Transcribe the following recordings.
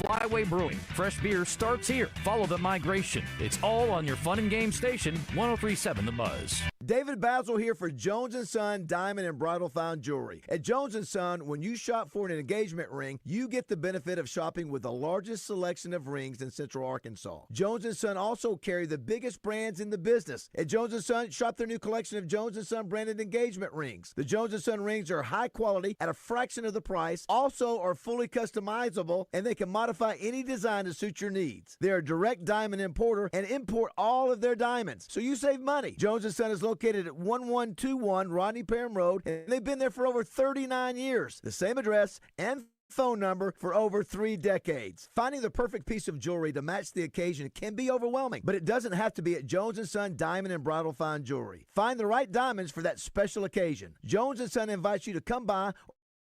by Flyway Brewing. Fresh beer starts here. Follow the migration. It's all on your fun and game station, 103.7 The Buzz. David Basil here for Jones & Son Diamond and Bridal Fine Jewelry. At Jones & Son, when you shop for an engagement ring, you get the benefit of shopping with the largest selection of rings in Central Arkansas. Jones & Son also carry the biggest brands in the business. At Jones & Son, shop their new collection of Jones & Son branded engagement rings. The Jones & Son rings are high quality at a fraction of the price, also are fully customizable, and they can modify any design to suit your needs. They are a direct diamond importer and import all of their diamonds, so you save money. Jones & Son is located at 1121 Rodney Parham Road, and they've been there for over 39 years. The same address and phone number for over 3 decades. Finding the perfect piece of jewelry to match the occasion can be overwhelming, but it doesn't have to be at Jones & Son Diamond and Bridal Fine Jewelry. Find the right diamonds for that special occasion. Jones & Son invites you to come by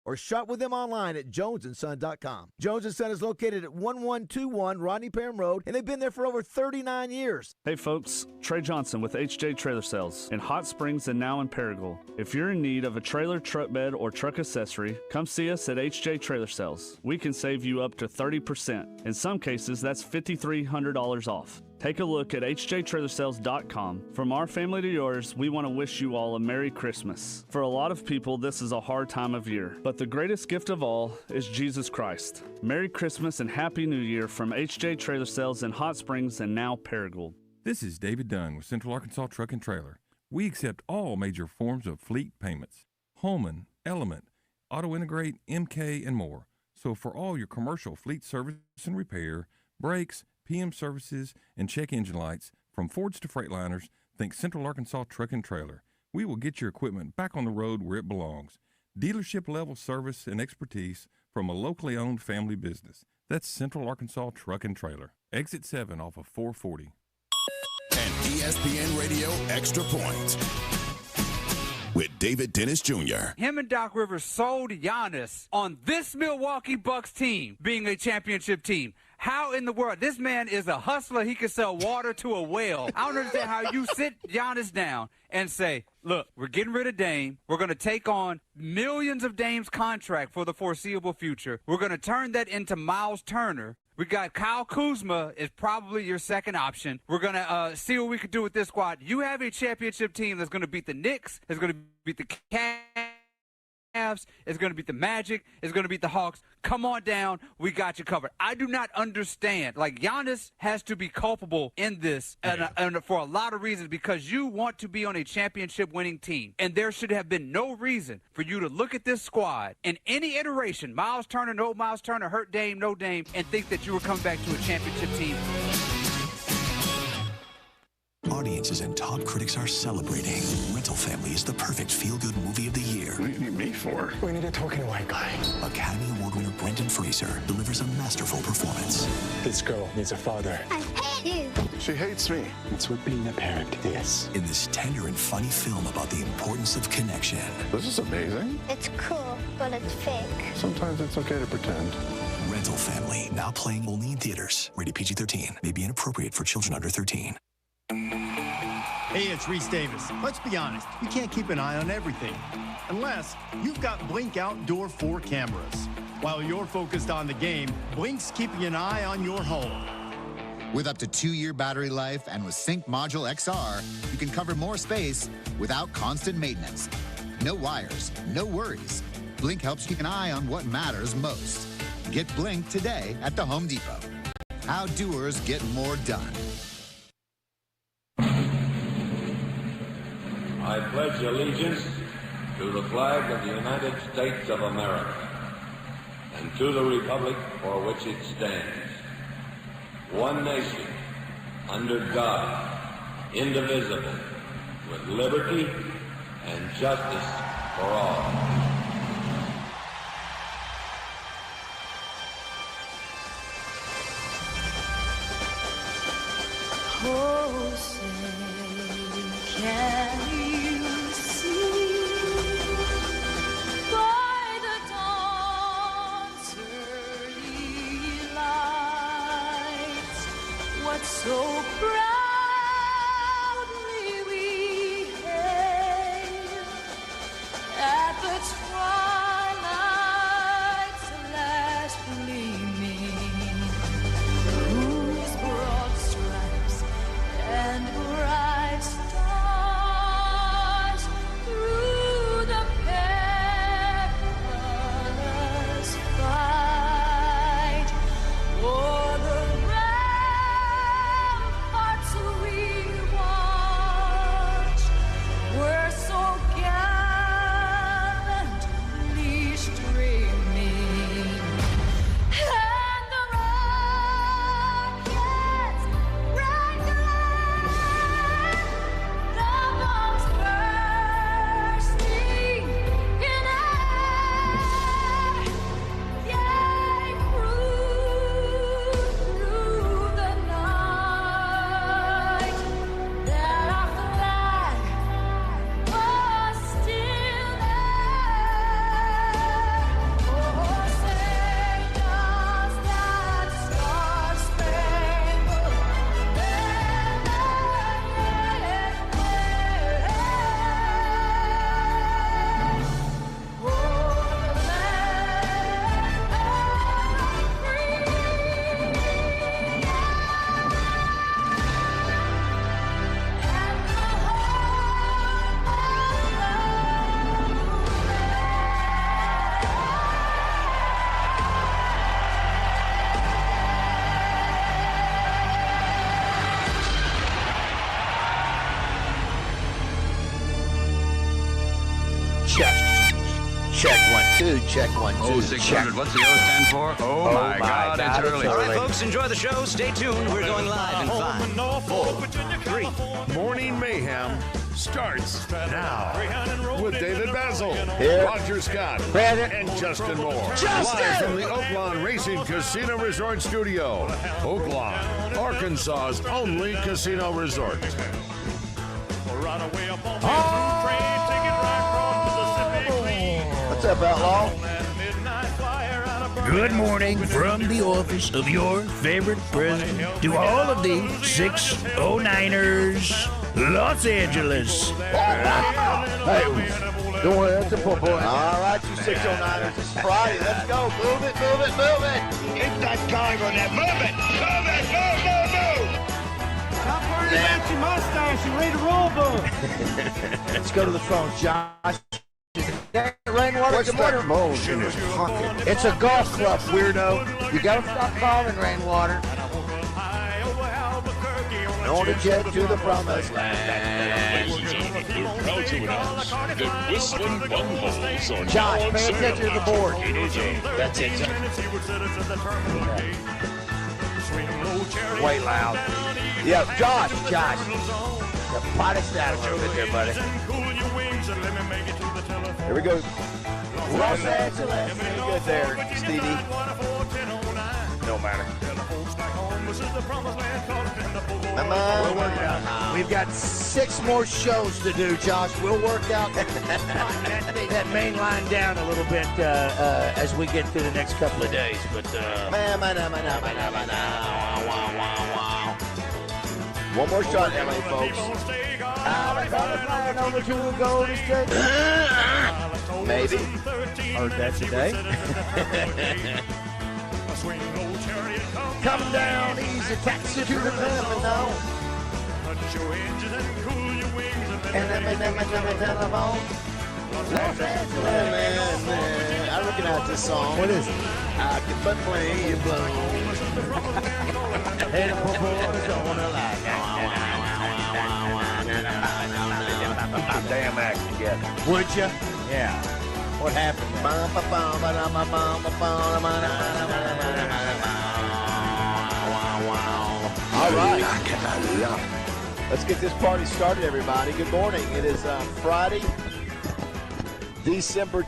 or shop with them online at jonesandson.com. Jones & Son is located at 1121 Rodney Parham Road, and they've been there for over 39 years. Hey folks, Trey Johnson with HJ Trailer Sales in Hot Springs and now in Paragould. If you're in need of a trailer, truck bed, or truck accessory, come see us at HJ Trailer Sales. We can save you up to 30%. In some cases, that's $5,300 off. Take a look at hjtrailersales.com. From our family to yours, we want to wish you all a Merry Christmas. For a lot of people, this is a hard time of year, but the greatest gift of all is Jesus Christ. Merry Christmas and Happy New Year from HJ Trailer Sales in Hot Springs and now Paragould. This is David Dunn with Central Arkansas Truck and Trailer. We accept all major forms of fleet payments: Holman, Element, Auto Integrate, MK, and more. So for all your commercial fleet service and repair, brakes, PM services, and check engine lights, from Fords to Freightliners, think Central Arkansas Truck and Trailer. We will get your equipment back on the road where it belongs. Dealership-level service and expertise from a locally owned family business. That's Central Arkansas Truck and Trailer. Exit 7 off of 440. And ESPN Radio Extra Point with David Dennis Jr. Him and Doc Rivers sold Giannis on this Milwaukee Bucks team being a championship team. How in the world? This man is a hustler. He can sell water to a whale. I don't understand how you sit Giannis down and say, look, we're getting rid of Dame. We're going to take on millions of Dame's contract for the foreseeable future. We're going to turn that into Miles Turner. We got Kyle Kuzma is probably your second option. We're going to see what we can do with this squad. You have a championship team that's going to beat the Knicks, that's going to beat the Cavs, it's going to beat the Magic, it's going to beat the Hawks. Come on down. We got you covered. I do not understand. Like, Giannis has to be culpable in this and for a lot of reasons, because you want to be on a championship-winning team. And there should have been no reason for you to look at this squad in any iteration, Miles Turner, no Miles Turner, hurt Dame, no Dame, and think that you were coming back to a championship team. Audiences and top critics are celebrating. Rental Family is the perfect feel-good movie of the year. What do you need me for? We need a token white guy. Academy Award winner Brendan Fraser delivers a masterful performance. This girl needs a father. I hate you. She hates me. That's what being a parent is. In this tender and funny film about the importance of connection. This is amazing. It's cool, but it's fake. Sometimes it's okay to pretend. Rental Family, now playing only in theaters. Rated PG-13. May be inappropriate for children under 13. Hey, it's Reese Davis. Let's be honest, you can't keep an eye on everything. Unless you've got Blink Outdoor 4 cameras. While you're focused on the game, Blink's keeping an eye on your home. With up to 2-year battery life and with Sync Module XR, you can cover more space without constant maintenance. No wires, no worries. Blink helps keep an eye on what matters most. Get Blink today at the Home Depot. How doers get more done. I pledge allegiance to the flag of the United States of America and to the republic for which it stands, one nation, under God, indivisible, with liberty and justice for all. Oh, say, can you see by the dawn's early light what so proudly we hailed at the twilight's last gleaming? 2. Check 1, 2. Oh, 600. What's the O stand for? Oh, my God, it's early. All right, folks, enjoy the show. Stay tuned. We're going live in 5, 4, 3. Morning Mayhem starts now with David BAZZEL, Here. Roger Scott, Present. and Justin Moore. Justin! Live from the Oaklawn Racing Casino Resort Studio. Oaklawn, Arkansas's only casino resort. What's up, Outlaw? Good morning from the office of your favorite president to all of the 609ers, Los Angeles. Hey, don't worry, that's a football. All right, you 609ers, it's Friday. Let's go. Move it, move it, move it. Hit that guy on that. Move it, move it, move, move, move. Stop worrying about your mustache and read the rule book. Let's go to the phone, Josh. Rainwater, What's that motion in his pocket? It's a golf club, weirdo. You gotta stop calling Rainwater. On the jet to the promised land. Proud to announce that Whistling Bungholes are Josh, now on pay sale. attention to the board. That's it. Way loud. Yeah, Josh. The potty stat a little bit there, buddy. Here we go. Los Angeles. Pretty good there, Stevie. No matter. We've got 6 more shows to do, Josh. We'll work out that main line down a little bit as we get through the next couple of days. But one more shot, LA folks. Over to the Golden State. Maybe. Heard that today. Come down easy, taxi to the terminal. And then telephone. Los Angeles. I recognize this song. What is it? I can but play you blow. And on the line. Damn act together. Would you? Yeah. What happened? All right. Let's get this party started, everybody. Good morning. It is Friday, December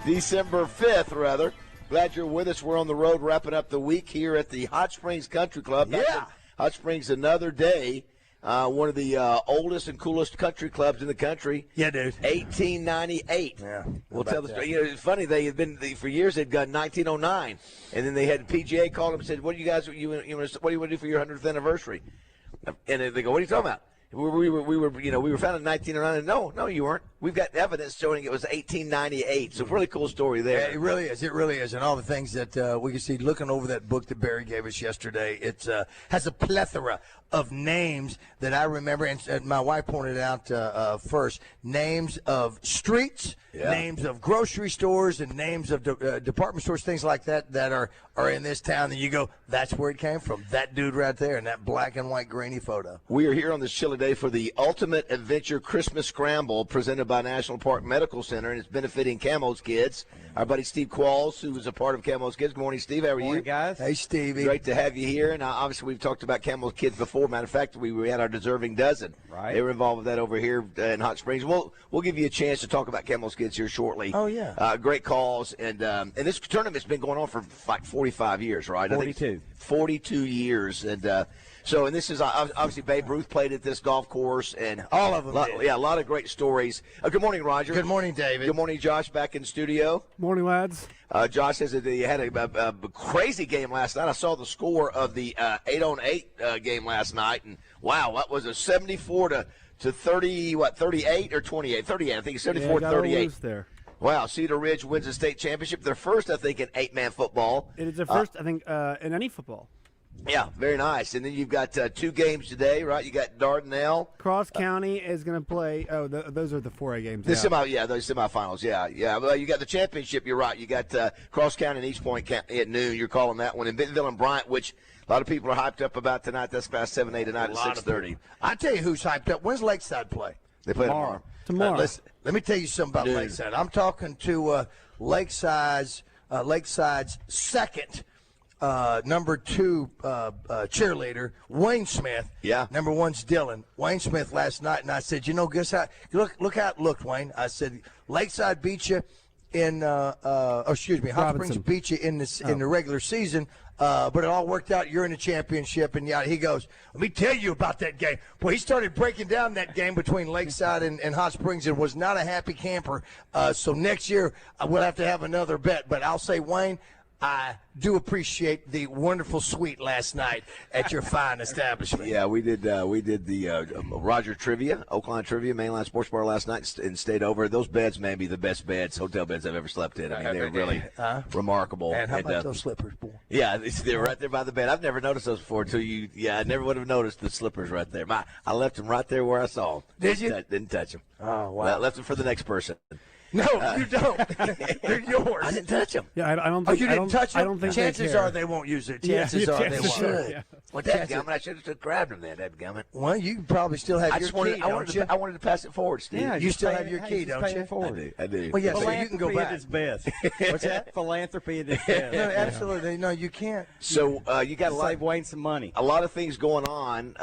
5th, rather. Glad you're with us. We're on the road wrapping up the week here at the Hot Springs Country Club. Yeah. Hot Springs another day. One of the oldest and coolest country clubs in the country. Yeah, dude. 1898. Yeah. We'll tell the story. You know, it's funny. They had been for years. They'd gone 1909, and then they had PGA called them and said, "What do you guys? What do you want to do for your 100th anniversary?" And they go, "What are you talking about?" We were founded in 1909. No, you weren't. We've got evidence showing it was 1898. So really cool story there. Yeah, it really is. It really is. And all the things that we can see looking over that book that Barry gave us yesterday, it has a plethora of names that I remember. And my wife pointed out first, names of streets, names of grocery stores, and names of department stores, things like that are in this town. And you go, that's where it came from. That dude right there in that black and white grainy photo. We are here on this chilly day for the Ultimate Adventure Christmas Scramble presented by National Park Medical Center, and it's benefiting Camo's kids. Our buddy Steve Qualls, who is a part of Camo's kids. Good morning, Steve. How are you? Guys. Hey, Stevie. Great to have you here. And obviously, we've talked about Camo's kids before. Matter of fact, we had our deserving dozen. Right. They were involved with that over here in Hot Springs. We'll give you a chance to talk about Camo's kids here shortly. Oh, yeah. Great calls. And this tournament's been going on for like 45 years, right? 42. 42 years. And and this is obviously Babe Ruth played at this golf course, and all of them. A lot of great stories. Good morning, Roger. Good morning, David. Good morning, Josh. Back in studio. Morning, lads. Josh says that he had a crazy game last night. I saw the score of the 8-on-8 game last night, and wow, what was it? 74 to 30? What 38 or 28? 38. I think it's 74-38. There. Wow, Cedar Ridge wins the state championship. Their first, I think, in 8-man football. It is their first, I think, in any football. Yeah, very nice. And then you've got 2 games today, right? You got Dardanelle. Cross County is going to play. Oh, those are the 4A games. Those semifinals. Yeah. Well, you got the championship. You're right. You got Cross County and East Point at noon. You're calling that one. And Bentonville and Bryant, which a lot of people are hyped up about tonight. That's Class 7A tonight at 6:30. I tell you who's hyped up. When's Lakeside play? They play tomorrow. Let me tell you something about Lakeside. I'm talking to Lakeside's second number 2 cheerleader, Wayne Smith. Yeah. Number 1's Dylan. Wayne Smith last night, and I said, guess how? Look how it looked, Wayne. I said, Lakeside beat you in, Hot Springs beat you in the regular season. But it all worked out. You're in the championship, and he goes, let me tell you about that game. Boy, he started breaking down that game between Lakeside and Hot Springs and was not a happy camper. So next year, we'll have to have another bet. But I'll say, Wayne, I do appreciate the wonderful suite last night at your fine establishment. Yeah, we did the Roger Trivia, Oaklawn Trivia, Mainline Sports Bar last night and stayed over. Those beds may be the best hotel beds I've ever slept in. I mean, they're really remarkable. And how about those slippers, boy? Yeah, they're right there by the bed. I've never noticed those before until you. Yeah, I never would have noticed the slippers right there. I left them right there where I saw them. Did you? Didn't touch them. Oh, wow. I left them for the next person. No, you don't. They're yours. I didn't touch them. Yeah, I don't think. You didn't touch them? I don't think Chances are they won't use it. Chances are they won't. Yeah. Well, dadgummit, I should have grabbed them then, dadgummit. Well, you probably still have your key, don't you? I wanted to pass it forward, Steve. Yeah, you still have your key, don't you? I do. Well, yeah, so you can go back. At its best. What's that? Philanthropy at its best. No, absolutely. No, you can't. So you got save Wayne some money. A lot of things going on.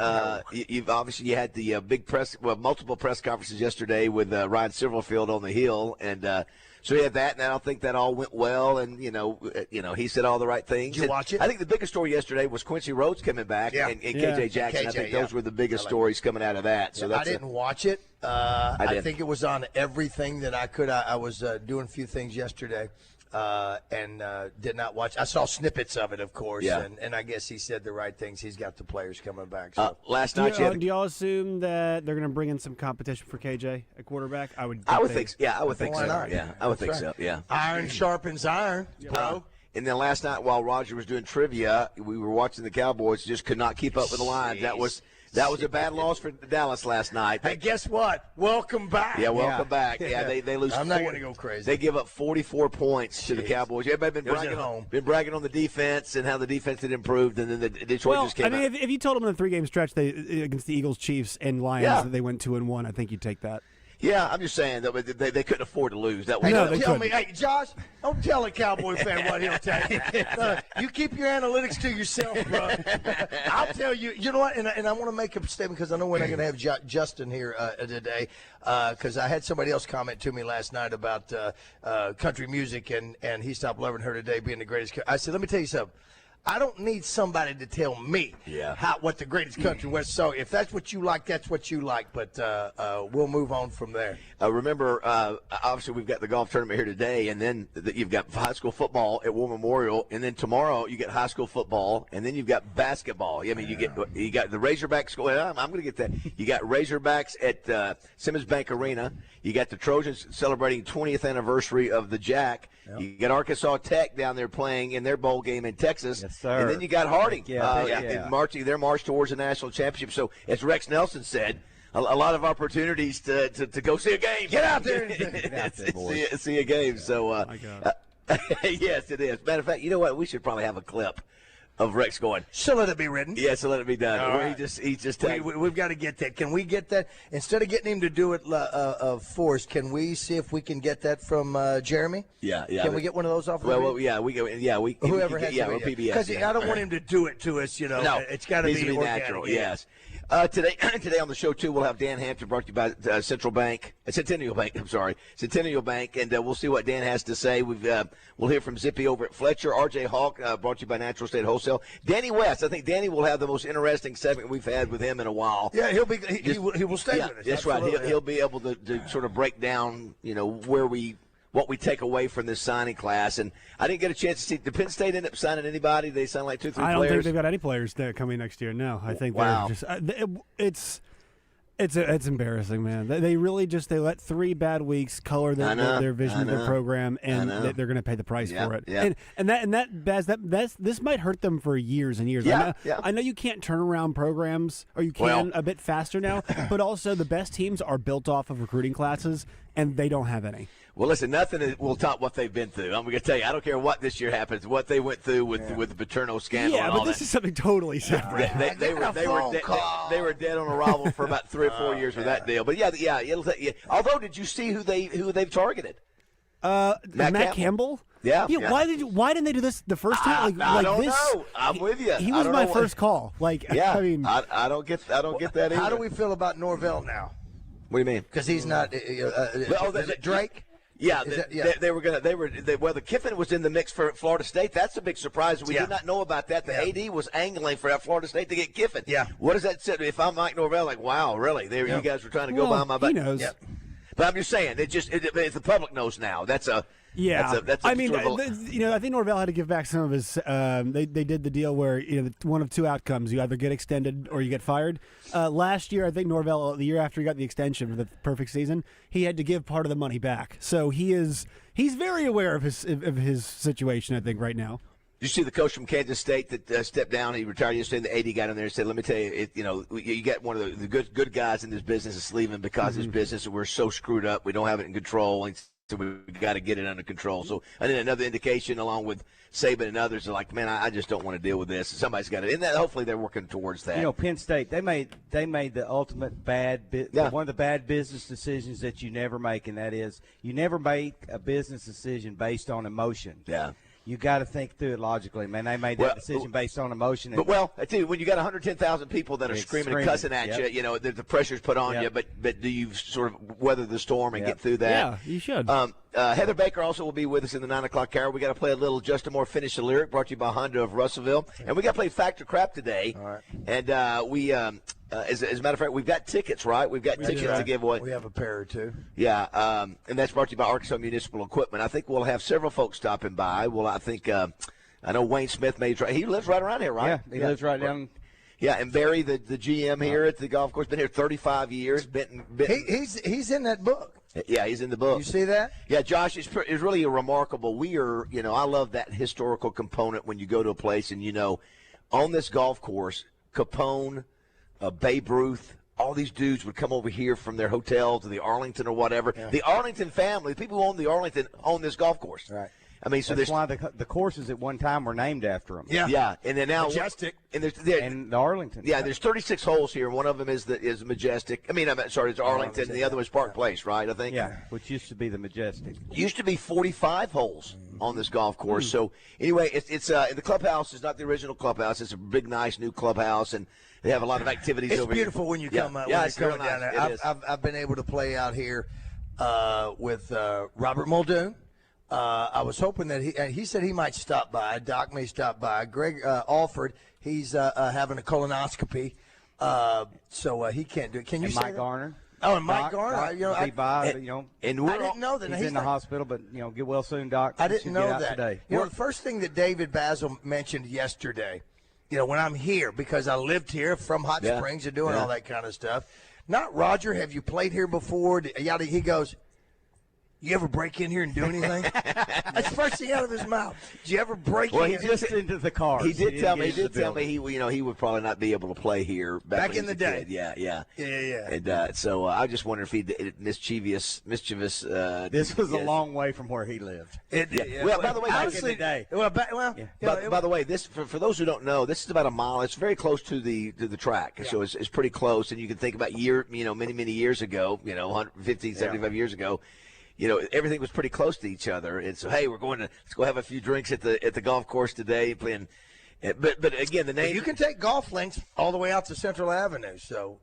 You've obviously had the big multiple press conferences yesterday with Ryan Silverfield on the Hill, and so we had that, and I don't think that all went well. And he said all the right things. Did you watch it? I think the biggest story yesterday was Quincy Rhodes coming back and KJ Jackson. I think those were the biggest stories coming out of that. So I didn't watch it. I think it was on everything that I could. I was doing a few things yesterday. And did not watch. I saw snippets of it, of course, and I guess he said the right things. He's got the players coming back. So. Last night, do y'all assume that they're going to bring in some competition for KJ at quarterback? I would think. Yeah, I would think so. Yeah, I would think so. Yeah. Iron sharpens iron, bro. And then last night, while Roger was doing trivia, we were watching the Cowboys. Just could not keep up with the line. That was a bad loss for Dallas last night. Hey, guess what? Welcome back. Yeah, welcome back. Yeah, they lose. I'm not going to go crazy. They give up 44 points to the Cowboys. Everybody been bragging on the defense and how the defense had improved, and then the Detroit just came out. I mean, if you told them in a 3-game stretch against the Eagles, Chiefs, and Lions that they went 2-1, I think you'd take that. Yeah, I'm just saying that they couldn't afford to lose. That was don't tell me, hey, Josh, don't tell a Cowboy fan what he'll tell you. You keep your analytics to yourself, bro. I'll tell you. You know what? And I want to make a statement because I know we're not going to have Justin here today because I had somebody else comment to me last night about country music and he stopped loving her today being the greatest. I said, let me tell you something. I don't need somebody to tell me what the greatest country was. So if that's what you like, that's what you like. But we'll move on from there. Remember, obviously we've got the golf tournament here today, and then you've got high school football at War Memorial, and then tomorrow you get high school football, and then you've got basketball. I mean, you got the Razorbacks. Well, I'm going to get that. You got Razorbacks at Simmons Bank Arena. You got the Trojans celebrating 20th anniversary of the Jack. Yep. You got Arkansas Tech down there playing in their bowl game in Texas. Yes, sir. And then you got Harding marching their march towards the national championship. So, as Rex Nelson said, a lot of opportunities to go see a game. Get out there and see a game. So, yes, it is. Matter of fact, you know what? We should probably have a clip of Rex going, so let it be written. Yeah, so let it be done. Right. He just we've got to get that. Can we get that? Instead of getting him to do it force, can we see if we can get that from Jeremy? Yeah. Can we get one of those off? Well, we whoever has it. PBS. Because I don't want him to do it to us. No, it's got to be natural. Yes. Today on the show too, we'll have Dan Hampton, brought to you by Centennial Bank. Centennial Bank, and we'll see what Dan has to say. We'll hear from Zippy over at Fletcher. RJ Hawk, brought to you by Natural State Wholesale. Danny West, I think Danny will have the most interesting segment we've had with him in a while. Yeah, he will stay with us. That's right. He'll be able to sort of break down, what we take away from this signing class. And I didn't get a chance to see. Did Penn State end up signing anybody? They signed like 2-3 players. I don't think they've got any players there coming next year. No, I think they're just. It's embarrassing, man. They really they let 3 bad weeks color their vision of their program, and they're going to pay the price for it. Yeah. This might hurt them for years and years. I know you can't turn around programs, or you can a bit faster now, but also the best teams are built off of recruiting classes, and they don't have any. Well, listen, nothing will top what they've been through. I'm going to tell you, I don't care what this year happens, what they went through with the Paterno scandal. Yeah, and but all this is something totally separate. They were dead on arrival for about 3 or 4 years with that deal. But although, did you see who they've targeted? Matt Campbell? Yeah. Why didn't they do this the first time? I don't know. I'm with you. He was my first call. Yeah. I mean, I don't get that either. How do we feel about Norvell now? What do you mean? Because he's not. Is it Drake? Yeah, the Kiffin was in the mix for Florida State. That's a big surprise. We did not know about that. The AD was angling for Florida State to get Kiffin. Yeah. What does that say? If I'm Mike Norvell, like, wow, really? You guys were trying to go behind my back. He knows. Yeah. But I'm just saying, if the public knows now, that's a. Yeah, I mean, I think Norvell had to give back some of his. They did the deal where one of two outcomes: you either get extended or you get fired. Last year, I think Norvell, the year after he got the extension for the perfect season, he had to give part of the money back. So he's very aware of his situation. I think right now. Did you see the coach from Kansas State that stepped down? He retired yesterday. And the AD got in there and said, "Let me tell you, you got one of the good guys in this business is leaving because of his business, and we're so screwed up. We don't have it in control." And so we've got to get it under control. So I think another indication, along with Saban and others, are like, man, I just don't want to deal with this. Somebody's got it. And hopefully they're working towards that. Penn State, they made the ultimate one of the bad business decisions that you never make, and that is you never make a business decision based on emotion. Yeah. You got to think through it logically, man. They made that decision based on emotion. I tell you, when you got 110,000 people that are screaming and cussing at you, the pressure's put on you. But do you sort of weather the storm and get through that? Yeah, you should. Heather Baker also will be with us in the 9 o'clock hour. We got to play a little Justin Moore Finish the Lyric, brought to you by Honda of Russellville, and we got to play Fact or Crap today. All right. And we, as a matter of fact, we've got tickets, right? We've got tickets to give away. We have a pair or two. Yeah, and that's brought to you by Arkansas Municipal Equipment. I think we'll have several folks stopping by. Well, I think. I know Wayne Smith he lives right around here, right? Yeah, he lives right down. Yeah, and Barry, the GM here at the golf course, been here 35 years. He's in that book. Yeah, he's in the book. You see that? Yeah, Josh, it's really a remarkable. We are, I love that historical component when you go to a place and on this golf course, Capone, Babe Ruth, all these dudes would come over here from their hotel to the Arlington or whatever. Yeah. The Arlington family, the people who own the Arlington own this golf course. Right. I mean, so that's why the courses at one time were named after them. Yeah, and then now Majestic, and the Arlington. Yeah, there's 36 holes here. One of them is Majestic. it's Arlington. And the other was Park Place, right? I think. Yeah, which used to be the Majestic. Used to be 45 holes on this golf course. So anyway, it's the clubhouse is not the original clubhouse. It's a big, nice new clubhouse, and they have a lot of activities over here. It's beautiful when you come out. It's coming really down nice. there. I've been able to play out here with Robert Muldoon. I was hoping that he said he might stop by. Doc may stop by. Greg Alford, he's having a colonoscopy, so he can't do it. Can you say Mike Garner? Oh, and Mike Garner. I didn't know that. He's in the hospital, but get well soon, Doc. I didn't know that. Today. The first thing that David BAZZEL mentioned yesterday, when I'm here because I lived here from Hot Springs and doing all that kind of stuff. Not Roger. Have you played here before? He goes. You ever break in here and do anything? That's the first thing out of his mouth. Did you ever break in? He just into the car. He did tell me he would probably not be able to play here back in the day. Yeah. And so I just wonder if he mischievous. This was a long way from where he lived. Well, by the way, back in the day. By the way, this for those who don't know, this is about a mile. It's very close to the track, so it's pretty close. And you can think about many years ago, 150, 75 years ago. Everything was pretty close to each other, and so hey, let's go have a few drinks at the golf course today, playing. But again, the name you can take golf links all the way out to Central Avenue. So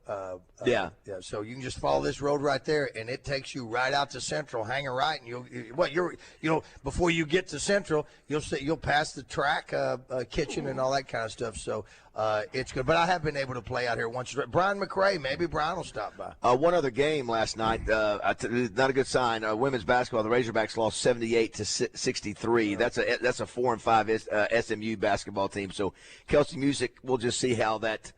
so you can just follow this road right there, and it takes you right out to Central. Hang a right, and before you get to Central, you'll pass the track, kitchen, and all that kind of stuff. So it's good. But I have been able to play out here once. Brian McRae, maybe Brian will stop by. One other game last night, not a good sign. Women's basketball, the Razorbacks lost 78-63. That's a 4-5 SMU basketball team. So Kelsey Music, we'll just see how that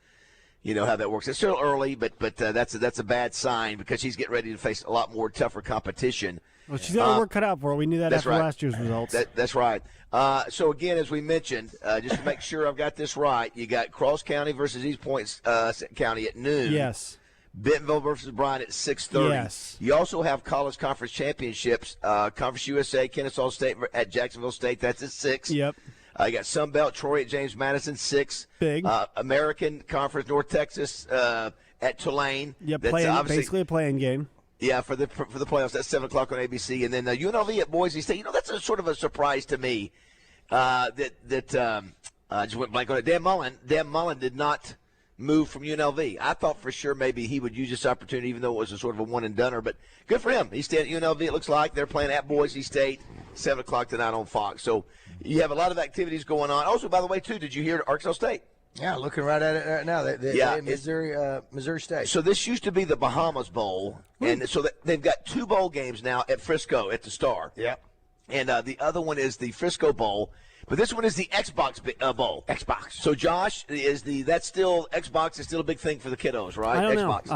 works. It's still early, but that's a bad sign because she's getting ready to face a lot more tougher competition. Well, she's got her work cut out for her. We knew that after last year's results. That's right. So, again, as we mentioned, just to make sure I've got this right, you got Cross County versus East Point County at noon. Yes. Bentonville versus Bryan at 6:30. Yes. You also have college conference championships, Conference USA, Kennesaw State at Jacksonville State. That's at 6. Yep. You got Sunbelt, Troy at James Madison, 6. Big. American Conference, North Texas at Tulane. Yep, basically a playing game. Yeah, for the playoffs. That's 7 o'clock on ABC, and then UNLV at Boise State. That's a sort of a surprise to me. I just went blank on it. Dan Mullen did not move from UNLV. I thought for sure maybe he would use this opportunity, even though it was a sort of a one-and-doneer. But good for him. He's staying at UNLV, it looks like. They're playing at Boise State, 7 o'clock tonight on Fox. So you have a lot of activities going on. Also, by the way, too, did you hear Arkansas State? Yeah, looking right at it right now. Missouri State. So this used to be the Bahamas Bowl, and so they've got 2 bowl games now at Frisco at the Star. Yeah. And the other one is the Frisco Bowl. But this one is the Xbox Bowl. Xbox. So Josh, Xbox is still a big thing for the kiddos, right? I don't Xbox.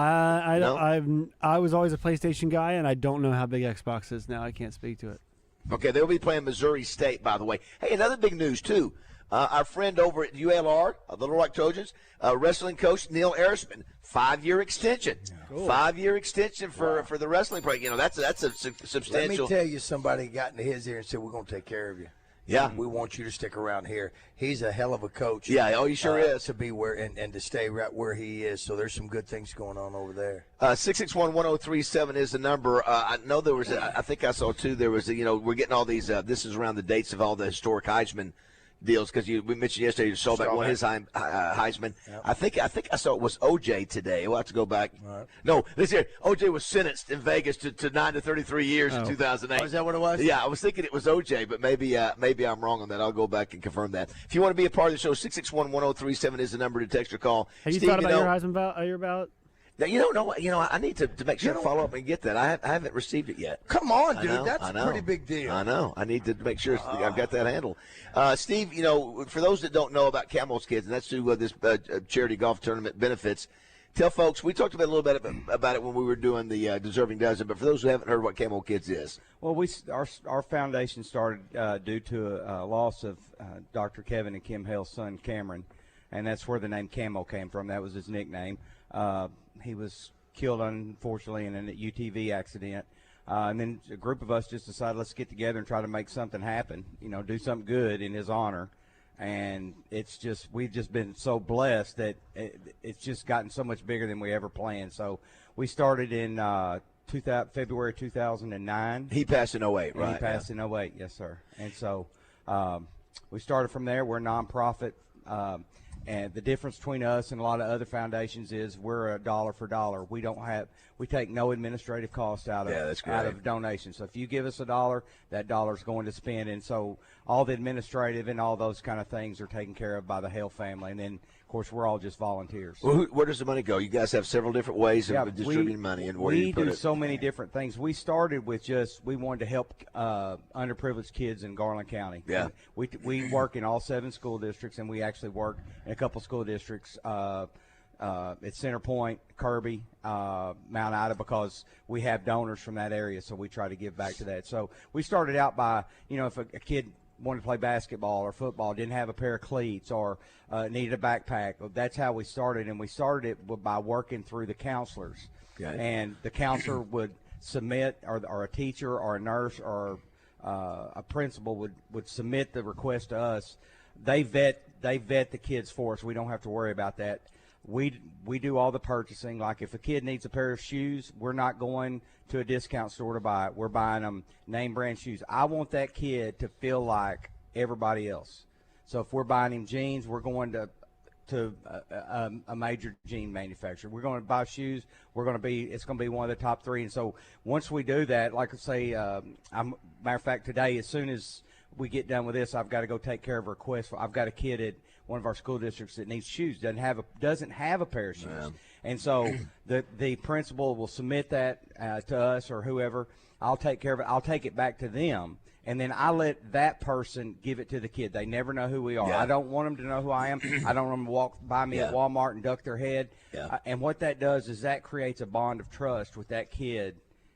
know. I was always a PlayStation guy, and I don't know how big Xbox is now. I can't speak to it. Okay, they'll be playing Missouri State, by the way. Hey, another big news too. Our friend over at ULR, the Little Rock Trojans, wrestling coach Neil Erisman, 5-year extension. Cool. 5-year extension for the wrestling program. That's a substantial. Let me tell you, somebody got into his ear and said, "We're going to take care of you. Yeah, we want you to stick around here." He's a hell of a coach. Yeah, he sure is. To be where and to stay right where he is. So there's some good things going on over there. 661-1037 is the number. I know there was. I think I saw too. There was. We're getting all these. This is around the dates of all the historic Heisman deals, because we mentioned yesterday you saw back one his Heisman. Yep. I think I saw it was OJ today. We'll have to go back. Right. No, this year OJ was sentenced in Vegas to 9 to 33 years in 2008. Oh, is that what it was? Yeah, I was thinking it was OJ, but maybe I'm wrong on that. I'll go back and confirm that. If you want to be a part of the show, 661-1037 is the number to text or call. Have you Steve, thought about your Heisman ballot? Now, I need to make sure to follow up and get that. I haven't received it yet. Come on, dude. That's a pretty big deal. I know. I need to make sure I've got that handled. Steve, for those that don't know about Camo's Kids, and that's who this charity golf tournament benefits, tell folks, we talked a little bit about it when we were doing the Deserving Dozen, but for those who haven't heard what Camo Kids is. Well, our foundation started due to a loss of Dr. Kevin and Kim Hale's son, Cameron, and that's where the name Camo came from. That was his nickname. He was killed, unfortunately, in an UTV accident. And then a group of us just decided, let's get together and try to make something happen, do something good in his honor. And we've just been so blessed that it's just gotten so much bigger than we ever planned. So we started in February 2009. He passed in 08, right? He passed in 08, yes, sir. And so we started from there. We're a nonprofit. And the difference between us and a lot of other foundations is we're a dollar for dollar. We take no administrative cost out of donations. So if you give us $1, that $1's going to spend. And so all the administrative and all those kind of things are taken care of by the Hale family. And then, of course, we're all just volunteers. Well, where does the money go? You guys have several different ways of distributing money, and where do you put it? We do so many different things. We started with we wanted to help underprivileged kids in Garland County. Yeah. And we work in all 7 school districts, and we actually work in a couple school districts at Center Point, Kirby, Mount Ida, because we have donors from that area, so we try to give back to that. So we started out by, if a kid wanted to play basketball or football, didn't have a pair of cleats, or needed a backpack. That's how we started, and we started it by working through the counselors. Okay. And the counselor would submit, or a teacher or a nurse or a principal would submit the request to us. They vet the kids for us. We don't have to worry about that. We do all the purchasing. Like if a kid needs a pair of shoes, we're not going to a discount store to buy it. We're buying them name brand shoes. I want that kid to feel like everybody else. So if we're buying him jeans, we're going to a major jean manufacturer. We're going to buy shoes. It's going to be one of the top 3. And so once we do that, like I say, matter of fact, today, as soon as we get done with this, I've got to go take care of a request. I've got a kid at one of our school districts that needs shoes, doesn't have a pair of shoes. Yeah. And so the principal will submit that to us or whoever. I'll take care of it. I'll take it back to them, and then I let that person give it to the kid. They never know who we are. Yeah. I don't want them to know who I am. I don't want them to walk by me at Walmart and duck their head. Yeah. And what that does is that creates a bond of trust with that kid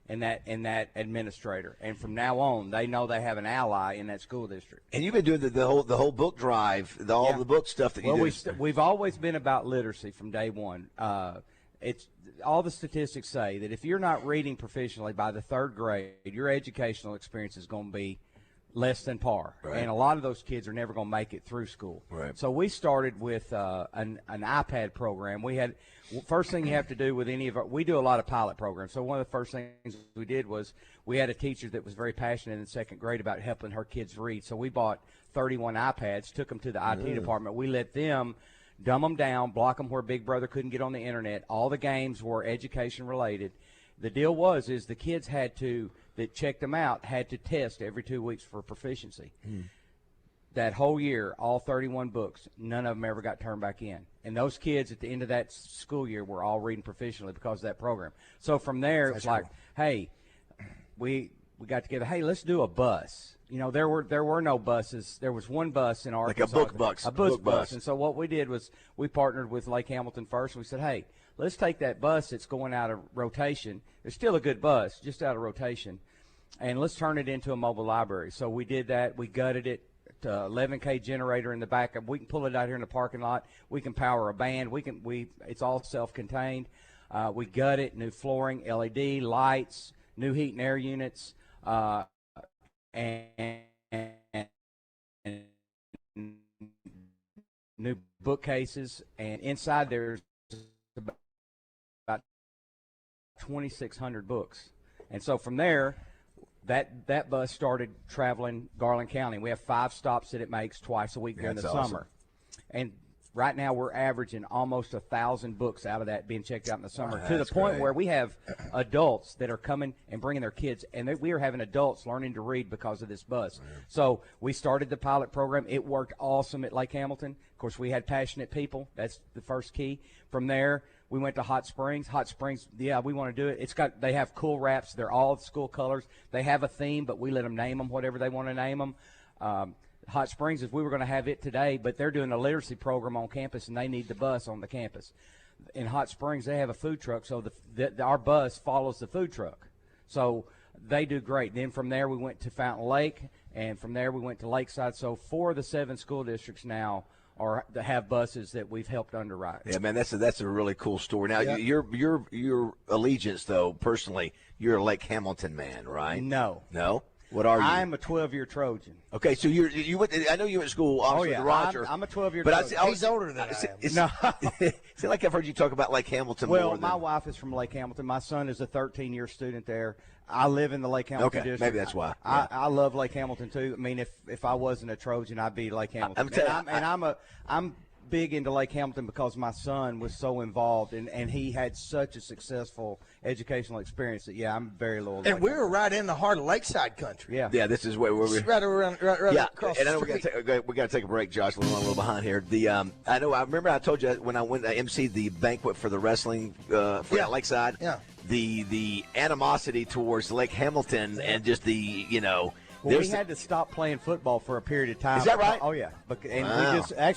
and that administrator. And from now on, they know they have an ally in that school district. And you've been doing the whole book drive, all the book stuff that you do. We've always been about literacy from day one. It's all the statistics say that if you're not reading proficiently by the 3rd grade, your educational experience is going to be less than par. Right. And a lot of those kids are never going to make it through school. Right. So we started with an iPad program. We had first thing you have to do with any of our – we do a lot of pilot programs. So one of the first things we did was we had a teacher that was very passionate in second grade about helping her kids read. So we bought 31 iPads, took them to the IT department. We let them dumb them down, block them where Big Brother couldn't get on the Internet. All the games were education-related. The deal is the kids had to – that checked them out had to test every 2 weeks for proficiency. That whole year, all 31 books, none of them ever got turned back in. And those kids at the end of that school year were all reading proficiently because of that program. So from there, it's like, hey, we got together, hey, let's do a bus. You know, there were no buses. There was one bus in Arkansas. Like a book bus. A book bus. And so what we did was we partnered with Lake Hamilton first, and we said, hey, let's take that bus that's going out of rotation. It's still a good bus, just out of rotation, and let's turn it into a mobile library. So we did that. We gutted it. 11K generator in the back. We can pull it out here in the parking lot. We can power a band. It's all self-contained. We gut it, new flooring, LED lights, new heat and air units, and new bookcases. And inside there's about 2,600 books. And so from there, that bus started traveling Garland County. We have 5 stops that it makes twice a week during the summer. And right now we're averaging almost 1,000 books out of that being checked out in the summer, to the point where we have adults that are coming and bringing their kids, and we are having adults learning to read because of this bus. So we started the pilot program. It worked awesome at Lake Hamilton. Of course, we had passionate people. That's the first key. From there, we went to Hot Springs. Hot Springs, yeah, we want to do it. They have cool wraps. They're all school colors. They have a theme, but we let them name them whatever they want to name them. Hot Springs, if we were going to have it today, but they're doing a literacy program on campus, and they need the bus on the campus. In Hot Springs, they have a food truck, so our bus follows the food truck. So they do great. Then from there, we went to Fountain Lake, and from there we went to Lakeside. So 4 of the 7 school districts now have buses that we've helped underwrite. Yeah, man, that's a really cool story. Now, your allegiance, though, personally, you're a Lake Hamilton man, right? No. What are you? I'm a 12-year Trojan. Okay, so you went. I know you went to school. Obviously, with Roger. I'm a 12-year Trojan. Trojan. He's older than I am. No. It seems like I've heard you talk about Lake Hamilton more than. My wife is from Lake Hamilton. My son is a 13-year student there. I live in the Lake Hamilton district. Maybe that's why. I love Lake Hamilton too. I mean, if I wasn't a Trojan, I'd be Lake Hamilton. I'm big into Lake Hamilton because my son was so involved and he had such a successful educational experience that I'm very loyal. And we were right in the heart of Lakeside country. Yeah. This is where we're right across. And I know the street. we got to take a break, Josh. We're a little behind here. I remember I told you when I went to MC the banquet for the wrestling for Lakeside. Yeah. The animosity towards Lake Hamilton and just the we had to stop playing football for a period of time. Is that right? Oh, yeah. And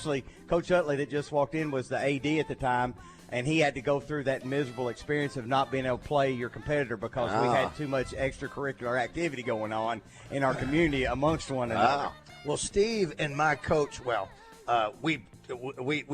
we Coach Utley that just walked in was the AD at the time, and he had to go through that miserable experience of not being able to play your competitor because we had too much extracurricular activity going on in our community amongst one another. Well, Steve and my coach, we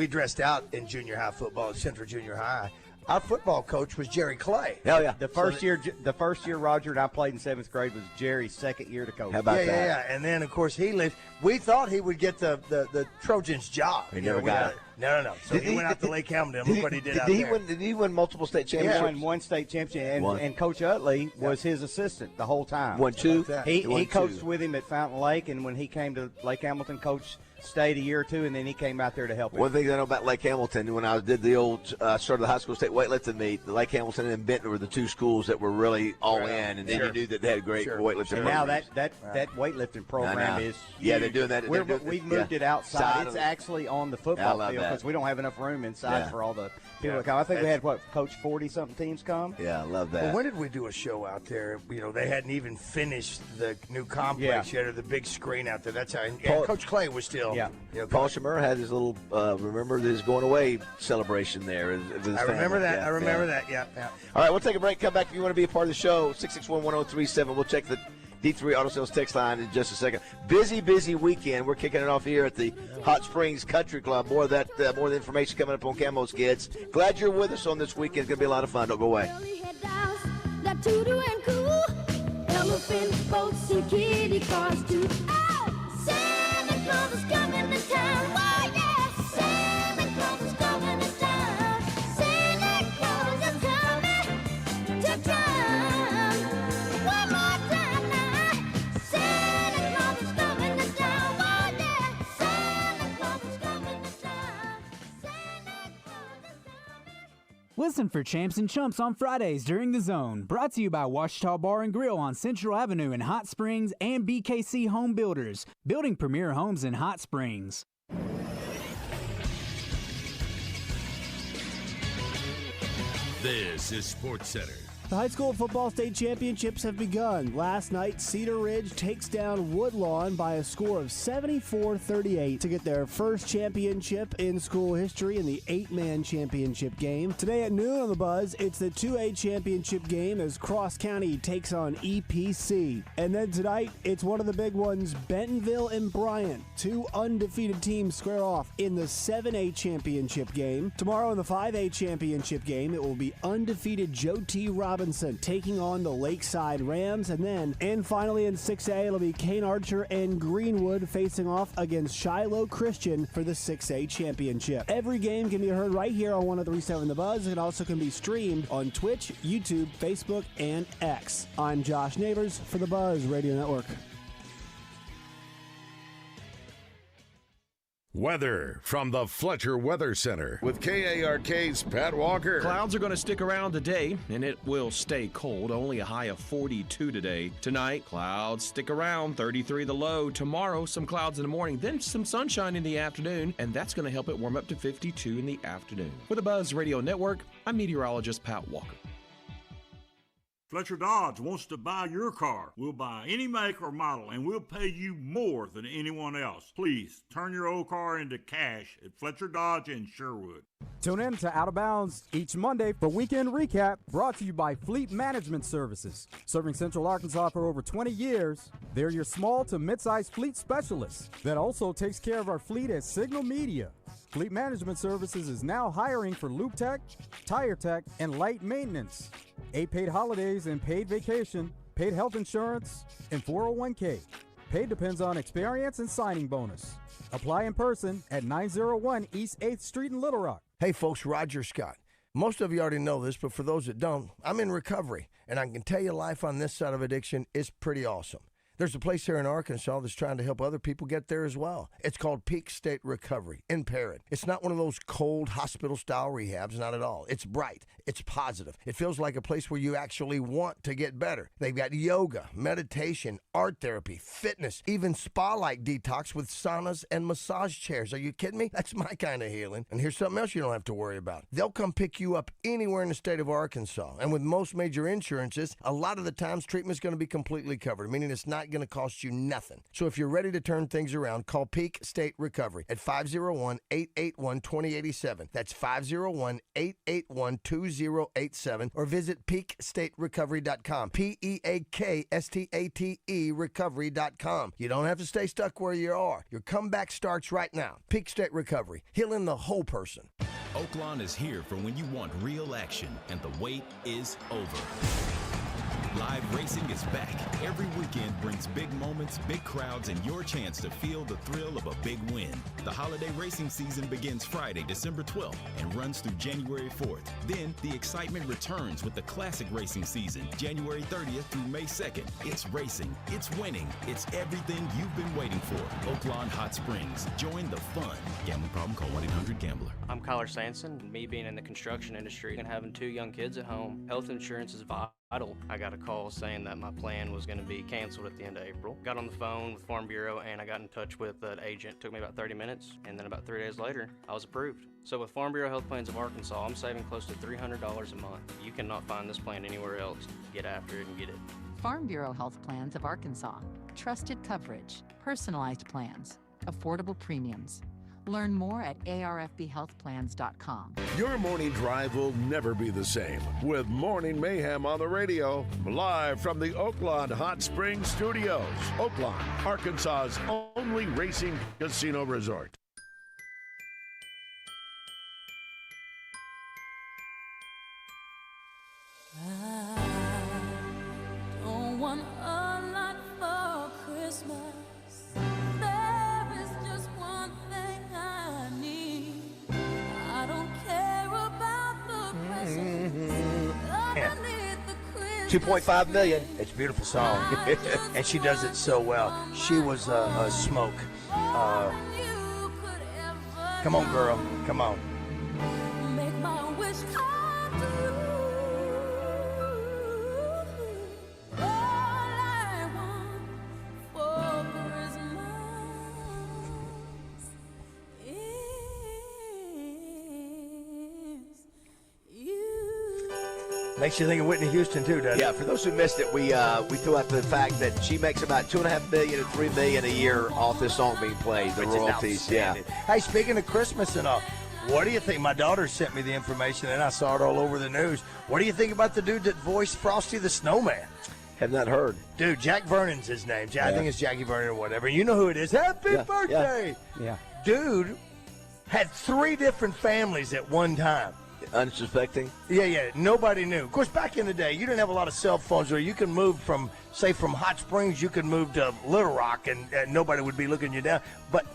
dressed out in junior high football at Central Junior High. Our football coach was Jerry Clay. Hell yeah! The first year Roger and I played in 7th grade was Jerry's second year to coach. How about that? Yeah. And then of course he left. We thought he would get the Trojans job. He never got it. No. So he went out to Lake Hamilton. Look what he did out there. Did he win multiple state championships? He won 1 state championship, and Coach Utley was his assistant the whole time. Won 2. He coached with him at Fountain Lake, and when he came to Lake Hamilton, Coach stayed a year or 2, and then he came out there to help him. One thing I know about Lake Hamilton, when I did the old started the high school state weightlifting meet, Lake Hamilton and Benton were the 2 schools that were really all in, and then you knew that they had great weightlifting. Now that weightlifting program is huge. They're doing that. We've moved it outside. It's actually on the football field because we don't have enough room inside for all the people that come. I think we had Coach 40-something teams come. Yeah, I love that. Well, when did we do a show out there? They hadn't even finished the new complex yet, or the big screen out there. That's how. And Coach Clay was still. Yeah. Paul Shamir had his little remember his going away celebration there. I remember that. I remember that. Yeah. All right, we'll take a break. Come back if you want to be a part of the show. 661-1037. We'll check the D3 Auto Sales text line in just a second. Busy weekend. We're kicking it off here at the Hot Springs Country Club. More of that, more of the information coming up on Camo's Kids. Glad you're with us on this weekend. It's going to be a lot of fun. Don't go away. Elephant boats and kitty cars too. Claus is coming to town. Oh yeah, Santa Claus is coming to town. Santa Claus is coming to town. One more time now. Santa Claus is coming to town. Oh yeah, Santa Claus is coming to town. Santa Claus is coming. Listen for Champs and Chumps on Fridays during The Zone. Brought to you by Washita Bar and Grill on Central Avenue in Hot Springs and BKC Home Builders, building premier homes in Hot Springs. This is SportsCenter. The high school football state championships have begun. Last night, Cedar Ridge takes down Woodlawn by a score of 74-38 to get their first championship in school history in the 8-man championship game. Today at noon on The Buzz, it's the 2A championship game as Cross County takes on EPC. And then tonight, it's one of the big ones, Bentonville and Bryant. Two undefeated teams square off in the 7A championship game. Tomorrow in the 5A championship game, it will be undefeated Joe T. Robinson taking on the Lakeside Rams. And finally in 6A, it'll be Kane Archer and Greenwood facing off against Shiloh Christian for the 6A championship. Every game can be heard right here on 103.7 The Buzz. It also can be streamed on Twitch, YouTube, Facebook, and X. I'm Josh Neighbors for The Buzz Radio Network. Weather from the Fletcher Weather Center with KARK's Pat Walker. Clouds are going to stick around today, and it will stay cold. Only a high of 42 today. Tonight, clouds stick around, 33 the low. Tomorrow, some clouds in the morning, then some sunshine in the afternoon, and that's going to help it warm up to 52 in the afternoon. For the Buzz Radio Network, I'm meteorologist Pat Walker. Fletcher Dodge wants to buy your car. We'll buy any make or model, and we'll pay you more than anyone else. Please, turn your old car into cash at Fletcher Dodge in Sherwood. Tune in to Out of Bounds each Monday for Weekend Recap, brought to you by Fleet Management Services. Serving Central Arkansas for over 20 years, they're your small to mid-sized fleet specialists that also takes care of our fleet at Signal Media. Fleet Management Services is now hiring for Loop Tech, Tire Tech, and Light Maintenance. 8 paid holidays and paid vacation, paid health insurance, and 401k. Pay depends on experience and signing bonus. Apply in person at 901 East 8th Street in Little Rock. Hey folks, Roger Scott. Most of you already know this, but for those that don't, I'm in recovery, and I can tell you life on this side of addiction is pretty awesome. There's a place here in Arkansas that's trying to help other people get there as well. It's called Peak State Recovery in Parrott. It's not one of those cold hospital-style rehabs, not at all. It's bright. It's positive. It feels like a place where you actually want to get better. They've got yoga, meditation, art therapy, fitness, even spa-like detox with saunas and massage chairs. Are you kidding me? That's my kind of healing. And here's something else you don't have to worry about. They'll come pick you up anywhere in the state of Arkansas. And with most major insurances, a lot of the times treatment's going to be completely covered, meaning it's not going to cost you nothing. So if you're ready to turn things around, call Peak State Recovery at 501-881-2087. That's 501-881-2087, or visit peakstaterecovery.com. PEAKSTATE recovery.com. You don't have to stay stuck where you are. Your comeback starts right now. Peak State Recovery, healing the whole person. Oaklawn is here for when you want real action, and the wait is over. Live racing is back. Every weekend brings big moments, big crowds, and your chance to feel the thrill of a big win. The holiday racing season begins Friday, December 12th, and runs through January 4th. Then the excitement returns with the classic racing season, January 30th through May 2nd. It's racing, it's winning, it's everything you've been waiting for. Oaklawn Hot Springs. Join the fun. Gambling problem? Call 1-800-GAMBLER. I'm Kyler Sanson. Me being in the construction industry and having 2 young kids at home, health insurance is vital. I got a call saying that my plan was going to be canceled at the end of April. Got on the phone with Farm Bureau and I got in touch with an agent. Took me about 30 minutes, and then about 3 days later, I was approved. So with Farm Bureau Health Plans of Arkansas, I'm saving close to $300 a month. You cannot find this plan anywhere else. Get after it and get it. Farm Bureau Health Plans of Arkansas. Trusted coverage, personalized plans, affordable premiums. Learn more at arfbhealthplans.com. Your morning drive will never be the same with Morning Mayhem on the radio, live from the Oaklawn Hot Springs Studios. Oaklawn, Arkansas's only racing casino resort. I don't want a lot for Christmas. There is $2.5 million. It's a beautiful song, and she does it so well. She was a smoke. Come on, girl. Come on. Make my wish come true. All I want for Christmas is you. Makes you think of Whitney Houston too, doesn't it? Yeah, for those who missed it, we threw out the fact that she makes about $2.5 million to $3 million a year off this song being played. The Which is royalties, yeah. outstanding. Hey, speaking of Christmas and all, what do you think? My daughter sent me the information, and I saw it all over the news. What do you think about the dude that voiced Frosty the Snowman? Have not heard. Dude, Jack Vernon's his name. I think it's Jackie Vernon or whatever. You know who it is. Happy birthday! Yeah. Dude had 3 different families at one time. Unsuspecting? Yeah. Nobody knew. Of course, back in the day, you didn't have a lot of cell phones where you can move from Hot Springs, you could move to Little Rock, and nobody would be looking you down. But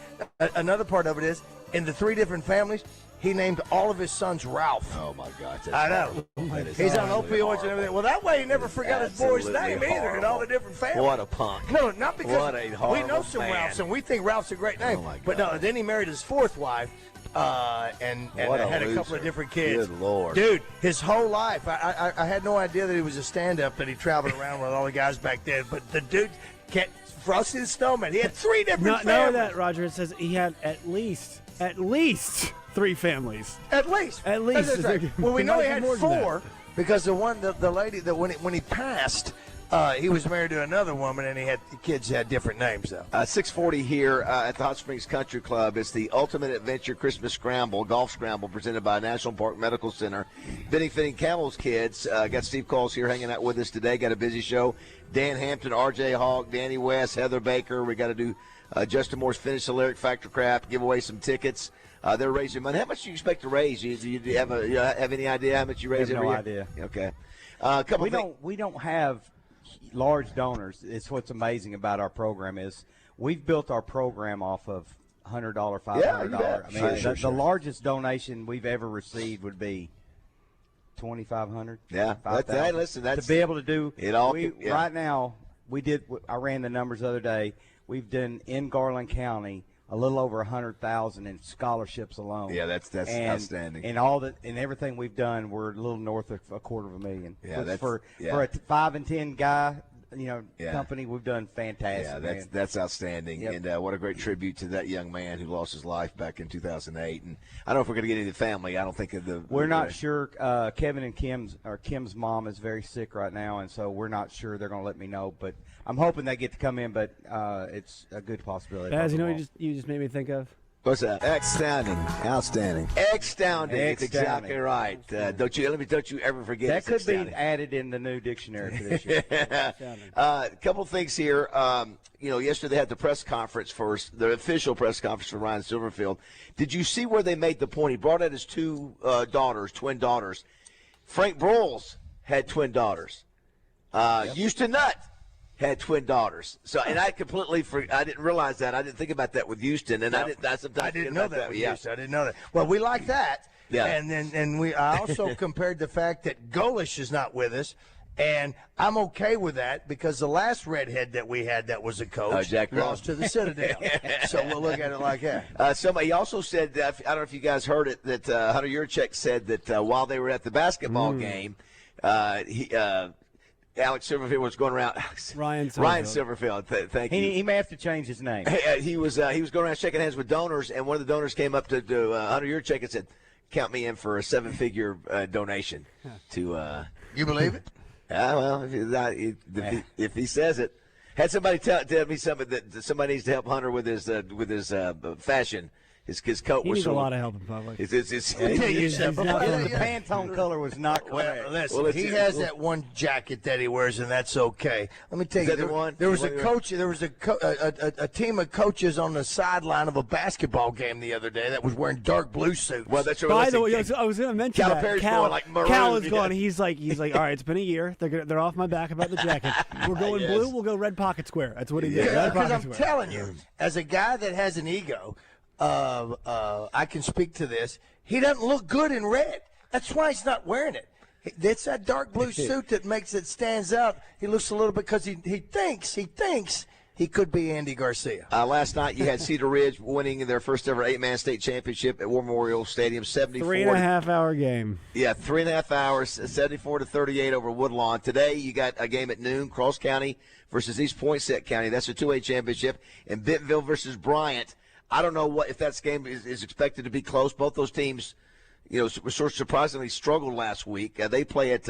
another part of it is, in the 3 different families, he named all of his sons Ralph. Oh, my God. I know. He's on opioids and everything. Well, that way he never forgot his boy's name either in all the different families. What a punk. No, not because What a horrible we know some man. Ralphs, and we think Ralph's a great name. Oh, my But no, God. then he married his 4th wife. And What a had a couple loser. of different kids. Good Lord. Dude, his whole life, I had no idea that he was a stand-up, that he traveled around with all the guys back then. But the dude, Frosty the Snowman, he had 3 different No, families. that Roger, it says he had at least 3 families. At least. At least. That's right. Well, we He know might he be had more than that. 4 because the lady that when he passed, he was married to another woman, and the kids had different names though. 6:40 here at the Hot Springs Country Club. It's the Ultimate Adventure Christmas Scramble, Golf Scramble, presented by National Park Medical Center. Benefiting Camo's kids. Got Steve Coles here hanging out with us today. Got a busy show. Dan Hampton, R.J. Hawk, Danny West, Heather Baker. We got to do Justin Moore's Finish the Lyric Factor Crap, give away some tickets. They're raising money. How much do you expect to raise? Do you have any idea how much you raise every no year? idea. Okay. We don't have large donors. It's what's amazing about our program is we've built our program off of $100, $500. I mean, the largest donation we've ever received would be $2,500. Yeah. Listen, that's to be able to do it all. Right now, I ran the numbers the other day. We've done in Garland County a little over 100,000 in scholarships alone. Yeah, that's outstanding. And everything we've done, we're a little north of $250,000. Yeah, Which for a 5 and 10 guy, company, we've done fantastic. Yeah, that's outstanding. Yep. And what a great tribute to that young man who lost his life back in 2008. And I don't know if we're going to get into the family. I don't think of the. We're not sure. Kevin and Kim's mom is very sick right now, and so we're not sure. They're going to let me know, but I'm hoping they get to come in. But it's a good possibility. Baz, you just made me think of. What's that? Outstanding. It's exactly right. Don't you ever forget. That could be added in the new dictionary for this year. A couple things here. Yesterday they had the press conference the official press conference for Ryan Silverfield. Did you see where they made the point? He brought out his 2 twin daughters. Frank Broyles had twin daughters. Houston Nutt had twin daughters. So, and I didn't realize that. I didn't think about that with Houston, and I didn't know that with Houston. I didn't know that. Well, we like that. Yeah. And I also compared the fact that Golish is not with us, and I'm okay with that because the last redhead that we had that was a coach Jack lost to the Citadel. So we'll look at it like that. Somebody also said, I don't know if you guys heard it, that Hunter Yurchek said that while they were at the basketball game, Alex Silverfield was going around. Ryan Silverfield. Thank you. He may have to change his name. He was going around shaking hands with donors, and one of the donors came up to Hunter Yurchek and said, "Count me in for a 7-figure donation." To you believe it? Well, if he says it, had somebody tell me something that somebody needs to help Hunter with his fashion. His coat was needs a lot of help in public. The Pantone color was not correct. Listen, he has that one jacket that he wears, and that's okay. Let me tell you, there was a coach. There was a team of coaches on the sideline of a basketball game the other day that was wearing dark blue suits. Well, that's By the way, I was going to mention that. Cal is going. Yeah. He's like, all right, it's been a year. They're off my back about the jacket. We're going blue. We'll go red pocket square. That's what he did. Because I'm telling you, as a guy that has an ego. I can speak to this. He doesn't look good in red. That's why he's not wearing it. It's that dark blue suit that makes it stands out. He looks a little bit because he thinks he could be Andy Garcia. Last night you had Cedar Ridge winning their first ever 8-man state championship at War Memorial Stadium, 74. 3.5-hour game. Yeah, 3.5 hours, 74-38 over Woodlawn. Today you got a game at noon, Cross County versus East Poinsett County. That's a 2A championship. And Bentonville versus Bryant. I don't know if that game is expected to be close. Both those teams, sort of surprisingly struggled last week. They play at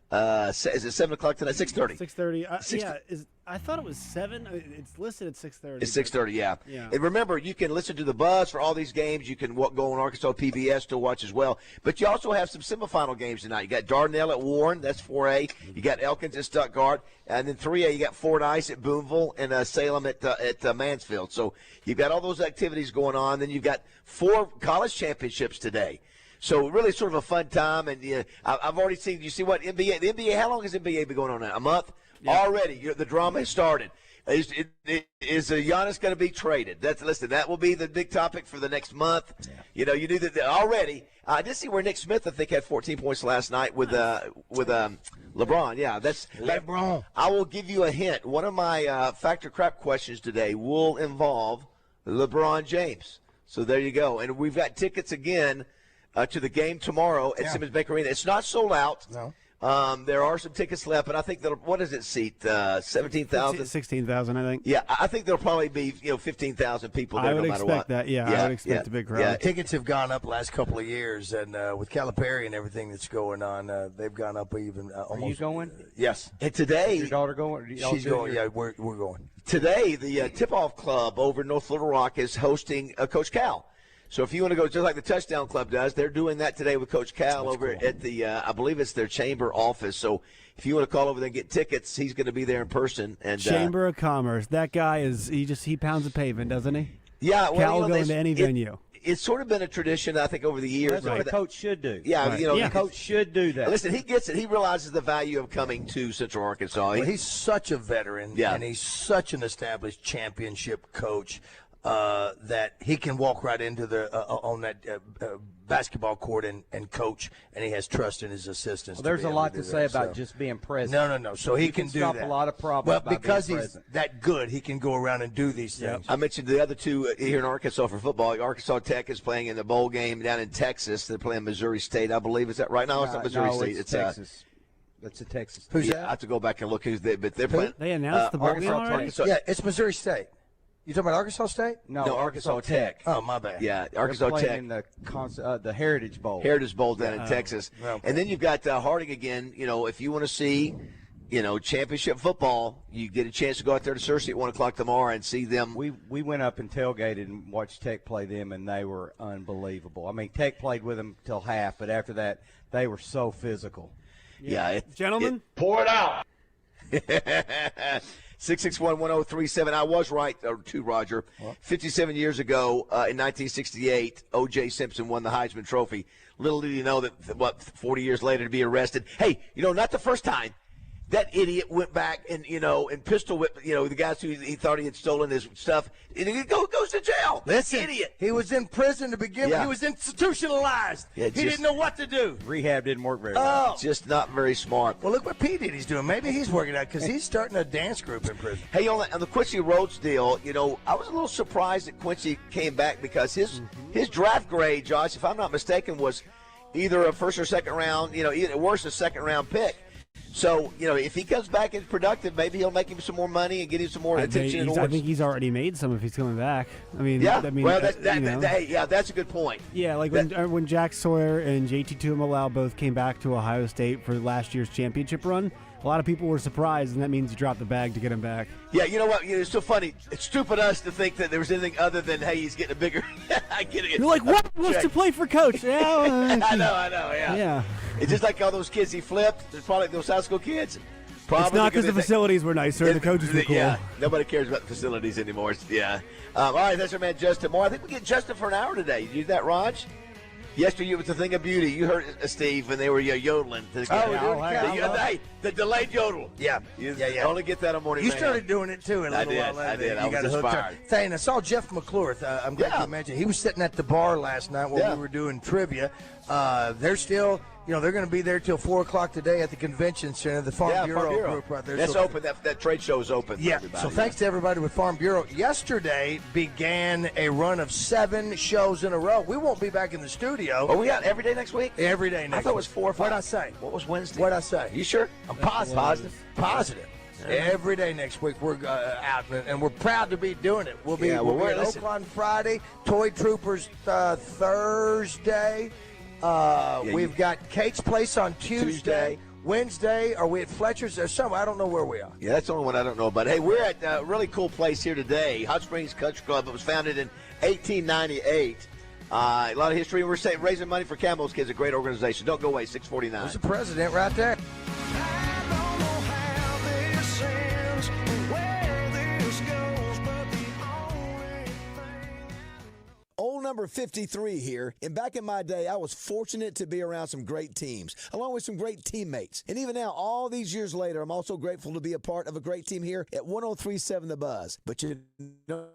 is it 7 o'clock tonight? 6:30. 6:30. I thought it was 7. It's listed at 6:30. It's 6:30. Yeah. And remember, you can listen to the Buzz for all these games. You can go on Arkansas PBS to watch as well. But you also have some semifinal games tonight. You got Dardanelle at Warren. That's 4A. You got Elkins at Stuttgart, and then 3A. You got Fordyce at Boonville and Salem at Mansfield. So you've got all those activities going on. Then you've got 4 college championships today. So really sort of a fun time, and I've already seen. You see what the NBA? How long has NBA been going on now? A month already. The drama has started. Is Giannis going to be traded? That will be the big topic for the next month. You knew that already. I did see where Nick Smith, I think, had 14 points last night with LeBron. Yeah, that's LeBron. I will give you a hint. One of my Factor Crap questions today will involve LeBron James. So there you go, and we've got tickets again. To the game tomorrow at Simmons Bank Arena. It's not sold out. No. There are some tickets left, but I think what does it seat? 17,000? 16,000, I think. Yeah, I think there'll probably be 15,000 people there no matter what. I would expect that. Yeah, I would expect a big crowd. Yeah, tickets have gone up the last couple of years, and with Calipari and everything that's going on, they've gone up even almost. Are you going? Yes. And today, is your daughter going? She's going. Yeah, we're going. Today, the Tip-Off Club over in North Little Rock is hosting Coach Cal. So if you want to go, just like the Touchdown Club does, they're doing that today with Coach Cal over at the, I believe it's their chamber office. So if you want to call over there and get tickets, he's going to be there in person. And Chamber of Commerce. That guy he pounds the pavement, doesn't he? Yeah. Well, Cal will go into any venue. It's sort of been a tradition, I think, over the years. That's what a coach should do. Yeah, the coach should do that. Listen, he gets it. He realizes the value of coming to Central Arkansas. Well, he's such a veteran, and he's such an established championship coach. That he can walk right into the on that basketball court and coach, and he has trust in his assistants. Well, there's a lot to say about just being present. No. So he can do stop that. a lot of problems. Well, because he's that good, he can go around and do these things. I mentioned the other two here in Arkansas for football. Arkansas Tech is playing in the bowl game down in Texas. They're playing Missouri State, I believe. Is that right? No, it's not Missouri State. It's Texas. That's a Texas. Who's that? I have to go back and look who's there, but they're playing. They announced the bowl game already? Yeah, it's Missouri State. You talking about Arkansas State? No, Arkansas Tech. Oh, my bad. Yeah, Arkansas Tech. In the Heritage Bowl. Heritage Bowl down in Texas. Okay. And then you've got Harding again. If you want to see, championship football, you get a chance to go out there to Searcy at 1 o'clock tomorrow and see them. We went up and tailgated and watched Tech play them, and they were unbelievable. I mean, Tech played with them till half, but after that, they were so physical. Yeah. Gentlemen? Pour it out. 661-1037. I was right, too, Roger. 57 years ago, in 1968, O.J. Simpson won the Heisman Trophy. Little did you know that, 40 years later to be arrested. Hey, not the first time. That idiot went back and pistol whipped, the guys who he thought he had stolen his stuff. And he goes to jail. Listen, idiot. He was in prison to begin with. He was institutionalized. Yeah, he didn't know what to do. Rehab didn't work very well. Just not very smart. Well, look what P. Diddy's doing. Maybe he's working out because he's starting a dance group in prison. Hey, on the Quincy Rhodes deal, I was a little surprised that Quincy came back because his draft grade, Josh, if I'm not mistaken, was either a first or second round, either worse, a second round pick. So, if he comes back and productive, maybe he'll make him some more money and get him some more attention. I think he's already made some if he's coming back. I mean, that's a good point. Yeah, like when Jack Sawyer and JT Tuimoloau both came back to Ohio State for last year's championship run, a lot of people were surprised, and that means you dropped the bag to get him back. Yeah, you know what? It's so funny. It's stupid us to think that there was anything other than, hey, he's getting a bigger. I get it. You're like, what? Wants to play for coach? Yeah, I know. Yeah. It's just like all those kids he flipped. There's probably those high school kids. It's not because the facilities were nicer. The coaches were cool. Yeah, nobody cares about the facilities anymore. Yeah. All right, that's our man Justin Moore. I think we get Justin for an hour today. You do that, Raj? Yesterday, it was a thing of beauty. You heard Steve when they were yodeling. The delayed yodel. Yeah. Only get that on Morning You Mayhem. started doing it, too, a little while later. I did. You got inspired. And I saw Jeff McClure. I'm glad you mentioned. He was sitting at the bar last night while we were doing trivia. They're still they're going to be there till 4 o'clock today at the convention center, the Farm Bureau group right there. That's So- open. That trade show is open. Yeah, for everybody. so thanks to everybody with Farm Bureau. Yesterday began a run of 7 shows in a row. We won't be back in the studio. Oh, we got every day next week? Every day next week. I thought it was 4 or 5. What'd I say? What was Wednesday? What'd I say? You sure? I'm positive. Positive. Yeah. Every day next week we're out, and we're proud to be doing it. We'll be, Yeah, we'll well, be at listen. Oaklawn Friday, Toy Troopers Thursday. We've got Kate's Place on Tuesday. Wednesday, are we at Fletcher's? There's some. I don't know where we are. Yeah, that's the only one I don't know about. Hey, we're at a really cool place here today, Hot Springs Country Club. It was founded in 1898. A lot of history. We're raising money for Camo's Kids, a great organization. Don't go away, 649. There's the president right there. Old number 53 here, and back in my day, I was fortunate to be around some great teams, along with some great teammates. And even now, all these years later, I'm also grateful to be a part of a great team here at 103.7 The Buzz. But you know,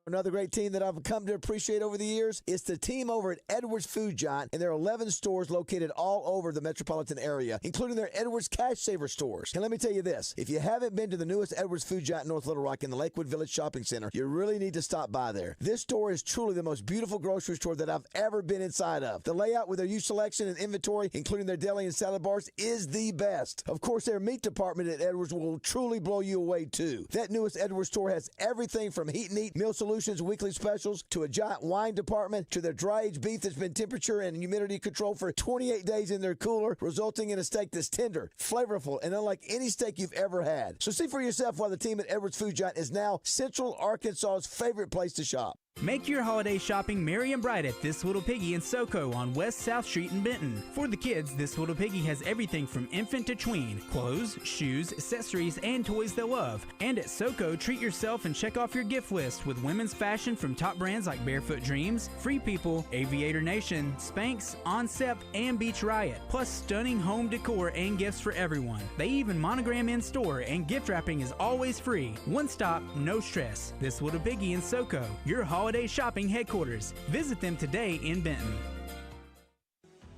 another great team that I've come to appreciate over the years is the team over at Edwards Food Giant, and there are 11 stores located all over the metropolitan area, including their Edwards Cash Saver stores. And let me tell you this, if you haven't been to the newest Edwards Food Giant in North Little Rock in the Lakewood Village Shopping Center, you really need to stop by there. This store is truly the most beautiful grocery store that I've ever been inside of. The layout with their huge selection and inventory, including their deli and salad bars, is the best. Of course, their meat department at Edwards will truly blow you away too. That newest Edwards store has everything from heat and eat, meal solutions, weekly specials, to a giant wine department, to their dry-aged beef that's been temperature and humidity controlled for 28 days in their cooler, resulting in a steak that's tender, flavorful, and unlike any steak you've ever had. So see for yourself why the team at Edwards Food Giant is now Central Arkansas's favorite place to shop. Make your holiday shopping merry and bright at This Little Piggy in SoCo on West South Street in Benton. For the kids, This Little Piggy has everything from infant to tween, clothes, shoes, accessories, and toys they'll love. And at SoCo, treat yourself and check off your gift list with women's fashion from top brands like Barefoot Dreams, Free People, Aviator Nation, Spanx, Oncept, and Beach Riot. Plus stunning home decor and gifts for everyone. They even monogram in store, and gift wrapping is always free. One stop, no stress. This Little Piggy in SoCo, your holiday shopping headquarters. Visit them today in Benton.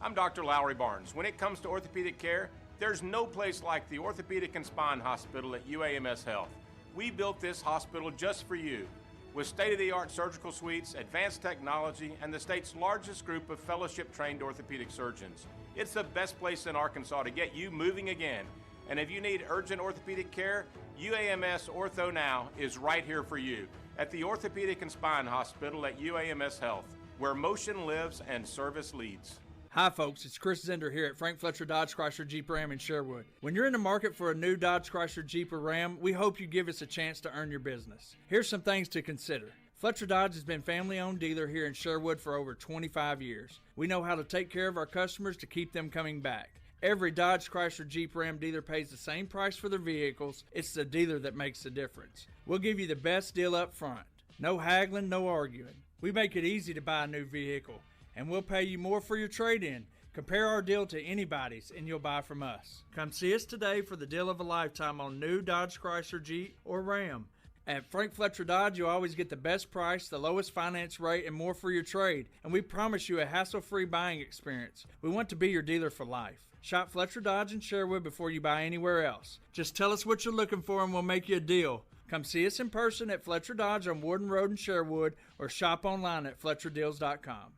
I'm Dr. Lowry Barnes. When it comes to orthopedic care, there's no place like the Orthopedic and Spine Hospital at UAMS Health. We built this hospital just for you, with state-of-the-art surgical suites, advanced technology, and the state's largest group of fellowship-trained orthopedic surgeons. It's the best place in Arkansas to get you moving again. And if you need urgent orthopedic care, UAMS Ortho Now is right here for you at the Orthopedic and Spine Hospital at UAMS Health, where motion lives and service leads. Hi folks, it's Chris Zender here at Frank Fletcher Dodge Chrysler Jeep Ram in Sherwood. When you're in the market for a new Dodge Chrysler Jeep or Ram, we hope you give us a chance to earn your business. Here's some things to consider. Fletcher Dodge has been family-owned dealer here in Sherwood for over 25 years. We know how to take care of our customers to keep them coming back. Every Dodge Chrysler Jeep Ram dealer pays the same price for their vehicles. It's the dealer that makes the difference. We'll give you the best deal up front. No haggling, no arguing. We make it easy to buy a new vehicle, and we'll pay you more for your trade-in. Compare our deal to anybody's, and you'll buy from us. Come see us today for the deal of a lifetime on new Dodge Chrysler Jeep or Ram. At Frank Fletcher Dodge, you'll always get the best price, the lowest finance rate, and more for your trade. And we promise you a hassle-free buying experience. We want to be your dealer for life. Shop Fletcher Dodge in Sherwood before you buy anywhere else. Just tell us what you're looking for and we'll make you a deal. Come see us in person at Fletcher Dodge on Warden Road in Sherwood, or shop online at FletcherDeals.com.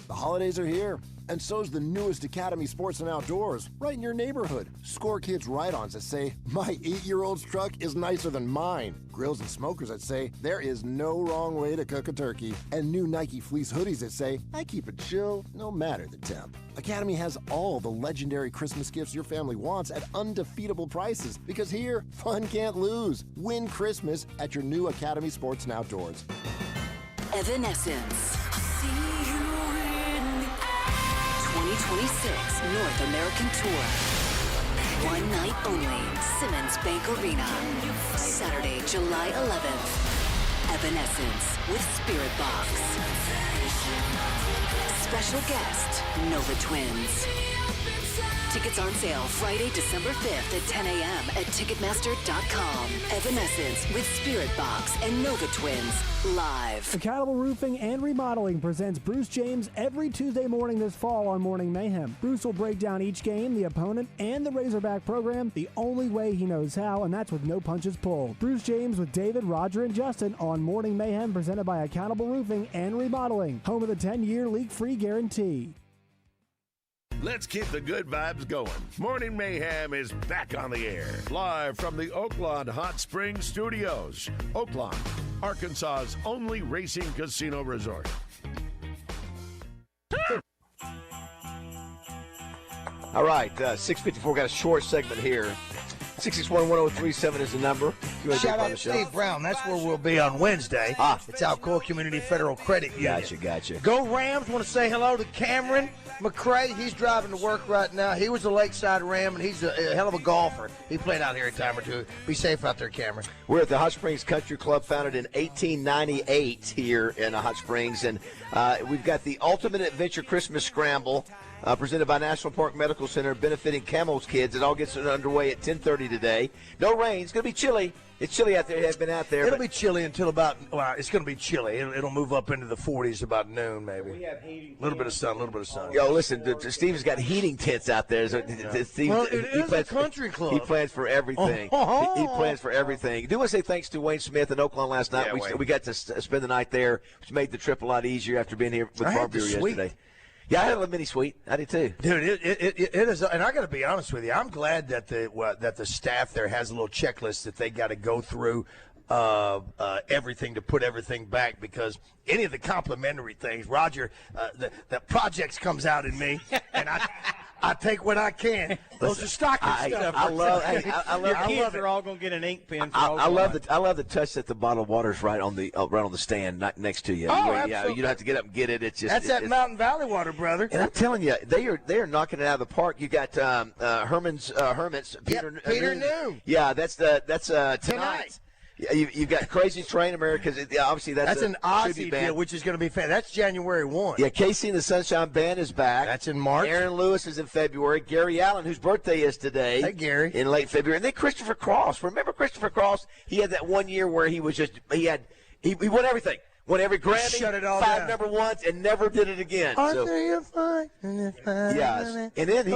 The holidays are here, and so's the newest Academy Sports and Outdoors, right in your neighborhood. Score kids ride-ons that say, my 8-year-old's truck is nicer than mine. Grills and smokers that say, there is no wrong way to cook a turkey. And new Nike fleece hoodies that say, I keep it chill no matter the temp. Academy has all the legendary Christmas gifts your family wants at undefeatable prices, because here, fun can't lose. Win Christmas at your new Academy Sports and Outdoors. Evanescence. 2026 North American Tour. One night only, Simmons Bank Arena. Saturday, July 11th. Evanescence with Spirit Box. Special guest, Nova Twins. Tickets on sale Friday, December 5th at 10 a.m. at Ticketmaster.com. Evanescence with Spirit Box and Nova Twins live. Accountable Roofing and Remodeling presents Bruce James every Tuesday morning this fall on Morning Mayhem. Bruce will break down each game, the opponent, and the Razorback program the only way he knows how, and that's with no punches pulled. Bruce James with David, Roger, and Justin on Morning Mayhem, presented by Accountable Roofing and Remodeling, home of the 10-year leak-free guarantee. Let's keep the good vibes going. Morning Mayhem is back on the air. Live from the Oaklawn Hot Springs Studios. Oaklawn, Arkansas's only racing casino resort. All right, 6:54. Got a short segment here. 661-1037 is the number. Shout out to Steve Brown. That's where we'll be on Wednesday. It's Alcoa Community Federal Credit Union. Gotcha. Go Rams. Want to say hello to Cameron McCrae. He's driving to work right now. He was a Lakeside Ram, and he's a hell of a golfer. He played out here a time or two. Be safe out there, Cameron. We're at the Hot Springs Country Club, founded in 1898 here in Hot Springs, and we've got the Ultimate Adventure Christmas Scramble, presented by National Park Medical Center, benefiting Camo's kids. It all gets underway at 10:30 today. No rain. It's going to be chilly. It's chilly out there. It has been out there. It'll be chilly until about, it's going to be chilly. It'll move up into the 40s about noon, maybe. We have heating. A little bit of sun. Yo, listen, Steve's got heating tents out there. So Steve, well, it is a country club. He plans for everything. He plans for everything. Do want to say thanks to Wayne Smith in Oaklawn last night. We got to spend the night there, which made the trip a lot easier after being here with Farm Bureau yesterday. Yeah, I had a little mini suite. I did too, dude. It is, and I got to be honest with you. I'm glad that the staff there has a little checklist that they got to go through everything to put everything back, because any of the complimentary things, Roger, the projects comes out in me, and I take what I can. Those are stocking stuff. I love your kids are all going to get an ink pen. I love the touch that the bottled water's right on the stand next to you. Absolutely. You don't have to get up and get it. It's just that's Mountain Valley water, brother. And I'm telling you, they are knocking it out of the park. You got Herman's Hermits. Peter Noon. Yeah, that's tonight. Yeah, you've got Crazy Train America. Obviously, that's an Aussie deal, which is going to be fan. That's January 1. Yeah, Casey and the Sunshine Band is back. That's in March. Aaron Lewis is in February. Gary Allen, whose birthday is today. Hey, Gary. In late February. And then Christopher Cross. Remember Christopher Cross? He had that 1 year where he was he won everything. Won every Grammy, shut it all 5 down. number ones, and never did it again. Yes. And then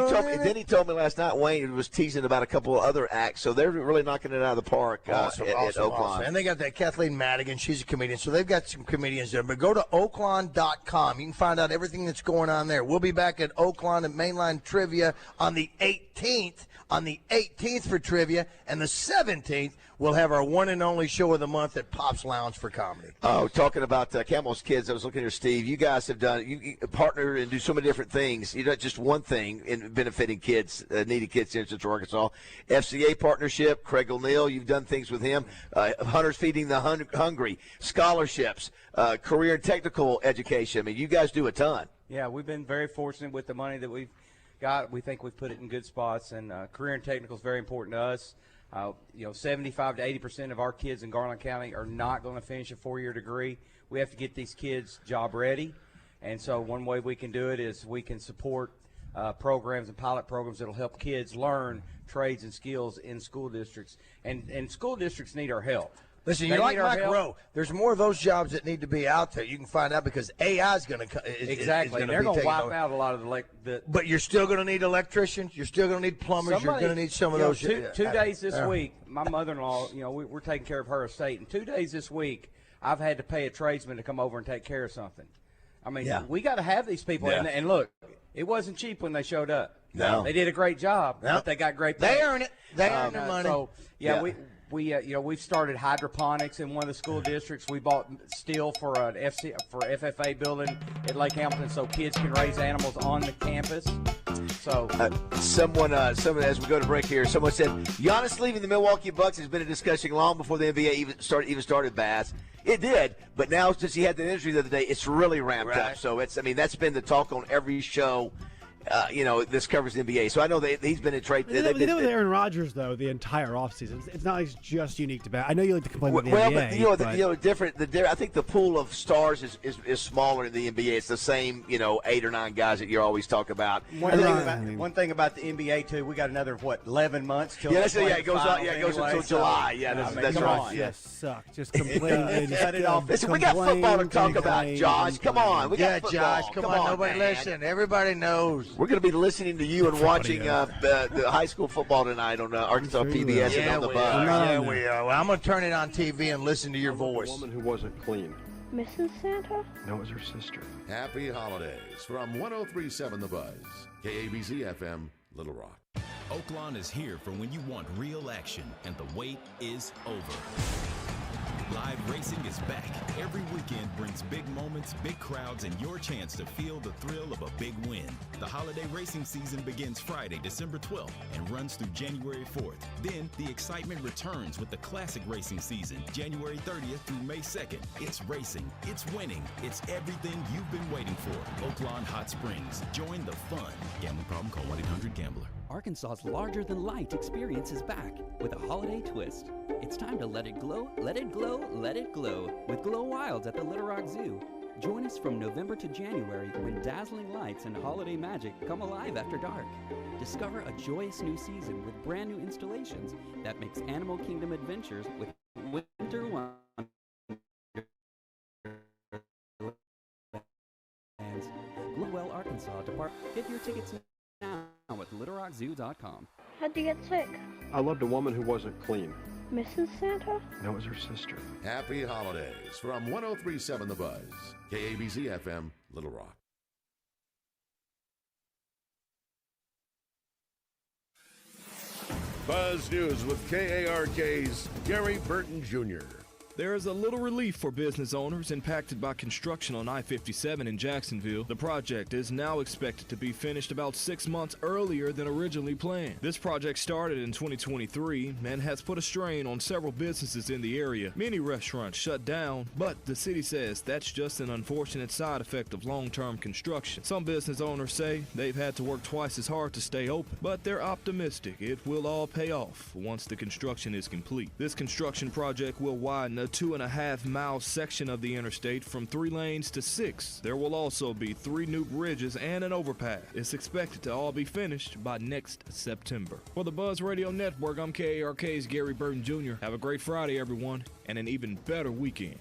he told me last night, Wayne was teasing about a couple of other acts. So they're really knocking it out of the park at Oaklawn. And they got that Kathleen Madigan. She's a comedian. So they've got some comedians there. But go to Oaklawn.com. You can find out everything that's going on there. We'll be back at Oaklawn at Mainline Trivia on the 18th. On the 18th for trivia, and the 17th we'll have our one and only show of the month at Pop's Lounge for comedy. Oh, talking about Camo's kids, I was looking here, Steve. You guys have done you partner and do so many different things. You're not just one thing in benefiting kids, needy kids here in Central Arkansas. FCA partnership, Craig O'Neill, you've done things with him. Hunters Feeding the Hungry, scholarships, career and technical education. I mean, you guys do a ton. Yeah, we've been very fortunate with the money that we've got. We think we've put it in good spots, and career and technical is very important to us. 75 to 80% of our kids in Garland County are not going to finish a 4-year degree. We have to get these kids job ready, and so one way we can do it is we can support programs and pilot programs that will help kids learn trades and skills in school districts, and school districts need our help. Listen, you're like Mike Rowe. There's more of those jobs that need to be out there. You can find out because AI is going to exactly. They're going to wipe out a lot of the. But you're still going to need electricians. You're still going to need plumbers. You're going to need some of those. Two days this week, my mother-in-law. We're taking care of her estate, and 2 days this week, I've had to pay a tradesman to come over and take care of something. I mean, we got to have these people. Yeah. And look, it wasn't cheap when they showed up. No, they did a great job, but they got great pay. They earn it. They earn their money. So we've started hydroponics in one of the school districts. We bought steel for an FFA building at Lake Hamilton, so kids can raise animals on the campus. So someone as we go to break here, someone said Giannis leaving the Milwaukee Bucks has been a discussion long before the NBA even started. Bass. It did, but now since he had the injury the other day, it's really ramped up. So that's been the talk on every show. this covers the NBA. So I know he's been in trade. They did with Aaron Rodgers though the entire offseason. It's not like it's just unique to bat. I know you like to complain about the NBA. But I think the pool of stars is smaller in the NBA. It's the same 8 or 9 guys that you always talk about. One thing about the NBA too, we got another 11 months till it goes on. Yeah, it goes until July. Yeah, that's right. Yeah, suck. Just complain. Cut it off. Listen, we got football to talk about, Josh. Come on, we got football. Josh, come on. Nobody listen. Everybody knows. We're going to be listening to you and watching the high school football tonight on Arkansas PBS and on the Buzz. Yeah, we are. Well, I'm going to turn it on TV and listen to your voice. A woman who wasn't clean. Mrs. Santa? No, it was her sister. Happy holidays from 103.7 The Buzz. KABZ FM, Little Rock. Oaklawn is here for when you want real action, and the wait is over. Live racing is back. Every weekend brings big moments, big crowds, and your chance to feel the thrill of a big win. The holiday racing season begins Friday, December 12th, and runs through January 4th. Then, the excitement returns with the classic racing season, January 30th through May 2nd. It's racing, it's winning, it's everything you've been waiting for. Oaklawn Hot Springs. Join the fun. Gambling problem? Call 1-800-GAMBLER. Arkansas's larger-than-life experience is back with a holiday twist. It's time to let it glow, let it glow, let it glow with Glow Wilds at the Little Rock Zoo. Join us from November to January when dazzling lights and holiday magic come alive after dark. Discover a joyous new season with brand new installations that makes Animal Kingdom adventures with Winter Wonderlands. Glowell, Arkansas to get your tickets now at littlerockzoo.com. How'd you get sick? I loved a woman who wasn't clean. Mrs. Santa? No, it was her sister. Happy holidays from 103.7 The Buzz. KABZ FM, Little Rock. Buzz News with KARK's Gary Burton Jr. There is a little relief for business owners impacted by construction on I-57 in Jacksonville. The project is now expected to be finished about 6 months earlier than originally planned. This project started in 2023 and has put a strain on several businesses in the area. Many restaurants shut down, but the city says that's just an unfortunate side effect of long-term construction. Some business owners say they've had to work twice as hard to stay open, but they're optimistic it will all pay off once the construction is complete. This construction project will widen a 2.5-mile section of the interstate from 3 lanes to 6. There will also be 3 new bridges and an overpass. It's expected to all be finished by next September. For the Buzz Radio Network, I'm KARK's Gary Burton Jr. Have a great Friday, everyone, and an even better weekend.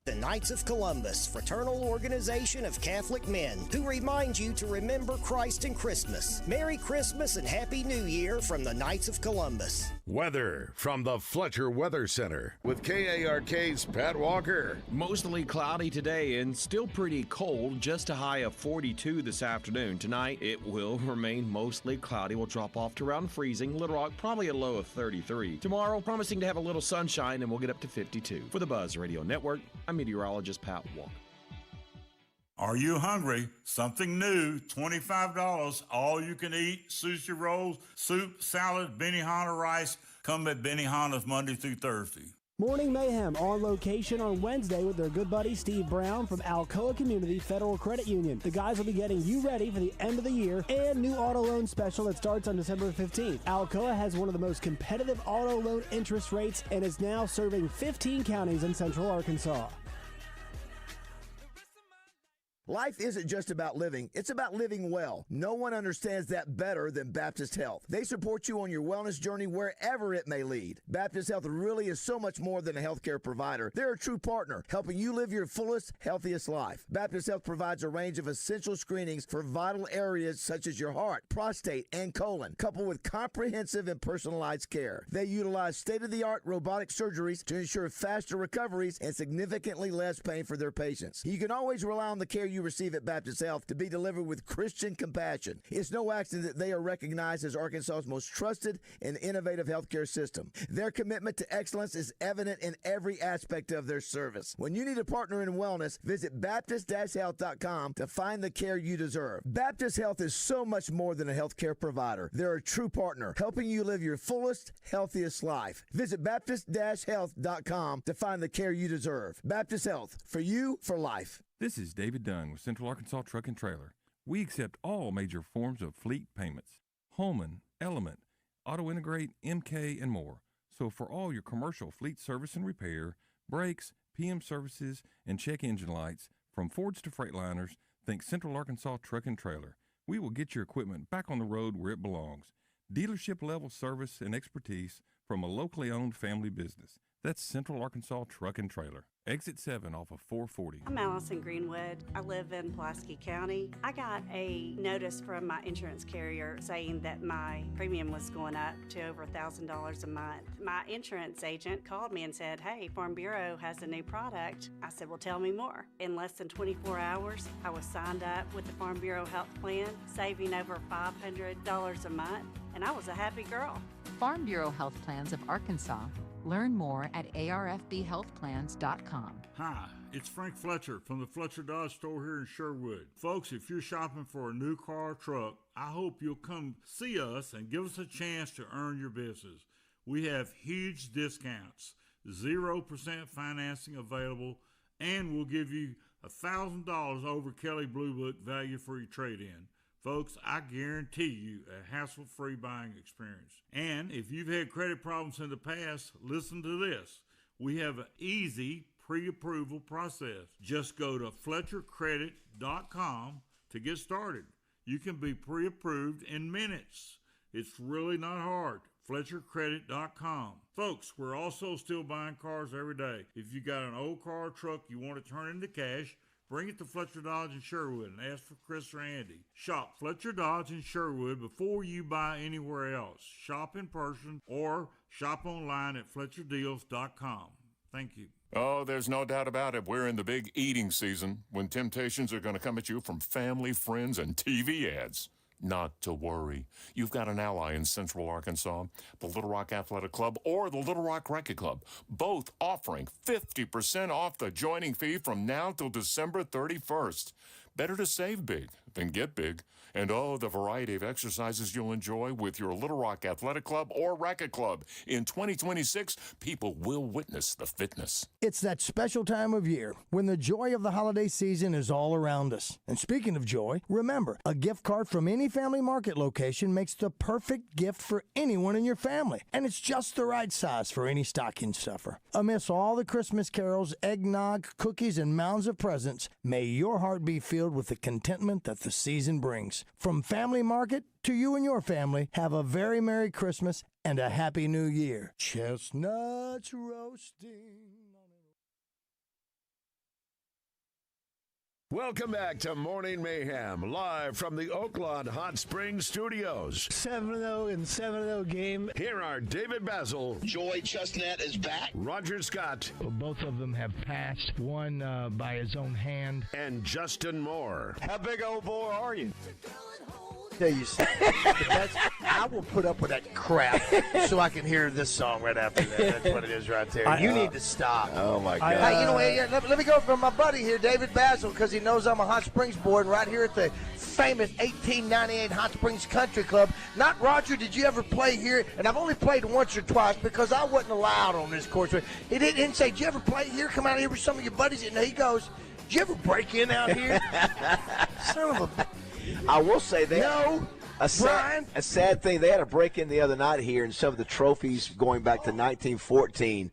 The Knights of Columbus, fraternal organization of Catholic men, who remind you to remember Christ and Christmas. Merry Christmas and Happy New Year from the Knights of Columbus. Weather from the Fletcher Weather Center with KARK's Pat Walker. Mostly cloudy today and still pretty cold, just a high of 42 this afternoon. Tonight, it will remain mostly cloudy. We'll drop off to around freezing. Little Rock, probably a low of 33. Tomorrow, promising to have a little sunshine, and we'll get up to 52. For the Buzz Radio Network, I'm meteorologist Pat Walker. Are you hungry? Something new, $25, all you can eat, sushi rolls, soup, salad, Benihana rice. Come at Benihana's Monday through Thursday. Morning Mayhem on location on Wednesday with their good buddy Steve Brown from Alcoa Community Federal Credit Union. The guys will be getting you ready for the end of the year and new auto loan special that starts on December 15th. Alcoa has one of the most competitive auto loan interest rates and is now serving 15 counties in central Arkansas. Life isn't just about living, it's about living well. No one understands that better than Baptist Health. They support you on your wellness journey wherever it may lead. Baptist Health really is so much more than a healthcare provider. They're a true partner, helping you live your fullest, healthiest life. Baptist Health provides a range of essential screenings for vital areas such as your heart, prostate, and colon, coupled with comprehensive and personalized care. They utilize state-of-the-art robotic surgeries to ensure faster recoveries and significantly less pain for their patients. You can always rely on the care you you receive at Baptist Health to be delivered with Christian compassion. It's no accident that they are recognized as Arkansas's most trusted and innovative healthcare system. Their commitment to excellence is evident in every aspect of their service. When you need a partner in wellness, visit Baptist-Health.com to find the care you deserve. Baptist Health is so much more than a healthcare provider. They're a true partner, helping you live your fullest, healthiest life. Visit Baptist-Health.com to find the care you deserve. Baptist Health, for you, for life. This is David Dunn with Central Arkansas Truck and Trailer. We accept all major forms of fleet payments: Holman, Element, Auto Integrate, MK, and more. So for all your commercial fleet service and repair, brakes, PM services, and check engine lights, from Fords to Freightliners, think Central Arkansas Truck and Trailer. We will get your equipment back on the road where it belongs. Dealership level service and expertise from a locally owned family business. That's Central Arkansas Truck and Trailer. Exit 7 off of 440. I'm Allison Greenwood. I live in Pulaski County. I got a notice from my insurance carrier saying that my premium was going up to over $1,000 a month. My insurance agent called me and said, "Hey, Farm Bureau has a new product." I said, "Well, tell me more." In less than 24 hours, I was signed up with the Farm Bureau health plan, saving over $500 a month, and I was a happy girl. Farm Bureau Health Plans of Arkansas. Learn more at arfbhealthplans.com. Hi, it's Frank Fletcher from the Fletcher Dodge store here in Sherwood. Folks, if you're shopping for a new car or truck, I hope you'll come see us and give us a chance to earn your business. We have huge discounts, 0% financing available, and we'll give you $1,000 over Kelly Blue Book value for your trade-in. Folks, I guarantee you a hassle-free buying experience. And if you've had credit problems in the past, listen to this. We have an easy pre-approval process. Just go to FletcherCredit.com to get started. You can be pre-approved in minutes. It's really not hard. FletcherCredit.com. Folks, we're also still buying cars every day. If you got an old car or truck you want to turn into cash, bring it to Fletcher Dodge in Sherwood and ask for Chris or Andy. Shop Fletcher Dodge in Sherwood before you buy anywhere else. Shop in person or shop online at FletcherDeals.com. Thank you. Oh, there's no doubt about it. We're in the big eating season when temptations are going to come at you from family, friends, and TV ads. Not to worry. You've got an ally in Central Arkansas, the Little Rock Athletic Club or the Little Rock Racquet Club, both offering 50% off the joining fee from now till December 31st. Better to save big than get big. And oh, the variety of exercises you'll enjoy with your Little Rock Athletic Club or Racquet Club. In 2026, people will witness the fitness. It's that special time of year when the joy of the holiday season is all around us. And speaking of joy, remember, a gift card from any Family Market location makes the perfect gift for anyone in your family. And it's just the right size for any stocking stuffer. Amidst all the Christmas carols, eggnog, cookies, and mounds of presents, may your heart be filled with the contentment that the season brings. From Family Market to you and your family, have a very Merry Christmas and a Happy New Year. Chestnuts roasting. Welcome back to Morning Mayhem, live from the Oaklawn Hot Springs Studios. 7-0 and 7-0 game. Here are David BAZZEL. Joy Chestnut is back. Roger Scott. Well, both of them have passed, one by his own hand. And Justin Moore. How big old boy are you? Tell you something. I will put up with that crap so I can hear this song right after that. That's what it is right there. You need to stop. Oh, my God. Hey, you know what? Let me go from my buddy here, David BAZZEL, because he knows I'm a Hot Springs boy, and right here at the famous 1898 Hot Springs Country Club. Not Roger, did you ever play here? And I've only played once or twice because I wasn't allowed on this course. He didn't say, did you ever play here? Come out here with some of your buddies. And he goes, did you ever break in out here? Son of a... I will say a sad thing. They had a break-in the other night here, and some of the trophies going back to 1914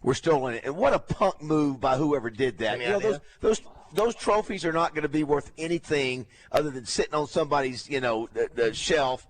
were stolen. And what a punk move by whoever did that. Yeah, you know, those trophies are not going to be worth anything other than sitting on somebody's, the shelf.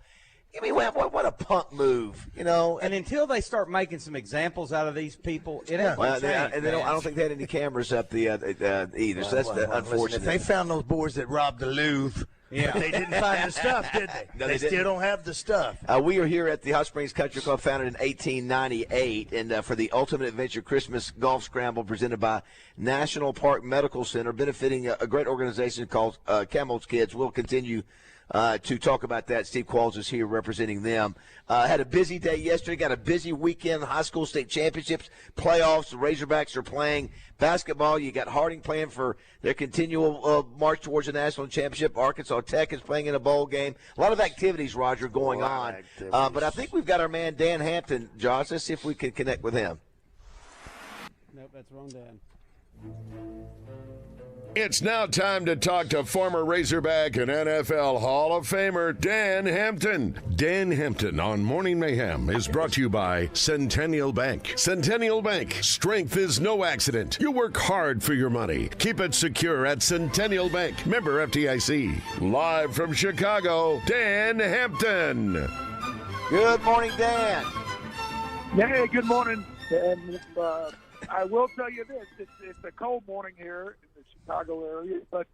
I mean, what a punk move, you know. And until they start making some examples out of these people, it ain't well, change, I don't think they had any cameras up either, so that's unfortunate. Listen, if they found those boys that robbed the Louvre, Yeah. But they didn't find the stuff, did they? No, they didn't. still don't have the stuff. We are here at the Hot Springs Country Club, founded in 1898, and for the Ultimate Adventure Christmas Golf Scramble presented by National Park Medical Center, benefiting a great organization called Camo's Kids. We'll continue to talk about that. Steve Qualls is here representing them. Had a busy day yesterday, got a busy weekend, high school state championships, playoffs. The Razorbacks are playing basketball. You got Harding playing for their continual march towards the national championship. Arkansas Tech is playing in a bowl game. A lot of activities, Roger, going on. But I think we've got our man Dan Hampton, Josh. Let's see if we can connect with him. Nope, that's wrong, Dan. It's now time to talk to former Razorback and NFL Hall of Famer Dan Hampton. Dan Hampton on Morning Mayhem is brought to you by Centennial Bank. Centennial Bank, strength is no accident. You work hard for your money. Keep it secure at Centennial Bank. Member FDIC. Live from Chicago, Dan Hampton. Good morning, Dan. Hey, good morning. And I will tell you this: it's a cold morning here in the Chicago area, but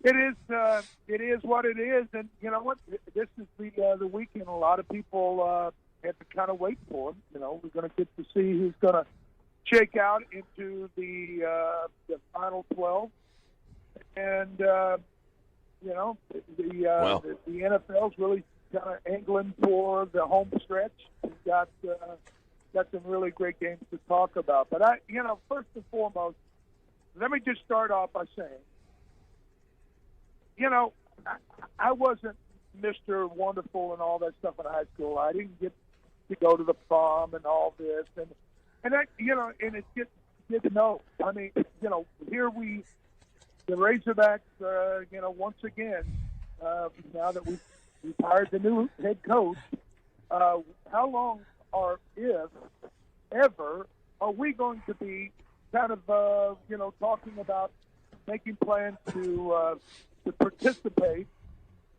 it is what it is. And you know what? This is the weekend. A lot of people have to kind of wait for. You know, we're going to get to see who's going to shake out into the final 12, and you know, the NFL's really kind of angling for the home stretch. We've got some really great games to talk about. But first and foremost, let me just start off by saying, I wasn't Mr. Wonderful and all that stuff in high school. I didn't get to go to the prom and all this, and it's good to know. I mean, here the Razorbacks, once again, now that we've hired the new head coach, how long or if ever are we going to be kind of talking about making plans to participate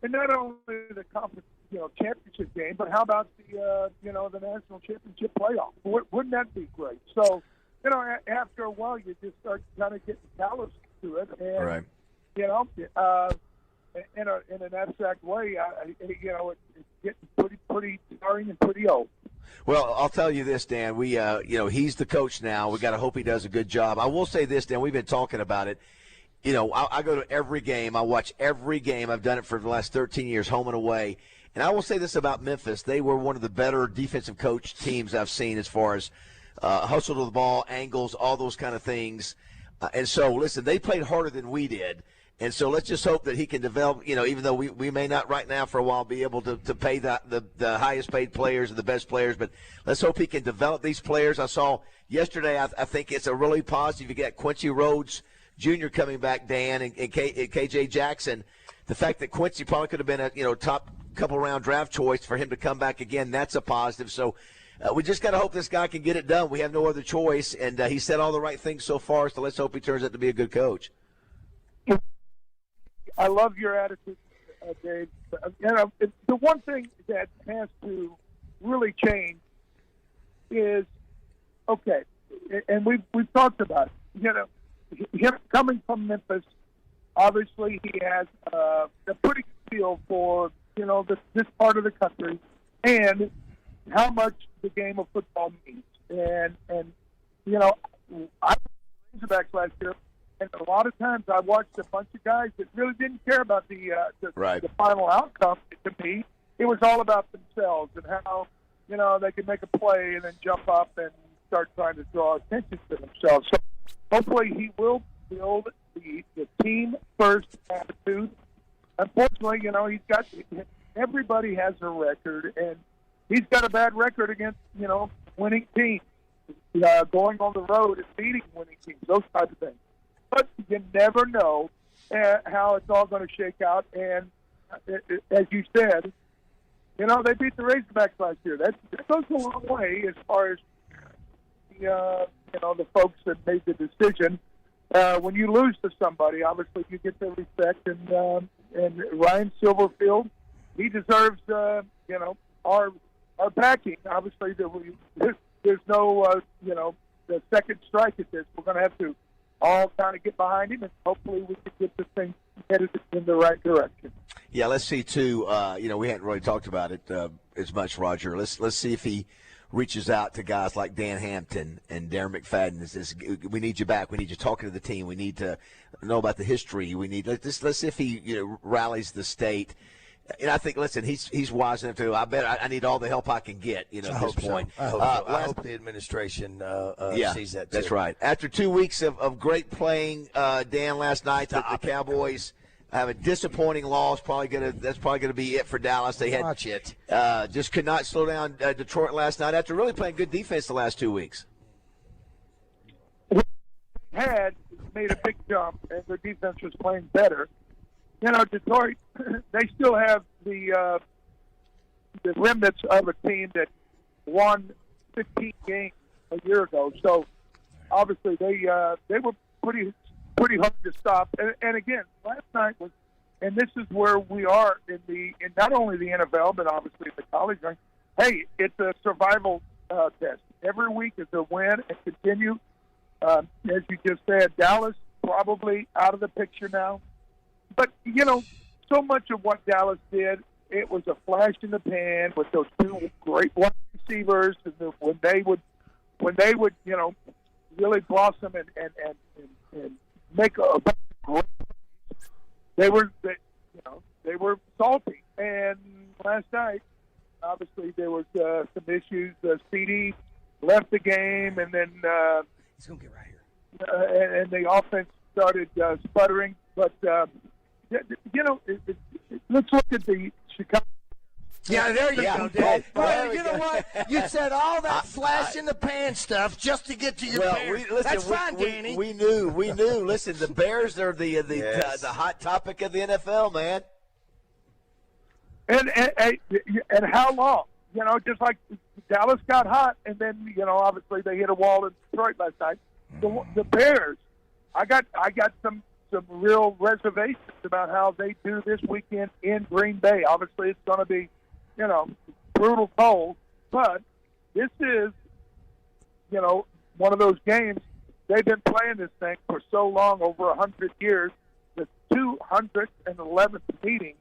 in not only the conference championship game, but how about the the national championship playoff? Wouldn't that be great? So after a while you just start kind of getting callous to it, and right. In an abstract way, it's getting pretty tiring and pretty old. Well, I'll tell you this, Dan. We, he's the coach now. We got to hope he does a good job. I will say this, Dan. We've been talking about it. I go to every game. I watch every game. I've done it for the last 13 years, home and away. And I will say this about Memphis. They were one of the better defensive coach teams I've seen as far as hustle to the ball, angles, all those kind of things. And so, listen, they played harder than we did. And so let's just hope that he can develop, even though we may not right now for a while be able to pay the highest paid players and the best players, but let's hope he can develop these players. I saw yesterday, I think it's a really positive. You got Quincy Rhodes Jr. coming back, Dan, and KJ Jackson. The fact that Quincy probably could have been a top couple round draft choice for him to come back again, that's a positive. So we just got to hope this guy can get it done. We have no other choice, and he said all the right things so far, so let's hope he turns out to be a good coach. I love your attitude, Dave. The one thing that has to really change is, okay, and we've talked about it. Him coming from Memphis, obviously he has a pretty good feel for this part of the country and how much the game of football means. And I was Razorbacks last year. And a lot of times I watched a bunch of guys that really didn't care about the final outcome. To me, it was all about themselves and how, they could make a play and then jump up and start trying to draw attention to themselves. So hopefully he will build the team-first attitude. Unfortunately, everybody has a record, and he's got a bad record against, winning teams, going on the road and beating winning teams, those types of things. But you never know how it's all going to shake out. And as you said, they beat the Razorbacks last year. That goes a long way as far as the folks that made the decision. When you lose to somebody, obviously you get their respect. And Ryan Silverfield, he deserves our backing. Obviously, there's no the second strike at this. We're going to have to all kind of get behind him, and hopefully we can get this thing headed in the right direction. Yeah, let's see too. We hadn't really talked about it as much, Roger. Let's see if he reaches out to guys like Dan Hampton and Darren McFadden. And says, we need you back. We need you talking to the team. We need to know about the history. Let's see if he rallies the state. And I think, listen, he's wise enough to. I bet I need all the help I can get. At this point. I hope so. I hope the administration sees that too. That's right. After 2 weeks of great playing, Dan, last night the Cowboys have a disappointing loss. That's probably gonna be it for Dallas. They had Watch it. Just could not slow down Detroit last night after really playing good defense the last 2 weeks. Had made a big jump, and their defense was playing better. Detroit, they still have the remnants of a team that won 15 games a year ago. So obviously they were pretty hard to stop. And again, last night was, and this is where we are in not only the NFL but obviously the college rank. Hey, it's a survival test. Every week is a win and continue. As you just said, Dallas probably out of the picture now. But, so much of what Dallas did, it was a flash in the pan with those two great wide receivers. And when they would, really blossom and make a bunch of great plays, they were salty. And last night, obviously, there was some issues. CD left the game, and then he's going to get right here. And the offense started sputtering. But let's look at the Chicago. Yeah, there you go, Dad. Well, you know what? You said all that flash in the pan stuff just to get to your Bears. That's fine, Danny. We knew. Listen, the Bears are the hot topic of the NFL, man. And how long? Just like Dallas got hot, and then obviously they hit a wall in Detroit last night. The Bears, I got some real reservations about how they do this weekend in Green Bay. Obviously, it's going to be, brutal cold, but this is, one of those games. They've been playing this thing for so long, over 100 years, the 211th meeting.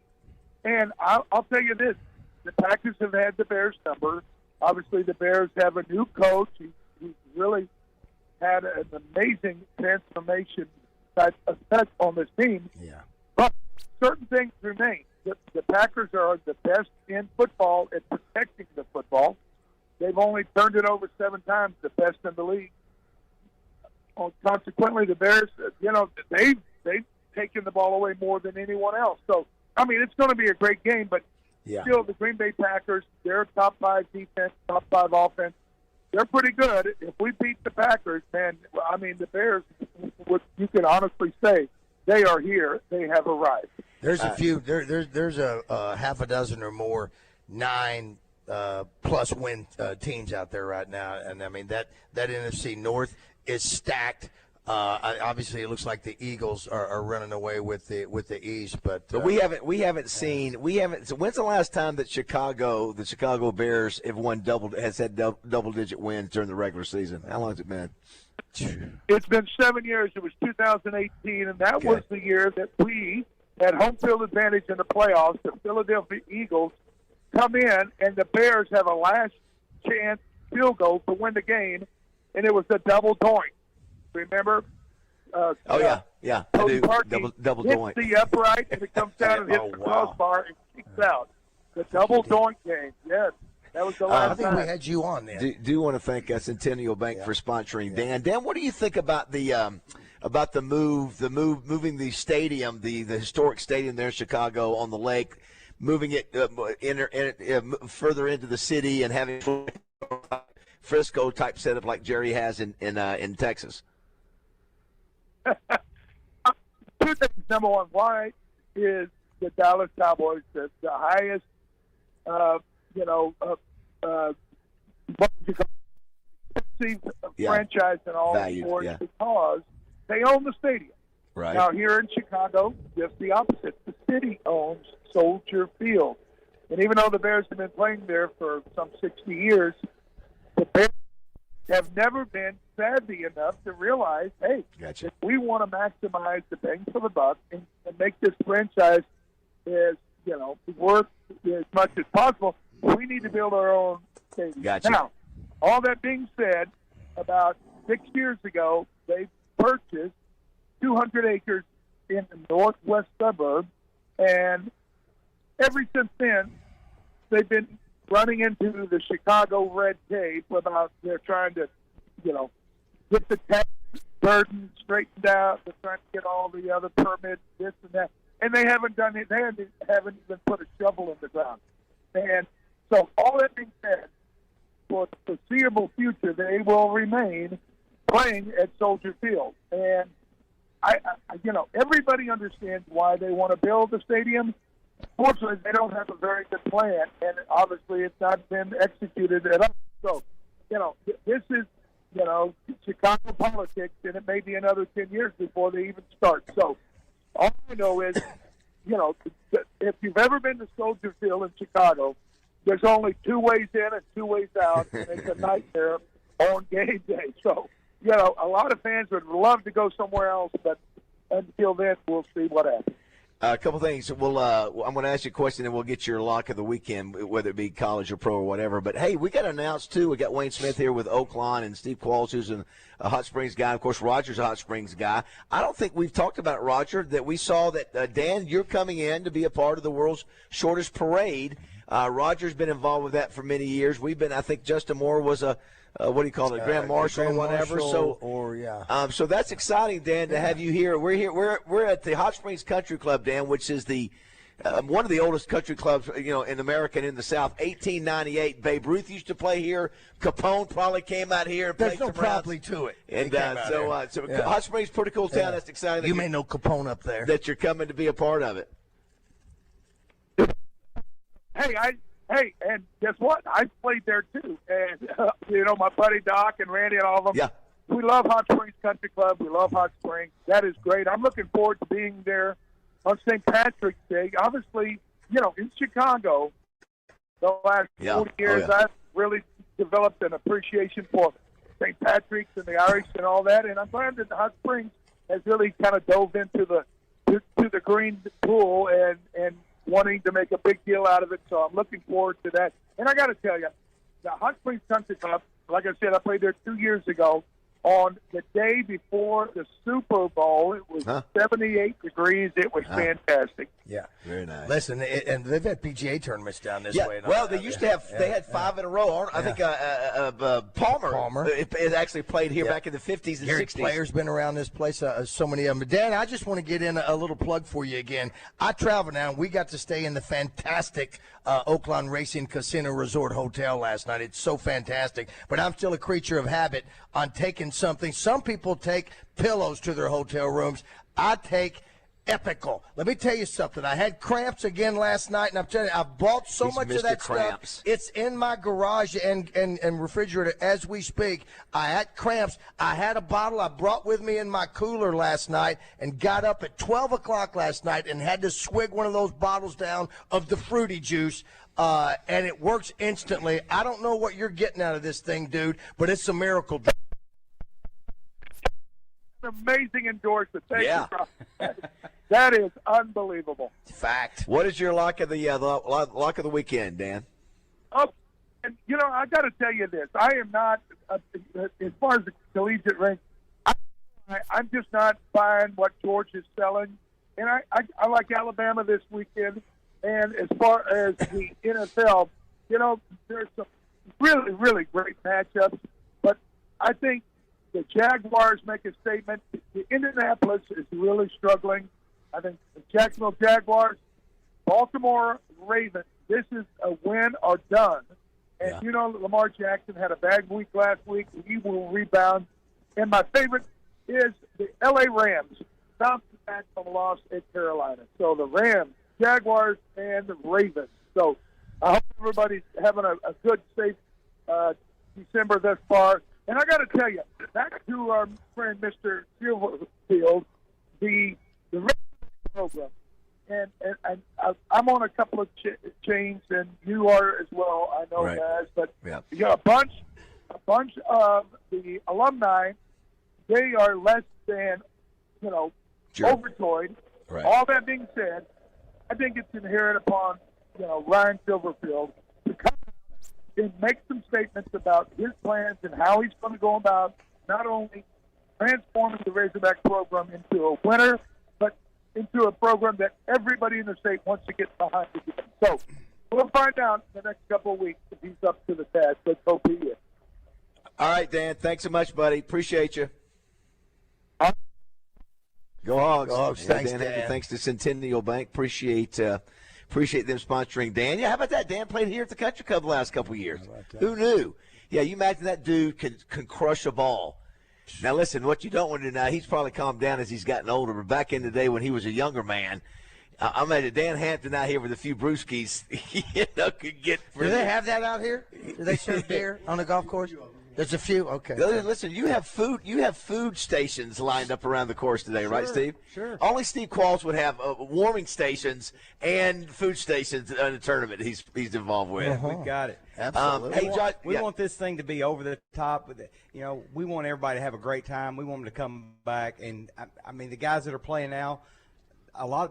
And I'll tell you this, the Packers have had the Bears number. Obviously, the Bears have a new coach. He's really had an amazing transformation type effect on this team. Yeah. But certain things remain. The Packers are the best in football at protecting the football. They've only turned it over 7 times, the best in the league. Consequently, the Bears, they've taken the ball away more than anyone else. So, it's going to be a great game, but still the Green Bay Packers, they're top 5 defense, top 5 offense. They're pretty good. If we beat the Packers, man, the Bears, you can honestly say, they are here. They have arrived. There's a few. There's a half a dozen or more 9 plus win teams out there right now, and that NFC North is stacked. Obviously, it looks like the Eagles are running away with the East, but we haven't seen. When's the last time that the Chicago Bears has had double-digit wins during the regular season? How long has it been? It's been 7 years. It was 2018, and that was the year that we had home field advantage in the playoffs. The Philadelphia Eagles come in, and the Bears have a last-chance field goal to win the game, and it was a double doink. Remember? Yeah. I do. Double hits doink. the upright, and it comes down and hits the crossbar and kicks out. The double doink game. Yes. That was the last I think time. we had you on there. Do want to thank Centennial Bank for sponsoring Dan. Dan, what do you think about the moving the stadium, the historic stadium there in Chicago on the lake, moving it further into the city and having Frisco type setup like Jerry has in Texas? 2 things. Number one, why is the Dallas Cowboys the highest franchise in all sports? Because they own the stadium. Right. Now, here in Chicago, just the opposite. The city owns Soldier Field. And even though the Bears have been playing there for some 60 years, the Bears have never been savvy enough to realize, hey, Gotcha. if we want to maximize the bang for the buck and make this franchise as worth as much as possible, we need to build our own stadium. Gotcha. Now, all that being said, about 6 years ago, they purchased 200 acres in the northwest suburb, and ever since then, they've been running into the Chicago red tape about they're trying to, get the tax burden straightened out. They're trying to get all the other permits, this and that, and they haven't done it. They haven't even put a shovel in the ground. And so, all that being said, for the foreseeable future, they will remain playing at Soldier Field. And everybody understands why they want to build the stadium. Fortunately, they don't have a very good plan, and obviously it's not been executed at all. So, this is, Chicago politics, and it may be another 10 years before they even start. So, all I know is, if you've ever been to Soldier Field in Chicago, there's only 2 ways in and 2 ways out, and it's a nightmare on game day. So, a lot of fans would love to go somewhere else, but until then, we'll see what happens. A couple things. I'm going to ask you a question, and we'll get your lock of the weekend, whether it be college or pro or whatever. But, hey, we got to announce, too. We got Wayne Smith here with Oaklawn and Steve Qualls, who's a Hot Springs guy. Of course, Roger's a Hot Springs guy. I don't think we've talked about, Roger, that we saw that, Dan, you're coming in to be a part of the world's shortest parade. Roger's been involved with that for many years. I think Justin Moore was a what do you call it, Grand Marshal or whatever. So that's exciting, Dan, to have you here. We're here. We're at the Hot Springs Country Club, Dan, which is the one of the oldest country clubs, in America and in the South. 1898. Babe Ruth used to play here. Capone probably came out here and played some rounds. There's no probably to it. And so Hot Springs, pretty cool town. That's exciting. You may know Capone up there. That you're coming to be a part of it. Hey, and guess what? I played there too. And, my buddy Doc and Randy and all of them. Yeah. We love Hot Springs Country Club. We love Hot Springs. That is great. I'm looking forward to being there on St. Patrick's Day. Obviously, in Chicago, the last 40 years, I've really developed an appreciation for St. Patrick's and the Irish and all that. And I'm glad that Hot Springs has really kind of dove into the green pool and wanting to make a big deal out of it, so I'm looking forward to that. And I got to tell you, the Hot Springs Country Club, like I said, I played there 2 years ago. On the day before the Super Bowl, it was 78 degrees. It was fantastic. Yeah, very nice. Listen, and they've had PGA tournaments down this way. Well, they used to have. They had 5 in a row. I think Palmer it actually played here back in the 50s and Gary 60s. Player's been around this place. So many of them. Dan, I just want to get in a little plug for you again. I travel now, and we got to stay in the fantastic Oaklawn Racing Casino Resort Hotel last night. It's so fantastic. But I'm still a creature of habit on taking something. Some people take pillows to their hotel rooms. I take Epical. Let me tell you something. I had cramps again last night, and I'm telling you, I've bought so much of that stuff. It's in my garage and refrigerator as we speak. I had cramps. I had a bottle I brought with me in my cooler last night and got up at 12 o'clock last night and had to swig one of those bottles down of the fruity juice. And it works instantly. I don't know what you're getting out of this thing, dude, but it's a miracle. Amazing endorsement. Thank you, bro. That is unbelievable. Fact. What is your lock of the weekend, Dan? Oh, and I got to tell you this. I am not, as far as the collegiate rank, I'm just not buying what George is selling. And I like Alabama this weekend. And as far as the NFL, there's some really, really great matchups. But I think the Jaguars make a statement. The Indianapolis is really struggling. I think the Jacksonville Jaguars, Baltimore Ravens, this is a win or done. And, Lamar Jackson had a bad week last week. He will rebound. And my favorite is the L.A. Rams, bouncing back from a loss at Carolina. So the Rams, Jaguars, and the Ravens. So I hope everybody's having a good, safe December thus far. And I got to tell you, back to our friend Mr. Silverfield, the program, and I'm on a couple of chains, and you are as well. I know, guys, but you got a bunch a bunch of the alumni, they are less than, overjoyed. Right. All that being said, I think it's inherent upon, Ryan Silverfield to come and make some statements about his plans and how he's going to go about not only transforming the Razorback program into a winner, but into a program that everybody in the state wants to get behind again. So we'll find out in the next couple of weeks if he's up to the task. Let's hope he is. All right, Dan. Thanks so much, buddy. Appreciate you. Go Hogs. Go Hogs. Thanks, Dan. Thanks to Centennial Bank. Appreciate them sponsoring Dan. Yeah, how about that? Dan played here at the Country Club the last couple of years. Who knew? Yeah, you imagine that dude can crush a ball. Now, listen, what you don't want to do now, he's probably calmed down as he's gotten older, but back in the day when he was a younger man, I imagine Dan Hampton out here with a few brewskis, could get. Do they have that out here? Do they serve beer on the golf course? There's a few. Okay. Listen, you have food stations lined up around the course today, right, Steve? Sure. Only Steve Qualls would have warming stations and food stations in a tournament he's involved with. We got it. Absolutely. We want this thing to be over the top. We want everybody to have a great time. We want them to come back. And, I mean, the guys that are playing now,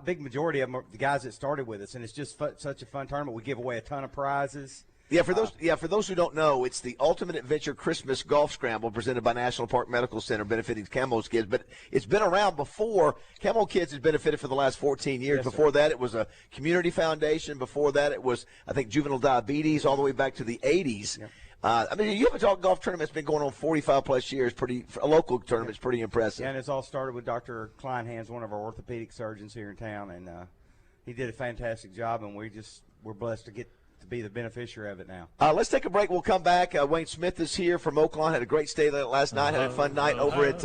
big majority of them are the guys that started with us. And it's just such a fun tournament. We give away a ton of prizes. Yeah, for those who don't know, it's the Ultimate Adventure Christmas Golf Scramble presented by National Park Medical Center, benefiting Camo's kids. But it's been around before. Camo Kids has benefited for the last 14 years. Yes, before that, it was a community foundation. Before that, it was, I think, juvenile diabetes, all the way back to the 80s. Yep. I mean, you have a golf tournament that's been going on 45 plus years. A local tournament's pretty impressive. Yeah, and it's all started with Dr. Kleinhans, one of our orthopedic surgeons here in town, and he did a fantastic job, and we're blessed to get to be the beneficiary of it now. Let's take a break. We'll come back. Wayne Smith is here from Oaklawn. Had a great stay last night. Had a fun night over at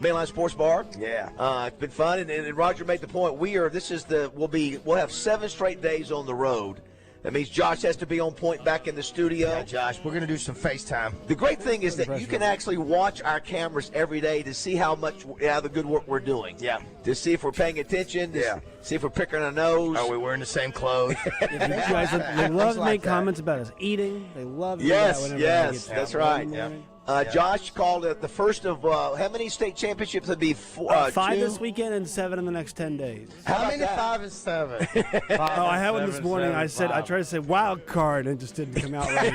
Mainline Sports Bar. Yeah. It's been fun. And Roger made the point. We'll have 7 straight days on the road. That means Josh has to be on point back in the studio. Yeah, Josh, we're going to do some FaceTime. The great thing is that you can actually watch our cameras every day to see how the good work we're doing. Yeah. To see if we're paying attention. See if we're picking our nose. Are we wearing the same clothes? They love to make comments about us eating. They love to do that whenever Yes, they get that's right. Josh called it the first of how many state championships would be? 5 2? this weekend and 7 in the next 10 days. How many 5 and 7? I had one this morning. I tried to say wild card and it just didn't come out right.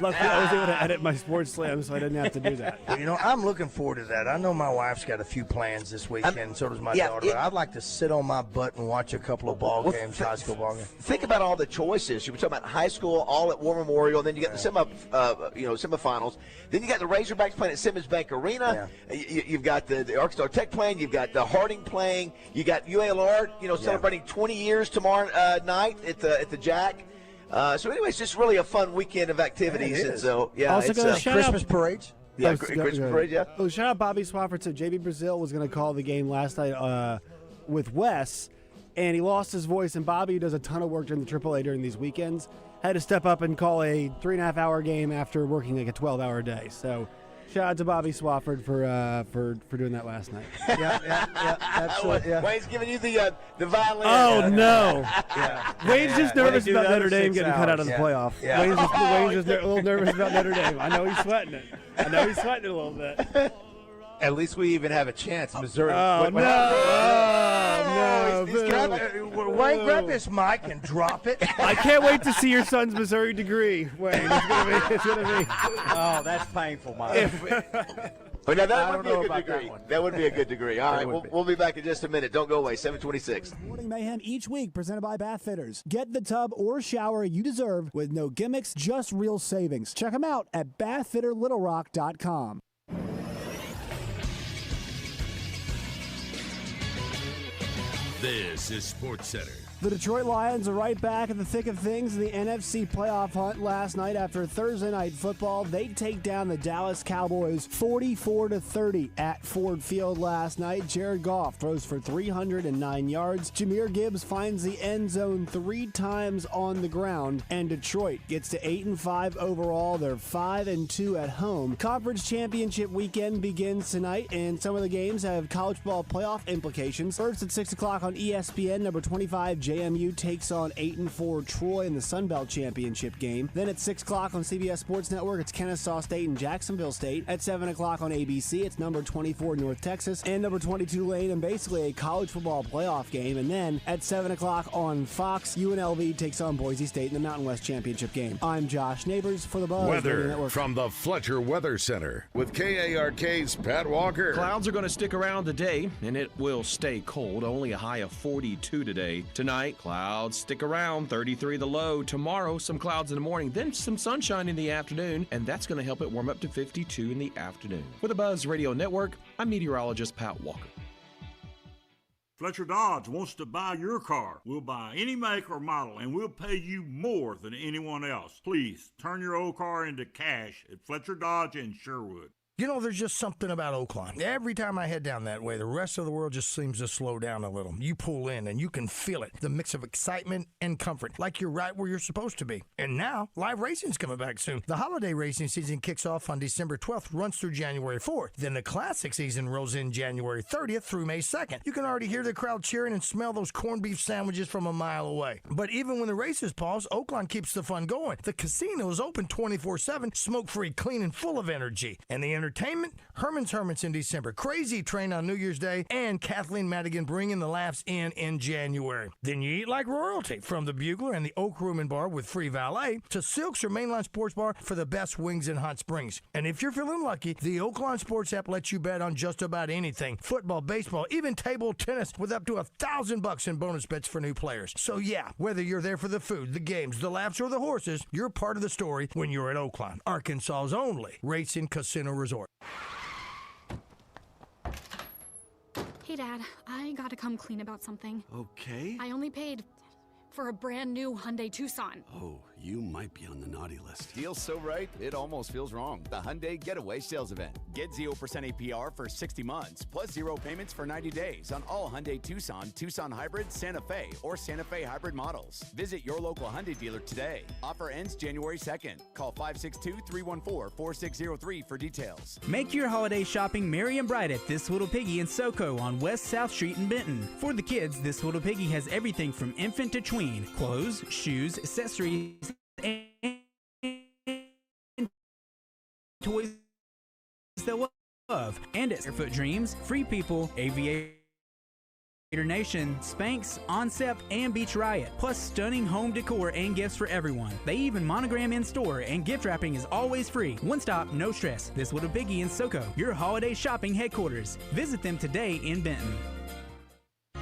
Luckily, I was able to edit my sports slam, so I didn't have to do that. Well, I'm looking forward to that. I know my wife's got a few plans this weekend, so does my daughter. But I'd like to sit on my butt and watch a couple of ball games, high school ball games. Think about all the choices. You were talking about high school, all at War Memorial, and then you got the semifinals. Then you got the Razorbacks playing at Simmons Bank Arena. You've got the Arkansas Tech playing. You've got the Harding playing. You got UALR, celebrating 20 years tomorrow night at the Jack. So anyway, it's just really a fun weekend of activities. Yeah, and so, Also it's gonna shout Christmas out, parades. Yeah, Christmas parade, yeah. Oh, shout out Bobby Swafford. So JB Brazil was going to call the game last night with Wes, and he lost his voice. And Bobby, who does a ton of work during the AAA during these weekends, had to step up and call a 3.5-hour game after working like a 12-hour day. So shout out to Bobby Swafford for doing that last night. Absolutely. Yeah. Wayne's giving you the violin. Oh, no. Wayne's just nervous about Notre Dame getting cut out of the playoff. Yeah. Wayne's just a little nervous about Notre Dame. I know he's sweating it. A little bit. At least we even have a chance. Missouri. Oh, no. Wayne, grab this mic and drop it. I can't wait to see your son's Missouri degree, Wayne. It's gonna be. Oh, that's painful, Mike. But now that would be a good degree. That would be a good degree. All right, we'll be back in just a minute. Don't go away. 7:26. Morning Mayhem each week presented by Bath Fitters. Get the tub or shower you deserve with no gimmicks, just real savings. Check them out at bathfitterlittlerock.com. This is SportsCenter. The Detroit Lions are right back in the thick of things in the NFC playoff hunt last night. After Thursday night football, they take down the Dallas Cowboys 44-30 at Ford Field last night. Jared Goff throws for 309 yards. Jahmyr Gibbs finds the end zone 3 times on the ground, and Detroit gets to 8-5 overall. They're 5-2 at home. Conference championship weekend begins tonight, and some of the games have college ball playoff implications. First at 6 o'clock on ESPN, number 25 JMU takes on 8-4 Troy in the Sun Belt Championship game. Then at 6 o'clock on CBS Sports Network, it's Kennesaw State and Jacksonville State. At 7 o'clock on ABC, it's number 24 North Texas and number 22 Lane, and basically a college football playoff game. And then at 7 o'clock on Fox, UNLV takes on Boise State in the Mountain West Championship game. I'm Josh Neighbors for the Buzz Radio Weather Network. from the Fletcher Weather Center with KARK's Pat Walker. Clouds are going to stick around today, and it will stay cold. Only a high of 42 today. Tonight, clouds stick around, 33 the low. Tomorrow, some clouds in the morning, then some sunshine in the afternoon, and that's going to help it warm up to 52 in the afternoon. For the Buzz Radio Network, I'm meteorologist Pat Walker. Fletcher Dodge wants to buy your car. We'll buy any make or model, and we'll pay you more than anyone else. Please, turn your old car into cash at Fletcher Dodge in Sherwood. You know, there's just something about Oaklawn. Every time I head down that way, the rest of the world just seems to slow down a little. You pull in and you can feel it, the mix of excitement and comfort, like you're right where you're supposed to be. And now, live racing's coming back soon. The holiday racing season kicks off on December 12th, runs through January 4th. Then the classic season rolls in January 30th through May 2nd. You can already hear the crowd cheering and smell those corned beef sandwiches from a mile away. But even when the races pause, Oaklawn keeps the fun going. The casino is open 24/7, smoke-free, clean, and full of energy. And the entertainment, Herman's Hermits in December, Crazy Train on New Year's Day, and Kathleen Madigan bringing the laughs in January. Then you eat like royalty, from the Bugler and the Oak Room and Bar with free valet to Silks or Mainline Sports Bar for the best wings in Hot Springs. And if you're feeling lucky, the Oaklawn Sports app lets you bet on just about anything: football, baseball, even table tennis, with up to $1,000 in bonus bets for new players. So yeah, whether you're there for the food, the games, the laughs, or the horses, you're part of the story when you're at Oaklawn, Arkansas's only racing casino resort. Hey, Dad, I gotta come clean about something. Okay. I only paid for a brand new Hyundai Tucson. Oh, you might be on the naughty list. Deal's so right, it almost feels wrong. The Hyundai Getaway Sales Event. Get 0% APR for 60 months, plus 0 payments for 90 days on all Hyundai Tucson, Tucson Hybrid, Santa Fe, or Santa Fe Hybrid models. Visit your local Hyundai dealer today. Offer ends January 2nd. Call 562-314-4603 for details. Make your holiday shopping merry and bright at This Little Piggy in SoCo on West South Street in Benton. For the kids, This Little Piggy has everything from infant to tween: clothes, shoes, accessories, and toys they'll love. And at Barefoot Dreams, Free People, Aviator Nation, Spanx, Oncept, and Beach Riot, plus stunning home decor and gifts for everyone. They even monogram in store, and gift wrapping is always free. One stop, no stress. This Little Piggy in SoCo, your holiday shopping headquarters. Visit them today in Benton.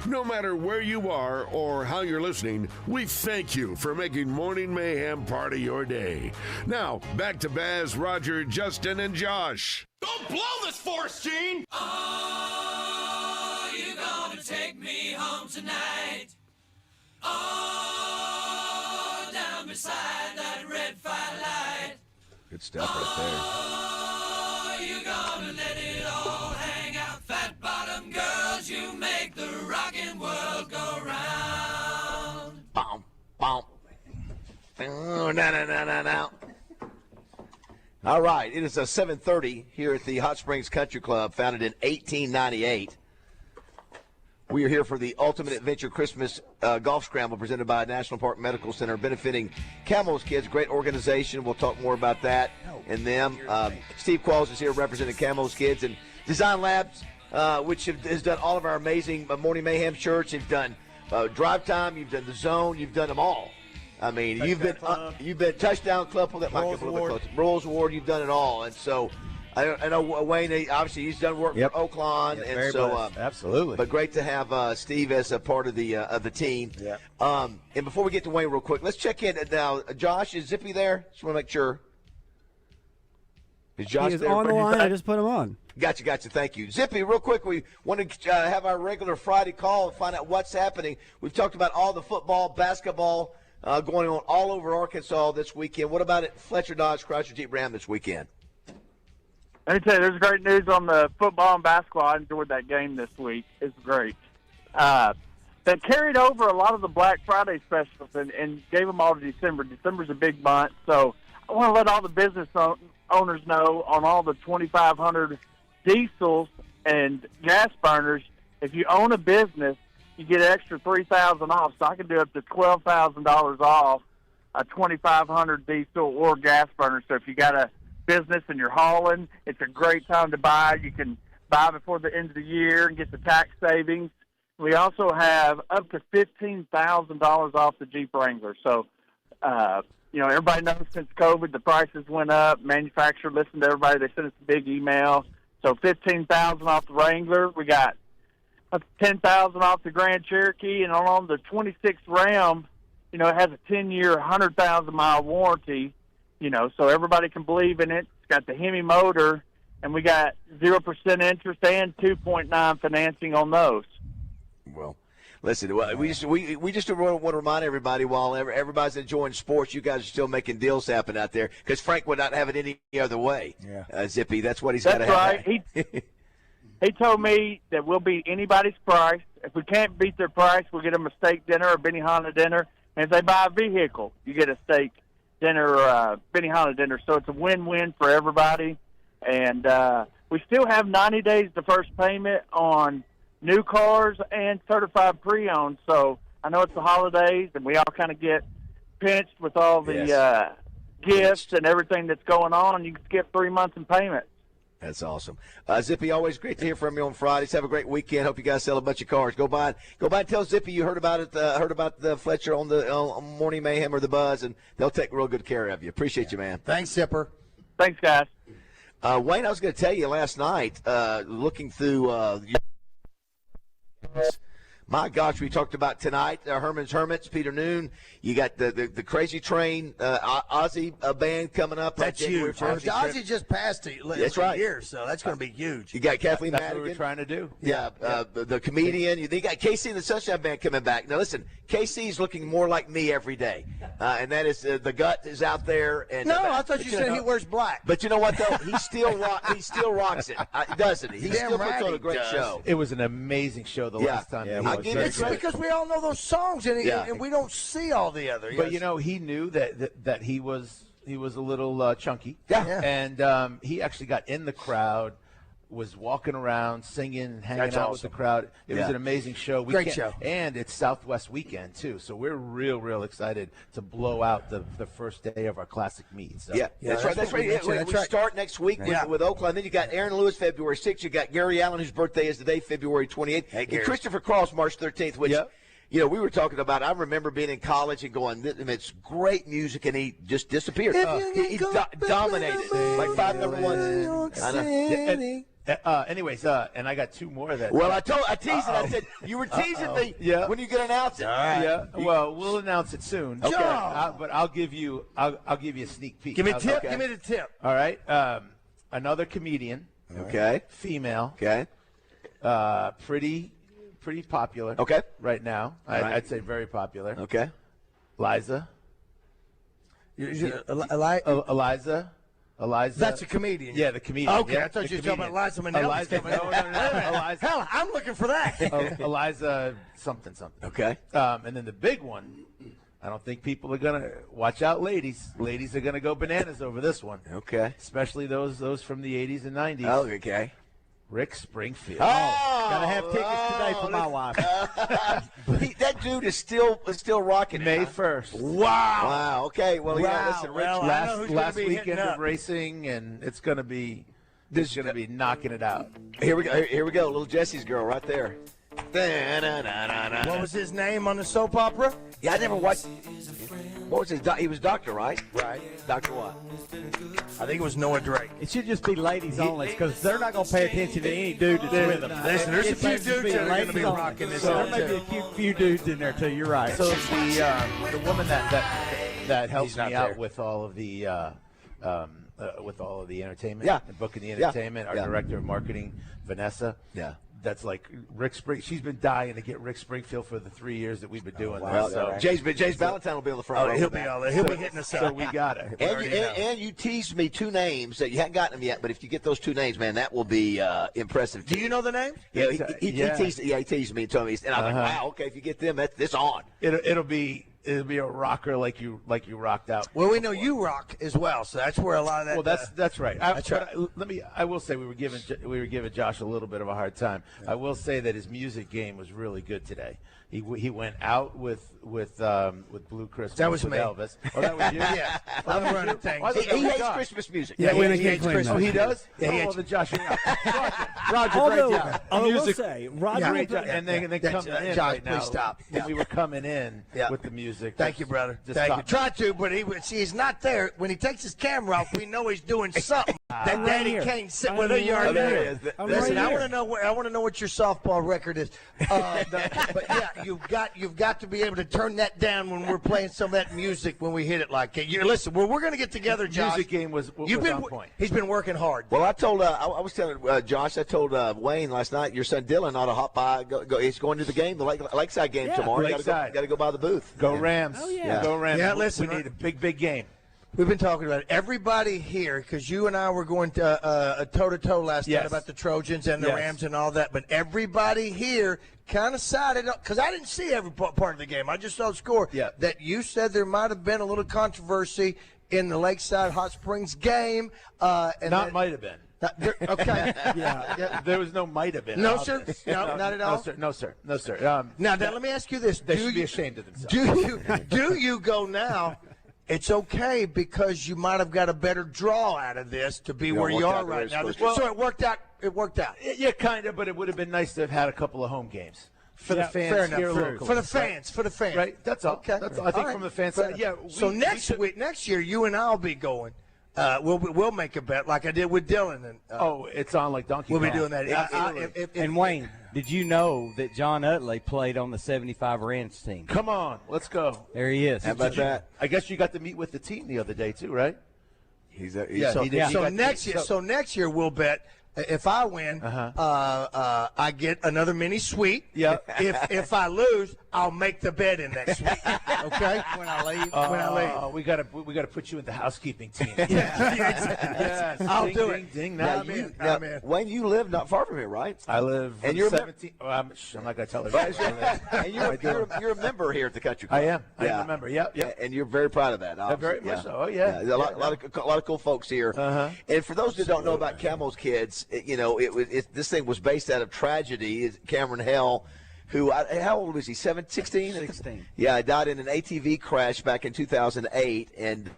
No matter where you are or how you're listening, we thank you for making Morning Mayhem part of your day. Now, back to Baz, Roger, Justin, and Josh. Don't blow this force, Gene! Oh, you're gonna take me home tonight. Oh, down beside that red firelight. Good stuff right there. Oh, you're gonna let it all hang out. Fat bottom girls, you make the rockin' world go round. Boom, boom. Oh, no. All right, it is 7:30 here at the Hot Springs Country Club, founded in 1898. We are here for the Ultimate Adventure Christmas Golf Scramble presented by National Park Medical Center, benefiting Camo's kids. Great organization. We'll talk more about that and them. Steve Qualls is here representing Camo's kids, and Design Labs, which has done all of our amazing Morning Mayhem shirts. You've done Drive Time. You've done The Zone. You've done them all. I mean, you've been Touchdown Club. Pull that mic up a little bit closer. Rolls Award. You've done it all, and so I know Wayne. Obviously, he's done work for Oaklawn, and so absolutely. But great to have Steve as a part of the team. Yeah. And before we get to Wayne, real quick, let's check in now. Josh, is Zippy there? Just want to make sure. Is Josh he is there? on the line. I just put him on. Gotcha. Thank you. Zippy, real quick, we want to have our regular Friday call and find out what's happening. We've talked about all the football, basketball going on all over Arkansas this weekend. What about at Fletcher Dodge Chrysler Jeep Ram this weekend? Let me tell you, there's great news on the football and basketball. I enjoyed that game this week. It's great. That carried over a lot of the Black Friday specials and gave them all to December. December's a big month, so I want to let all the business owners know on all the 2,500 diesels and gas burners, if you own a business, you get an extra $3,000 off. So I can do up to $12,000 off a 2,500 diesel or gas burner. So if you got a business and you're hauling, it's a great time to buy. You can buy before the end of the year and get the tax savings. We also have up to $15,000 off the Jeep Wrangler. So, everybody knows since COVID the prices went up. Manufacturer listened to everybody. They sent us a big email. So $15,000 off the Wrangler. We got up to $10,000 off the Grand Cherokee, and on the 26 Ram, it has a 10-year, 100,000-mile warranty. So everybody can believe in it. It's got the Hemi motor, and we got 0% interest and 2.9 financing on those. Well, listen, we just want to remind everybody while everybody's enjoying sports, you guys are still making deals happen out there because Frank would not have it any other way. Yeah. Zippy, that's what he's got to have. That's right. He told me that we'll beat anybody's price. If we can't beat their price, we'll get them a steak dinner or Benihana dinner. And if they buy a vehicle, you get a steak dinner or Benihana dinner. So it's a win-win for everybody. And we still have 90 days to first payment on new cars and certified pre-owned. So I know it's the holidays, and we all kind of get pinched with all the gifts and everything that's going on, and you can skip 3 months in payment. That's awesome. Zippy, always great to hear from you on Fridays. Have a great weekend. Hope you guys sell a bunch of cars. Go by and tell Zippy you heard about it. Heard about the Fletcher on the Morning Mayhem or the Buzz, and they'll take real good care of you. Appreciate you, man. Thanks, Zipper. Thanks, guys. Wayne, I was going to tell you last night, looking through my gosh, we talked about tonight, Herman's Hermits, Peter Noon. You got the Crazy Train, Ozzy band coming up. That's huge. Ozzy just passed that's right. year, so that's going to be huge. You got Kathleen That's Madigan. what we're trying to do. Yeah, the comedian. You got KC and the Sunshine Band coming back. Now, listen, KC's looking more like me every day, and that is the gut is out there. And I thought you said he wears black. But you know what, though? He still rocks it, doesn't he? He still puts on a great show. It was an amazing show the last time. It's because we all know those songs, and we don't see all the other. But he knew that he was a little chunky. Yeah. And he actually got in the crowd, was walking around, singing, hanging out with the crowd. It was an amazing show. Great show. And it's Southwest weekend, too. So we're real excited to blow out the first day of our classic meet. So. That's right. We start next week with Oaklawn. Then you got Aaron Lewis February 6th. You got Gary Allen, whose birthday is today, February 28th. Hey, and Christopher Cross, March 13th, which we were talking about. I remember being in college and going, it's great music, and he just disappeared. He dominated like 5 number ones. I know. Anyways, and I got 2 more of that. Well, I teased it. I said you were teasing me. Yeah. When you can announce it. All right. Yeah. Well, we'll announce it soon. Okay. But I'll give you a sneak peek. Give me a tip. Okay. Give me the tip. All right. Another comedian. Okay. Female. Okay. Pretty popular. Okay. Right now, I'd say very popular. Okay. Liza. Eliza. That's a comedian. Yeah, the comedian. Okay, yeah, I thought you were talking about Liza Minnelli. No. Eliza. Hell, I'm looking for that. Eliza something. Okay. And then the big one, I don't think people are going to – watch out, ladies. Ladies are going to go bananas over this one. Okay. Especially those from the 80s and 90s. Oh, okay. Rick Springfield. Gotta have tickets today for my wife. That dude is still rocking. May 1st. Wow. Okay. Well, listen, Rich. Last weekend of racing, and it's going to be knocking it out. Here we go. Little Jesse's girl right there. What was his name on the soap opera? Yeah, I never watched. What was his? He was Doctor, right? Right. Doctor what? I think it was Noah Drake. It should just be ladies only because they're not going to pay attention to any dude that's with them. Listen, there's a few dudes that are going to be rocking this. So there may be a few dudes in there too. You're right. So the woman that helps me out with all of the entertainment, and booking the entertainment, our director of marketing, Vanessa. Yeah. That's like Rick Spring. She's been dying to get Rick Springfield for the 3 years that we've been doing this. So James Valentine will be on the front row. He'll be all there. He'll be hitting us up. So we got it. And you teased me 2 names that you hadn't gotten them yet, but if you get those 2 names, man, that will be impressive. Do you know the names? Yeah, he teased me and told me, and I'm like, wow, okay, if you get them, that's on. It'll be it'll be a rocker like you rocked out. Well, we know you rock as well, so that's where a lot of that. Well, that's right. That's right. I will say we were giving Josh a little bit of a hard time. I will say that his music game was really good today. He went out with Blue Christmas. That was with me. Elvis. Oh, that was you. Yeah, I'm running things. He hates Christmas music. Yeah, we he can't claim hates that. Oh, he does. Yeah, he oh, hates- well, then Josh, you're out. Roger, Although, great job. I will Music- say, Roger, great job. And then That's- coming in Josh, right now. please stop. When Yeah. we were coming in Yeah. with the music. Thank you, brother. Just Thank you. stop. Try to, but he's not there. When he takes his camera off, we know he's doing something that right Daddy here. can't sit I'm with. right You already here. know. I'm Listen, right I here. want to know what your softball record is. But yeah, you've got to be able to turn that down when we're playing some of that music when we hit it like that. Listen, we're going to get together, Josh. Music game was on point. He's been working hard. Well, I told I was telling Josh. I told Wayne last night. Your son Dylan ought to hop by. Go, he's going to the game, the Lakeside game tomorrow. Lakeside. Got to go by the booth. Go Rams. Oh, yeah. Go Rams. Yeah, listen, we need a big game. We've been talking about it. Everybody here, because you and I were going to toe-to-toe last night Yes. about the Trojans and the Yes. Rams and all that, but everybody here kind of sided up, because I didn't see every part of the game. I just saw the score. Yeah. That you said there might have been a little controversy in the Lakeside Hot Springs game. Might have been. Okay. Yeah. There was no might have been. No, sir? No, not at all? No, sir. No, sir. Now, let me ask you this. They should be ashamed of themselves. Do you go now? It's okay because you might have got a better draw out of this to be where you are right now. So it worked out. It worked out. Yeah, kind of, but it would have been nice to have had a couple of home games. For the fans fair enough. here locally. For the fans. Right? That's all. Okay. That's all. I think from the fans side, yeah. So next year, you and I'll be going. We'll make a bet like I did with Dylan. And it's on like Donkey We'll Kong. be doing that. And Wayne, did you know that John Utley played on the 75 Rams team? Come on, let's go. There he is. How about that? I guess you got to meet with the team the other day too, right? So next year we'll bet. If I win, I get another mini suite. Yeah. If I lose, I'll make the bed in that suite. Okay. When I leave. We gotta put you in the housekeeping team. Yes. I'll Ding, do ding, it. ding. Now, Now, Wayne, you live not far from here, right? I live. And you're 17. I'm not gonna tell everybody. And you're a member here at the Country Club. I am. I am a member. Yep. And you're very proud of that. Very much so. Oh yeah. A lot of cool folks here. And for those that don't know about Camo's kids, this thing was based out of tragedy. Cameron Hell, who how old was he? 16? 16. Yeah, died in an ATV crash back in 2008, and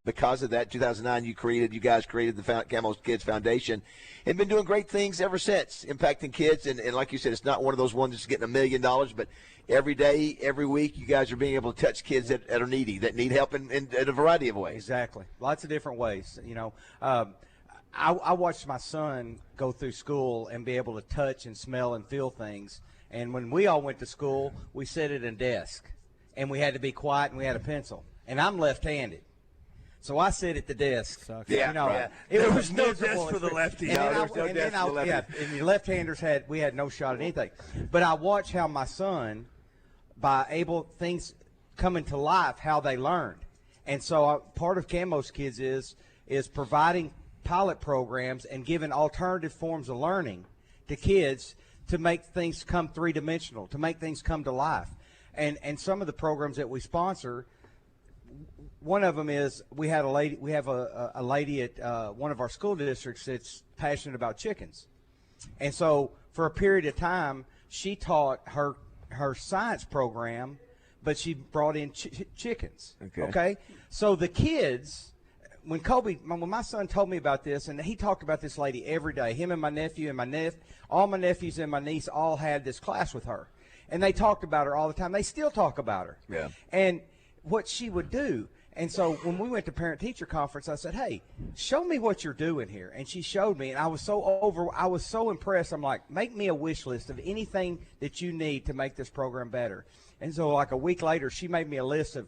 because of that, 2009, you guys created the Camo's Kids Foundation, and been doing great things ever since, impacting kids. And like you said, it's not one of those ones that's getting $1 million, but every day, every week, you guys are being able to touch kids that are needy, that need help in a variety of ways. Exactly. Lots of different ways. I watched my son go through school and be able to touch and smell and feel things. And when we all went to school, we sat at a desk, and we had to be quiet, and we had a pencil. And I'm left-handed, so I sit at the desk. Yeah, It was no miserable desk for the lefties. And the left-handers we had no shot at anything. But I watched how my son, things coming to life, how they learned. And so part of Camo's Kids is providing pilot programs and giving alternative forms of learning to kids to make things come three-dimensional, to make things come to life. And some of the programs that we sponsor, one of them is we have a lady at one of our school districts that's passionate about chickens. And so for a period of time, she taught her science program, but she brought in chickens. Okay? So the kids, when my son told me about this, and he talked about this lady every day, him and my nephew and all my nephews and my niece all had this class with her. And they talked about her all the time. They still talk about her. Yeah. And what she would do. And so when we went to parent-teacher conference, I said, hey, show me what you're doing here. And she showed me, and I was so impressed. I'm like, make me a wish list of anything that you need to make this program better. And so like a week later, she made me a list of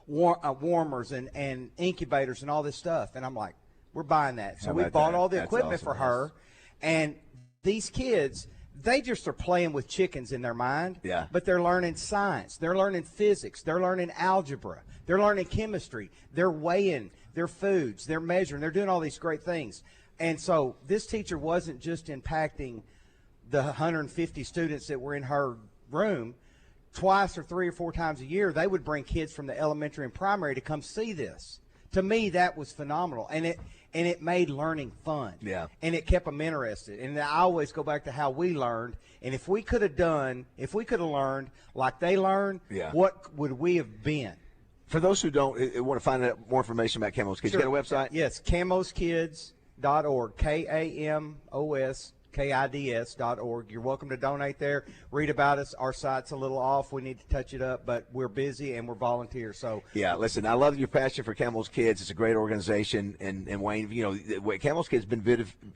warmers and incubators and all this stuff. And I'm like, we're buying that. So we bought all the equipment for her. And these kids, they just are playing with chickens in their mind. Yeah. But they're learning science. They're learning physics. They're learning algebra. They're learning chemistry. They're weighing their foods. They're measuring. They're doing all these great things. And so this teacher wasn't just impacting the 150 students that were in her room. twice or 3 or 4 times a year, they would bring kids from the elementary and primary to come see this. To me, that was phenomenal, and it made learning fun. Yeah. And it kept them interested. And I always go back to how we learned. And if we could have learned like they learned, what would we have been? For those who don't want to find out more information about Camo's Kids, you got a website? Yes, camoskids.org, KAMOSKIDS.org. You're welcome to donate there. Read about us. Our site's a little off. We need to touch it up, but we're busy and we're volunteers. So yeah, listen, I love your passion for Camo's Kids. It's a great organization, and Wayne, you know, Camo's Kids been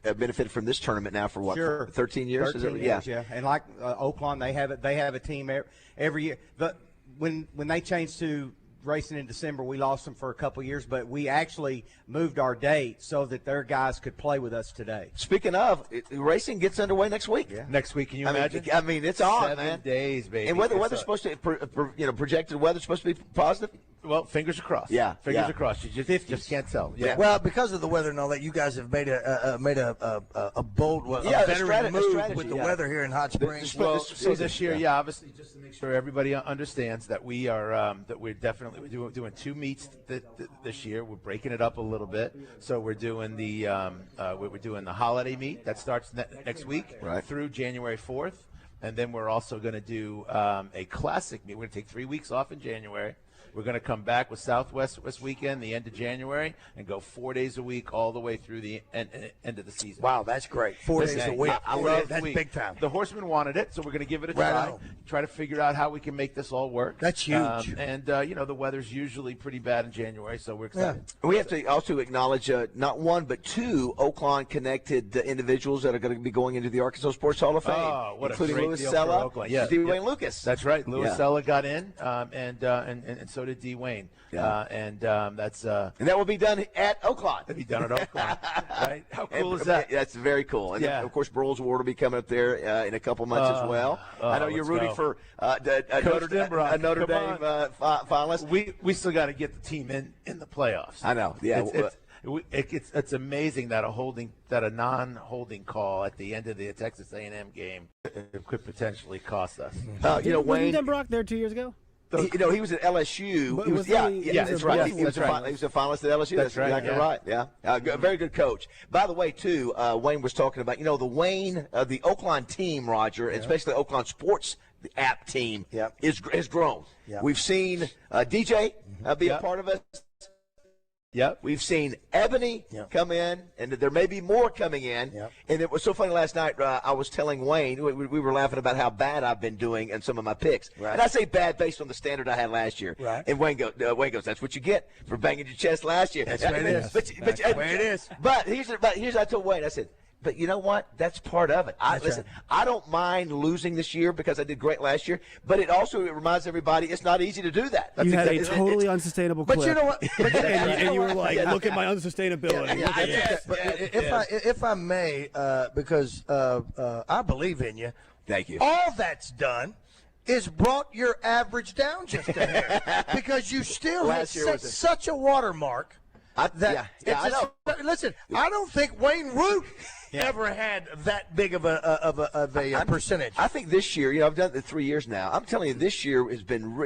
benefited from this tournament now for what? Sure. 13 years. 13 years, yeah. And like Oaklawn, they have a team every year. But when they changed to racing in December, we lost them for a couple of years, but we actually moved our date so that their guys could play with us today. Speaking of, racing gets underway next week. Yeah. Next week, can you imagine? I mean, it's on, 7 man. days, baby. And weather's supposed to, projected weather's supposed to be positive. Well, fingers are crossed. Yeah, fingers are crossed. You just can't tell. Yeah. Well, because of the weather and all that, you guys have made a bold, veteran move with the weather here in Hot Springs. This year, obviously, just to make sure everybody understands that we are we're doing 2 meets this year. We're breaking it up a little bit. So we're doing the holiday meet that starts next week through January 4th, and then we're also going to do a classic meet. We're going to take 3 weeks off in January. We're going to come back with Southwest this weekend, the end of January, and go 4 days a week all the way through the end of the season. Wow, that's great. 4 days a week. I love that's big time. The Horsemen wanted it, so we're going to give it a try. Try to figure out how we can make this all work. That's huge. The weather's usually pretty bad in January, so we're excited. Yeah. We have to also acknowledge not 1 but 2 Oaklawn connected individuals that are going to be going into the Arkansas Sports Hall of Fame, including Louis Sella, Dwayne Lucas. That's right. Louis Sella got in, and so did D. Wayne. And that's and that will be done at Oaklawn. It'll be done at Oaklawn. Right? How cool is that? That's very cool. And then, of course, Burles Award will be coming up there in a couple months as well. I know you're rooting for a Notre Dame finalist. We still got to get the team in the playoffs. I know. Yeah. It's amazing that a non-holding call at the end of the Texas A&M game could potentially cost us. Wasn't Dan Brock there 2 years ago? He was at LSU. That's right. He was a finalist at LSU. That's exactly right. Yeah, very good coach. By the way, too, Wayne was talking about the Oaklawn team, Roger, and especially the Oaklawn Sports app team has grown. We've seen DJ be a part of it. Yep. We've seen Ebony come in, and there may be more coming in. And it was so funny last night. I was telling Wayne, we were laughing about how bad I've been doing in some of my picks. And I say bad based on the standard I had last year. And Wayne goes, that's what you get for banging your chest last year. That's what it is. That's the way it is. But here's I told Wayne, I said, but you know what? That's part of it. I don't mind losing this year because I did great last year, but it reminds everybody it's not easy to do that. You had a totally unsustainable clip. But you know what? and you were like, look at my unsustainability. If I may, because I believe in you. Thank you. All that's done is brought your average down just a hair because you still have set such a watermark. I know. Listen, I don't think Wayne Root ever had that big of a percentage. I think this year, I've done it 3 years now. I'm telling you, this year has been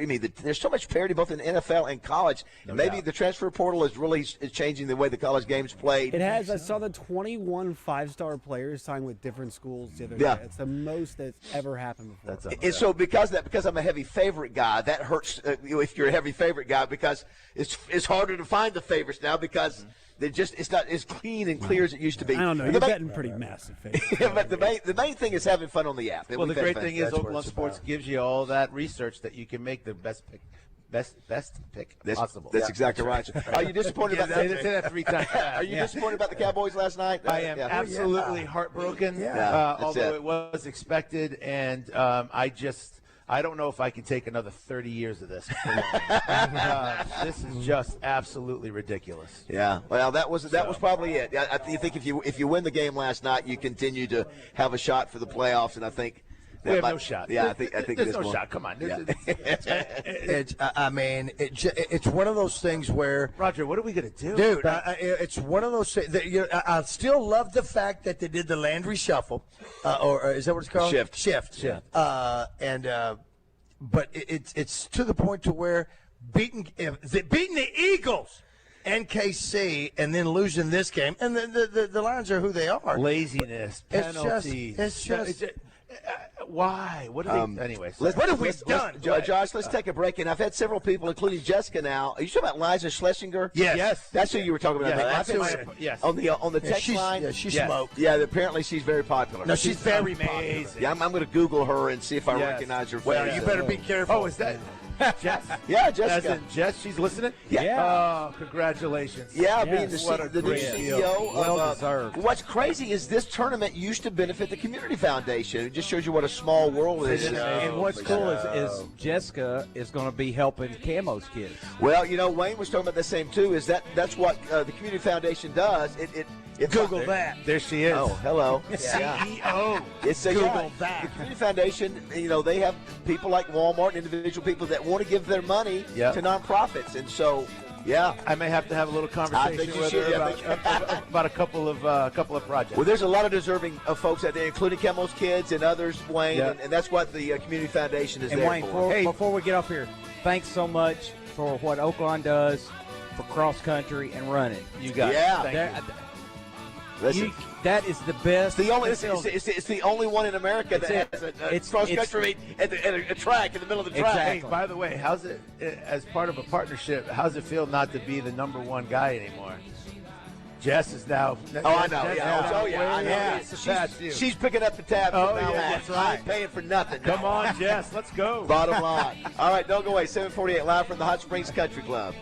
there's so much parity both in NFL and college. Maybe the transfer portal is changing the way the college game's played. It has. I saw the 21 5-star players sign with different schools the other day. It's the most that's ever happened before. And so because I'm a heavy favorite guy, that hurts if you're a heavy favorite guy because it's harder to find the favorites now because it's not as clean and clear as it used to be. I don't know. You're betting pretty massive favorites. But the main thing is having fun on the app. Well, the great thing is Oaklawn Sports gives you all that research that you can make the best pick. Best pick possible. That's exactly right. Are you disappointed about say that 3 times? Are you disappointed about the Cowboys last night? I am absolutely heartbroken. Although it was expected, and I don't know if I can take another 30 years of this. This is just absolutely ridiculous. Yeah. Well, that was probably it. I think if you win the game last night, you continue to have a shot for the playoffs, and I think. We have no shot. Yeah, I think there's no shot. Come on. It's one of those things where Roger, what are we gonna do, dude? It's one of those things. I still love the fact that they did the Landry Shuffle, or is that what it's called? Shift. And but it's to the point to where beating the Eagles, NKC, and then losing this game, and the Lions are who they are. Laziness, penalties. It's just why? What are they? Anyways, what have we done? Josh, let's take a break. And I've had several people, including Jessica now. Are you talking about Liza Schlesinger? Yes. That's who you were talking about. Yes. On the text line. Yeah, she smoked. Yeah, apparently she's very popular. No, she's very amazing. Yeah, I'm going to Google her and see if I recognize her face. Well, you better be careful. Oh, is that Jess? Yeah, Jessica. As in Jess, she's listening? Yeah. Oh, congratulations. Yeah, being What a the new great CEO. deal. Well deserved. What's crazy is this tournament used to benefit the Community Foundation. It just shows you what a small world it is. And what's cool is Jessica is going to be helping Camo's kids. Well, Wayne was talking about the same too. Is that's what the Community Foundation does? It's Google that. There she is. Oh, hello. CEO. It's Google that. The Community Foundation, they have people like Walmart, individual people that want to give their money to nonprofits. And so, yeah. I may have to have a little conversation with her about a couple of projects. Well, there's a lot of deserving folks out there, including Camo's kids and others, Wayne, and that's what the Community Foundation is And there Wayne, for. before we get off here, thanks so much for what Oaklawn does for cross country and running. You got it. Thank you. Listen, that is the best. It's the only one in America that has a cross country meet at a track in the middle of the track. Exactly. Hey, by the way, how's it as part of a partnership? How's it feel not to be the number one guy anymore? Jess is now. Oh, I know. I know. Yeah. She's picking up the tab. Oh, from now yeah, on. that's right. I ain't paying for nothing. Come on, Jess, let's go. Bottom line. All right, don't go away. 7:48 live from the Hot Springs Country Club.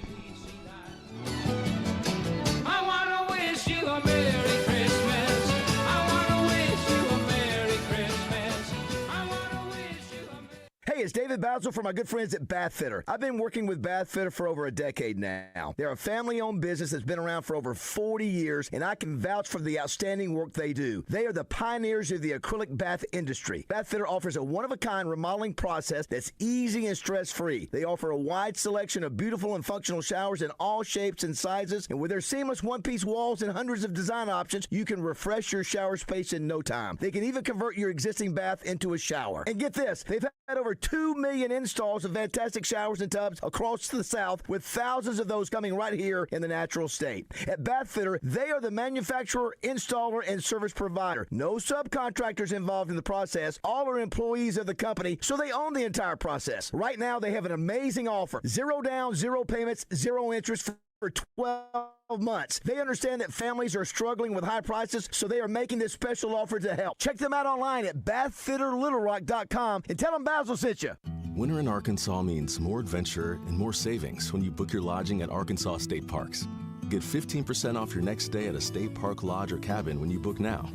I want to wish you a Merry Christmas. I want to wish you a Merry Christmas. I want to wish you a Merry Hey, it's David Basil from my good friends at Bath Fitter. I've been working with Bath Fitter for over a decade now. They're a family-owned business that's been around for over 40 years, and I can vouch for the outstanding work they do. They are the pioneers of the acrylic bath industry. Bath Fitter offers a one-of-a-kind remodeling process that's easy and stress-free. They offer a wide selection of beautiful and functional showers in all shapes and sizes, and with their seamless one-piece walls and hundreds of design options, you can refresh your shower space in no time. They can even convert your existing bath into a shower. And get this, they've had over 2 million installs of fantastic showers and tubs across the South, with thousands of those coming right here in the natural state. At Bath Fitter, they are the manufacturer, installer, and service provider. No subcontractors involved in the process. All are employees of the company, so they own the entire process. Right now, they have an amazing offer. 0 down, 0 payments, 0 interest for 12 months. They understand that families are struggling with high prices, so they are making this special offer to help. Check them out online at bathfitterlittlerock.com and tell them Basil sent you. Winter in Arkansas means more adventure and more savings when you book your lodging at Arkansas State Parks. Get 15% off your next stay at a state park lodge or cabin when you book now.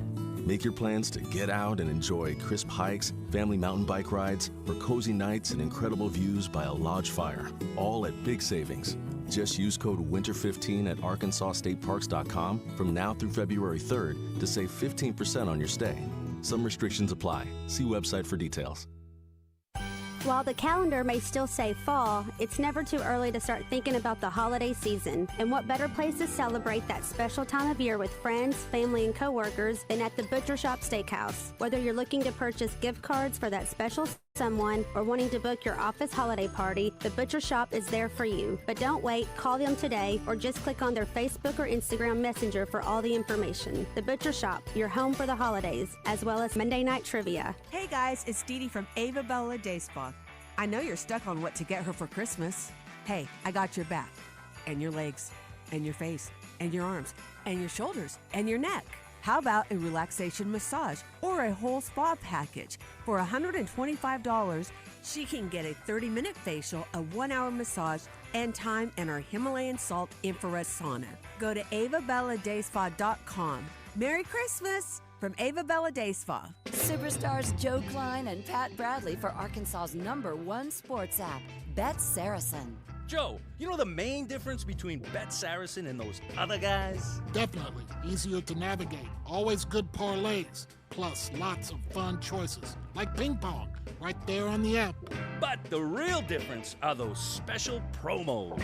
Make your plans to get out and enjoy crisp hikes, family mountain bike rides, or cozy nights and incredible views by a lodge fire, all at big savings. Just use code WINTER15 at arkansasstateparks.com from now through February 3rd to save 15% on your stay. Some restrictions apply. See website for details. While the calendar may still say fall, it's never too early to start thinking about the holiday season. And what better place to celebrate that special time of year with friends, family, and coworkers than at the Butcher Shop Steakhouse. Whether you're looking to purchase gift cards for that special someone or wanting to book your office holiday party, the Butcher Shop is there for you. But don't wait, call them today or just click on their Facebook or Instagram Messenger for all the information. The Butcher Shop, your home for the holidays, as well as Monday night trivia. Hey guys, it's Dee Dee from Ava Bella Day Spa. I know you're stuck on what to get her for Christmas. Hey, I got your back, and your legs, and your face, and your arms, and your shoulders, and your neck. How about a relaxation massage or a whole spa package? For $125, she can get a 30-minute facial, a 1-hour massage, and time in our Himalayan salt infrared sauna. Go to avabelladayspa.com. Merry Christmas from Ava Bella Day Spa. Superstars Joe Klein and Pat Bradley for Arkansas's #1 sports app, Bet Saracen. Joe, you know the main difference between Bet Saracen and those other guys? Definitely. Easier to navigate. Always good parlays. Plus lots of fun choices. Like ping pong, right there on the app. But the real difference are those special promos.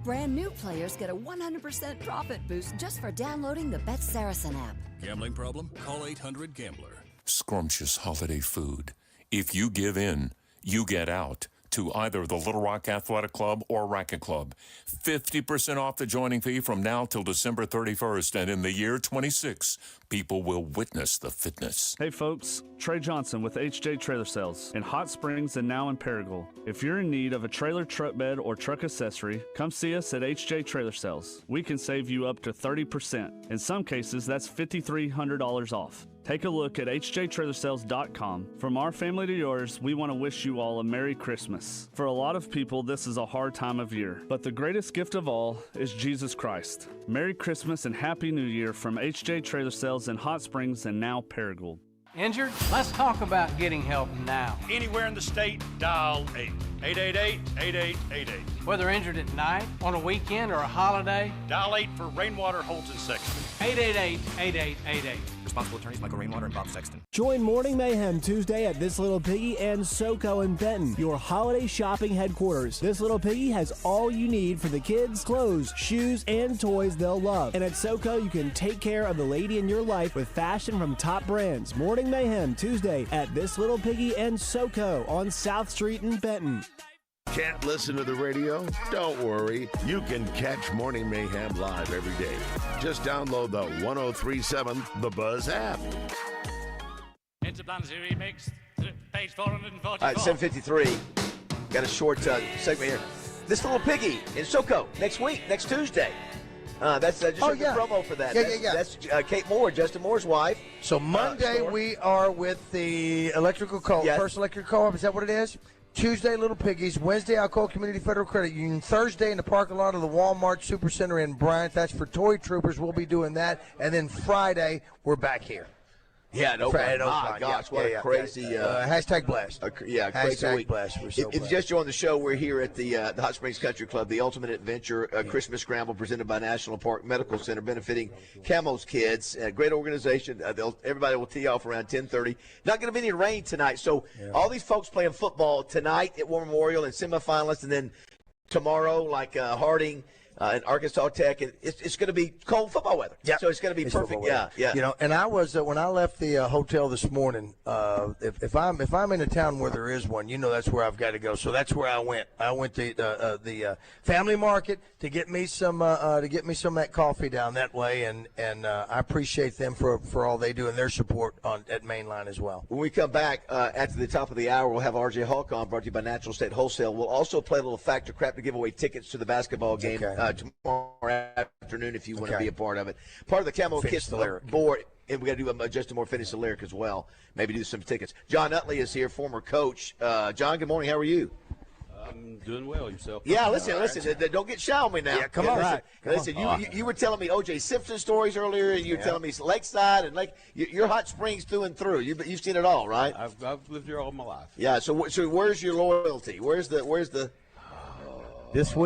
Brand new players get a 100% profit boost just for downloading the Bet Saracen app. Gambling problem? Call 800-GAMBLER. Scrumptious holiday food. If you give in, you get out to either the Little Rock Athletic Club or Racket Club. 50% off the joining fee from now till December 31st. And in the year 26, people will witness the fitness. Hey folks, Trey Johnson with HJ Trailer Sales in Hot Springs and now in Paragould. If you're in need of a trailer, truck bed, or truck accessory, come see us at HJ Trailer Sales. We can save you up to 30%. In some cases, that's $5,300 off. Take a look at hjtrailersales.com. From our family to yours, we want to wish you all a Merry Christmas. For a lot of people, this is a hard time of year, but the greatest gift of all is Jesus Christ. Merry Christmas and Happy New Year from HJ Trailer Sales in Hot Springs and now Paragould. Injured? Let's talk about getting help now. Anywhere in the state, dial 888-8888. Whether injured at night, on a weekend, or a holiday, dial 8 for Rainwater, Holton, Sexton. 888-8888. Responsible attorneys Michael Rainwater and Bob Sexton. Join Morning Mayhem Tuesday at This Little Piggy and SoCo in Benton, your holiday shopping headquarters. This Little Piggy has all you need for the kids, clothes, shoes, and toys they'll love. And at SoCo, you can take care of the lady in your life with fashion from top brands. Morning Mayhem Tuesday at This Little Piggy and SoCo on South Street in Benton. Can't listen to the radio? Don't worry. You can catch Morning Mayhem live every day. Just download the 1037 The Buzz app. Interplanetary Remix, page 444. All right, 7:53. Got a short segment here. This Little Piggy in SoCo next week, next Tuesday. That's just a promo for that. That's Kate Moore, Justin Moore's wife. So Monday we are with the electrical co-op, First Electric Co-op. Is that what it is? Tuesday, Little Piggies. Wednesday, Alcoa Community Federal Credit Union. Thursday, in the parking lot of the Walmart Supercenter in Bryant. That's for Toy Troopers. We'll be doing that. And then Friday, we're back here. Yeah, no, my gosh, what a crazy hashtag blast. Crazy hashtag week. Blast. We're so If you just joined the show, we're here at the Hot Springs Country Club, the Ultimate Adventure Christmas Scramble presented by National Park Medical Center, benefiting Camo's kids. Great organization. Everybody will tee off around 10:30. Not going to be any rain tonight, so all these folks playing football tonight at War Memorial and semifinalists, and then tomorrow, like Harding. And Arkansas Tech, and it's going to be cold football weather. Yeah, so it's going to be perfect. Yeah. You know, and I was when I left the hotel this morning. If I'm in a town where there is one, that's where I've got to go. So that's where I went. I went to the family market to get me some of that coffee down that way, and I appreciate them for all they do and their support at Mainline as well. When we come back after the top of the hour, we'll have RJ Hawk on, brought to you by Natural State Wholesale. We'll also play a little Factor Crap to give away tickets to the basketball game. Tomorrow afternoon if you want to be a part of it. Part of the Camo Kiss board, and we got to do Justin Moore finish the lyric as well. Maybe do some tickets. John Utley is here, former coach. John, good morning. How are you? I'm doing well. Yourself? Yeah, listen. Don't get shy on me now. Yeah, come on. Listen, you were telling me O.J. Simpson stories earlier, and you were telling me Lakeside and you're Hot Springs through and through. You've seen it all, right? I've lived here all my life. Yeah. So where's your loyalty? Where's the This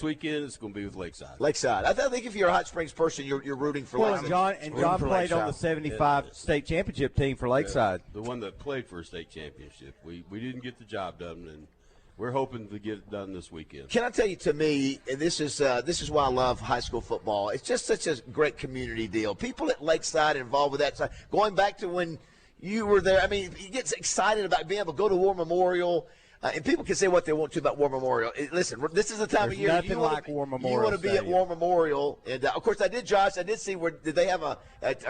weekend it's going to be with Lakeside. Lakeside. I think if you're a Hot Springs person, you're rooting for Lakeside. John played on the 75 state championship team for Lakeside. The one that played for a state championship. We didn't get the job done, and we're hoping to get it done this weekend. Can I tell you, to me, and this is why I love high school football. It's just such a great community deal. People at Lakeside involved with that side. Going back to when you were there, I mean, you get excited about being able to go to War Memorial. And people can say what they want to about War Memorial. Listen, this is the time of year nothing like War Memorial. You want to be at War Memorial, and of course I did, Josh. I did see did they have a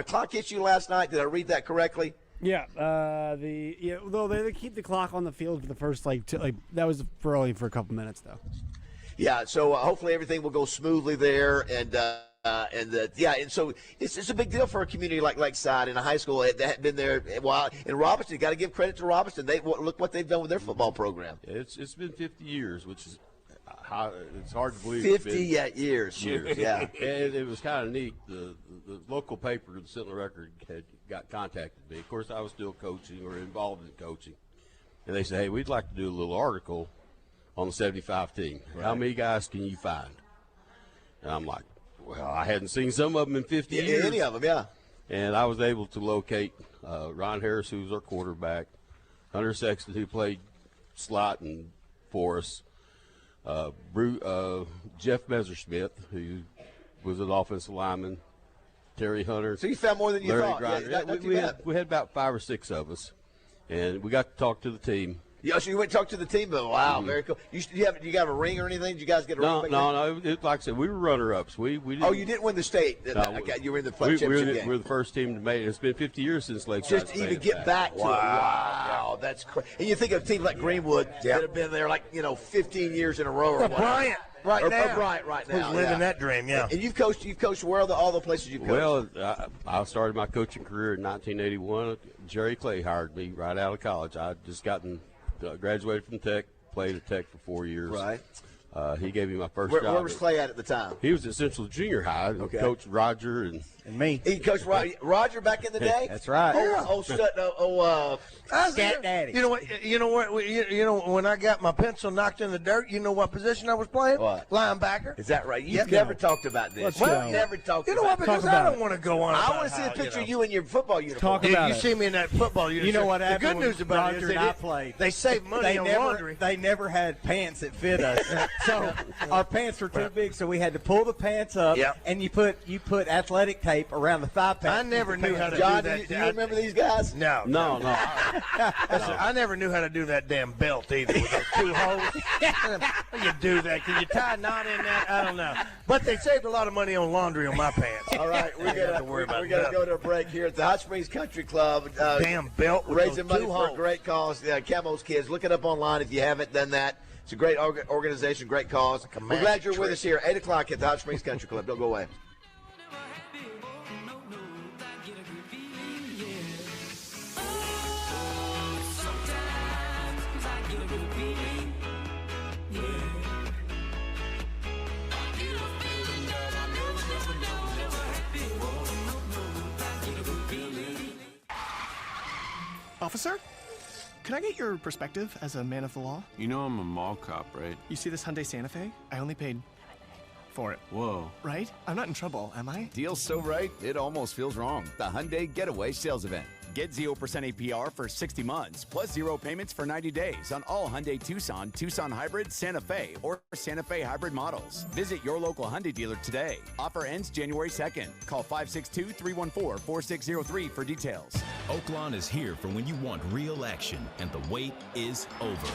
clock issue last night? Did I read that correctly? Yeah. Though they keep the clock on the field for the first that was for only for a couple minutes though. Yeah. So hopefully everything will go smoothly there, and so it's a big deal for a community like Lakeside and a high school that had been there a while. And Robertson, got to give credit to Robertson. Look what they've done with their football program. It's been 50 years, which is it's hard to believe. 50 years, yeah. And it was kind of neat. The local paper, the Sentinel Record, had contacted me. Of course, I was still coaching or involved in coaching, and they said, "Hey, we'd like to do a little article on the 75 team. Right. How many guys can you find?" And I'm like, well, I hadn't seen some of them in 50 years. Any of them, yeah. And I was able to locate Ron Harris, who was our quarterback, Hunter Sexton, who played slot and for us, Jeff Messerschmidt, who was an offensive lineman, Terry Hunter. So you found more than you Larry thought. Grinder. Yeah, we had about 5 or 6 of us, and we got to talk to the team. Yeah, so you went and talked to the team, though. Wow, very cool. You have a ring or anything? Did you guys get a ring? No. Like I said, we were runner-ups. We didn't. Oh, you didn't win the state. You were in the championship game. We're the first team to make it. It's been 50 years since Lakeside Just State even get back to it. Wow, that's crazy. And you think of teams like Greenwood that have been there 15 years in a row. Or Bryant right now. Who's living that dream, yeah. And you've coached where all the places you've coached? Well, I started my coaching career in 1981. Jerry Clay hired me right out of college. I'd just graduated from Tech, played at Tech for 4 years. Right. He gave me my first job. Where was Clay at the time? He was at Central Junior High. Okay. Coached Roger and me. He coached Roger back in the day? That's right. Scat Daddy. You know what? When I got my pencil knocked in the dirt, you know what position I was playing? What? Linebacker. Is that right? You've never talked about this. Never talked about it. You know what? Because I don't want to go on. I want to see a picture of you in your football uniform. Talk about you it. see me in that football uniform. You know what happened? The good news about Roger it is and I played. They saved money on laundry. They never had pants that fit us, so our pants were too big, so we had to pull the pants up. Yep. And you put athletic tape around the thigh pants. I never knew how to John, do that. do you remember these guys? No. Listen, I never knew how to do that damn belt either with those two holes. You do that? Can you tie a knot in that? I don't know. But they saved a lot of money on laundry on my pants. All right, we're gonna go to a break here at the Hot Springs Country Club. Damn belt with raising those money two for a holes. great cause. Camo's Kids. Look it up online if you haven't done that. It's a great organization, great cause. We're glad you're with us here. 8 o'clock at the Hot Springs Country Club. Don't go away. Officer, could I get your perspective as a man of the law? You know I'm a mall cop, right? You see this Hyundai Santa Fe? I only paid for it. Whoa. Right? I'm not in trouble, am I? Deal's so right, it almost feels wrong. The Hyundai Getaway Sales Event. Get 0% APR for 60 months, plus 0 payments for 90 days on all Hyundai Tucson, Tucson Hybrid, Santa Fe, or Santa Fe Hybrid models. Visit your local Hyundai dealer today. Offer ends January 2nd. Call 562-314-4603 for details. Oaklawn is here for when you want real action, and the wait is over.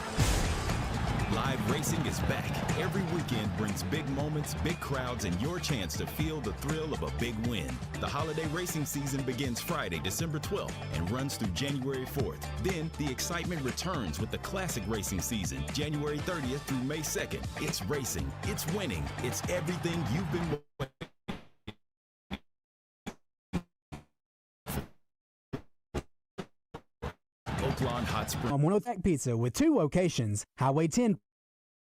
Live racing is back. Every weekend brings big moments, big crowds, and your chance to feel the thrill of a big win. The holiday racing season begins Friday, December 12th, and runs through January 4th. Then, the excitement returns with the classic racing season, January 30th through May 2nd. It's racing, it's winning, it's everything you've been waiting. Oaklawn Hot Springs. On 103 Pizza with 2 locations, Highway 10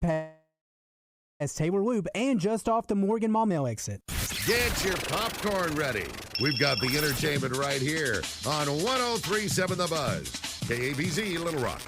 past Taylor Loop and just off the Morgan Maumelle exit. Get your popcorn ready. We've got the entertainment right here on 103.7 The Buzz. KABZ Little Rock.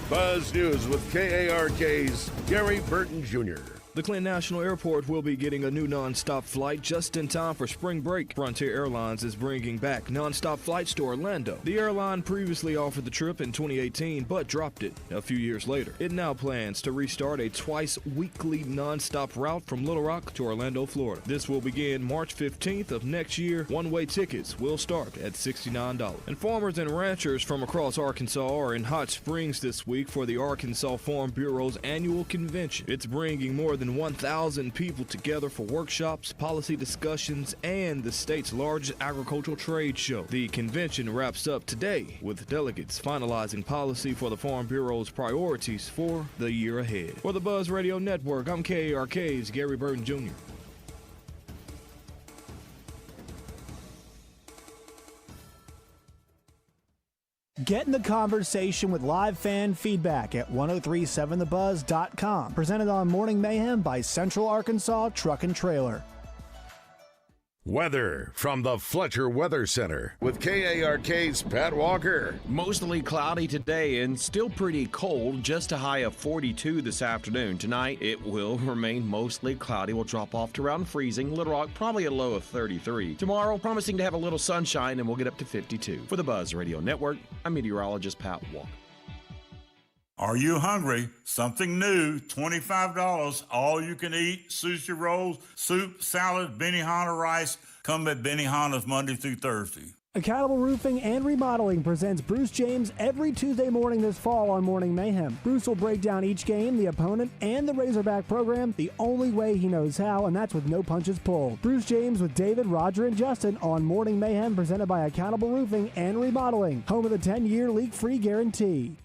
Buzz News with KARK's Gary Burton Jr. The Clinton National Airport will be getting a new nonstop flight just in time for spring break. Frontier Airlines is bringing back nonstop flights to Orlando. The airline previously offered the trip in 2018 but dropped it a few years later. It now plans to restart a twice-weekly nonstop route from Little Rock to Orlando, Florida. This will begin March 15th of next year. One-way tickets will start at $69. And farmers and ranchers from across Arkansas are in Hot Springs this week for the Arkansas Farm Bureau's annual convention. It's bringing more than 1,000 people together for workshops, policy discussions, and the state's largest agricultural trade show. The convention wraps up today with delegates finalizing policy for the Farm Bureau's priorities for the year ahead. For the Buzz Radio Network, I'm KARK's Gary Burton Jr. Get in the conversation with live fan feedback at 1037thebuzz.com. Presented on Morning Mayhem by Central Arkansas Truck and Trailer. Weather from the Fletcher Weather Center with KARK's Pat Walker. Mostly cloudy today and still pretty cold, just a high of 42 this afternoon. Tonight, it will remain mostly cloudy. We'll drop off to around freezing. Little Rock, probably a low of 33. Tomorrow, promising to have a little sunshine, and we'll get up to 52. For the Buzz Radio Network, I'm meteorologist Pat Walker. Are you hungry? Something new, $25, all you can eat, sushi rolls, soup, salad, Benihana rice. Come at Benihana's Monday through Thursday. Accountable Roofing and Remodeling presents Bruce James every Tuesday morning this fall on Morning Mayhem. Bruce will break down each game, the opponent, and the Razorback program the only way he knows how, and that's with no punches pulled. Bruce James with David, Roger, and Justin on Morning Mayhem, presented by Accountable Roofing and Remodeling, home of the 10-year leak-free guarantee.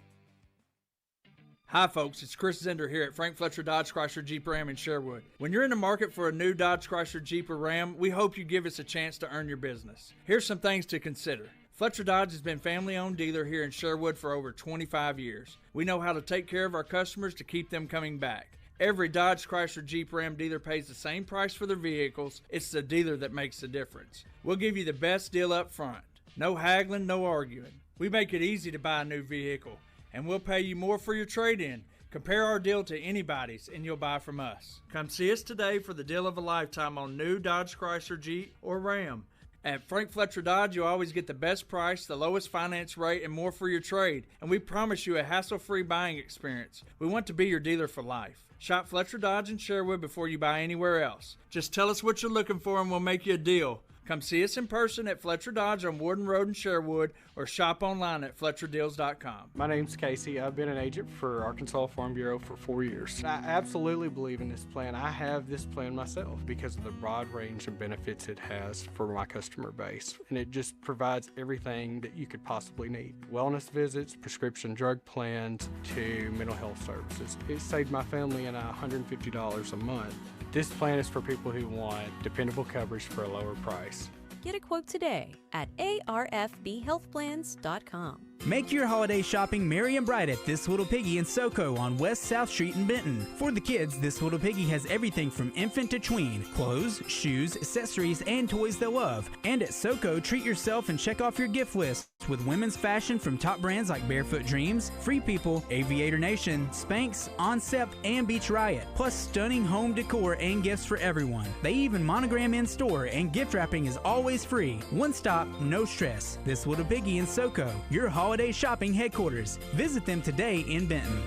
Hi folks, it's Chris Zender here at Frank Fletcher Dodge Chrysler Jeep Ram in Sherwood. When you're in the market for a new Dodge Chrysler Jeep or Ram, we hope you give us a chance to earn your business. Here's some things to consider. Fletcher Dodge has been family-owned dealer here in Sherwood for over 25 years. We know how to take care of our customers to keep them coming back. Every Dodge Chrysler Jeep Ram dealer pays the same price for their vehicles. It's the dealer that makes the difference. We'll give you the best deal up front. No haggling, no arguing. We make it easy to buy a new vehicle, and we'll pay you more for your trade-in. Compare our deal to anybody's, and you'll buy from us. Come see us today for the deal of a lifetime on new Dodge Chrysler Jeep or Ram. At Frank Fletcher Dodge, you'll always get the best price, the lowest finance rate, and more for your trade. And we promise you a hassle-free buying experience. We want to be your dealer for life. Shop Fletcher Dodge in Sherwood before you buy anywhere else. Just tell us what you're looking for and we'll make you a deal. Come see us in person at Fletcher Dodge on Warden Road in Sherwood or shop online at FletcherDeals.com. My name's Casey. I've been an agent for Arkansas Farm Bureau for 4 years. I absolutely believe in this plan. I have this plan myself because of the broad range of benefits it has for my customer base. And it just provides everything that you could possibly need. Wellness visits, prescription drug plans, to mental health services. It saved my family and I $150 a month. This plan is for people who want dependable coverage for a lower price. Get a quote today at arfbhealthplans.com. Make your holiday shopping merry and bright at This Little Piggy in SoCo on West South Street in Benton. For the kids, This Little Piggy has everything from infant to tween, clothes, shoes, accessories, and toys they'll love. And at SoCo, treat yourself and check off your gift list with women's fashion from top brands like Barefoot Dreams, Free People, Aviator Nation, Spanx, Oncept, and Beach Riot. Plus stunning home decor and gifts for everyone. They even monogram in store, and gift wrapping is always free. One stop, no stress. This Little Piggy in SoCo, your holiday shopping headquarters. Visit them today in Benton.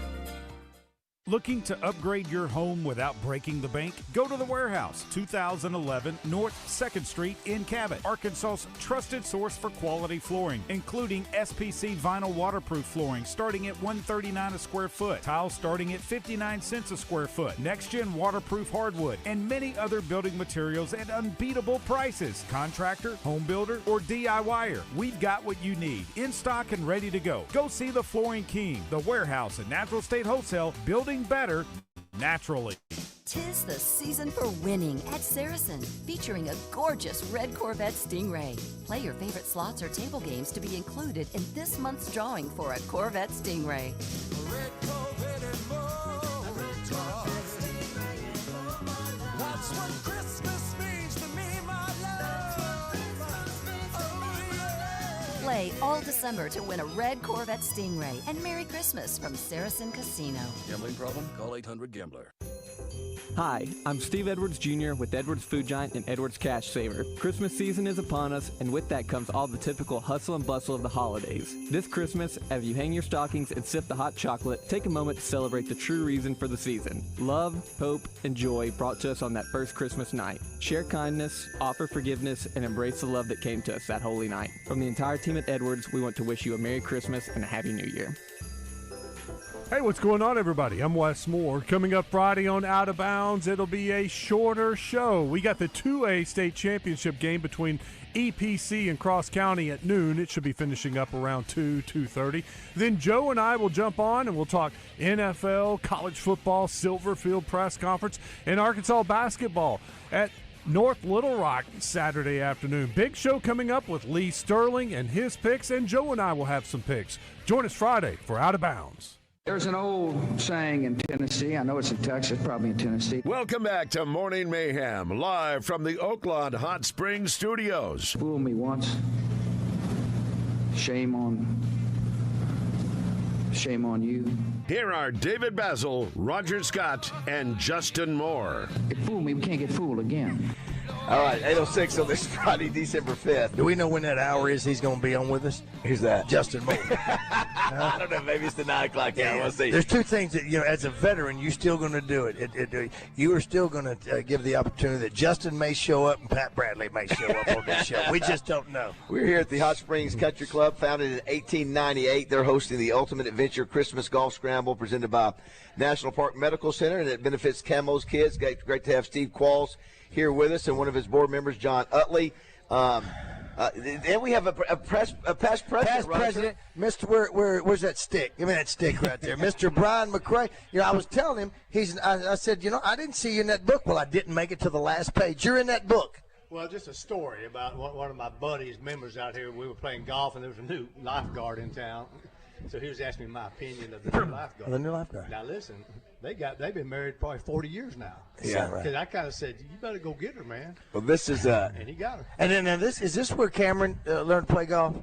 Looking to upgrade your home without breaking the bank? Go to The Warehouse, 2011 North 2nd Street in Cabot, Arkansas's trusted source for quality flooring, including SPC vinyl waterproof flooring starting at $139 a square foot, tiles starting at 59 cents a square foot, next-gen waterproof hardwood, and many other building materials at unbeatable prices. Contractor, home builder, or DIYer, we've got what you need, in stock and ready to go. Go see the Flooring King, The Warehouse, and Natural State Wholesale, building better naturally. 'Tis the season for winning at Saracen, featuring a gorgeous red Corvette Stingray. Play your favorite slots or table games to be included in this month's drawing for a Corvette Stingray. Red Corvette and more. That's what Christmas means to me, my love. Play all December to win a red Corvette Stingray, and Merry Christmas from Saracen Casino. Gambling problem? Call 800-GAMBLER. Hi, I'm Steve Edwards Jr. with Edwards Food Giant and Edwards Cash Saver. Christmas season is upon us, and with that comes all the typical hustle and bustle of the holidays. This Christmas, as you hang your stockings and sip the hot chocolate, take a moment to celebrate the true reason for the season. Love, hope, and joy brought to us on that first Christmas night. Share kindness, offer forgiveness, and embrace the love that came to us that holy night. From the entire team at Edwards, we want to wish you a Merry Christmas and a Happy New Year. Hey, what's going on, everybody? I'm Wes Moore. Coming up Friday on Out of Bounds, it'll be a shorter show. We got the 2A state championship game between EPC and Cross County at noon. It should be finishing up around 2:30. Then Joe and I will jump on and we'll talk NFL, college football, Silverfield press conference, and Arkansas basketball at North Little Rock Saturday afternoon. Big show coming up with Lee Sterling and his picks, and Joe and I will have some picks. Join us Friday for Out of Bounds. There's an old saying in Tennessee, I know it's in Texas, probably in Tennessee. Welcome back to Morning Mayhem, live from the Oaklawn Hot Springs Studios. Fool me once, shame on you. Here are David BAZZEL, Roger Scott, and Justin Moore. It fooled me, we can't get fooled again. All right, 8:06 on this Friday, December 5th. Do we know when that hour is he's going to be on with us? Who's that? Justin Moore. I don't know. Maybe it's the 9 o'clock hour. We'll see. There's two things that, as a veteran, you're still going to do it. You are still going to give the opportunity that Justin may show up and Pat Bradley may show up on this show. We just don't know. We're here at the Hot Springs Country Club, founded in 1898. They're hosting the Ultimate Adventure Christmas Golf Scramble presented by National Park Medical Center, and it benefits Camo's kids. Great to have Steve Qualls here with us and one of his board members, John Utley. Then we have a past president. Past president, Mr. Where's that stick? Give me that stick right there, Mr. Brian McRae. I was telling him I said, I didn't see you in that book. Well, I didn't make it to the last page. You're in that book. Well, just a story about one of my buddies, members out here. We were playing golf, and there was a new lifeguard in town. So he was asking me my opinion of the new lifeguard. The new lifeguard. Now listen, they've been married probably 40 years now. Yeah, right. Because I kind of said, you better go get her, man. Well, this is and he got her. And then is this where Cameron learned to play golf?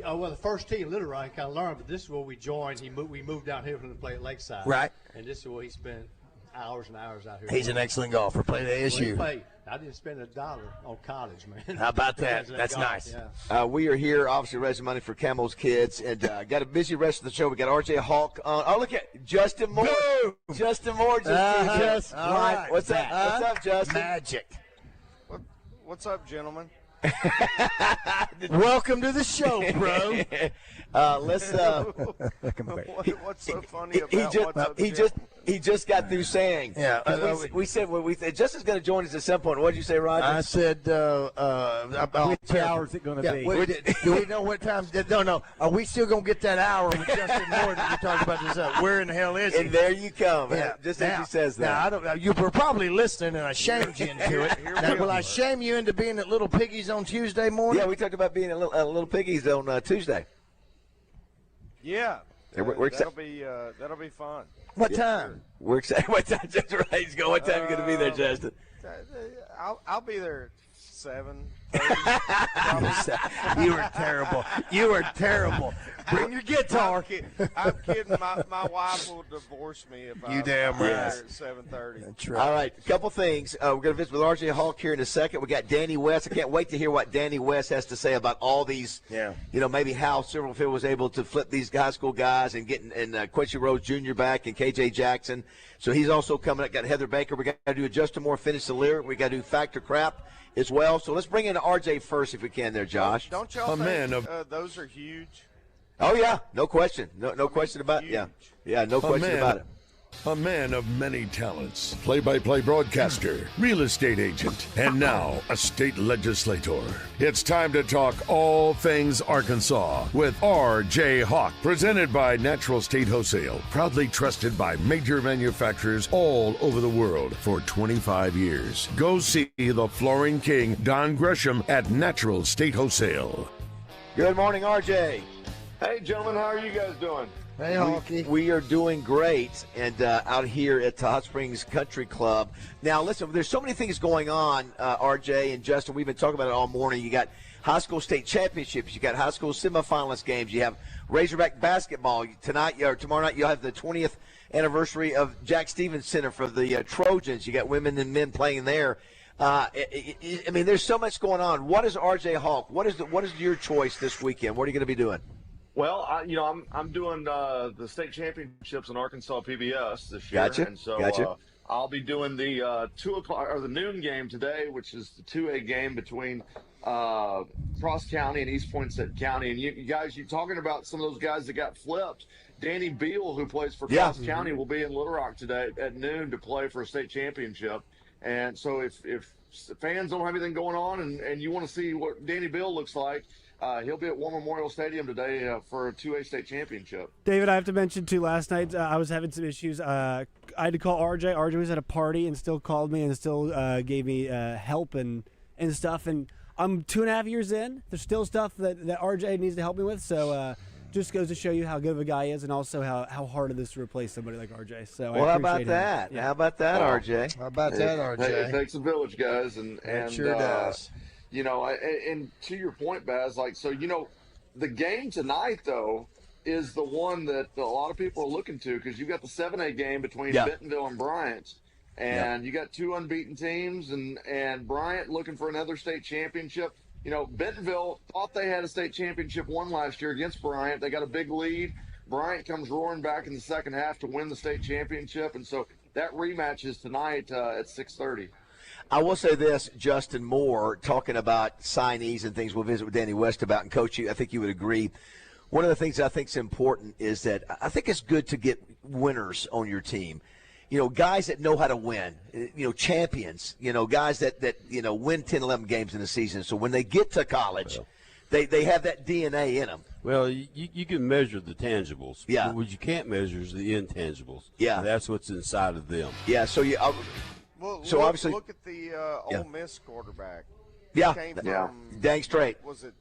Well, the first tee, Little Rock, kind of learned, but this is where we joined. We moved down here to play at Lakeside. Right. And this is where he spent hours and hours out here. He's an excellent golfer. Played at ASU. I didn't spend $1 on college, man. How about that? That's golf, nice. Yeah. We are here, obviously, raising money for Camo's kids, and got a busy rest of the show. We got R.J. Hawk on. Oh, look at Justin Moore. Boom! Justin Moore just yes. All right. What's up? What's up, Justin? Magic. What's up, gentlemen? Welcome to the show, bro. Let's. What's so funny about he just got through saying. Yeah. We said Justin's going to join us at some point. What did you say, Roger? I said about 2 hours is it going to be? Do we know what time? No. Are we still going to get that hour with Justin Moore that you're talking about this? Where in the hell is he? And there you come. Yeah. Just as he says that. Now, I don't. You were probably listening, and I shamed you into it. Now, will I shame you into being at Little Piggies on Tuesday morning? Yeah, we talked about being at Little Piggies on Tuesday. Yeah. We're that'll be fun. What time? We're excited. What time? Just right. He's going. What time are you going to be there, Justin? I'll be there at 7. You are terrible. You are terrible. Bring your guitar. I'm kidding. My wife will divorce me if I'm damn right. there at 7:30. That's right. All right, a couple things. We're going to visit with R.J. Hawk here in a second. We got Danny West. I can't wait to hear what Danny West has to say about all these. Yeah. Maybe how Silverfield was able to flip these high school guys and getting Quincy Rhodes Jr. back and K.J. Jackson. So he's also coming up. Got Heather Baker. We got to do Justin Moore, finish the lyric. We got to do Factor Crap as well. So let's bring in R.J. first if we can there, Josh. Don't y'all think those are huge? Oh, yeah. No question. No question about it. Yeah, no question about it. A man of many talents, play-by-play broadcaster, real estate agent, and now a state legislator. It's time to talk all things Arkansas with R.J. Hawk, presented by Natural State Wholesale, proudly trusted by major manufacturers all over the world for 25 years. Go see the Flooring King, Don Gresham, at Natural State Wholesale. Good morning, R.J. Hey, gentlemen, how are you guys doing? Hey, Hawky. We are doing great, and out here at the Hot Springs Country Club. Now, listen, there's so many things going on, RJ and Justin. We've been talking about it all morning. You got high school state championships. You got high school semifinalist games. You have Razorback basketball. Tonight or tomorrow night, you'll have the 20th anniversary of Jack Stevens Center for the Trojans. You got women and men playing there. I mean, there's so much going on. What is R.J. Hawk? What is your choice this weekend? What are you going to be doing? Well, I'm doing the state championships in Arkansas PBS this year, Gotcha. and so Gotcha. I'll be doing the 2 o'clock or the noon game today, which is the 2A game between Cross County and East Poinsett County. And you guys, you're talking about some of those guys that got flipped. Danny Beal, who plays for Cross County, will be in Little Rock today at noon to play for a state championship. And so if fans don't have anything going on and you want to see what Danny Beal looks like, he'll be at War Memorial Stadium today for a 2A state championship. David, I have to mention, too, last night I was having some issues. I had to call RJ. RJ was at a party and still called me and still gave me help and stuff. And I'm 2.5 years in. There's still stuff that RJ needs to help me with. So just goes to show you how good of a guy he is and also how hard it is to replace somebody like RJ. So well, how about that? Yeah. How about that, RJ? How about that, RJ? It takes a village, guys. And it sure does. And to your point, Baz, the game tonight, though, is the one that a lot of people are looking to because you've got the 7A game between Bentonville and Bryant. And you got 2 unbeaten teams, and Bryant looking for another state championship. You know, Bentonville thought they had a state championship won last year against Bryant. They got a big lead. Bryant comes roaring back in the second half to win the state championship, and so that rematch is tonight at 6:30. I will say this, Justin Moore, talking about signees and things we'll visit with Danny West about, and Coach, I think you would agree. One of the things I think is important is that I think it's good to get winners on your team. You know, guys that know how to win, you know, champions, you know, guys that you know, win 10, 11 games in a season. So when they get to college, they have that DNA in them. Well, you can measure the tangibles. Yeah. What you can't measure is the intangibles. Yeah. And that's what's inside of them. Yeah, so Well, so obviously, look at the Ole Miss quarterback. Yeah. Came from, dang straight. Was it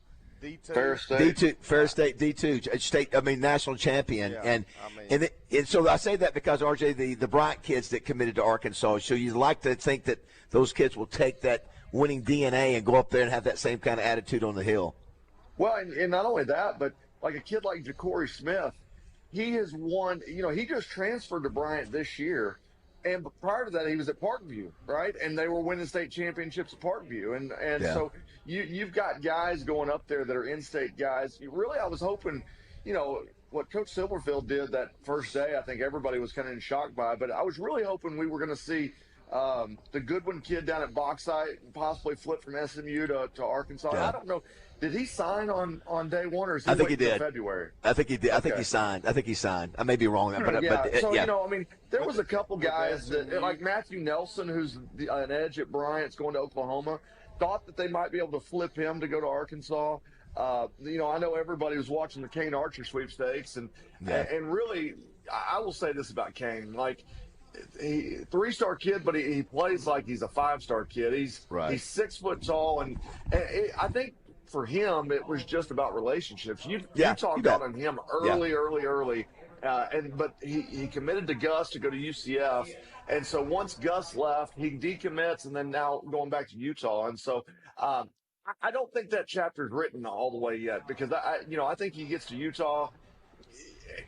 D2? Ferris State. D2, Ferris State, D2 state. I mean, national champion, and so I say that because RJ, the Bryant kids that committed to Arkansas. So you'd like to think that those kids will take that winning DNA and go up there and have that same kind of attitude on the hill. Well, and not only that, but like a kid like Ja'Cory Smith, he has won. You know, he just transferred to Bryant this year. And prior to that, he was at Parkview, right? And they were winning state championships at Parkview. And so you've got guys going up there that are in-state guys. I was hoping, you know, what Coach Silverfield did that first day, I think everybody was kind of in shock by. But I was really hoping we were going to see the Goodwin kid down at Bauxite possibly flip from SMU to Arkansas. Yeah. I don't know. Did he sign on day one, or is he I think he waiting did. till February? I think he did. I think Okay. he signed. I may be wrong, but You know, I mean, there was a couple guys that, like Matthew Nelson, who's an edge at Bryant's going to Oklahoma, thought that they might be able to flip him to go to Arkansas. You know, I know everybody was watching the Kane Archer sweepstakes, and really, I will say this about Kane, like. He 3-star kid, but he plays like he's a 5-star kid. He's 6 foot tall, and I think for him it was just about relationships. Utah got on him early, but he committed to Gus to go to UCF, and so once Gus left, he decommits, and then now going back to Utah, and so I don't think that chapter is written all the way yet, because I think he gets to Utah,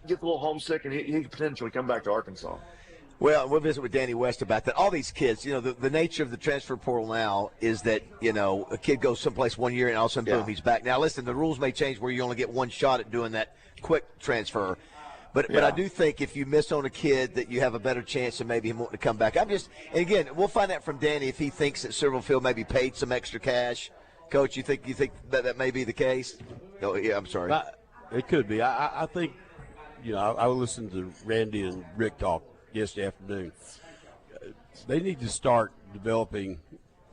gets a little homesick, and he could potentially come back to Arkansas. Well, we'll visit with Danny West about that. All these kids, you know, the nature of the transfer portal now is that, you know, a kid goes someplace 1 year and all of a sudden, boom, he's back. Now, listen, the rules may change where you only get one shot at doing that quick transfer. But I do think if you miss on a kid that you have a better chance of maybe him wanting to come back. And again, we'll find out from Danny if he thinks that Silverfield maybe paid some extra cash. Coach, you think that may be the case? Oh, yeah, I'm sorry. It could be. I think, you know, I listened to Randy and Rick talk yesterday afternoon. They need to start developing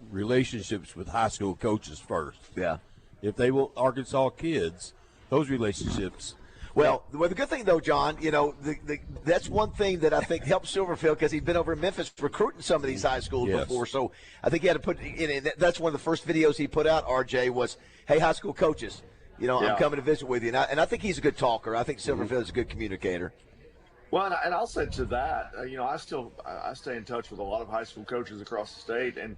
relationships with high school coaches first. Yeah. If they want Arkansas kids, those relationships. Well, the good thing, though, John, you know, that's one thing that I think helps Silverfield because he's been over in Memphis recruiting some of these high schools before. So I think he had to put in. That's one of the first videos he put out, RJ, was, hey, high school coaches, you know, I'm coming to visit with you. And I think he's a good talker. I think Silverfield is a good communicator. Well, and I'll say to that, you know, I stay in touch with a lot of high school coaches across the state, and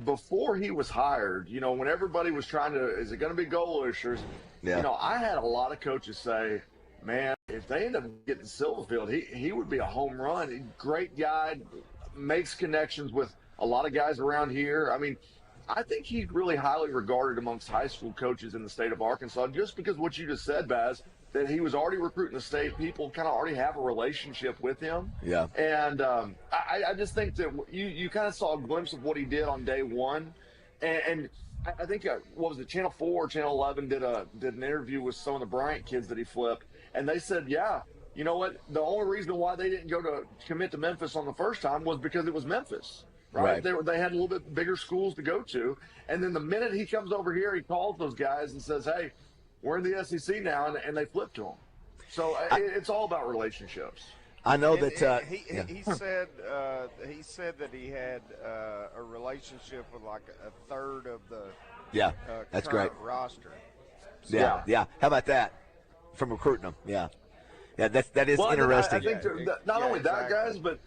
before he was hired, you know, when everybody was trying to, is it going to be goal-ish, or, you know, I had a lot of coaches say, man, if they end up getting Silverfield, he would be a home run. Great guy, makes connections with a lot of guys around here. I mean, I think he's really highly regarded amongst high school coaches in the state of Arkansas, just because what you just said, Baz, that he was already recruiting the state. People kind of already have a relationship with him. Yeah. And I just think that you kind of saw a glimpse of what he did on day one. And I think, what was it, Channel 4 or Channel 11 did an interview with some of the Bryant kids that he flipped. And they said, yeah, you know what, the only reason why they didn't go to commit to Memphis on the first time was because it was Memphis. Right. They had a little bit bigger schools to go to. And then the minute he comes over here, he calls those guys and says, hey, we're in the SEC now, and they flip to him. So it's all about relationships. I know that he said that he had a relationship with like a third of the that's current great roster. So. Yeah. How about that? From recruiting them, yeah, that is interesting. I think not only that, guys, but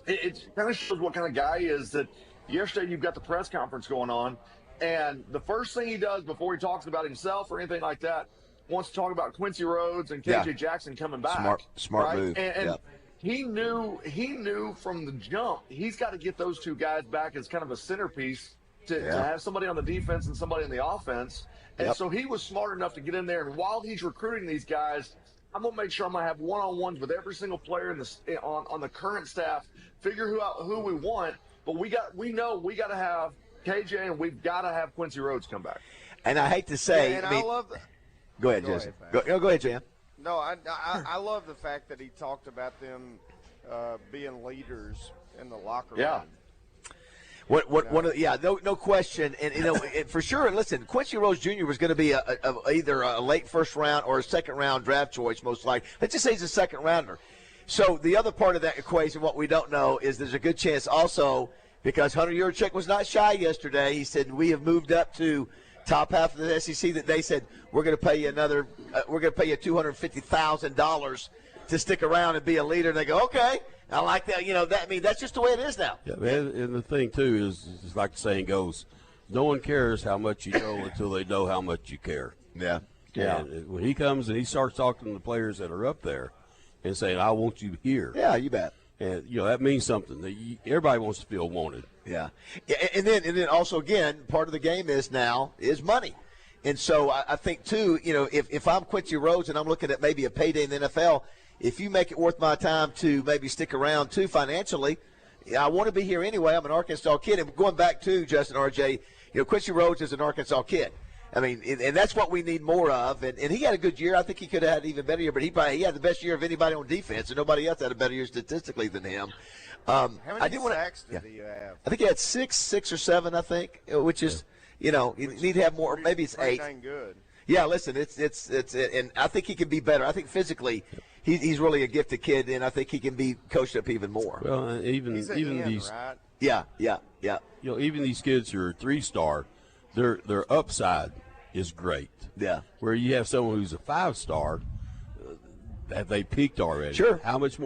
it kind of shows what kind of guy he is. That yesterday you've got the press conference going on. And the first thing he does before he talks about himself or anything like that, wants to talk about Quincy Rhodes and KJ Jackson coming back. Smart right? move. And he knew from the jump he's got to get those two guys back as kind of a centerpiece to have somebody on the defense and somebody on the offense. And so he was smart enough to get in there. And while he's recruiting these guys, I'm going to make sure I'm going to have one-on-ones with every single player on the current staff, figure who we want. But we know we got to have KJ and we've got to have Quincy Rhodes come back. And I hate to say, I love that. Go ahead, Jason. Go ahead, Jan. No, I love the fact that he talked about them being leaders in the locker room. No question, and for sure. Listen, Quincy Rhodes Jr. was going to be either a late first round or a second round draft choice, most likely. Let's just say he's a second rounder. So the other part of that equation, what we don't know, is there's a good chance also because Hunter Yurchek was not shy yesterday. He said we have moved up to top half of the SEC. That they said we're going to pay you $250,000 to stick around and be a leader. And they go, okay. I like that. That's just the way it is now. Yeah, man, and the thing, too, is like the saying goes, no one cares how much you know until they know how much you care. Yeah. And when he comes and he starts talking to the players that are up there and saying, I want you here. Yeah, you bet. And, that means something. Everybody wants to feel wanted. Yeah. And then also, again, part of the game is money. And so I think, too, if I'm Quincy Rhodes and I'm looking at maybe a payday in the NFL, if you make it worth my time to maybe stick around, too, financially, I want to be here anyway. I'm an Arkansas kid. And going back to Justin, RJ, Quincy Rhodes is an Arkansas kid. I mean, and that's what we need more of. And he had a good year. I think he could have had an even better year, but he had the best year of anybody on defense, and nobody else had a better year statistically than him. How many sacks did he have? I think he had six or seven, I think, which is, you need to have more. Maybe it's 8. Dang good. Yeah, listen, it's and I think he can be better. I think physically he's really a gifted kid, and I think he can be coached up even more. Well, even these, right? Yeah. Even these kids who are 3-star, their upside is great. Yeah. Where you have someone who's a 5-star, have they peaked already? Sure. How much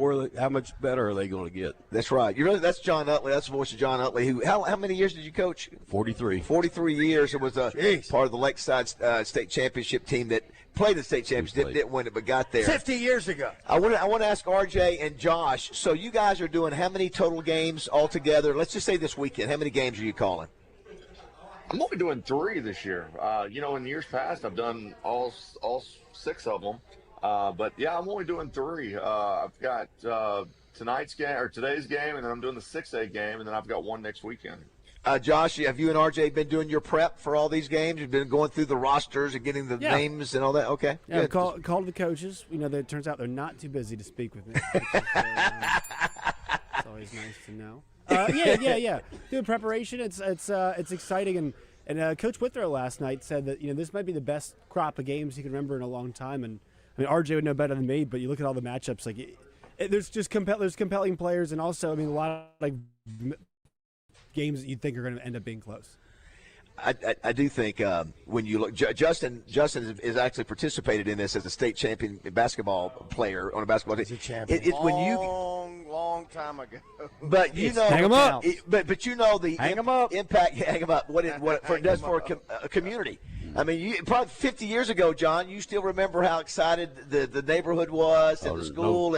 better are they going to get? That's right. That's John Utley. That's the voice of John Utley. Who? How many years did you coach? 43. 43 years. It was a part of the Lakeside State Championship team that played the state championship, didn't win it, but got there 50 years ago. I want to ask RJ and Josh. So you guys are doing how many total games altogether? Let's just say this weekend. How many games are you calling? I'm only doing 3 this year. In years past, I've done all 6 of them. But yeah, I'm only doing 3. I've got today's game, and then I'm doing the 6A game, and then I've got one next weekend. Josh, have you and RJ been doing your prep for all these games? You've been going through the rosters and getting the names and all that? Okay. Yeah, call the coaches. It turns out they're not too busy to speak with me. It's always nice to know. Yeah. Doing preparation, it's exciting, and Coach Withrow last night said that this might be the best crop of games he can remember in a long time, and I mean RJ would know better than me, but you look at all the matchups, there's just there's compelling players, and also a lot of games that you'd think are going to end up being close. I do think when you look, Justin is actually participated in this as a state champion basketball player on a basketball team. He's a champion. Long time ago. But hang him up. But the impact. Hang him up. What it does for a community. I mean, probably 50 years ago, John, you still remember how excited the neighborhood was and the school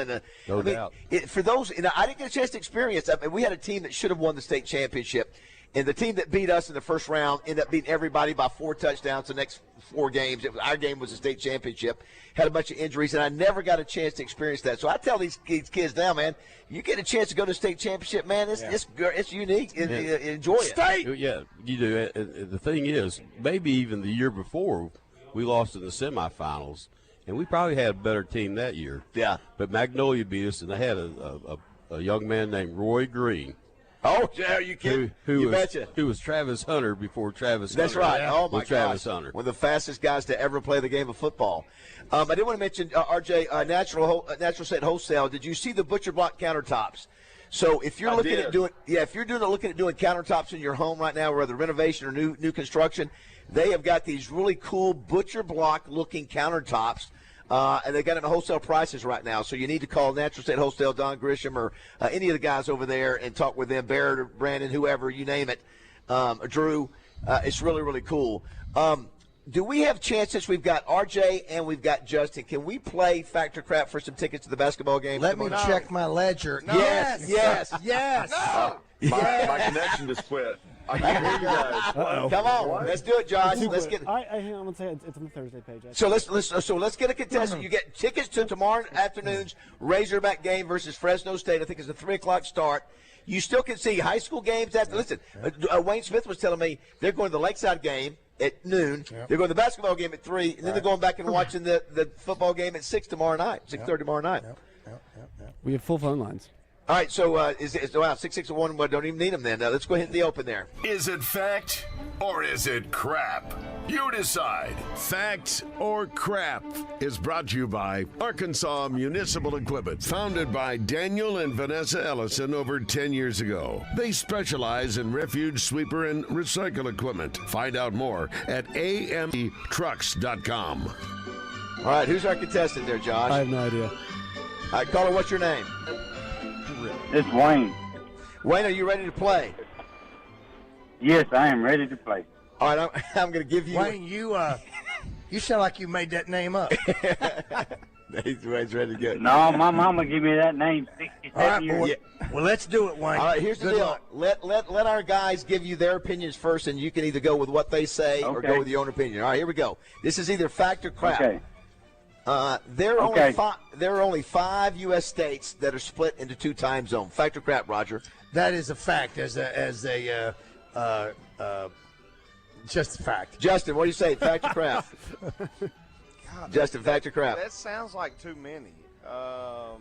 no doubt. For those, I didn't get a chance to experience. We had a team that should have won the state championship. And the team that beat us in the first round ended up beating everybody by 4 touchdowns the next 4 games. Our game was a state championship. Had a bunch of injuries, and I never got a chance to experience that. So I tell these kids now, man, you get a chance to go to state championship, man, it's unique. Enjoy it. State! Yeah, you do. The thing is, maybe even the year before, we lost in the semifinals, and we probably had a better team that year. Yeah. But Magnolia beat us, and they had a young man named Roy Green. Oh, yeah, are you kidding? You betcha. Who was Travis Hunter before Travis That's Hunter. That's right. Oh, my gosh. Travis Hunter. One of the fastest guys to ever play the game of football. I did want to mention, RJ, Natural State Wholesale. Did you see the Butcher Block countertops? So if you're looking at doing countertops in your home right now, whether renovation or new construction, they have got these really cool Butcher Block looking countertops. And they got them at wholesale prices right now. So you need to call Natural State Wholesale, Don Grisham, or any of the guys over there and talk with them, Barrett or Brandon, whoever, you name it, Drew. It's really, really cool. do we have chance, since we've got RJ and we've got Justin, can we play Factor Crap for some tickets to the basketball game? Let me check my ledger. No. Yes. No. My connection just quit. I can't hear you guys. Come on, let's do it, Josh. Let's get. Hang on one second. It's on the Thursday page. So let's get a contestant. You get tickets to tomorrow afternoon's Razorback game versus Fresno State. I think it's a 3:00 start. You still can see high school games after. Listen, Wayne Smith was telling me they're going to the Lakeside game at noon. Yep. They're going to the basketball game at 3, and then they're going back and watching the football game at 6 tomorrow night, 6:30 tomorrow night. We have full phone lines. All right, so is 661? Well, don't even need them then. Let's go ahead and hit the open there. Is it fact or is it crap? You decide. Fact or crap is brought to you by Arkansas Municipal Equipment, founded by Daniel and Vanessa Ellison over 10 years ago. They specialize in refuge, sweeper, and recycle equipment. Find out more at ametrucks.com. All right, who's our contestant there, Josh? I have no idea. All right, caller, what's your name? It's Wayne. Wayne, are you ready to play? Yes, I am ready to play. All right, I'm going to give you. Wayne, you sound like you made that name up. He's ready to go. No, my mama gave me that name 67 years. Well, let's do it, Wayne. All right, here's the deal. Let our guys give you their opinions first, and you can either go with what they say or go with your own opinion. All right, here we go. This is either fact or crap. Okay. There are only 5 U.S. states that are split into 2 time zones. Fact or crap, Roger? That is a fact. Just a fact. Justin, what do you say? Fact or crap? Justin, fact or crap? That sounds like too many. I'll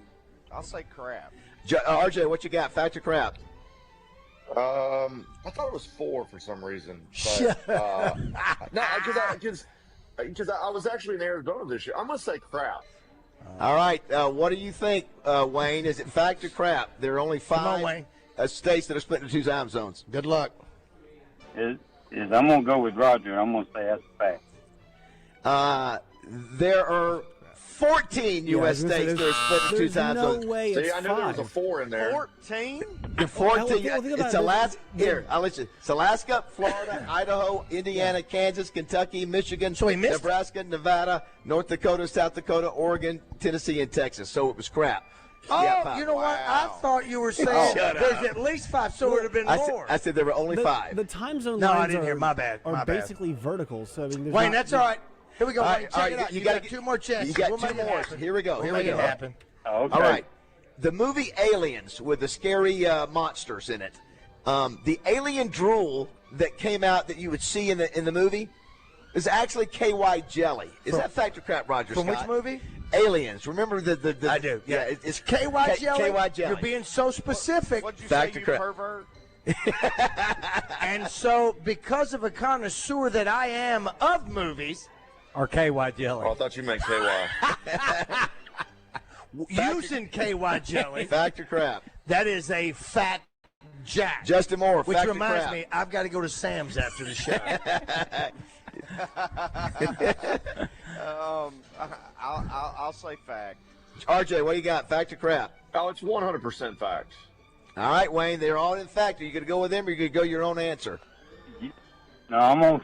say crap. RJ, what you got? Fact or crap? I thought it was 4 for some reason. But, no, because I was actually in Arizona this year. I'm going to say crap. All right. What do you think, Wayne? Is it fact or crap? There are only 5 states that are split into 2 time zones. Good luck. I'm going to go with Roger. I'm going to say that's a fact. There are 14 U.S. states that are split into 2 time zones. Way See, I knew there was a 4 in there. 14? The 14. It's Alaska. Here, I'll let you. It's Alaska, Florida, Idaho, Indiana, Kansas, Kentucky, Michigan, Nebraska, Nevada, North Dakota, South Dakota, Oregon, Tennessee, and Texas. So it was crap. Oh, you know what? I thought you were saying there's at least 5, so it would have been more. I said there were only 5. The time zone No, lines I didn't hear. My bad. are basically vertical. So I mean, Wayne, that's all right. Here we go. All Wayne, right, check it out. You got 2 more chances. You got We'll 2 make it more. happen. Here we go. We'll make it happen. Okay. All right. The movie Aliens with the scary monsters in it. The alien drool that came out that you would see in the movie is actually KY jelly. Is that fact or crap, Roger From Scott? which movie? Aliens. Remember the I do. Yeah, it's KY jelly. KY jelly. You're being so specific. What'd you Fact say, or you crap? pervert? And so, because of a connoisseur that I am of movies, Or KY jelly. Oh, I thought you meant KY. using KY jelly, Fact or crap? that is a fat jack. Justin Moore. Which fact or reminds crap? me, I've got to go to Sam's after the show. I'll say fact. RJ, what do you got? Fact or crap? Oh, it's 100% fact. All right, Wayne. They're all in fact. Are you going to go with them, or are you going to go your own answer? No, I'm gonna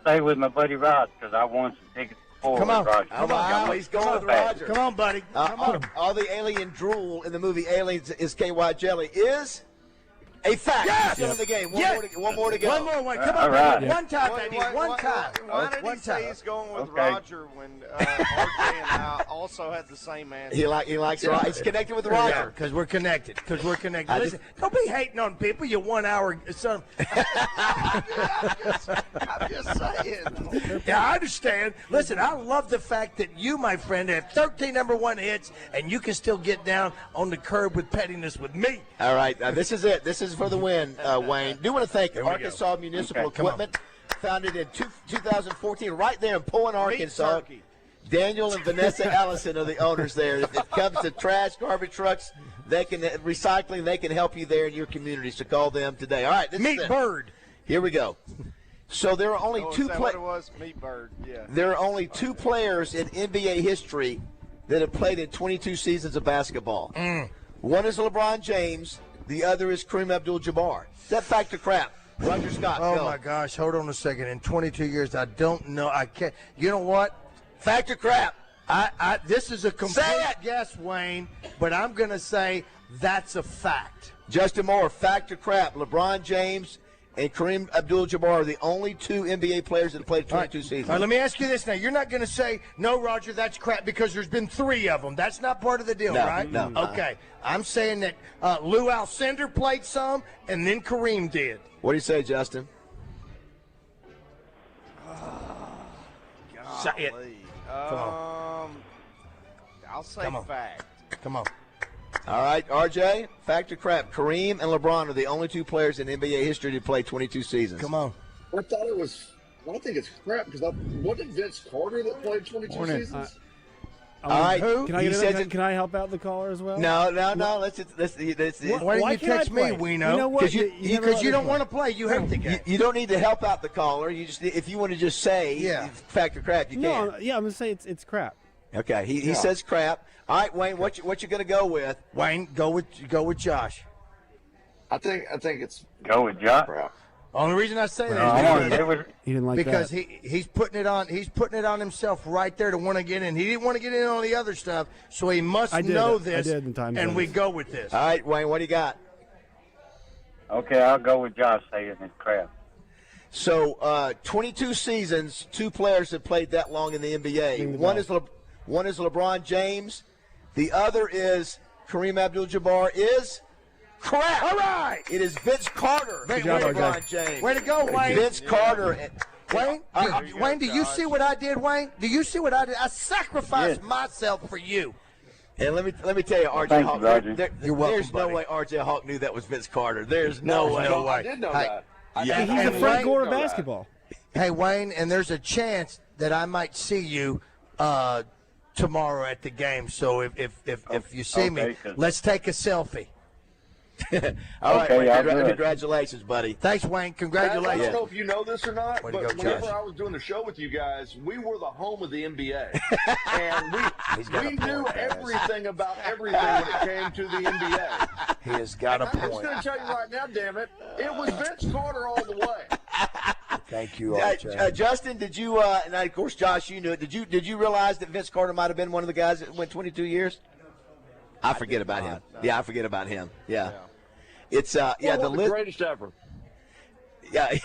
stay with my buddy Rod because I won some tickets before. Come on. with Roger. Come on. He's going with Roger. Come on, buddy. Come on. All the alien drool in the movie Aliens is KY jelly is a fact. Yes! Still in the game. One more to go. One more. Come on, All right. baby. One time, baby. One time. Why did One he say time. he's going with Okay. Roger when RJ and I also had the same answer? He likes Roger. He's connected with Roger. Because we're connected. Listen, don't be hating on people. You 1 hour. Son. I'm just saying. Yeah, I understand. Listen, I love the fact that you, my friend, have 13 #1 hits, and you can still get down on the curb with pettiness with me. All right. This is it. This is for the win, Wayne. Do want to thank Arkansas Municipal Equipment, founded in 2014, right there in Pullen, Arkansas. Daniel and Vanessa Allison are the owners there. If it comes to trash, garbage trucks, they can recycling. They can help you there in your community. So call them today. All right. This Meet is it. Bird. Here we go. So there are only Is that what it was? Meat Bird. Yeah. There are only 2 players in NBA history that have played in 22 seasons of basketball. One is LeBron James. The other is Kareem Abdul-Jabbar. Is that fact or crap? Roger Scott. Oh go. my gosh! Hold on a second. In 22 years, I don't know. I can't. You know what? Fact or crap? This is a complete guess, Wayne. But I'm going to say that's a fact. Justin Moore, fact or crap? LeBron James and Kareem Abdul-Jabbar are the only two NBA players that have played 22 seasons. All right, let me ask you this now. You're not going to say, no, Roger, that's crap, because there's been 3 of them. That's not part of the deal, right? No. Okay. I'm saying that Lou Alcindor played some, and then Kareem did. What do you say, Justin? Say it. Come on. I'll say fact. Come on. All right, RJ, fact or crap? Kareem and LeBron are the only two players in NBA history to play 22 seasons. Come on. I thought it was. I think it's crap because wasn't Vince Carter that played 22 seasons? All right. Can I help out the caller as well? No. Why didn't you text me, Wino? You know what? Because you don't want to play. You hate the game. You don't need to help out the caller. You just if you want to just say fact or crap, you can. Yeah, I'm gonna say it's crap. Okay, he says crap. All right, Wayne, what you gonna go with? Wayne, go with Josh. I think it's go with Josh. Crap. Only reason I say that is he didn't like because that. he's putting it on himself right there to want to get in. He didn't want to get in on the other stuff, so he must know this. I did in time and zones. we go with this. All right, Wayne, what do you got? Okay, I'll go with Josh saying it's crap. So 22 seasons, 2 players have played that long in the NBA. One is LeBron James. The other is Kareem Abdul-Jabbar. Is crap. All right. It is Vince Carter. Way to go, LeBron James. Way to go, Wayne. Vince Carter. Wayne, do you see what I did, Wayne? Do you see what I did? I sacrificed myself for you. And let me tell you, RJ Hawk. You're welcome, there's no way RJ Hawk knew that was Vince Carter. There's no way. I did know that. He's the Frank Gore of basketball. Hey, Wayne, and there's a chance that I might see you tomorrow at the game. So if you see me, let's take a selfie. All right, Wayne, congratulations, buddy. Thanks, Wayne. Congratulations. I don't know if you know this or not, Way but to go, whenever Josh. I was doing the show with you guys, we were the home of the NBA. And we knew everything about everything when it came to the NBA. He has got a I'm just point. going to tell you right now, damn it, it was Vince Carter all the way. Thank you, RJ. Justin, did you? And of course, Josh, you knew it. Did you realize that Vince Carter might have been one of the guys that went 22 years? I forget about him. Yeah, I forget about him. Yeah. It's the greatest ever. Yeah.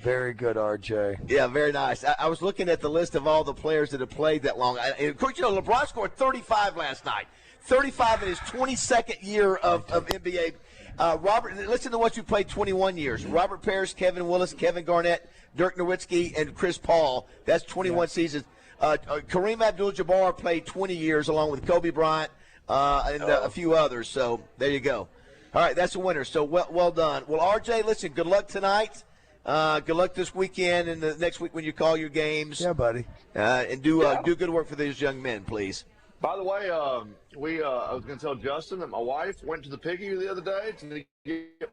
Very good, RJ. Yeah, very nice. I was looking at the list of all the players that have played that long. And of course, LeBron scored 35 last night. 35 in his 22nd year of NBA. Robert, listen to what you played 21 years. Robert Parrish, Kevin Willis, Kevin Garnett, Dirk Nowitzki, and Chris Paul. That's 21 seasons. Kareem Abdul-Jabbar played 20 years along with Kobe Bryant and a few others. So there you go. All right, that's a winner. So well done. Well, RJ, listen, good luck tonight. Good luck this weekend and the next week when you call your games. Yeah, buddy. And do good work for these young men, please. By the way, I was going to tell Justin that my wife went to the Piggy the other day to get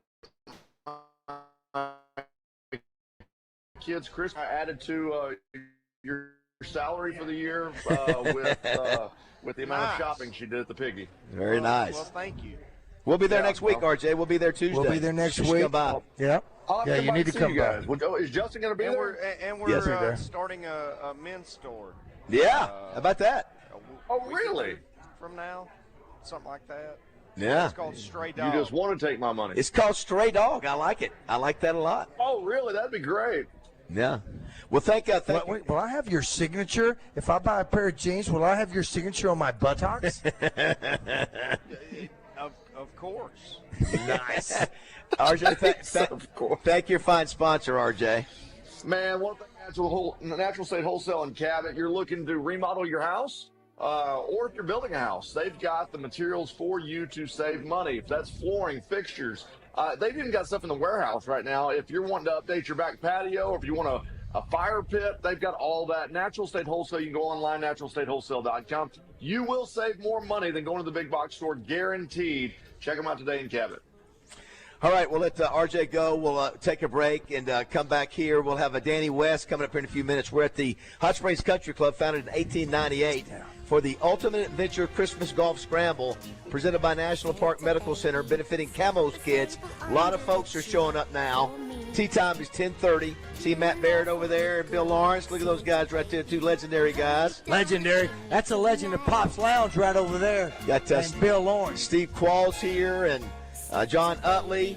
my kids Christmas. I added to your salary for the year with the amount of shopping she did at the Piggy. Very nice. Well, thank you. We'll be there next week, RJ. We'll be there Tuesday. We'll be there next Just week. Come by. Yeah. Yeah, you need to come by. Is Justin going to be there? And we're Yes, starting a men's store. Yeah. How about that? Oh, really? From now, something like that. Yeah. It's called Stray Dog. You just want to take my money. It's called Stray Dog. I like it. I like that a lot. Oh, really? That'd be great. Yeah. Well, thank you. Will I have your signature? If I buy a pair of jeans, will I have your signature on my buttocks? Of course. Nice. RJ, thank your fine sponsor, RJ. Man, one thing, Natural State Wholesale in Cabot, you're looking to remodel your house, or if you're building a house, they've got the materials for you to save money. If that's flooring, fixtures, they've even got stuff in the warehouse right now. If you're wanting to update your back patio, or if you want a fire pit, they've got all that. Natural State Wholesale, you can go online, naturalstatewholesale.com. You will save more money than going to the big box store, guaranteed. Check them out today in Cabot. All right, we'll let RJ go. We'll take a break and come back here. We'll have a Danny West coming up here in a few minutes. We're at the Hot Springs Country Club, founded in 1898, for the Ultimate Adventure Christmas Golf Scramble, presented by National Park Medical Center, benefiting Camo's kids. A lot of folks are showing up now. Tee time is 10:30. See Matt Barrett over there and Bill Lawrence. Look at those guys right there, two legendary guys. Legendary. That's a legend of Pop's Lounge right over there. Got and Bill Lawrence. Steve Qualls here and John Utley,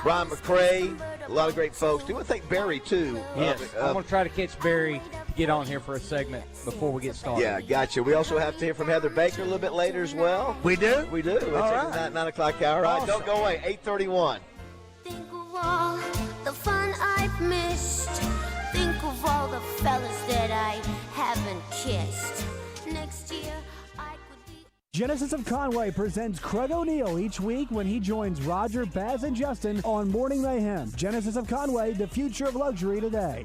Brian McCrae, a lot of great folks. Do want to thank Barry, too. Yes, I'm going to try to catch Barry to get on here for a segment before we get started. Yeah, gotcha. We also have to hear from Heather Baker a little bit later as well. We do? We do. All right. 9 o'clock hour. All right, don't go away. 8:31. Think of all the fun I've missed. Think of all the fellas that I haven't kissed. Next year, Genesis of Conway presents Craig O'Neill each week when he joins Roger, Baz, and Justin on Morning Mayhem. Genesis of Conway, the future of luxury today.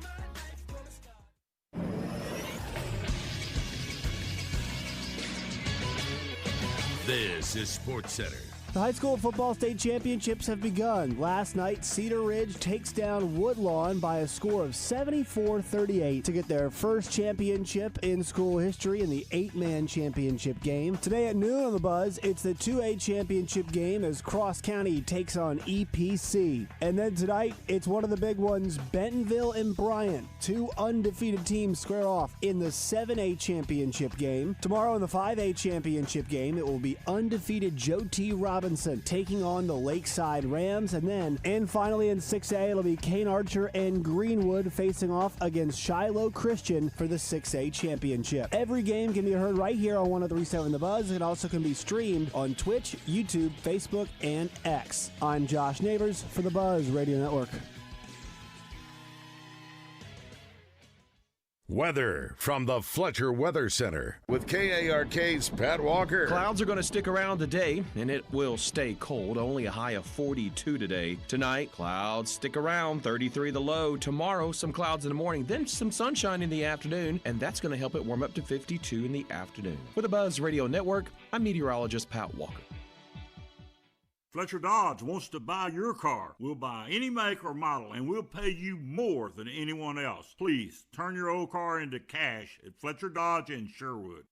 This is SportsCenter. The high school football state championships have begun. Last night, Cedar Ridge takes down Woodlawn by a score of 74-38 to get their first championship in school history in the 8-man championship game. Today at noon on The Buzz, it's the 2A championship game as Cross County takes on EPC. And then tonight, it's one of the big ones, Bentonville and Bryant. Two undefeated teams square off in the 7A championship game. Tomorrow in the 5A championship game, it will be undefeated Joe T. Robinson taking on the Lakeside Rams. And finally in 6A, it'll be Kane Archer and Greenwood facing off against Shiloh Christian for the 6A championship. Every game can be heard right here on 103.7 The Buzz. It also can be streamed on Twitch, YouTube, Facebook, and X. I'm Josh Neighbors for The Buzz Radio Network. Weather from the Fletcher Weather Center with KARK's Pat Walker. Clouds are going to stick around today, and it will stay cold. Only a high of 42 today. Tonight, clouds stick around, 33 the low. Tomorrow, some clouds in the morning, then some sunshine in the afternoon, and that's going to help it warm up to 52 in the afternoon. For the Buzz Radio Network, I'm meteorologist Pat Walker. Fletcher Dodge wants to buy your car. We'll buy any make or model, and we'll pay you more than anyone else. Please, turn your old car into cash at Fletcher Dodge in Sherwood.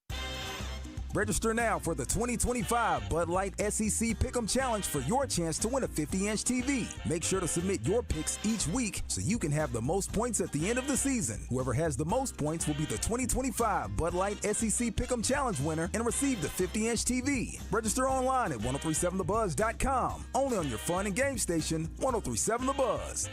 Register now for the 2025 Bud Light SEC Pick'em Challenge for your chance to win a 50-inch TV. Make sure to submit your picks each week so you can have the most points at the end of the season. Whoever has the most points will be the 2025 Bud Light SEC Pick'em Challenge winner and receive the 50-inch TV. Register online at 1037thebuzz.com. Only on your fun and game station, 1037 The Buzz.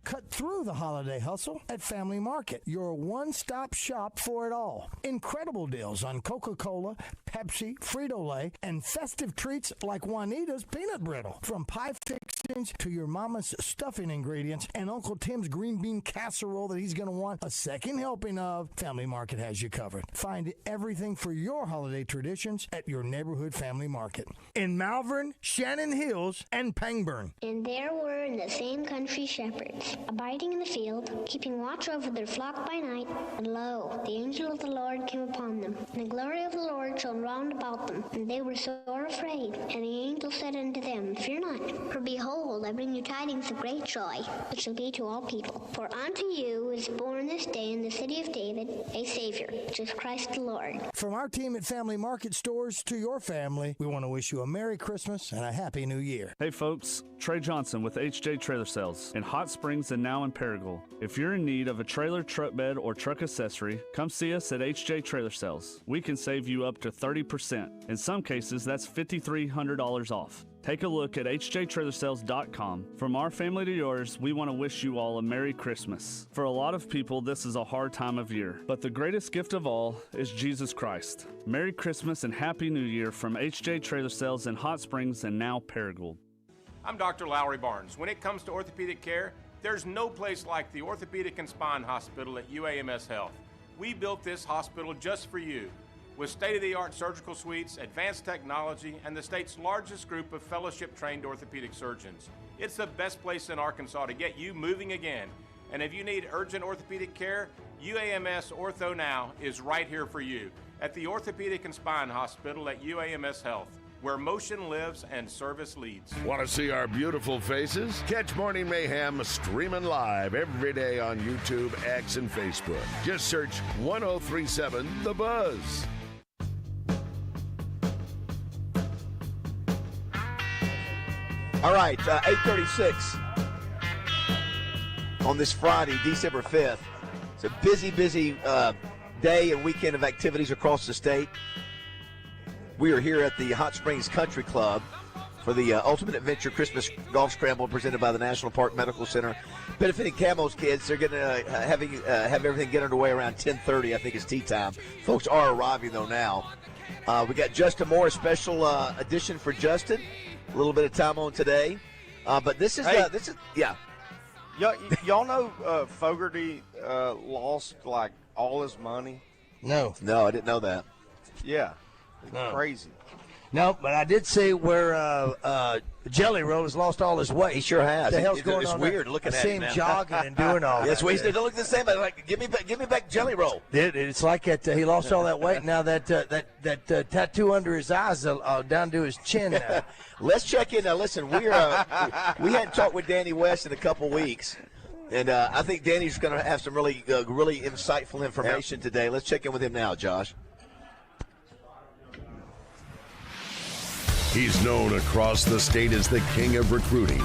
Cut through the holiday hustle at Family Market, your one-stop shop for it all. Incredible deals on Coca-Cola, Pepsi, Frito-Lay, and festive treats like Juanita's Peanut Brittle. From pie fixings to your mama's stuffing ingredients and Uncle Tim's green bean casserole that he's going to want a second helping of, Family Market has you covered. Find everything for your holiday traditions at your neighborhood Family Market. In Malvern, Shannon Hills, and Pangburn. And there were the same country shepherds, abiding in the field, keeping watch over their flock by night. And lo, the angel of the Lord came upon them, and the glory of the Lord shone round about them. And they were sore afraid. And the angel said unto them, Fear not, for behold, I bring you tidings of great joy, which shall be to all people. For unto you is born this day in the city of David a Savior, which is Christ the Lord. From our team at Family Market Stores to your family, we want to wish you a Merry Christmas and a Happy New Year. Hey folks, Trey Johnson with HJ Trailer Sales in Hot Springs and now in Paragould. If you're in need of a trailer, truck bed, or truck accessory, come see us at HJ Trailer Sales. We can save you up to 30%. In some cases, that's $5,300 off. Take a look at hjtrailersales.com. From our family to yours, we want to wish you all a Merry Christmas. For a lot of people, this is a hard time of year, but the greatest gift of all is Jesus Christ. Merry Christmas and Happy New Year from HJ Trailer Sales in Hot Springs and now Paragould. I'm Dr. Lowry Barnes. When it comes to orthopedic care, there's no place like the Orthopedic and Spine Hospital at UAMS Health. We built this hospital just for you, with state-of-the-art surgical suites, advanced technology, and the state's largest group of fellowship-trained orthopedic surgeons. It's the best place in Arkansas to get you moving again. And if you need urgent orthopedic care, UAMS Ortho Now is right here for you at the Orthopedic and Spine Hospital at UAMS Health. where motion lives and service leads. Want to see our beautiful faces? Catch Morning Mayhem streaming live every day on YouTube, X, and Facebook. Just search 1037 The Buzz. All right, 8:36 on this Friday, December 5th. It's a busy day and weekend of activities across the state. We are here at the Hot Springs Country Club for the Ultimate Adventure Christmas Golf Scramble presented by the National Park Medical Center, benefiting Camo's kids. They're going to have everything get underway around 10:30. I think it's tea time. Folks are arriving though now. We got Justin Moore, a special edition for Justin. A little bit of time on today, but this is yeah. Y'all know Fogarty lost like all his money? No, I didn't know that. Yeah, No. crazy. No, but I did see where Jelly Roll has lost all his weight. He sure has. What the hell's going It's on weird there? looking I at see it, him man. jogging and doing all that. Yes, we used to look the same. Like, give me back Jelly Roll. It's like that. He lost all that weight. Now that tattoo under his eyes down to his chin now. Let's check in. Listen, we hadn't talked with Danny West in a couple weeks, and I think Danny's going to have some really insightful information today. Let's check in with him now, Josh. He's known across the state as the king of recruiting.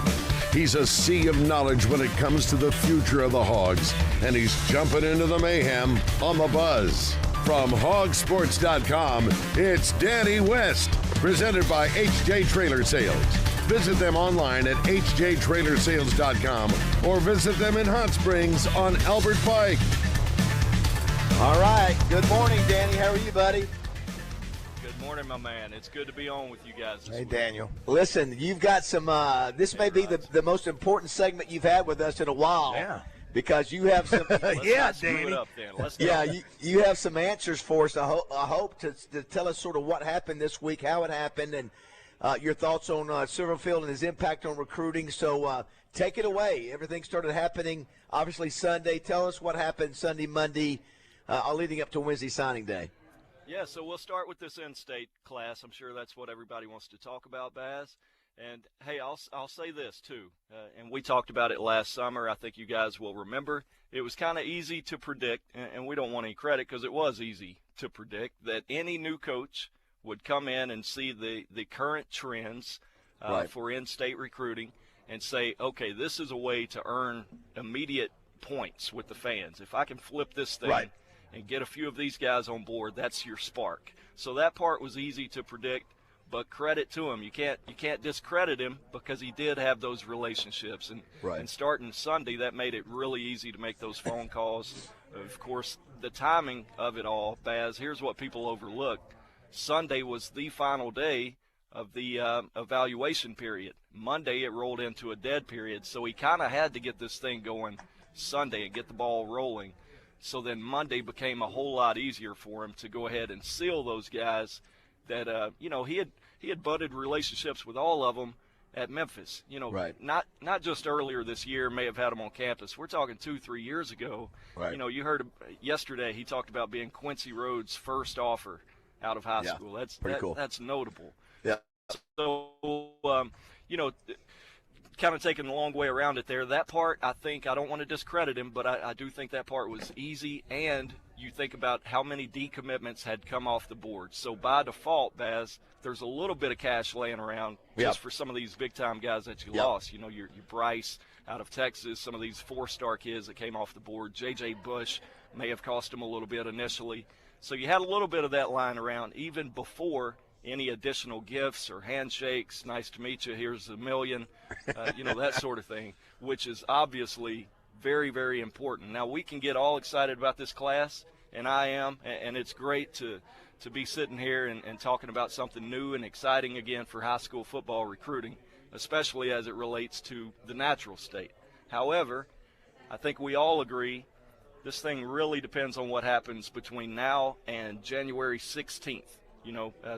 He's a sea of knowledge when it comes to the future of the Hogs, and he's jumping into the mayhem on the Buzz. From hogsports.com, it's Danny West, presented by HJ Trailer Sales. Visit them online at hjtrailersales.com or visit them in Hot Springs on Albert Pike. All right. Good morning, Danny. How are you, buddy? Good morning, my man. It's good to be on with you guys this Hey, week. Daniel. Listen, you've got some this may be the most important segment you've had with us in a while. Yeah. Because you have some Let's screw it up, then. Let's go. Yeah, you have some answers for us. I hope to tell us sort of what happened this week, how it happened, and your thoughts on Silverfield and his impact on recruiting. So take it away. Everything started happening, obviously, Sunday. Tell us what happened Sunday, Monday, leading up to Wednesday signing day. Yeah, so we'll start with this in-state class. I'm sure that's what everybody wants to talk about, Baz. And, hey, I'll say this, too. And we talked about it last summer. I think you guys will remember. It was kind of easy to predict, and we don't want any credit because it was easy to predict, that any new coach would come in and see the current trends Right. for in-state recruiting and say, okay, this is a way to earn immediate points with the fans. If I can flip this thing Right. and get a few of these guys on board, that's your spark. So that part was easy to predict, but credit to him. You can't discredit him because he did have those relationships. And starting Sunday, that made it really easy to make those phone calls. Of course, the timing of it all, Baz, here's what people overlook. Sunday was the final day of the evaluation period. Monday, it rolled into a dead period, so he kind of had to get this thing going Sunday and get the ball rolling. So then Monday became a whole lot easier for him to go ahead and seal those guys that, he had budded relationships with all of them at Memphis. Not just earlier this year, may have had them on campus. We're talking 2-3 years ago. Right. You heard yesterday he talked about being Quincy Rhodes' first offer out of high school. That's pretty cool. That's notable. Yeah. So, kind of taking the long way around it there. That part, I don't want to discredit him, but I do think that part was easy. And you think about how many decommitments had come off the board. So by default, Baz, there's a little bit of cash laying around just for some of these big-time guys that you lost. Your Bryce out of Texas, some of these four-star kids that came off the board. J.J. Bush may have cost him a little bit initially. So you had a little bit of that lying around even before any additional gifts or handshakes, nice to meet you, here's $1 million, that sort of thing, which is obviously very, very important. Now, we can get all excited about this class, and I am, and it's great to be sitting here and talking about something new and exciting again for high school football recruiting, especially as it relates to the natural state. However, I think we all agree this thing really depends on what happens between now and January 16th.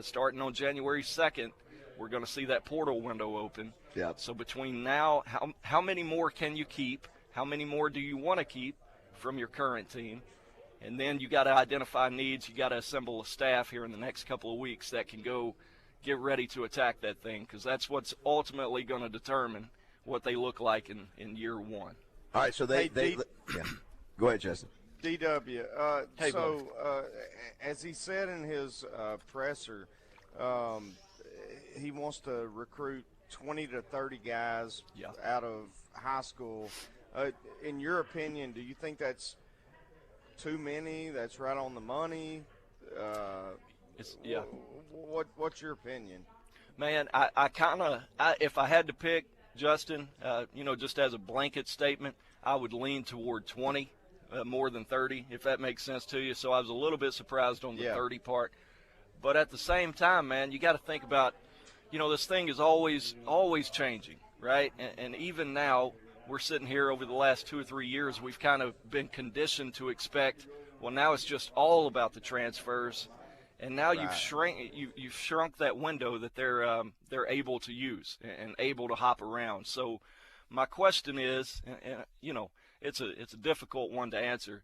Starting on January 2nd, we're going to see that portal window open. Yeah. So between now, how many more can you keep? How many more do you want to keep from your current team? And then you got to identify needs. You got to assemble a staff here in the next couple of weeks that can go get ready to attack that thing, because that's what's ultimately going to determine what they look like in year one. All right, so they yeah. Go ahead, Justin. DW. Hey, as he said in his presser, he wants to recruit 20 to 30 guys out of high school. In your opinion, do you think that's too many? That's right on the money? What's your opinion? Man, I kind of, if I had to pick, Justin, just as a blanket statement, I would lean toward 20, more than 30, if that makes sense to you. So I was a little bit surprised on the 30 part. But at the same time, man, you got to think about, this thing is always changing, right? And even now, we're sitting here over the last 2 or 3 years, we've kind of been conditioned to expect, well, now it's just all about the transfers. And now you've shrunk that window that they're able to use and able to hop around. So my question is, and it's a difficult one to answer,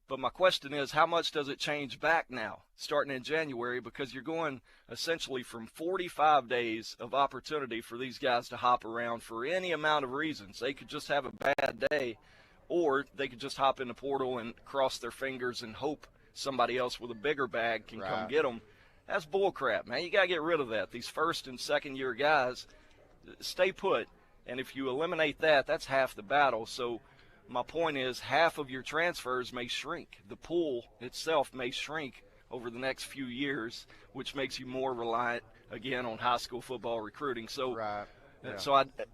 but my question is, how much does it change back now, starting in January? Because you're going essentially from 45 days of opportunity for these guys to hop around for any amount of reasons. They could just have a bad day, or they could just hop in the portal and cross their fingers and hope somebody else with a bigger bag can come get them. That's bullcrap, man. You got to get rid of that. These first and second year guys, stay put. And if you eliminate that, that's half the battle. So my point is, half of your transfers may shrink. The pool itself may shrink over the next few years, which makes you more reliant, again, on high school football recruiting. So,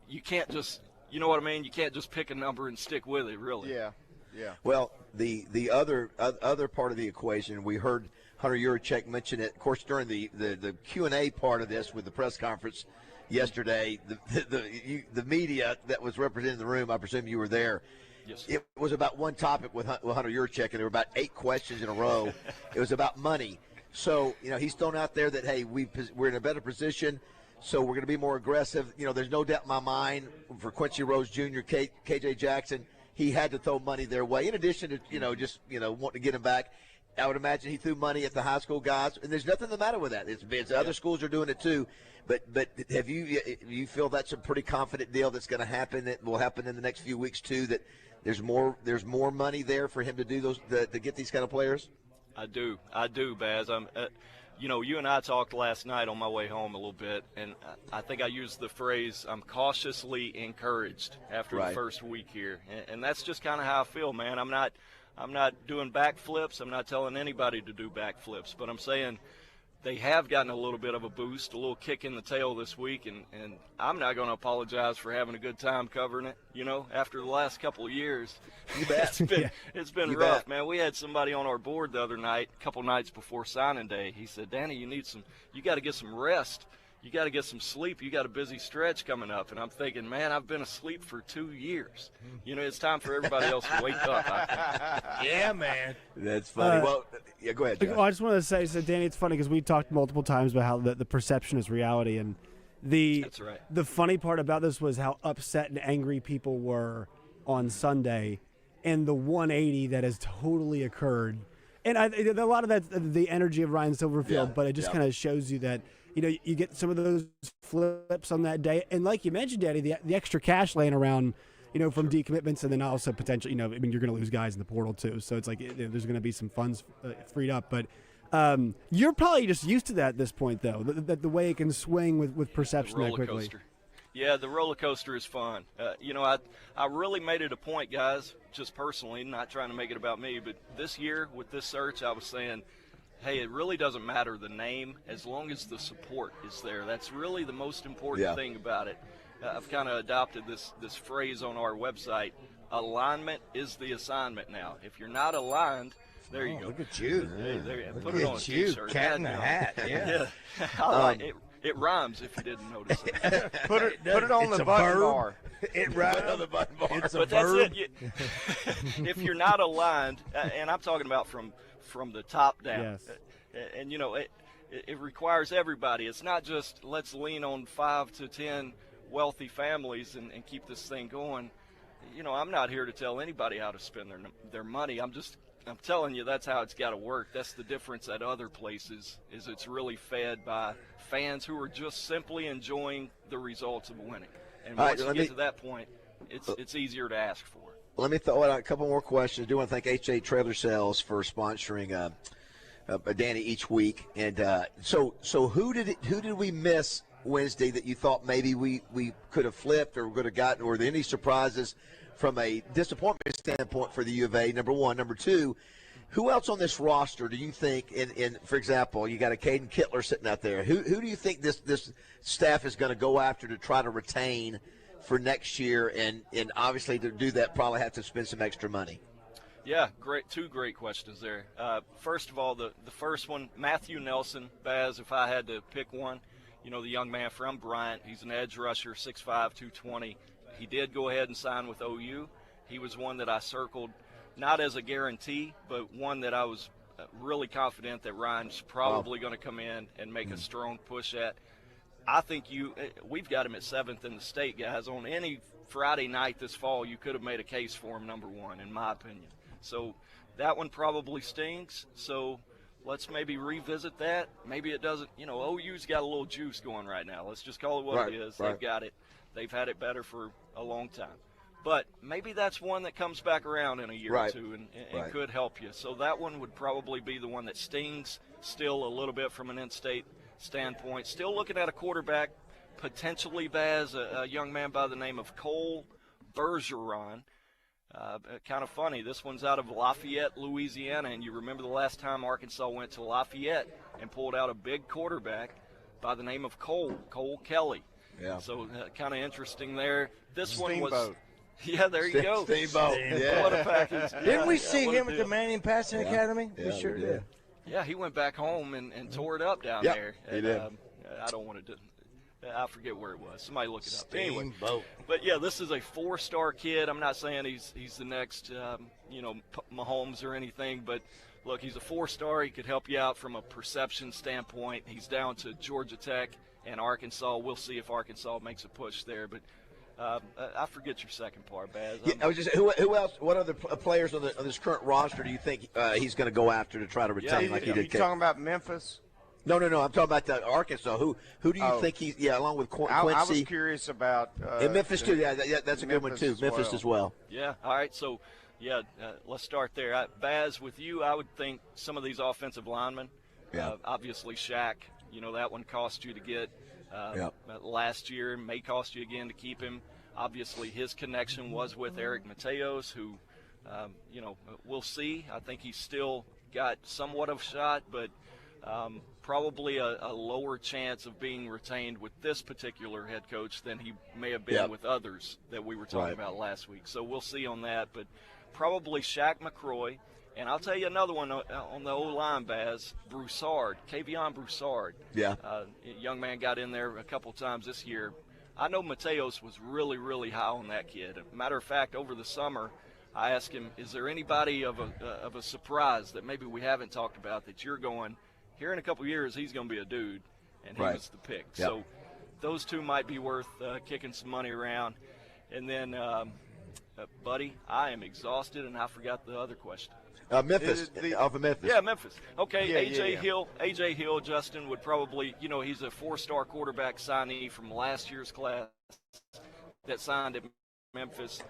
you can't just, you know what I mean? You can't just pick a number and stick with it, really. Yeah. Yeah. Well, the other part of the equation, we heard Hunter Yurachek mention it, of course, during the Q&A part of this with the press conference yesterday. The media that was represented in the room, I presume you were there. Yes. It was about one topic with Hunter Yurachek, and there were about 8 questions in a row. It was about money. So, he's thrown out there that, hey, we're in a better position, so we're going to be more aggressive. There's no doubt in my mind for Quincy Rose Jr., KJ Jackson, he had to throw money their way. In addition to, just wanting to get him back, I would imagine he threw money at the high school guys, and there's nothing the matter with that. It's other schools are doing it too. But have you feel that's a pretty confident deal that's going to happen, that will happen in the next few weeks too, that there's more money there for him to do those to get these kind of players? I do, Baz. You and I talked last night on my way home a little bit, and I think I used the phrase, I'm cautiously encouraged after the first week here. And that's just kind of how I feel, man. I'm not doing backflips. I'm not telling anybody to do backflips, but I'm saying they have gotten a little bit of a boost, a little kick in the tail this week, and I'm not going to apologize for having a good time covering it, after the last couple of years. You bet. It's been rough, man. We had somebody on our board the other night, a couple nights before signing day. He said, Danny, you got to get some rest. You got to get some sleep. You got a busy stretch coming up. And I'm thinking, man, I've been asleep for 2 years. It's time for everybody else to wake up. Yeah, man. That's funny. Go ahead, Josh. Well, I just wanted to say, Danny, it's funny because we talked multiple times about how the perception is reality. And that's right. The funny part about this was how upset and angry people were on Sunday, and the 180 that has totally occurred. And a lot of that's the energy of Ryan Silverfield, but it just kind of shows you that, you get some of those flips on that day. And like you mentioned, Daddy, the extra cash laying around, from decommitments, and then also potentially, you're going to lose guys in the portal too. So it's like there's going to be some funds freed up. But you're probably just used to that at this point, though, the way it can swing with perception that quickly. Coaster. Yeah, the roller coaster is fun. I really made it a point, guys, just personally, not trying to make it about me, but this year with this search, I was saying, hey, it really doesn't matter the name as long as the support is there. That's really the most important thing about it. I've kind of adopted this phrase on our website, alignment is the assignment now. If you're not aligned, there you go. Look at you. Put it on a t-shirt. Cat in the hat. Yeah. I like it. It rhymes if you didn't notice it. Put it on the button bar. It rhymes on the button bar. It's a verb. If you're not aligned, and I'm talking about from the top down, and it requires everybody. It's not just let's lean on 5 to 10 wealthy families and keep this thing going. I'm not here to tell anybody how to spend their money. I'm I'm telling you, that's how it's got to work. That's the difference at other places, is it's really fed by fans who are just simply enjoying the results of winning. And once you get to that point, it's easier to ask for. Let me throw out a couple more questions. I do want to thank HJ Trailer Sales for sponsoring Danny each week. And so who did we miss Wednesday that you thought maybe we could have flipped or could have gotten? Or were there any surprises from a disappointment standpoint for the U of A, number one? Number two, who else on this roster do you think, in for example, you got a Caden Kittler sitting out there. Who do you think this staff is going to go after to try to retain for next year? And obviously to do that probably have to spend some extra money. Yeah, two great questions there. First of all, the first one, Matthew Nelson, Baz, if I had to pick one, the young man from Bryant, he's an edge rusher, 6'5", 220. He did go ahead and sign with OU. He was one that I circled, not as a guarantee, but one that I was really confident that Ryan's probably going to come in and make a strong push at. I think we've got him at 7th in the state, guys. On any Friday night this fall, you could have made a case for him number one, in my opinion. So that one probably stings. So let's maybe revisit that. Maybe it doesn't. OU's got a little juice going right now. Let's just call it what it is. They've got it. They've had it better for a long time. But maybe that's one that comes back around in a year or two and could help you. So that one would probably be the one that stings still a little bit from an in-state standpoint. Still looking at a quarterback, potentially, Baz, a young man by the name of Cole Bergeron. Kind of funny. This one's out of Lafayette, Louisiana, and you remember the last time Arkansas went to Lafayette and pulled out a big quarterback by the name of Cole Kelly. Yeah. So kind of interesting there. This Steamboat. one was. Yeah, there you go. Steamboat. Yeah. What a package. Didn't we see him at the Manning Passing Academy? Yeah, we sure did. Yeah, he went back home and tore it up down Yep, there. he And, did. I don't want to do. I forget where it was. Somebody look it up. Anyway, Steamboat. but yeah, this is a 4-star kid. I'm not saying he's the next, Mahomes or anything, but look, he's a 4-star. He could help you out from a perception standpoint. He's down to Georgia Tech and Arkansas. We'll see if Arkansas makes a push there, but I forget your second part, Baz. Yeah, I was just who else? What other players on this current roster do you think he's going to go after to try to retain like he did? You talking about Memphis? No. I'm talking about Arkansas. Who do you think he's? Yeah, along with Quincy. I was curious about. And Memphis too. Yeah, that's a good one too. Memphis as well. Yeah. All right. So, let's start there. Baz, with you, I would think some of these offensive linemen. Yeah. Obviously, Shaq. That one cost you to get last year. May cost you again to keep him. Obviously, his connection was with Eric Mateos, who, we'll see. I think he's still got somewhat of a shot, but probably a lower chance of being retained with this particular head coach than he may have been with others that we were talking about last week. So we'll see on that, but probably Shaq McCroy. And I'll tell you another one on the O-line, Baz, Broussard, Kavion Broussard. Yeah. Young man got in there a couple times this year. I know Mateos was really, really high on that kid. Matter of fact, over the summer, I asked him, is there anybody of a surprise that maybe we haven't talked about that you're going, here in a couple years, he's going to be a dude, and he was the pick. Yep. So those two might be worth kicking some money around. And then, buddy, I am exhausted, and I forgot the other question. Memphis, off of Memphis. Yeah, Memphis. Okay, Yeah, AJ Hill, Justin would probably, he's a 4-star quarterback signee from last year's class that signed at Memphis.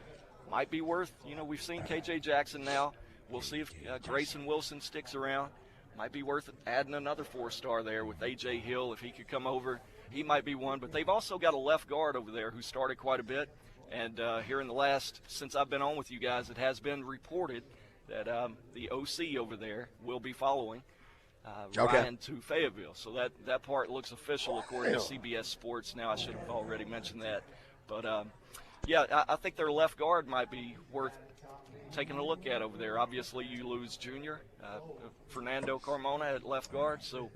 Might be worth, we've seen KJ Jackson now. We'll see if Grayson Wilson sticks around. Might be worth adding another 4-star there with AJ Hill if he could come over. He might be one, but they've also got a left guard over there who started quite a bit. And here in the last, since I've been on with you guys, it has been reported that the OC over there will be following Ryan to Fayetteville. So that part looks official according to CBS Sports. Now I should have already mentioned that. But, I think their left guard might be worth taking a look at over there. Obviously, you lose junior, Fernando Carmona at left guard. So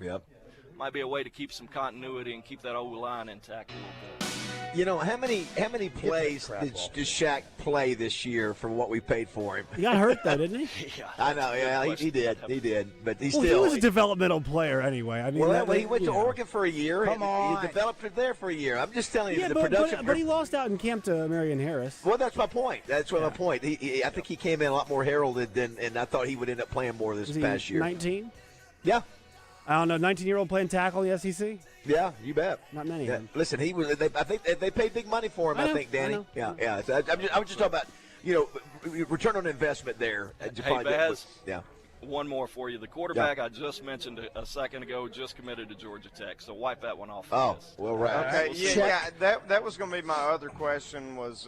might be a way to keep some continuity and keep that O-line intact a little bit. You know, how many plays did Shaq play this year for what we paid for him? He got hurt though, didn't he? I know. Yeah, he did. He did. But he He was a developmental player anyway. I mean, he went to Oregon for a year. Come on. He developed it there for a year. I'm just telling you, the but, production. But he lost out in camp to Marion Harris. Well, that's my point. That's my point. I think he came in a lot more heralded than, and I thought he would end up playing more this past year. 19? Yeah. I don't know, 19-year-old playing tackle in the SEC? Yeah, you bet. Not many. Yeah. Listen, he was. I think they paid big money for him. I think, Danny. Yeah. So I was just talking about, return on investment there. Hey, Baz. Yeah. One more for you. The quarterback I just mentioned a second ago just committed to Georgia Tech, so wipe that one off. Well, right. Okay, yeah. That was going to be my other question. Was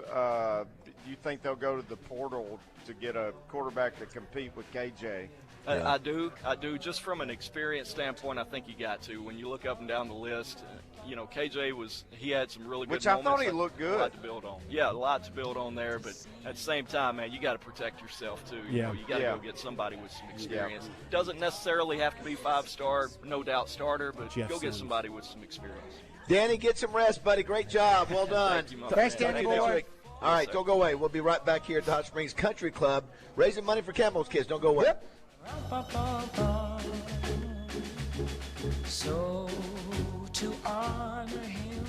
you think they'll go to the portal to get a quarterback to compete with KJ? I do. Just from an experience standpoint, I think you got to. When you look up and down the list, KJ he had some really good Which moments. I thought he looked good. A lot to build on. Yeah, a lot to build on there, but at the same time, man, you got to protect yourself too. You got to go get somebody with some experience. Doesn't necessarily have to be 5-star, no doubt starter, but go get somebody with some experience. Danny, get some rest, buddy. Great job. Well done. Thank you, Thanks, Danny boy. All right, don't go away. We'll be right back here at the Hot Springs Country Club, raising money for Camo's kids. Don't go away. Yep. So to honor him.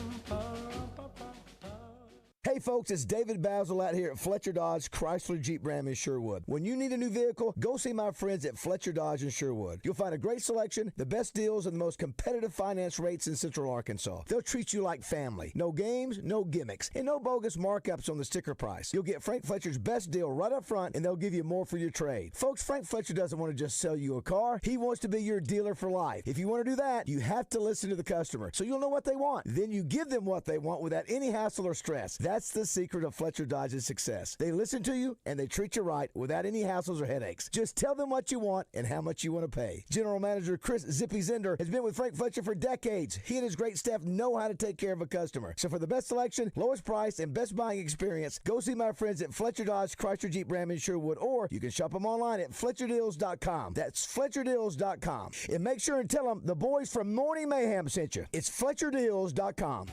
Hey folks, it's David Basil out here at Fletcher Dodge Chrysler Jeep Ram in Sherwood. When you need a new vehicle, go see my friends at Fletcher Dodge in Sherwood. You'll find a great selection, the best deals, and the most competitive finance rates in Central Arkansas. They'll treat you like family. No games, no gimmicks, and no bogus markups on the sticker price. You'll get Frank Fletcher's best deal right up front, and they'll give you more for your trade. Folks, Frank Fletcher doesn't want to just sell you a car. He wants to be your dealer for life. If you want to do that, you have to listen to the customer, so you'll know what they want. Then you give them what they want without any hassle or stress. That's the secret of Fletcher Dodge's success. They listen to you and they treat you right without any hassles or headaches. Just tell them what you want and how much you want to pay. General Manager Chris Zippy Zender has been with Frank Fletcher for decades. He and his great staff know how to take care of a customer. So for the best selection, lowest price, and best buying experience, go see my friends at Fletcher Dodge Chrysler Jeep Ram in Sherwood, or you can shop them online at FletcherDeals.com. That's FletcherDeals.com. And make sure and tell them the boys from Morning Mayhem sent you. It's FletcherDeals.com.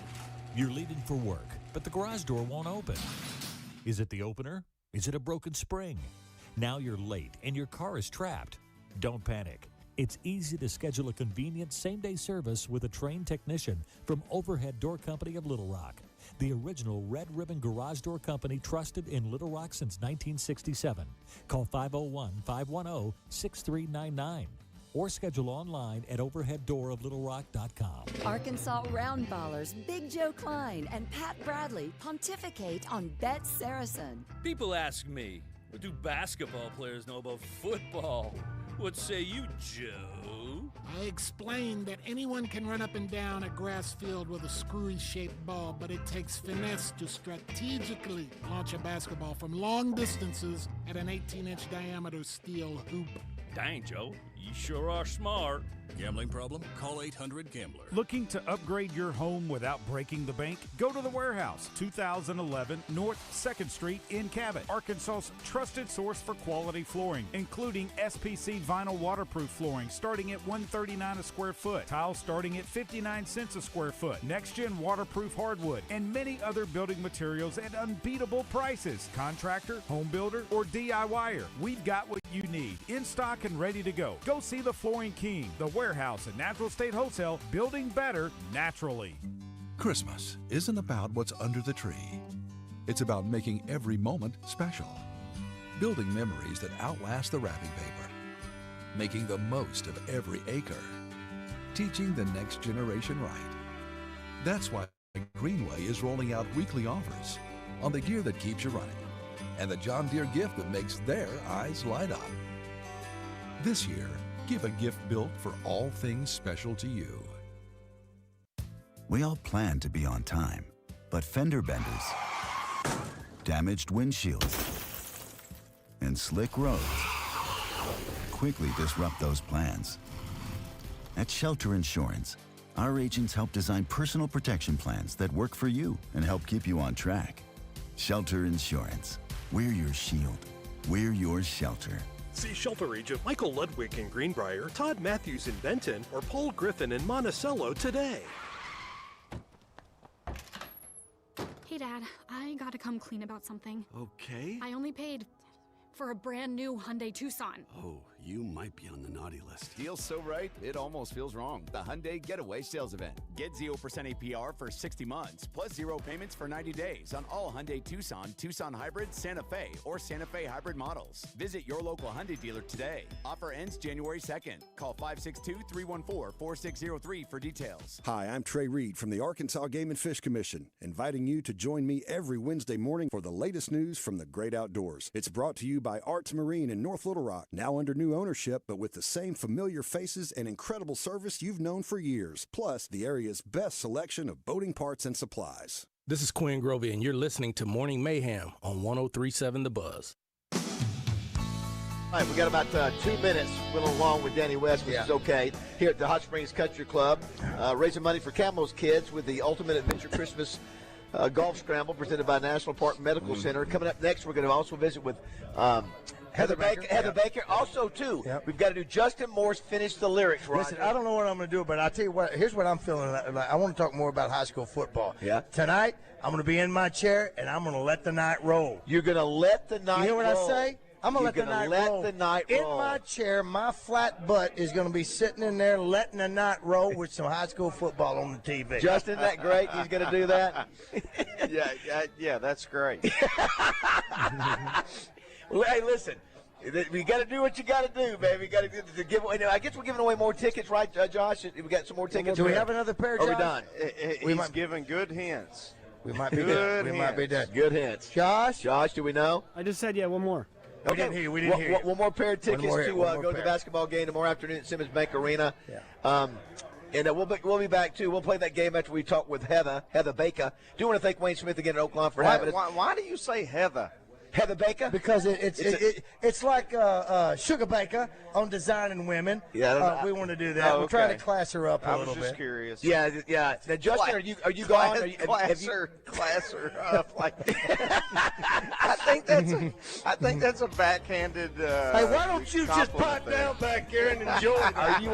You're leaving for work, but the garage door won't open. Is it the opener? Is it a broken spring? Now you're late and your car is trapped. Don't panic. It's easy to schedule a convenient same-day service with a trained technician from Overhead Door Company of Little Rock, the original Red Ribbon Garage Door Company trusted in Little Rock since 1967. Call 501-510-6399. or schedule online at overheaddooroflittlerock.com. Arkansas Roundballers Big Joe Klein and Pat Bradley pontificate on Bet Saracen. People ask me, what do basketball players know about football? What say you, Joe? I explained that anyone can run up and down a grass field with a screwy-shaped ball, but it takes finesse to strategically launch a basketball from long distances at an 18-inch diameter steel hoop. Dang, Joe, you sure are smart. Gambling problem? Call 800-GAMBLER. Looking to upgrade your home without breaking the bank? Go to The Warehouse, 2011 North 2nd Street in Cabot, Arkansas's trusted source for quality flooring, including SPC vinyl waterproof flooring starting at $139 a square foot, tiles starting at 59 cents a square foot, next-gen waterproof hardwood, and many other building materials at unbeatable prices. Contractor, home builder, or DIYer, we've got what you need in stock and ready to go. Go see the Flooring King, The Warehouse and Natural State Wholesale, building better naturally. Christmas isn't about what's under the tree. It's about making every moment special. Building memories that outlast the wrapping paper. Making the most of every acre. Teaching the next generation right. That's why Greenway is rolling out weekly offers on the gear that keeps you running and the John Deere gift that makes their eyes light up. This year, give a gift built for all things special to you. We all plan to be on time, but fender benders, damaged windshields, and slick roads quickly disrupt those plans. At Shelter Insurance, our agents help design personal protection plans that work for you and help keep you on track. Shelter Insurance. We're your shield. We're your shelter. See Shelter Agent Michael Ludwig in Greenbrier, Todd Matthews in Benton, or Paul Griffin in Monticello today. Dad. I gotta come clean about something. Okay. I only paid for a brand new Hyundai Tucson. Oh, you might be on the naughty list. Feels so right, it almost feels wrong. The Hyundai Getaway Sales Event. Get 0% APR for 60 months, plus 0 payments for 90 days on all Hyundai Tucson, Tucson Hybrid, Santa Fe, or Santa Fe Hybrid models. Visit your local Hyundai dealer today. Offer ends January 2nd. Call 562-314-4603 for details. Hi, I'm Trey Reed from the Arkansas Game and Fish Commission, inviting you to join me every Wednesday morning for the latest news from the great outdoors. It's brought to you by Arts Marine in North Little Rock, now under new ownership, but with the same familiar faces and incredible service you've known for years, plus the area's best selection of boating parts and supplies. This is Quinn Grovey, and you're listening to Morning Mayhem on 103.7 The Buzz. All right, we got about 2 minutes. We're along with Danny West, which is okay, here at the Hot Springs Country Club, raising money for Camo's kids with the Ultimate Adventure Christmas Golf Scramble presented by National Park Medical Center. Coming up next, we're going to also visit with Heather Baker. Also, too, we've got to do Justin Moore's Finish the Lyrics, Roger. Listen, I don't know what I'm going to do, but I'll tell you what, here's what I'm feeling like. I want to talk more about high school football. Yeah. Tonight, I'm going to be in my chair, and I'm going to let the night roll. You're going to let the night roll. You hear what I say? I'm going to let the night roll. In my chair, my flat butt is going to be sitting in there letting the night roll with some high school football on the TV. Justin, isn't that great? He's going to do that? Yeah, that's great. Well, hey, listen. We got to do what you got to do, baby. Got to give away. I guess we're giving away more tickets, right, Josh? We got some more tickets. Do we have another pair, Josh? Are we done? He's giving good hints. We might be done. We might be done. Good hints. Josh, do we know? I just said, one more. We didn't hear you. One more pair of tickets to go to the basketball game tomorrow afternoon at Simmons Bank Arena. Yeah. And we'll be back, too. We'll play that game after we talk with Heather Baker. Do want to thank Wayne Smith again at Oaklawn for having us. Why do you say Heather? Heather Baker? Because it's like Sugar Baker on Designing Women. Yeah, we want to do that. We're trying to class her up a little bit. I was just curious. Yeah. Now, Justin, are you gone? Class her up like that. I think that's a backhanded. Hey, why don't you just pipe down back here and enjoy it? Are you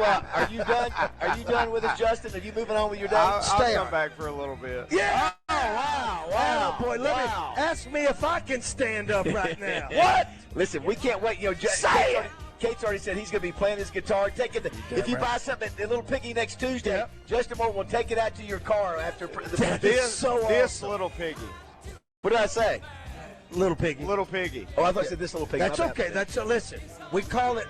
done? Are you done with it, Justin? Are you moving on with your day? I'll come back for a little bit. Yeah. Wow. Boy, let me ask me if I can stand up right now. What? Listen, we can't wait. Kate's already said he's going to be playing his guitar. If you buy something at Little Piggy next Tuesday, Justin Moore will take it out to your car after this Little Piggy. What did I say? Little Piggy. Little Piggy. Oh, I thought you said this Little Piggy. That's okay. Listen. We call it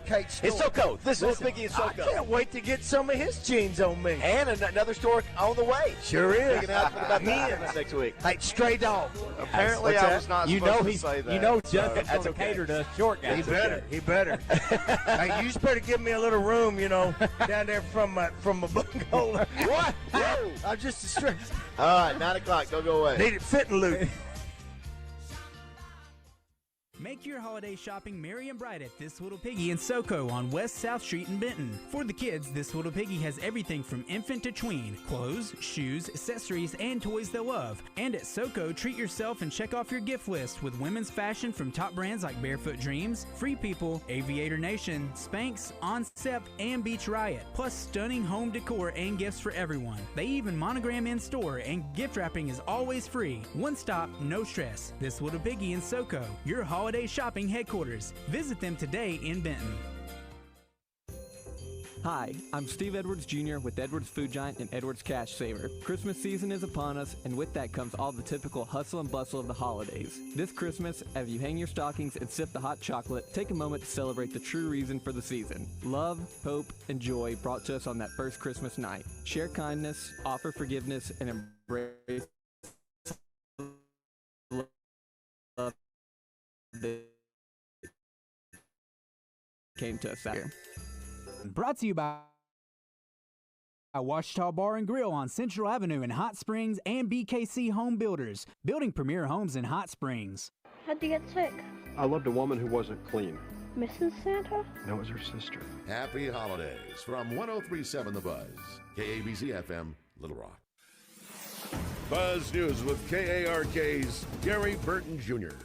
Kate's store. It's SoCo. This Little Piggy is SoCo. I can't wait to get some of his jeans on me. And another store on the way. Sure is. Picking out for about next week. Hey, Stray Dog. Apparently, I was not supposed to say that. You know, Justin's going to cater to short guys. He better. Hey, you just better give me a little room, down there from my bunghole. What? No, I'm just a stray. All right, 9 o'clock. Don't go away. Need it fitting, Luke. Make your holiday shopping merry and bright at This Little Piggy in SoCo on West South Street in Benton. For the kids, This Little Piggy has everything from infant to tween, clothes, shoes, accessories, and toys they'll love. And at SoCo, treat yourself and check off your gift list with women's fashion from top brands like Barefoot Dreams, Free People, Aviator Nation, Spanx, Oncept, and Beach Riot. Plus stunning home decor and gifts for everyone. They even monogram in store, and gift wrapping is always free. One stop, no stress. This Little Piggy in SoCo, your holiday shopping headquarters. Visit them today in Benton. Hi, I'm Steve Edwards Jr. with Edwards Food Giant and Edwards Cash Saver. Christmas season is upon us, and with that comes all the typical hustle and bustle of the holidays. This Christmas, as you hang your stockings and sip the hot chocolate, take a moment to celebrate the true reason for the season. Love, hope, and joy brought to us on that first Christmas night. Share kindness, offer forgiveness, and embrace love that came to us there. Brought to you by Ouachita Bar and Grill on Central Avenue in Hot Springs and BKC Home Builders, building premier homes in Hot Springs. How'd you get sick? I loved a woman who wasn't clean. Mrs. Santa? No, it was her sister. Happy holidays from 103.7 The Buzz, KABZ FM, Little Rock. Buzz News with KARK's Gary Burton Jr.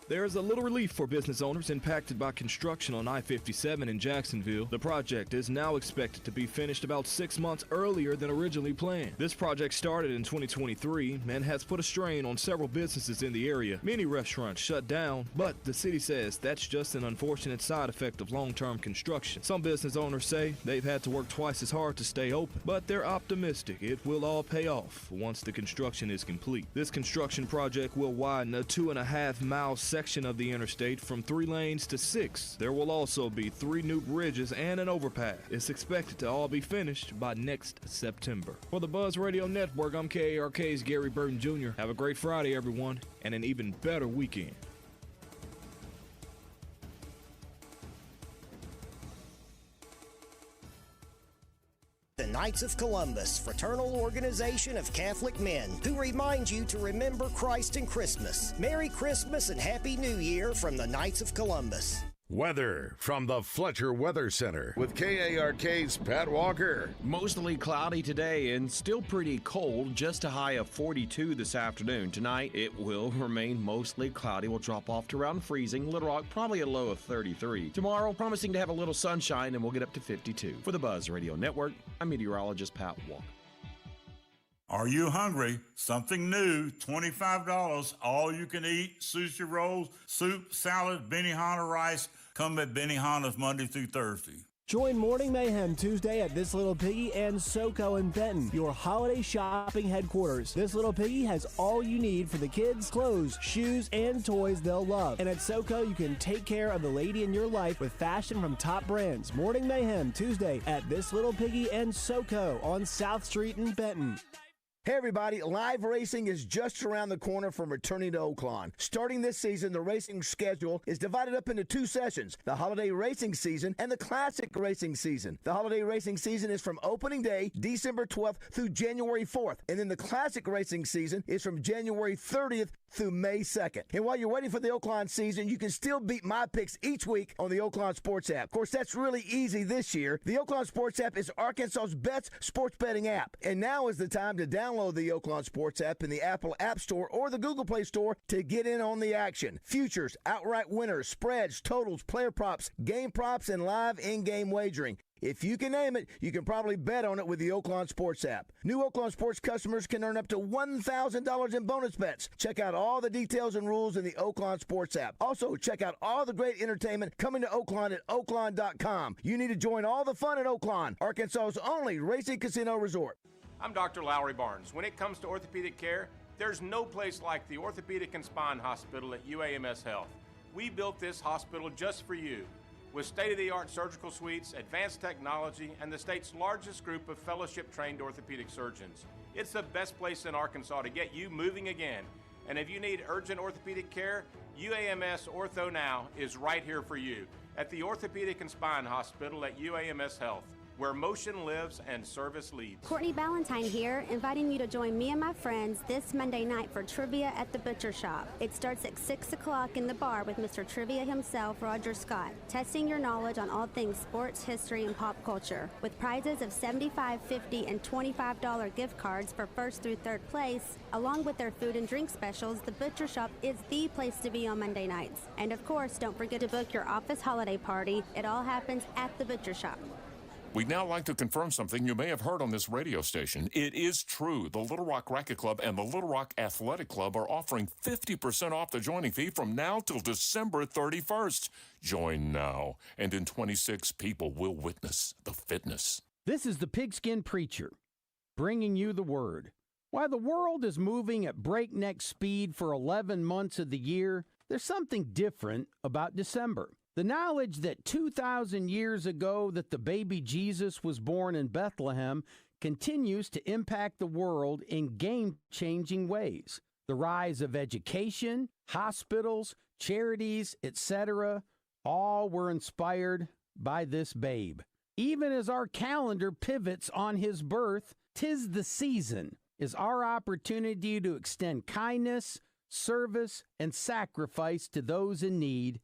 There is a little relief for business owners impacted by construction on I-57 in Jacksonville. The project is now expected to be finished about 6 months earlier than originally planned. This project started in 2023 and has put a strain on several businesses in the area. Many restaurants shut down, but the city says that's just an unfortunate side effect of long-term construction. Some business owners say they've had to work twice as hard to stay open, but they're optimistic it will all pay off once the construction is complete. This construction project will widen a 2.5-mile section of the interstate from 3 lanes to 6. There will also be 3 new bridges and an overpass. It's expected to all be finished by next September. For the Buzz Radio Network, I'm KARK's Gary Burton Jr. Have a great Friday, everyone, and an even better weekend. The Knights of Columbus, fraternal organization of Catholic men, who remind you to remember Christ and Christmas. Merry Christmas and Happy New Year from the Knights of Columbus. Weather from the Fletcher Weather Center with KARK's Pat Walker. Mostly cloudy today and still pretty cold, just a high of 42 this afternoon. Tonight, it will remain mostly cloudy. We'll drop off to around freezing. Little Rock, probably a low of 33. Tomorrow, promising to have a little sunshine, and we'll get up to 52. For the Buzz Radio Network, I'm meteorologist Pat Walker. Are you hungry? Something new, $25, all you can eat, sushi rolls, soup, salad, Benihana rice. Come at Benihana's Monday through Thursday. Join Morning Mayhem Tuesday at This Little Piggy and SoCo in Benton, your holiday shopping headquarters. This Little Piggy has all you need for the kids, clothes, shoes, and toys they'll love. And at SoCo, you can take care of the lady in your life with fashion from top brands. Morning Mayhem Tuesday at This Little Piggy and SoCo on South Street in Benton. Hey everybody, live racing is just around the corner from returning to Oaklawn. Starting this season, the racing schedule is divided up into 2 sessions, the holiday racing season and the classic racing season. The holiday racing season is from opening day, December 12th through January 4th. And then the classic racing season is from January 30th through May 2nd. And while you're waiting for the Oaklawn season, you can still beat my picks each week on the Oaklawn Sports app. Of course, that's really easy this year. The Oaklawn Sports app is Arkansas's best sports betting app. And now is the time to download the Oaklawn Sports app in the Apple App Store or the Google Play Store to get in on the action. Futures, outright winners, spreads, totals, player props, game props, and live in-game wagering. If you can name it, you can probably bet on it with the Oaklawn Sports app. New Oaklawn Sports customers can earn up to $1,000 in bonus bets. Check out all the details and rules in the Oaklawn Sports app. Also, check out all the great entertainment coming to Oaklawn at Oaklawn.com. You need to join all the fun at Oaklawn, Arkansas's only racing casino resort. I'm Dr. Lowry Barnes. When it comes to orthopedic care, there's no place like the Orthopedic and Spine Hospital at UAMS Health. We built this hospital just for you. With state-of-the-art surgical suites, advanced technology, and the state's largest group of fellowship-trained orthopedic surgeons. It's the best place in Arkansas to get you moving again. And if you need urgent orthopedic care, UAMS Ortho Now is right here for you at the Orthopedic and Spine Hospital at UAMS Health, where motion lives and service leads. Courtney Ballantyne here, inviting you to join me and my friends this Monday night for trivia at the Butcher Shop. It starts at 6 o'clock in the bar with Mr. Trivia himself, Roger Scott, testing your knowledge on all things sports, history, and pop culture. With prizes of $75, $50, and $25 gift cards for first through third place, along with their food and drink specials, the Butcher Shop is the place to be on Monday nights. And of course, don't forget to book your office holiday party. It all happens at the Butcher Shop. We'd now like to confirm something you may have heard on this radio station. It is true. The Little Rock Racket Club and the Little Rock Athletic Club are offering 50% off the joining fee from now till December 31st. Join now, and in 26 people will witness the fitness. This is the Pigskin Preacher, bringing you the word. While the world is moving at breakneck speed for 11 months of the year, there's something different about December. The knowledge that 2,000 years ago that the baby Jesus was born in Bethlehem continues to impact the world in game-changing ways. The rise of education, hospitals, charities, etc., all were inspired by this babe. Even as our calendar pivots on his birth, 'tis the season is our opportunity to extend kindness, service, and sacrifice to those in need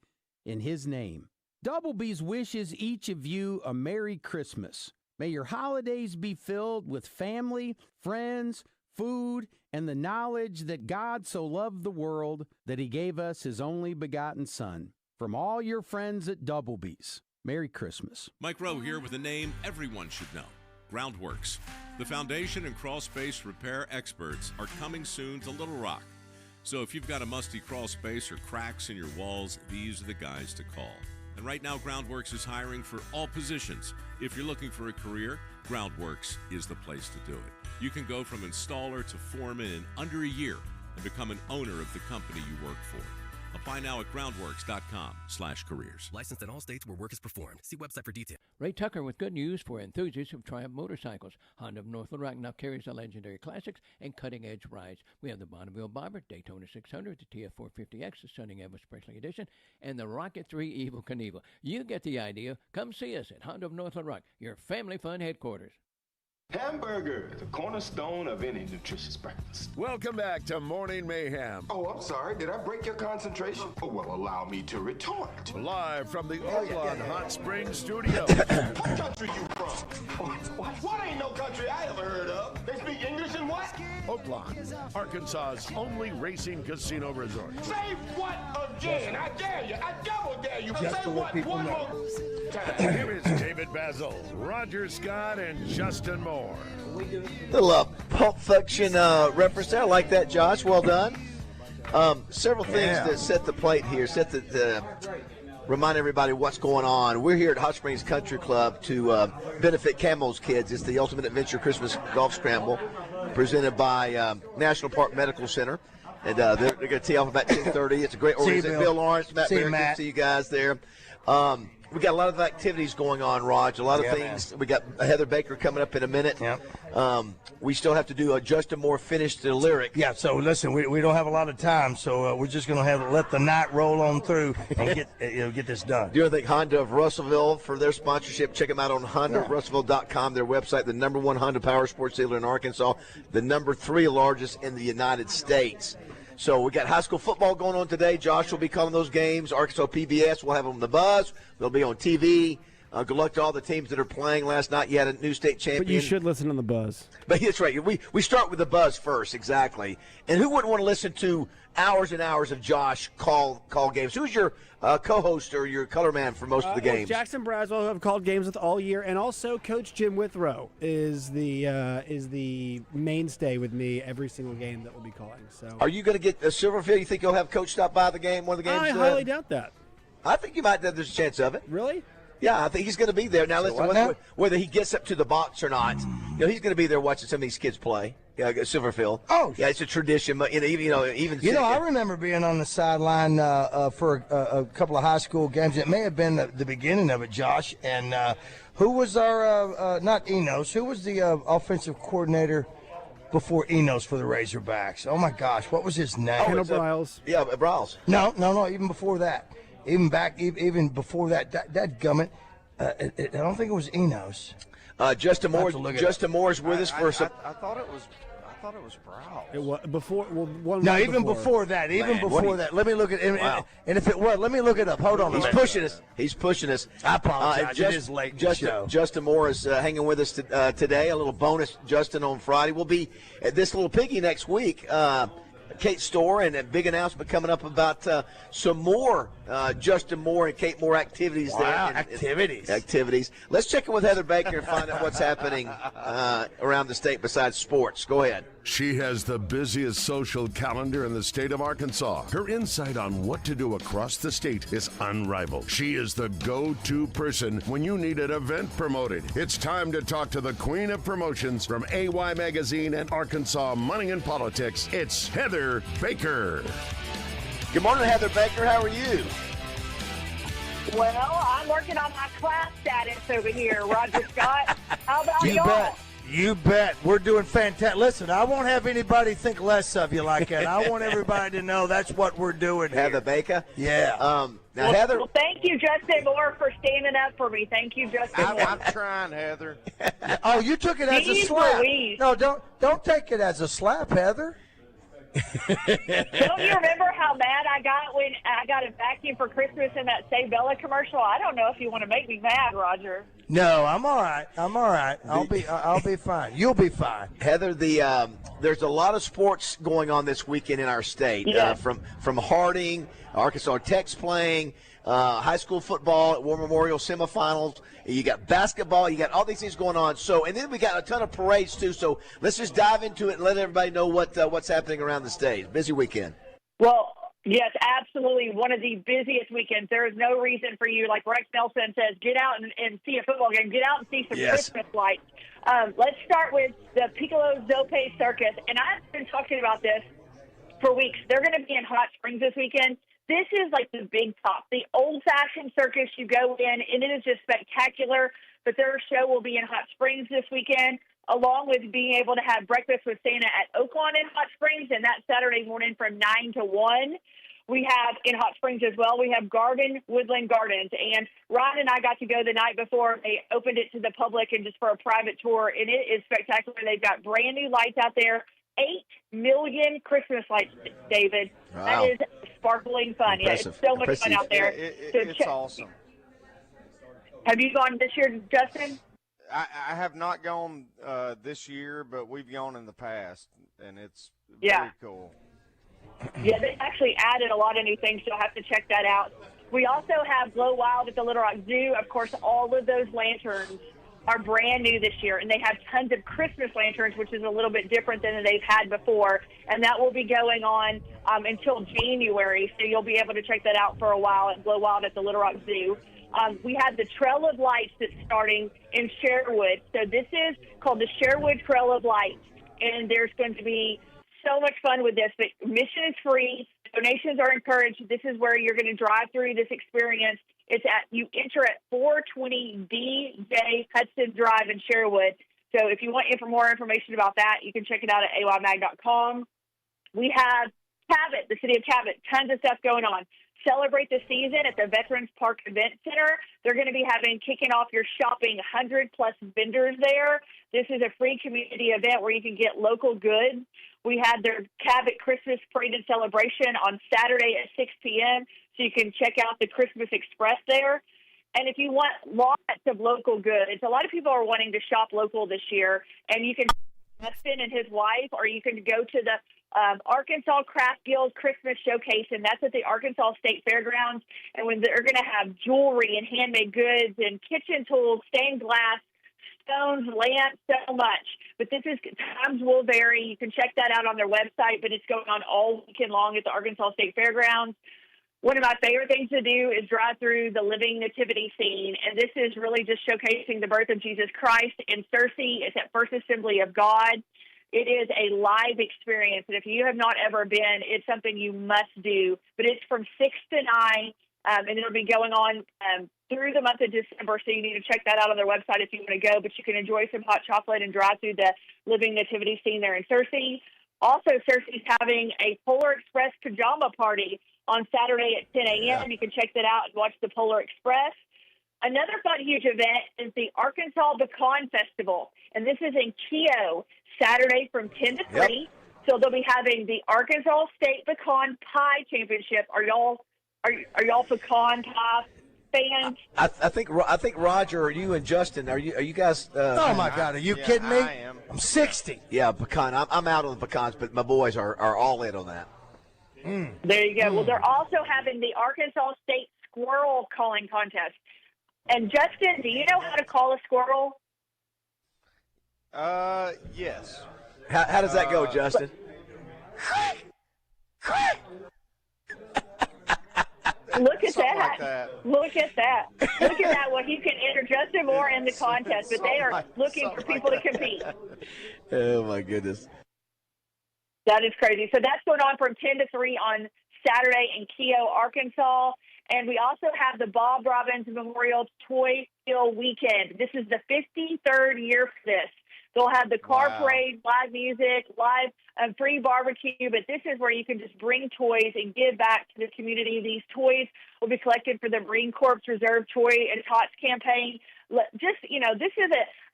in his name. Double B's wishes each of you a Merry Christmas. May your holidays be filled with family, friends, food, and the knowledge that God so loved the world that he gave us his only begotten Son. From all your friends at Doublebee's, Merry Christmas. Mike Rowe here with a name everyone should know, Groundworks. The foundation and crawl space repair experts are coming soon to Little Rock. So if you've got a musty crawl space or cracks in your walls, these are the guys to call. And right now, Groundworks is hiring for all positions. If you're looking for a career, Groundworks is the place to do it. You can go from installer to foreman in under a year and become an owner of the company you work for. Apply now at groundworks.com/careers. Licensed in all states where work is performed. See website for details. Ray Tucker with good news for enthusiasts of Triumph motorcycles. Honda of North Little Rock now carries the legendary classics and cutting-edge rides. We have the Bonneville Bomber, Daytona 600, the TF450X, the Stunning Ever Special Edition, and the Rocket 3 Evel Knievel. You get the idea. Come see us at Honda of North Little Rock, your family fun headquarters. Hamburger, the cornerstone of any nutritious breakfast. Welcome back to Morning Mayhem. Oh, I'm sorry. Did I break your concentration? Oh, well, allow me to retort. Live from the Oaklawn Hot Springs Studio. What country you from? What ain't no country I ever heard of? They speak English and what? Oaklawn, Arkansas's only racing casino resort. Say what again? I dare you. I double dare you. Say what one more time. Here is David BAZZEL, Roger Scott, and Justin Moore. Little Pulp Fiction reference there. I like that, Josh. Well done. Several things that set the plate here, remind everybody what's going on. We're here at Hot Springs Country Club to benefit Camo's kids. It's the Ultimate Adventure Christmas Golf Scramble presented by National Park Medical Center. And they're going to tee off about 10:30. It's a great organization. Bill Lawrence, Matt Barrett, good to see you guys there. We got a lot of activities going on, Raj. A lot of things. Man. We got Heather Baker coming up in a minute. Yeah. We still have to do Justin Moore finish the lyric. Yeah. So listen, we don't have a lot of time, so we're just going to let the night roll on through and get this done. Do you think Honda of Russellville for their sponsorship? Check them out on HondaofRussellville.com, their website. The #1 Honda Power Sports dealer in Arkansas, the #3 largest in the United States. So we got high school football going on today. Josh will be calling those games. Arkansas PBS will have them on the Buzz. They'll be on TV. Good luck to all the teams that are playing. Last night you had a new state champion. But you should listen on the Buzz. But that's right. We start with the Buzz first, exactly. And who wouldn't want to listen to hours and hours of Josh call games? Who's your co-host or your color man for most of the games? Jackson Braswell, who I've called games with all year, and also Coach Jim Withrow is the mainstay with me every single game that we'll be calling. So, are you going to get a Silverfield? You think you'll have Coach stop by one of the games? I highly doubt that. I think you might. There's a chance of it. Really? Yeah, I think he's going to be there. Now, listen, whether he gets up to the box or not, he's going to be there watching some of these kids play. Silverfield. Oh, yeah, it's a tradition. But even I remember being on the sideline for a couple of high school games. It may have been the beginning of it, Josh. And who was our not Enos? Who was the offensive coordinator before Enos for the Razorbacks? Oh my gosh, what was his name? Kendall Briles. Yeah, Briles. No. Even before that. Even before that gummit, I don't think it was Enos. Justin Moore is with us for some. I thought it was Brown. It was before. Well, one. No, even before that. Let me look at it. Wow. And if it was, let me look it up. Hold on. He's pushing us. I apologize. It is late. Justin Moore is hanging with us today. A little bonus, Justin, on Friday. We'll be at this little piggy next week. Kate Store, and a big announcement coming up about some more Justin Moore and Kate Moore activities there. Activities. Let's check in with Heather Baker and find out what's happening around the state besides sports. Go ahead. She has the busiest social calendar in the state of Arkansas. Her insight on what to do across the state is unrivaled. She is the go-to person when you need an event promoted. It's time to talk to the queen of promotions from AY Magazine and Arkansas Money and Politics. It's Heather Baker. Good morning, Heather Baker. How are you? Well, I'm working on my class status over here, Roger Scott. How about y'all? You bet. We're doing fantastic. Listen, I won't have anybody think less of you like that. I want everybody to know that's what we're doing here. Heather Baker? Yeah. Now, Heather. Well, thank you, Justin Moore, for standing up for me. Thank you, Justin Moore. I'm trying, Heather. Oh, you took it as a slap. No, don't take it as a slap, Heather. Don't you remember how mad I got when I got a vacuum for Christmas in that Save Bella commercial? I don't know if you want to make me mad, Roger. No, I'm all right. I'll be fine. You'll be fine. Heather, there's a lot of sports going on this weekend in our state. Yes. From Harding, Arkansas Tech's playing, high school football at War Memorial semifinals. You got basketball. You got all these things going on. So, and then we got a ton of parades too. So let's just dive into it and let everybody know what's happening around the state. Busy weekend. Well, yes, absolutely. One of the busiest weekends. There is no reason for you, like Rex Nelson says, get out and see a football game. Get out and see some Christmas lights. Let's start with the Piccolo Zope Circus. And I've been talking about this for weeks. They're going to be in Hot Springs this weekend. This is like the big top, the old-fashioned circus. You go in, and it is just spectacular. But their show will be in Hot Springs this weekend, along with being able to have breakfast with Santa at Oaklawn in Hot Springs, and that's Saturday morning from 9 to 1. We have in Hot Springs as well, we have Woodland Gardens. And Ron and I got to go the night before. They opened it to the public and just for a private tour, and it is spectacular. They've got brand new lights out there. 8 million Christmas lights, David. Wow. That is sparkling fun. Impressive. Yeah, it's so much fun out there. It's awesome. Have you gone this year, Justin? I have not gone this year, but we've gone in the past, and it's Yeah. very cool. Yeah, they actually added a lot of new things, so you'll have to check that out. We also have Glow Wild at the Little Rock Zoo. Of course, all of those lanterns are brand new this year, and they have tons of Christmas lanterns, which is a little bit different than they've had before, and that will be going on until January, so you'll be able to check that out for a while at Glow Wild at the Little Rock Zoo. We have the Trail of Lights that's starting in Sherwood. So this is called the Sherwood Trail of Lights, and there's going to be so much fun with this. The admission is free. Donations are encouraged. This is where you're going to drive through this experience. You enter at 420 DJ Hudson Drive in Sherwood. So if you want more information about that, you can check it out at aymag.com. We have Cabot, the city of Cabot, tons of stuff going on. Celebrate the season at the Veterans Park Event Center. They're going to be kicking off your shopping, 100-plus vendors there. This is a free community event where you can get local goods. We had their Cabot Christmas Parade and Celebration on Saturday at 6 p.m., so you can check out the Christmas Express there. And if you want lots of local goods, a lot of people are wanting to shop local this year, and you can Justin and his wife, or you can go to the Arkansas Craft Guild Christmas Showcase, and that's at the Arkansas State Fairgrounds. And when they're going to have jewelry and handmade goods and kitchen tools, stained glass, stones, lamps, so much. But times will vary. You can check that out on their website, but it's going on all weekend long at the Arkansas State Fairgrounds. One of my favorite things to do is drive through the Living Nativity scene, and this is really just showcasing the birth of Jesus Christ in Searcy. It's at First Assembly of God. It is a live experience, and if you have not ever been, it's something you must do. But it's from 6 to 9, and it'll be going on through the month of December, so you need to check that out on their website if you want to go. But you can enjoy some hot chocolate and drive through the Living Nativity scene there in Searcy. Also, Searcy's having a Polar Express pajama party on Saturday at 10 a.m. Yeah. You can check that out and watch the Polar Express. Another fun, huge event is the Arkansas Pecan Festival, and this is in Keogh, Saturday from 10 to 3. Yep. So they'll be having the Arkansas State Pecan Pie Championship. Are y'all pecan pie fans? I think Roger, you and Justin, are you guys? Oh my God, are you kidding me? I am. I'm 60. Yeah, pecan. I'm out on the pecans, but my boys are all in on that. There you go. Well, they're also having the Arkansas State Squirrel Calling Contest. And Justin, do you know how to call a squirrel? Yes. How does that go, Justin? Look at that. Like that. Look at that. Look at that. Well, you can enter Justin Moore in the contest, but they are looking for people to compete. Oh, my goodness. That is crazy. So that's going on from 10 to 3 on Saturday in Keogh, Arkansas. And we also have the Bob Robbins Memorial Toy Steal Weekend. This is the 53rd year for this. They'll have the car parade, live music, live free barbecue, but this is where you can just bring toys and give back to the community. These toys will be collected for the Marine Corps Reserve Toy and Tots campaign. Just, this is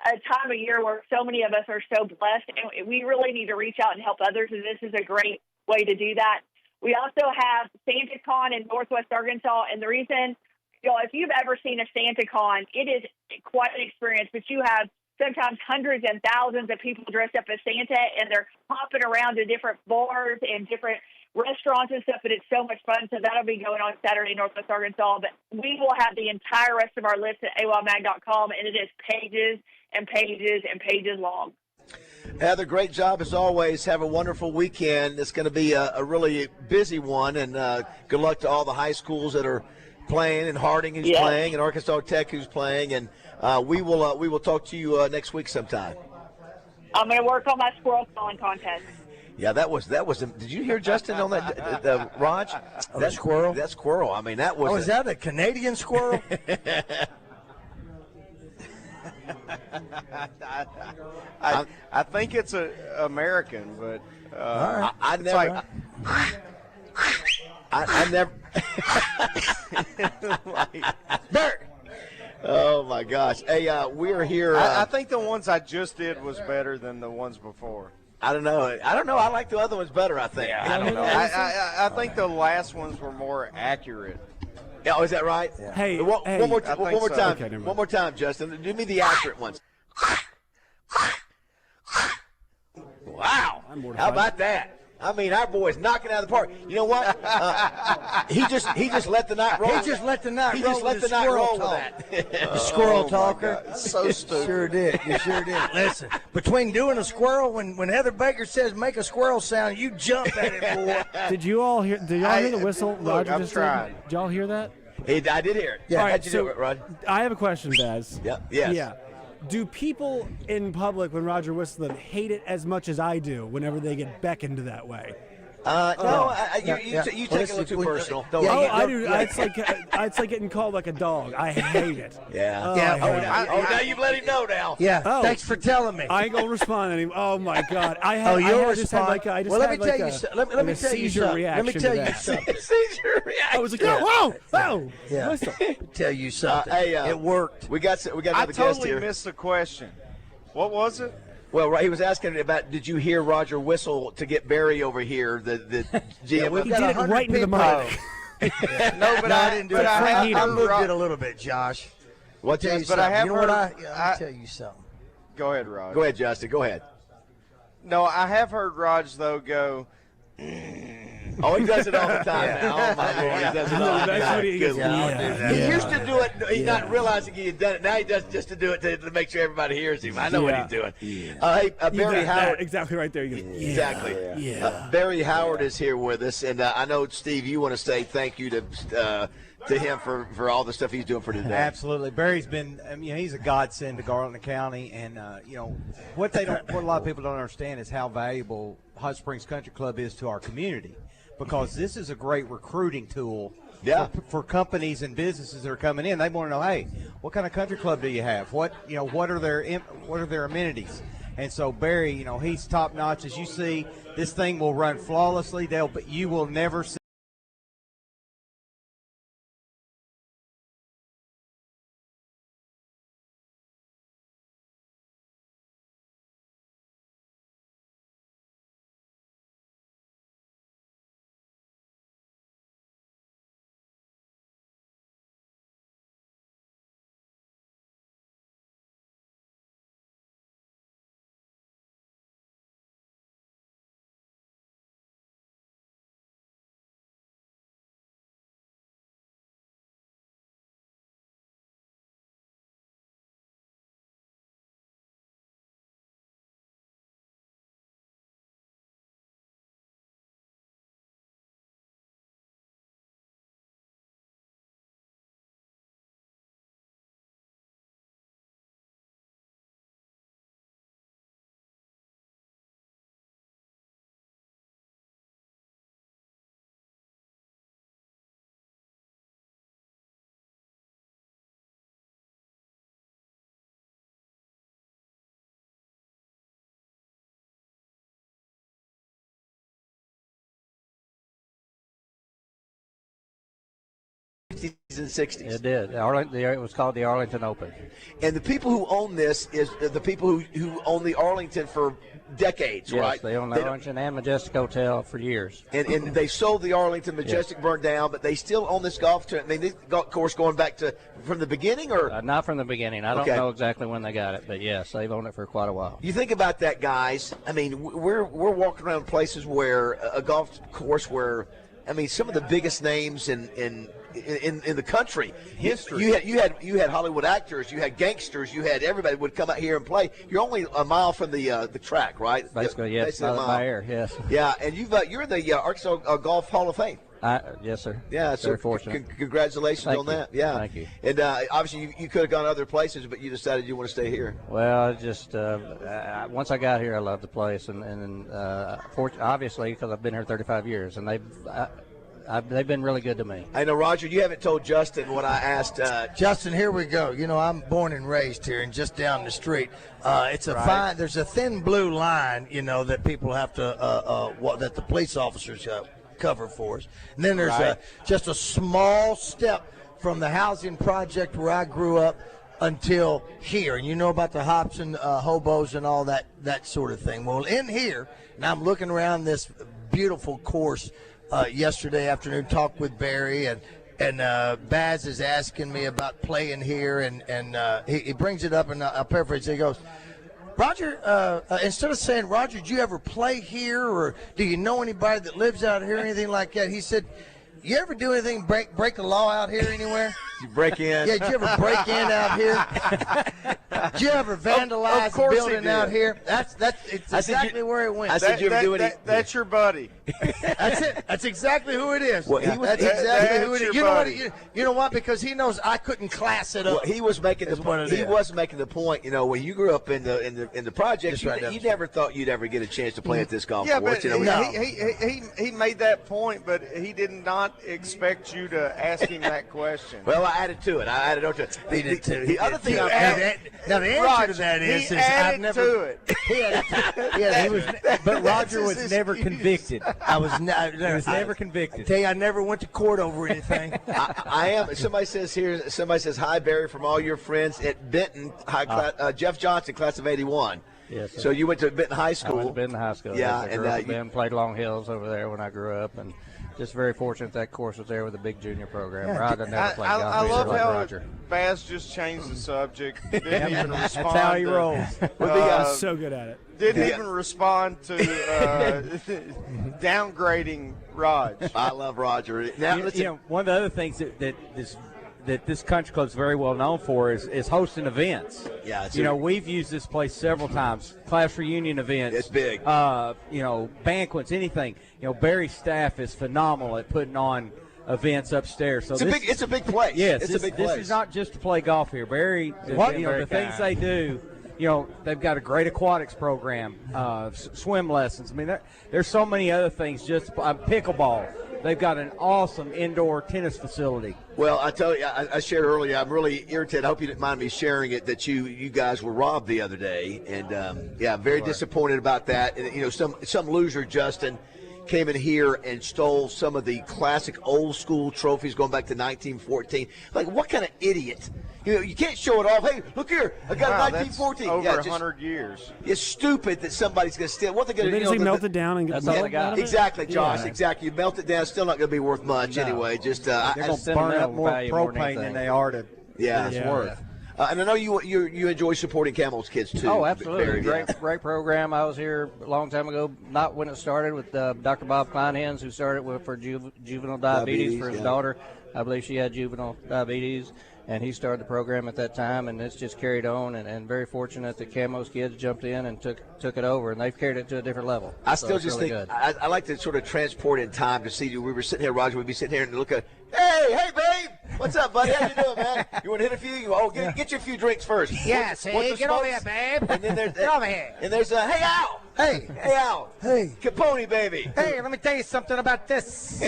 a time of year where so many of us are so blessed, and we really need to reach out and help others, and this is a great way to do that. We also have SantaCon in Northwest Arkansas, and the reason, if you've ever seen a SantaCon, it is quite an experience, but you have sometimes hundreds and thousands of people dressed up as Santa, and they're hopping around to different bars and different restaurants and stuff, but it's so much fun. So that'll be going on Saturday in Northwest Arkansas. But we will have the entire rest of our list at awamag.com, and it is pages and pages and pages long. Heather, great job as always. Have a wonderful weekend. It's going to be a really busy one, and good luck to all the high schools that are playing, and Harding who's playing, and Arkansas Tech who's playing, and we will talk to you next week sometime. I'm going to work on my squirrel calling contest. Yeah, that was. Did you hear Justin on that, Raj? That squirrel. That squirrel. I mean, that was. Oh, is that a Canadian squirrel? I think it's American, but right. I never. I never. Bert. Oh my gosh! Hey, we're here. I think the ones I just did was better than the ones before. I don't know. I like the other ones better. I think. Yeah, I don't know. I think the last ones were more accurate. Yeah, is that right? Yeah. Hey, one more time. Okay, one more time, Justin. Do me the accurate ones. Wow! How about that? I mean, our boy's knocking out of the park. You know what? He just let the night roll. He just let the night roll. He just let the night roll with that. The squirrel talker. So stupid. Sure did. You sure did. Listen, between doing a squirrel, when Heather Baker says make a squirrel sound, you jump at it, boy. Did y'all hear the whistle Roger I'm just trying. said? Did y'all hear that? I did hear it. Yeah. All right, How'd you do it, Rod? I have a question, Baz. Yeah. Yes. Yeah. Do people in public, when Roger whistles them, hate it as much as I do whenever they get beckoned that way? No, you take it a little too personal. I do. It's like getting called like a dog. I hate it. Yeah. Now you've let him know now. Yeah. Thanks for telling me. I ain't gonna respond anymore. Oh my God. You'll respond. Let me tell you something. Let me tell you something. Let me tell you something. Seizure reaction. I was like, whoa. Yeah. Whistle. Let me tell you something. It worked. We got another guest here. I totally missed the question. What was it? Well, he was asking about, did you hear Roger whistle to get Barry over here, the GM? He did it right into the mic. No, but I didn't do it. I moved it a little bit, Josh. What? Tell you but I have you know heard, what? I'll tell you something. Go ahead, Rod. Go ahead, Justin. Go ahead. No, I have heard Raj, though, go. Oh, he does it all the time now. Oh, my Lord. He does it all the time. He used to do it. He's not realizing he had done it. Now he does just to do it to make sure everybody hears him. I know what he's doing. Hey, Barry Howard. Exactly right there. Exactly. Barry Howard is here with us. And I know, Steve, you want to say thank you to him for all the stuff he's doing for today. Absolutely. Barry's been, he's a godsend to Garland County. And, what a lot of people don't understand is how valuable Hot Springs Country Club is to our community, because this is a great recruiting tool for companies and businesses that are coming in. They want to know, hey, what kind of country club do you have? What are their amenities? And so Barry, he's top notch. As you see, this thing will run flawlessly. You will never see 50s and 60s. It did. It was called the Arlington Open. And the people who own this is the people who own the Arlington for decades, Yes, right? they own the Arlington and Majestic Hotel for years. And they sold the Arlington. Majestic burned down, but they still own this golf tournament. I mean, this golf course going back to from the beginning, or not from the beginning. I don't know exactly when they got it, but yes, they've owned it for quite a while. You think about that, guys. I mean, we're walking around places where a golf course where, I mean, some of the biggest names in the country. History. You had Hollywood actors, you had gangsters, you had everybody would come out here and play. You're only a mile from the track, right? Basically, yes. Basically a mile. By air, yes. Yeah, and you're in the Arkansas Golf Hall of Fame. Yes, sir. Yeah, so very fortunate. Congratulations on that. Yeah, thank you. And obviously, you could have gone other places, but you decided you want to stay here. Well, just once I got here, I loved the place, and obviously because I've been here 35 years, and they've been really good to me. I know, Roger. You haven't told Justin what I asked. Justin, here we go. You know, I'm born and raised here, and just down the street, it's a fine. There's a thin blue line, you know, that people have to that the police officers cover for us. And then there's just a small step from the housing project where I grew up until here. And you know about the Hobson hobos and all that sort of thing. Well, in here, and I'm looking around this beautiful course yesterday afternoon, talked with Barry, and Baz is asking me about playing here, and he brings it up, and I'll paraphrase. He goes, Roger, instead of saying, Roger, did you ever play here, or do you know anybody that lives out here, anything like that? He said, you ever do anything, break a law out here anywhere? You break in? Yeah, did you ever break in out here? Did you ever vandalize a building out here? That's exactly where it went. I said, you ever do anything? That's your buddy. That's it. That's exactly who it is. Well, that's exactly who it is. You know what? You know what? Because he knows I couldn't class it up. Well, he was making the point. He was making the point. You know, when you grew up in the projects, you never thought you'd ever get a chance to play at this golf course. But he made that point, but he did not expect you to ask him that question. Well, I added to it. I added on to it. The other thing now the answer to that is I've never to it. But Roger was never convicted. I was never convicted. I tell you, I never went to court over anything. I am. Somebody says here. Somebody says hi, Barry, from all your friends at Benton. Jeff Johnson, class of '81. Yes. Sir. So you went to Benton High School. I went to Benton High School. Yeah, and played Long Hills over there when I grew up, and just very fortunate that course was there with a big junior program. Yeah, I love how Baz just changed the subject. Didn't even respond. That's how he rolls. So good at it. Didn't even respond to downgrading Raj. I love Roger. Now, one of the other things that this country club is very well known for is hosting events. Yeah, we've used this place several times. Class reunion events. It's big. Banquets, anything. Barry's staff is phenomenal at putting on events upstairs. So it's a big place. Yes, it's a big place. This is not just to play golf here. Barry, the things they do. They've got a great aquatics program, swim lessons. I mean, there's so many other things. Just pickleball. They've got an awesome indoor tennis facility. Well, I tell you, I shared earlier, I'm really irritated. I hope you didn't mind me sharing it, that you guys were robbed the other day. And, very disappointed about that. And, some loser, Justin, came in here and stole some of the classic old school trophies going back to 1914. Like, what kind of idiot? You can't show it off. Hey, look here, I got a 1914. Over 100 years. It's stupid that somebody's going to steal. What they're going to do? They just melt it down and get the out. Exactly, Josh. Yeah. Exactly. You melt it down, it's still not going to be worth much anyway. Just they're going to burn up more propane than they are to. It's worth. And I know you enjoy supporting Camo's kids too. Oh, absolutely. Great program. I was here a long time ago, not when it started, with Dr. Bob Kleinhans, who started for juvenile diabetes for his daughter. I believe she had juvenile diabetes, and he started the program at that time, and it's just carried on, and very fortunate that Camo's kids jumped in and took it over, and they've carried it to a different level. I still just think I like to sort of transport in time to see you. We were sitting here, Roger, we'd be sitting here and look at, hey, babe, what's up, buddy? How you doing, man? You want to hit a few? Get you a few drinks first. Yes, hey, get over here, babe. And then there's get over here. And there's hey, Al. Hey, Al. Hey, Capone, baby. Hey, let me tell you something about this.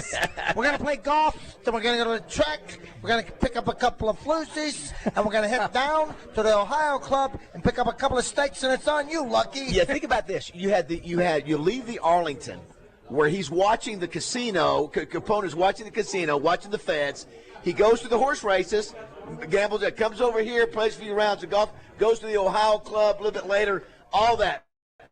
We're gonna play golf, then we're gonna go to the track. We're gonna pick up a couple of floozies, and we're gonna head down to the Ohio Club and pick up a couple of steaks, and it's on you, Lucky. Yeah, think about this. You leave the Arlington where he's watching the casino. Capone is watching the casino, watching the feds. He goes to the horse races, gambles, comes over here, plays a few rounds of golf, goes to the Ohio Club a little bit later. All that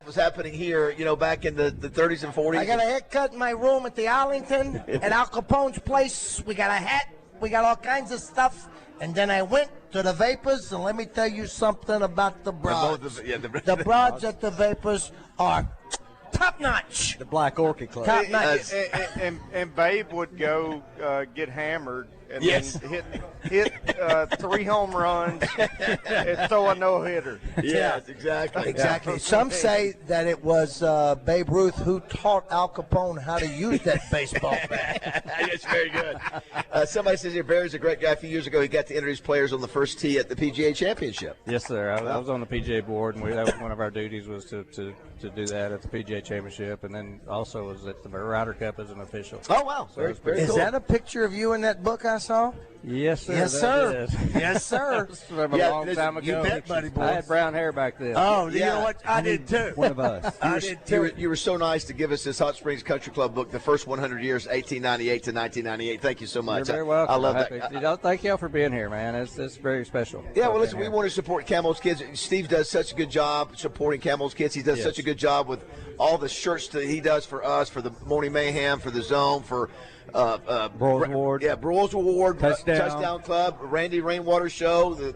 was happening here, back in the 30s and 40s. I got a haircut in my room at the Arlington, at Al Capone's place. We got a hat. We got all kinds of stuff. And then I went to the Vapors, and let me tell you something about the broads. The broads at the Vapors are top-notch. The Black Orchid Club. Top-notch. And Babe would go get hammered and Yes. then hit 3 home runs and throw a no-hitter. Yes, exactly. Exactly. Some say that it was Babe Ruth who taught Al Capone how to use that baseball bat. That's very good. Somebody says here, Barry's a great guy. A few years ago, he got to introduce players on the first tee at the PGA Championship. Yes, sir. I was on the PGA board, and that was one of our duties was to do that at the PGA Championship, and then also was at the Ryder Cup as an official. Oh, wow. So Very cool. Is that a picture of you in that book I saw? Yes, sir. Yes, that sir. is. Yes, sir. This was from a long time ago. You bet, buddy boy. I had brown hair back then. Oh, you know what? I did too. One of us. I did too. You were so nice to give us this Hot Springs Country Club book, the first 100 years, 1898 to 1998. Thank you so much. You're very welcome. I love Happy. that. Thank y'all for being here, man. It's very special. Yeah, well, listen, we want to support Camo's kids. Steve does such a good job supporting Camo's kids. He does such a good job with all the shirts that he does for us, for the Morning Mayhem, for the Zone, for Broyles Award. Yeah, Broyles Award, Touchdown Club, Randy Rainwater Show,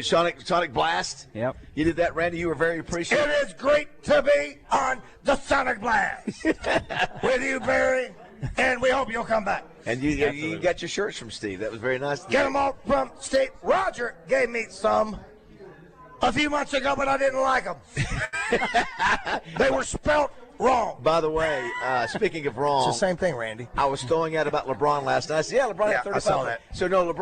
Sonic Blast. Yep. You did that, Randy. You were very appreciative. It is great to be on the Sonic Blast with you, Barry, and we hope you'll come back. And you got your shirts from Steve. That was very nice. Get them all from Steve. Roger gave me some a few months ago, but I didn't like them. They were spelt wrong. By the way, speaking of wrong. It's the same thing, Randy. I was throwing out about LeBron last night. I said, LeBron had 35 I saw points. that. So, no,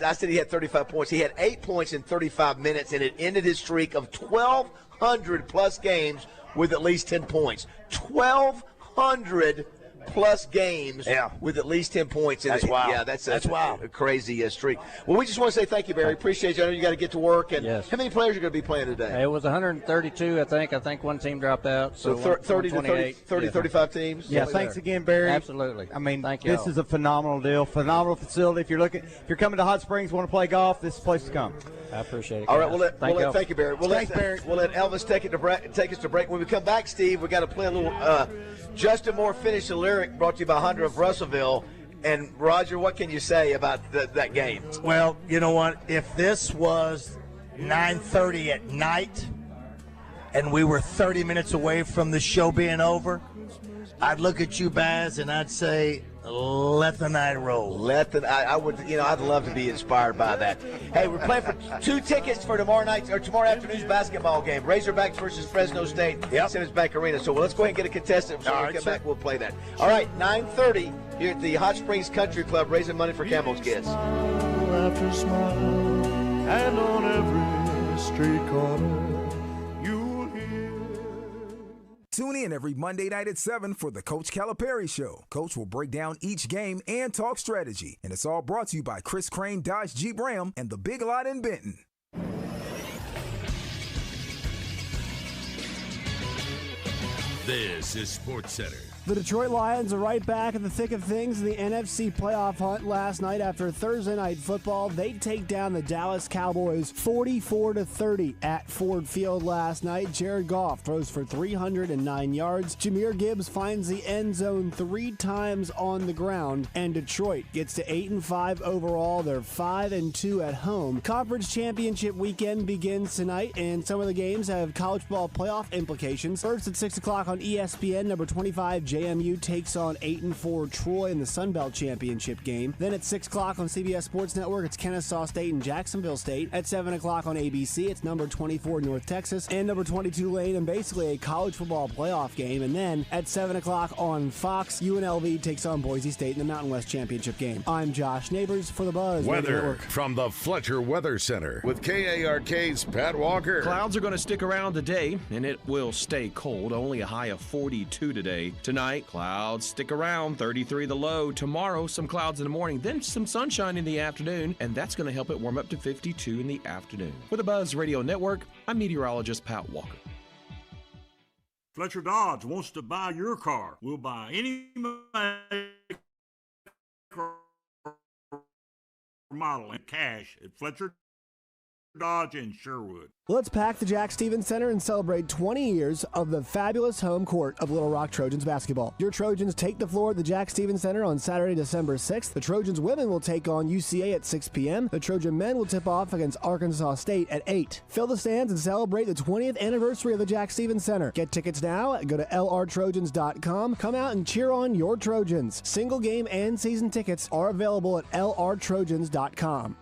I said he had 35 points. He had 8 points in 35 minutes, and it ended his streak of 1,200-plus games with at least 10 points. 1,200-plus games with at least 10 points. That's wild. Yeah, that's wild. A crazy streak. Well, we just want to say thank you, Barry. Appreciate you. I know you got to get to work. And Yes. How many players are going to be playing today? It was 132, I think. I think one team dropped out. So 30 to 35 teams? Yeah, thanks again, Barry. Absolutely. I mean, Thank this y'all. is a phenomenal deal, phenomenal facility. If you're coming to Hot Springs, want to play golf, this is the place to come. I appreciate it. All right, guys. thank you, Barry. We'll let Elvis take us to break. When we come back, Steve, we got to play a little Justin Moore Finish the Lyric, brought to you by Honda of Russellville. And, Roger, what can you say about that game? Well, you know what? If this was 9:30 at night and we were 30 minutes away from the show being over, I'd look at you, Baz, and I'd say, let the night roll. I would, I'd love to be inspired by that. Hey, we're playing for 2 tickets for tomorrow afternoon's basketball game. Razorbacks versus Fresno State, Simmons Bank Arena. So let's go ahead and get a contestant. So when we come back, we'll play that. All right, 9:30 here at the Hot Springs Country Club, raising money for Camo's kids. Smile after smile, and on every street corner. Tune in every Monday night at 7 for the Coach Calipari Show. Coach will break down each game and talk strategy. And it's all brought to you by Chris Crane Dodge Jeep Ram and the Big Lot in Benton. This is SportsCenter. The Detroit Lions are right back in the thick of things in the NFC playoff hunt last night after Thursday Night Football. They take down the Dallas Cowboys 44-30 at Ford Field last night. Jared Goff throws for 309 yards. Jahmyr Gibbs finds the end zone 3 times on the ground, and Detroit gets to 8-5 overall. They're 5-2 at home. Conference Championship weekend begins tonight, and some of the games have college football playoff implications. First at 6 o'clock on ESPN, number 25 JMU takes on 8-4 Troy in the Sun Belt Championship game. Then at 6 o'clock on CBS Sports Network, it's Kennesaw State and Jacksonville State. At 7 o'clock on ABC, it's number 24 North Texas and number 22 Lane, and basically a college football playoff game. And then at 7 o'clock on Fox, UNLV takes on Boise State in the Mountain West Championship game. I'm Josh Neighbors for the Buzz Radio Weather Network. from the Fletcher Weather Center with KARK's Pat Walker. Clouds are going to stick around today, and it will stay cold. Only a high of 42 today. Tonight, clouds stick around, 33 the low. Tomorrow, some clouds in the morning, then some sunshine in the afternoon, and that's going to help it warm up to 52 in the afternoon. For the Buzz Radio Network, I'm meteorologist Pat Walker. Fletcher Dodge wants to buy your car. We'll buy any make or model in cash at Fletcher Dodge in Sherwood. Let's pack the Jack Stevens Center and celebrate 20 years of the fabulous home court of Little Rock Trojans basketball. Your Trojans take the floor at the Jack Stevens Center on Saturday, December 6th. The Trojans women will take on UCA at 6 p.m. The Trojan men will tip off against Arkansas State at 8. Fill the stands and celebrate the 20th anniversary of the Jack Stevens Center. Get tickets now. Go to lrtrojans.com. Come out and cheer on your Trojans. Single game and season tickets are available at lrtrojans.com.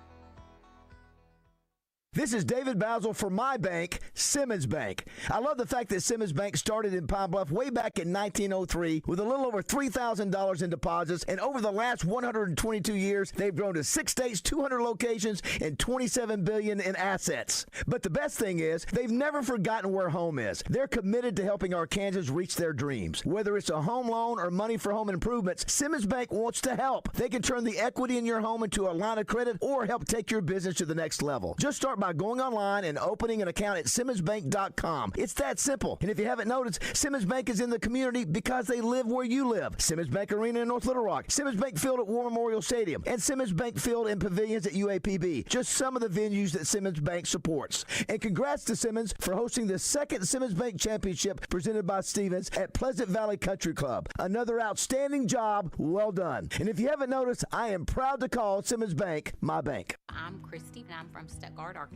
This is David BAZZEL for my bank, Simmons Bank. I love the fact that Simmons Bank started in Pine Bluff way back in 1903 with a little over $3,000 in deposits, and over the last 122 years, they've grown to 6 states, 200 locations, and $27 billion in assets. But the best thing is, they've never forgotten where home is. They're committed to helping Arkansans reach their dreams. Whether it's a home loan or money for home improvements, Simmons Bank wants to help. They can turn the equity in your home into a line of credit or help take your business to the next level. Just start by going online and opening an account at SimmonsBank.com. It's that simple. And if you haven't noticed, Simmons Bank is in the community because they live where you live. Simmons Bank Arena in North Little Rock, Simmons Bank Field at War Memorial Stadium, and Simmons Bank Field and Pavilions at UAPB. Just some of the venues that Simmons Bank supports. And congrats to Simmons for hosting the second Simmons Bank Championship presented by Stevens at Pleasant Valley Country Club. Another outstanding job. Well done. And if you haven't noticed, I am proud to call Simmons Bank my bank. I'm Christy, and I'm from Stuttgart, Arkansas.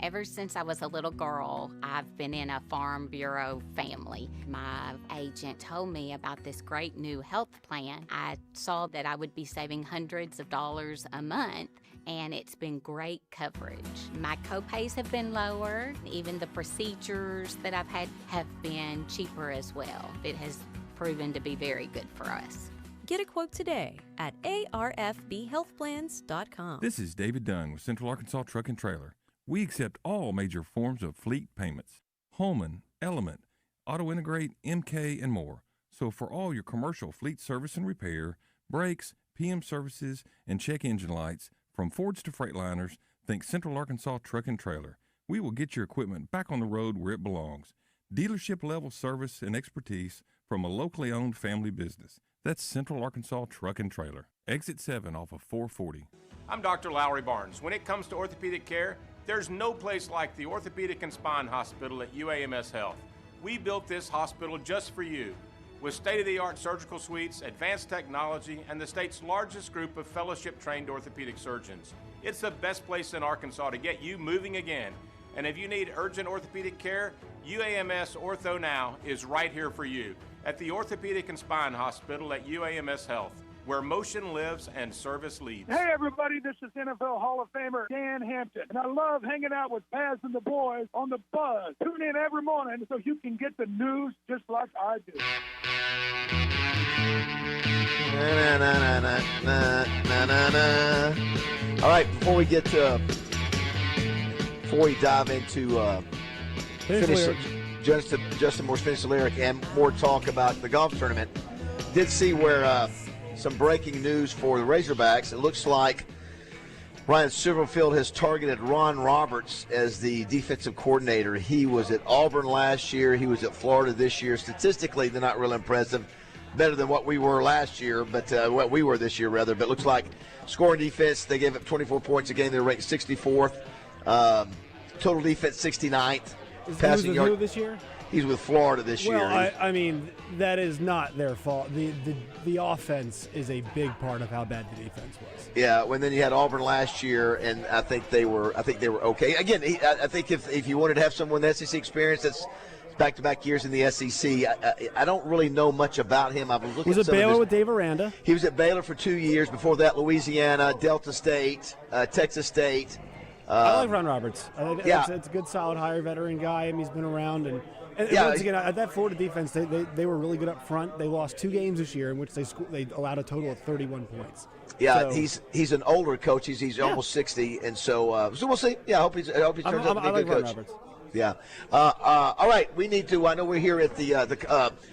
Ever since I was a little girl, I've been in a Farm Bureau family. My agent told me about this great new health plan. I saw that I would be saving hundreds of dollars a month, and it's been great coverage. My copays have been lower. Even the procedures that I've had have been cheaper as well. It has proven to be very good for us. Get a quote today at arfbhealthplans.com. This is David Dunn with Central Arkansas Truck and Trailer. We accept all major forms of fleet payments: Holman, Element, Auto Integrate, MK, and more. So for all your commercial fleet service and repair, brakes, PM services, and check engine lights, from Fords to Freightliners, think Central Arkansas Truck and Trailer. We will get your equipment back on the road where it belongs. Dealership-level service and expertise from a locally owned family business. That's Central Arkansas Truck and Trailer. Exit 7 off of 440. I'm Dr. Lowry Barnes. When it comes to orthopedic care, there's no place like the Orthopedic and Spine Hospital at UAMS Health. We built this hospital just for you, with state-of-the-art surgical suites, advanced technology, and the state's largest group of fellowship-trained orthopedic surgeons. It's the best place in Arkansas to get you moving again. And if you need urgent orthopedic care, UAMS Ortho Now is right here for you at the Orthopedic and Spine Hospital at UAMS Health, where motion lives and service leads. Hey everybody, this is NFL Hall of Famer Dan Hampton, and I love hanging out with Baz and the boys on the Buzz. Tune in every morning so you can get the news just like I do. All right, before we dive into Justin Moore's Finish the Lyric and more talk about the golf tournament, did see where some breaking news for the Razorbacks. It looks like Ryan Silverfield has targeted Ron Roberts as the defensive coordinator. He was at Auburn last year. He was at Florida this year. Statistically, they're not real impressive. Better than what we were last year, but what we were this year, rather. But it looks like scoring defense, they gave up 24 points a game. They're ranked 64th. Total defense, 69th. Passing yard. Who this year? He's with Florida this year. Well, I mean, that is not their fault. The offense is a big part of how bad the defense was. Yeah, when then you had Auburn last year, and I think they were okay. Again, I think if you wanted to have someone with SEC experience, that's back-to-back years in the SEC. I don't really know much about him. I was looking. He was at Baylor with Dave Aranda. He was at Baylor for 2 years. Before that, Louisiana, Delta State, Texas State. I like Ron Roberts. It's a good, solid, hire, veteran guy. I mean, he's been around. And once again, at that Florida defense, they were really good up front. They lost 2 games this year in which they allowed a total of 31 points. Yeah, so, he's an older coach. He's almost 60, and so we'll see. Yeah, I hope he turns out to be a good coach. Roberts. Yeah. All right, we need to. I know we're here at the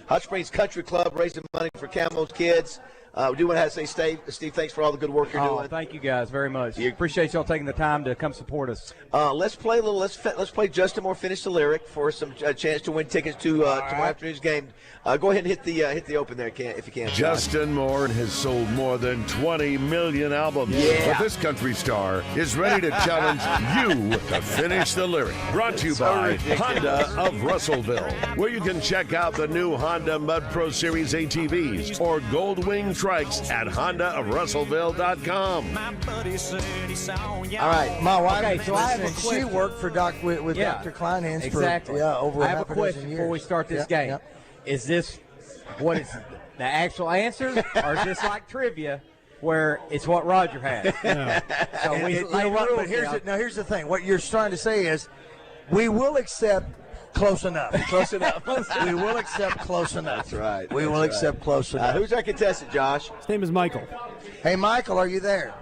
Hot Springs Country Club raising money for Camo's kids. Do want to say, Steve, thanks for all the good work you're doing. Thank you guys very much. Appreciate y'all taking the time to come support us. Let's play a little. Let's play Justin Moore Finish the Lyric for some chance to win tickets to tomorrow afternoon's game. Go ahead and hit the open there, if you can. Justin Moore has sold more than 20 million albums. Yeah. But this country star is ready to challenge you to finish the lyric. Brought to you by Honda of Russellville, where you can check out the new Honda Mud Pro Series ATVs or Goldwing trikes at HondaofRussellville.com. All right, my wife. Okay, so I have a she question. worked for with Dr. Kleinhans Exactly. for over I have a half question dozen before we years. start this Yeah, game. yeah. Is this what is the actual answers, or is this like trivia where it's what Roger has? So we You know what, but here's the thing. What you're trying to say is, we will accept close enough. Close enough. We will accept close enough. That's right. We will accept close enough. Who's our contestant, Josh? His name is Michael. Hey, Michael, are you there?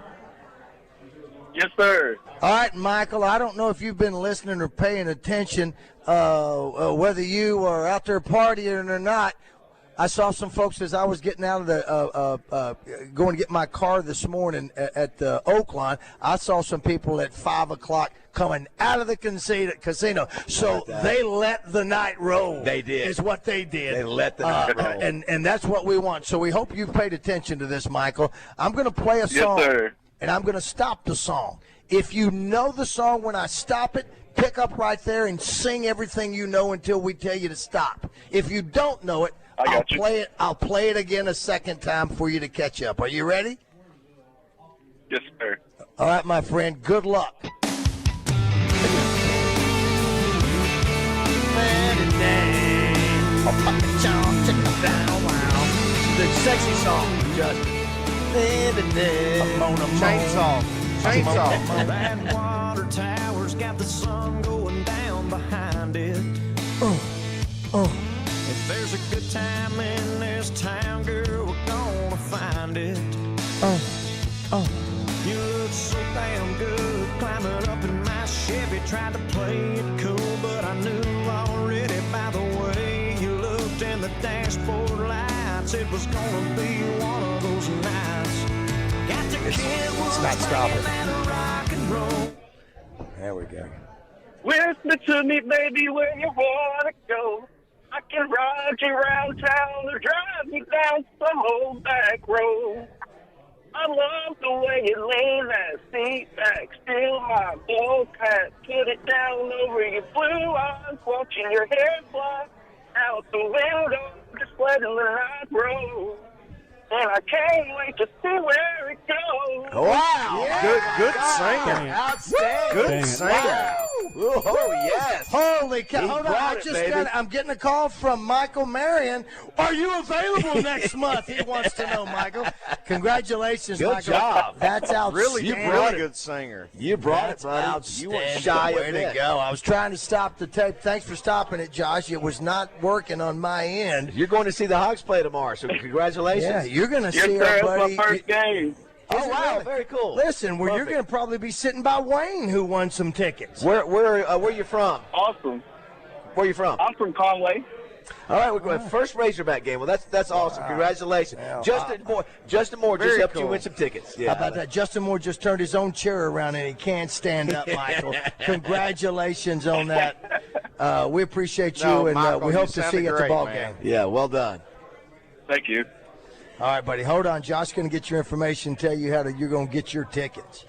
Yes, sir. All right, Michael, I don't know if you've been listening or paying attention, whether you are out there partying or not. I saw some folks as I was getting out of the going to get my car this morning at the Oaklawn. I saw some people at 5 o'clock coming out of the casino. So they let the night roll. They did. Is what they did. They let the night roll. And that's what we want. So we hope you've paid attention to this, Michael. I'm going to play a song. Yes, sir. And I'm going to stop the song. If you know the song when I stop it, pick up right there and sing everything you know until we tell you to stop. If you don't know it, I'll play it again a second time for you to catch up. Are you ready? Yes, sir. All right, my friend. Good luck. The sexy song, Justin. Chainsaw. That water tower's got the sun going down behind it. If there's a good time in this town, girl, we're gonna find it. You look so damn good climbing up in my Chevy. Tried to play it cool, but I knew already by the way you looked in the dashboard lights, it was gonna be one of those nights. Got the It's not stopping. rock and roll. There we go. Whisper to me, baby, where you wanna go. I can ride you around town or drive you down some old back road. I love the way you lean that seat back, steal my bowl cut, put it down over your blue eyes, watching your hair fly out the window, just letting the night roll. And I can't wait to see where it goes. Wow. Yeah. Good singer. Outstanding. Good singer. Oh, yes. Holy cow. He Hold on. brought I it, just baby. I'm getting a call from Michael Marion. Are you available next month? He wants to know, Michael. Congratulations, Good Michael. job. That's outstanding. Really good singer. You brought That's it, buddy. outstanding. You weren't shy Way of to it. go. I was trying to stop the tape. Thanks for stopping it, Josh. It was not working on my end. You're going to see the Hogs play tomorrow, so congratulations. Yeah, you're going to Yes, see sir. our It's buddy. my first game. Oh, Is it wow. really? Very cool. Listen, well, you're Perfect. going to probably be sitting by Wayne, who won some tickets. Where you from? Awesome. Where you from? I'm from Conway. All right, we're going first Razorback game. Well, that's awesome. Congratulations, Yeah. Justin Moore. Justin Moore just Very helped you cool. win some tickets. Yeah. How about that? Justin Moore just turned his own chair around and he can't stand up, Michael. Congratulations on that. We appreciate you, No, and Michael, we you hope to see sounded you at the great, ball man. game. Yeah, well done. Thank you. All right, buddy. Hold on. Josh's going to get your information, tell you how you're going to get your tickets.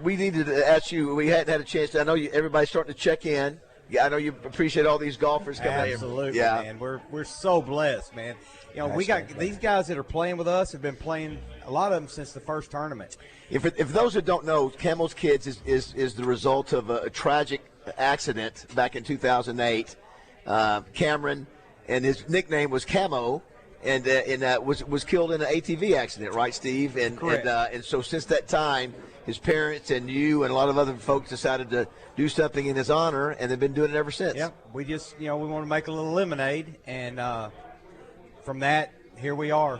We needed to ask you. We hadn't had a chance. I know everybody's starting to check in. Yeah, I know you appreciate all these golfers coming in. Absolutely, Yeah. man. We're so blessed, man. You know, we got these guys that are playing with us have been playing, a lot of them, since the first tournament. If those who don't know, Camo's Kids is the result of a tragic accident back in 2008. Cameron, and his nickname was Camo, and was killed in an ATV accident, right, Steve? And so since that time, his parents and you and a lot of other folks decided to do something in his honor, and they've been doing it ever since. Yeah, we just, we want to make a little lemonade, and from that, here we are.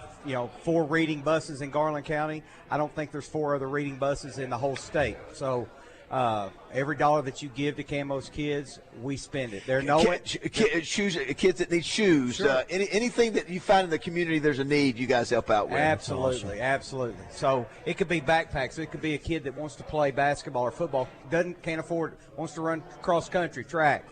4 reading buses in Garland County. I don't think there's 4 other reading buses in the whole state. So Every dollar that you give to Camo's kids, we spend it. They're kids that need shoes. Sure. Anything that you find in the community there's a need, you guys help out with. Absolutely, absolutely. So it could be backpacks. It could be a kid that wants to play basketball or football, can't afford, wants to run cross country, track,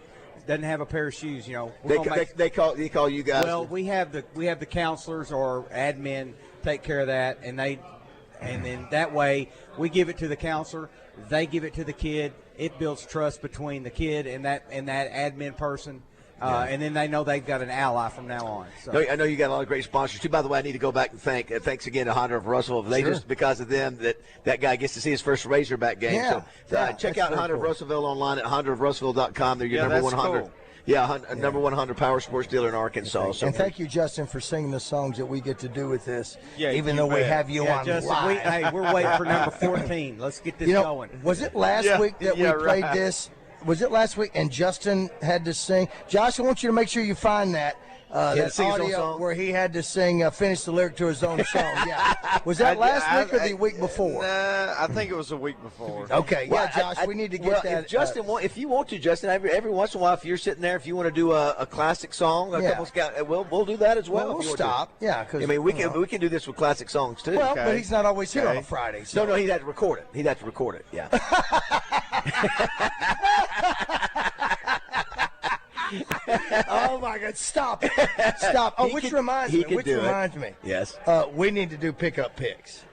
doesn't have a pair of shoes. They call you guys. Well, we have the counselors or admin take care of that, and then that way we give it to the counselor, they give it to the kid. It builds trust between the kid and that admin person. And then they know they've got an ally from now on. So. I know you got a lot of great sponsors too. By the way, I need to go back and thanks again to Hunter of Russellville. They just because of them that guy gets to see his first Razorback game. Yeah, so check out Hunter of Russellville online at hunterofrussellville.com. They're your number 100. Cool. Yeah, number 100 power sports dealer in Arkansas. And thank you, Justin, for singing the songs that we get to do with this. Yeah, even though we have you on Justin, live. we're waiting for number 14. Let's get this going. Was it last week that we played this? Was it last week and Justin had to sing? Josh, I want you to make sure you find that audio where he had to sing, finish the lyric to his own song. Yeah. Was that last week or the week before? I think it was a week before. Okay, Josh, we need to get that. If Justin, if you want to, Justin, every once in a while, if you're sitting there, if you want to do a classic song, we'll do that as well. We'll stop. Yeah, because I mean, we can do this with classic songs too. Well, but he's not always here on a Friday. So. No, he'd have to record it. He'd have to record it. Yeah. Oh my God! Stop! Oh, which reminds me. Yes. We need to do pickup picks.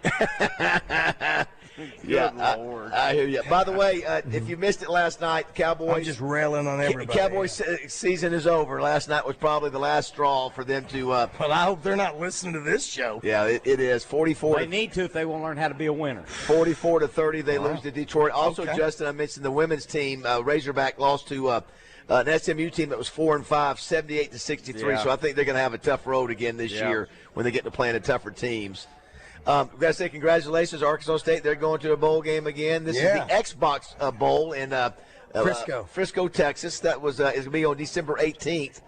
Lord. I hear you. By the way, if you missed it last night, Cowboys. I'm just railing on everybody. Cowboys season is over. Last night was probably the last straw for them to. Well, I hope they're not listening to this show. Yeah, it is 44. They need to if they want to learn how to be a winner. 44-30, they lose to Detroit. Also, Justin, I mentioned the women's team. Razorback lost to. An SMU team that was 4-5, 78-63. Yeah. So I think they're going to have a tough road again this year when they get to playing the tougher teams. We've got to say congratulations, Arkansas State. They're going to a bowl game again. This is the Xbox Bowl in Frisco, Texas. That was is going to be on December 18th.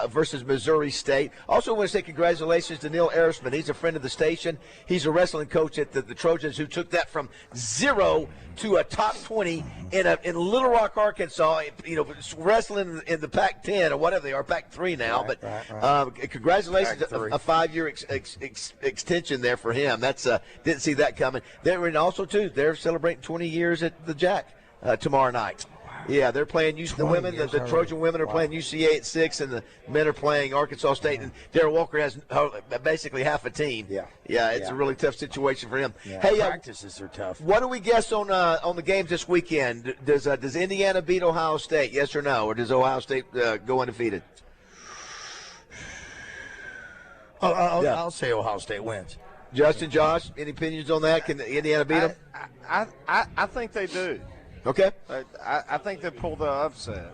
Versus Missouri State. Also, I want to say congratulations to Neil Erisman. He's a friend of the station. He's a wrestling coach at the Trojans who took that from 0 to a top 20 in Little Rock, Arkansas. Wrestling in the Pac-10 or whatever they are, Pac-3 now. Congratulations, a 5-year extension there for him. That's didn't see that coming. They're celebrating 20 years at the Jack tomorrow night. Yeah, they're playing the women. The Trojan women are playing UCA at 6, and the men are playing Arkansas State. And Darrell Walker has basically half a team. Yeah, it's a really tough situation for him. Yeah. Hey, practices are tough. What do we guess on the games this weekend? Does Indiana beat Ohio State? Yes or no, or does Ohio State go undefeated? I'll say Ohio State wins. Justin, Josh, any opinions on that? Can Indiana beat them? I think they do. Okay. I think they pull the upset.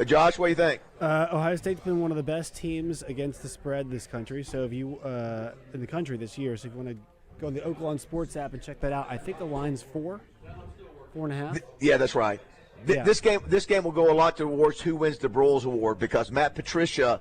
Josh, what do you think? Ohio State's been one of the best teams against the spread this country. So if you in the country this year, so if you want to go on the Oaklawn Sports app and check that out, I think the line's 4.5. Yeah, that's right. This game will go a lot towards who wins the Broyles Award because Matt Patricia,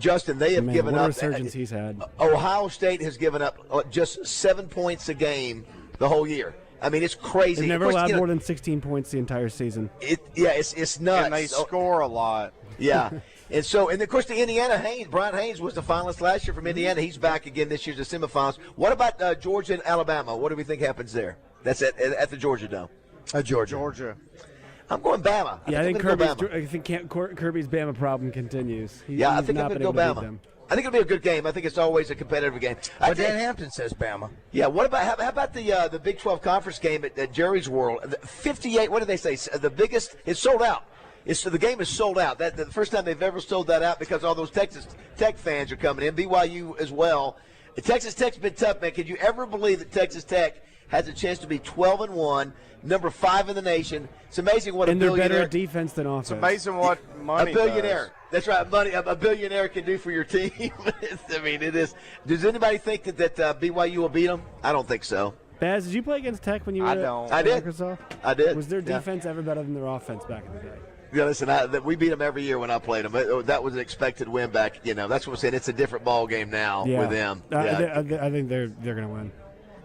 Justin, they have given what up. A resurgence he's had. Ohio State has given up just 7 points a game the whole year. I mean, it's crazy. They've never allowed more than 16 points the entire season. It's nuts. And they score a lot. Yeah. And of course, the Indiana Brian Haynes was the finalist last year from Indiana. He's back again this year to semifinals. What about Georgia and Alabama? What do we think happens there? That's at the Georgia Dome. Georgia. I'm going Bama. I think Kirby's Bama problem continues. I think I'm going to go Bama. I think it'll be a good game. I think it's always a competitive game. But Dan Hampton says Bama. Yeah. What about how about the Big 12 conference game at Jerry's World? 58. What did they say? The biggest. It's sold out. The game is sold out. That the first time they've ever sold that out because all those Texas Tech fans are coming in. BYU as well. Texas Tech's been tough, man. Could you ever believe that Texas Tech has a chance to be 12-1, number 5 in the nation? It's amazing what and a billionaire. And they're better at defense than offense. It's amazing what money a billionaire. does. That's right. Money. A billionaire can do for your team. I mean, it is. Does anybody think that BYU will beat them? I don't think so. Baz, did you play against Tech when you were at Arkansas? I did. Was their defense ever better than their offense back in the day? Yeah, listen, we beat them every year when I played them. That was an expected win back. That's what I'm saying. It's a different ball game now with them. I think they're going to win.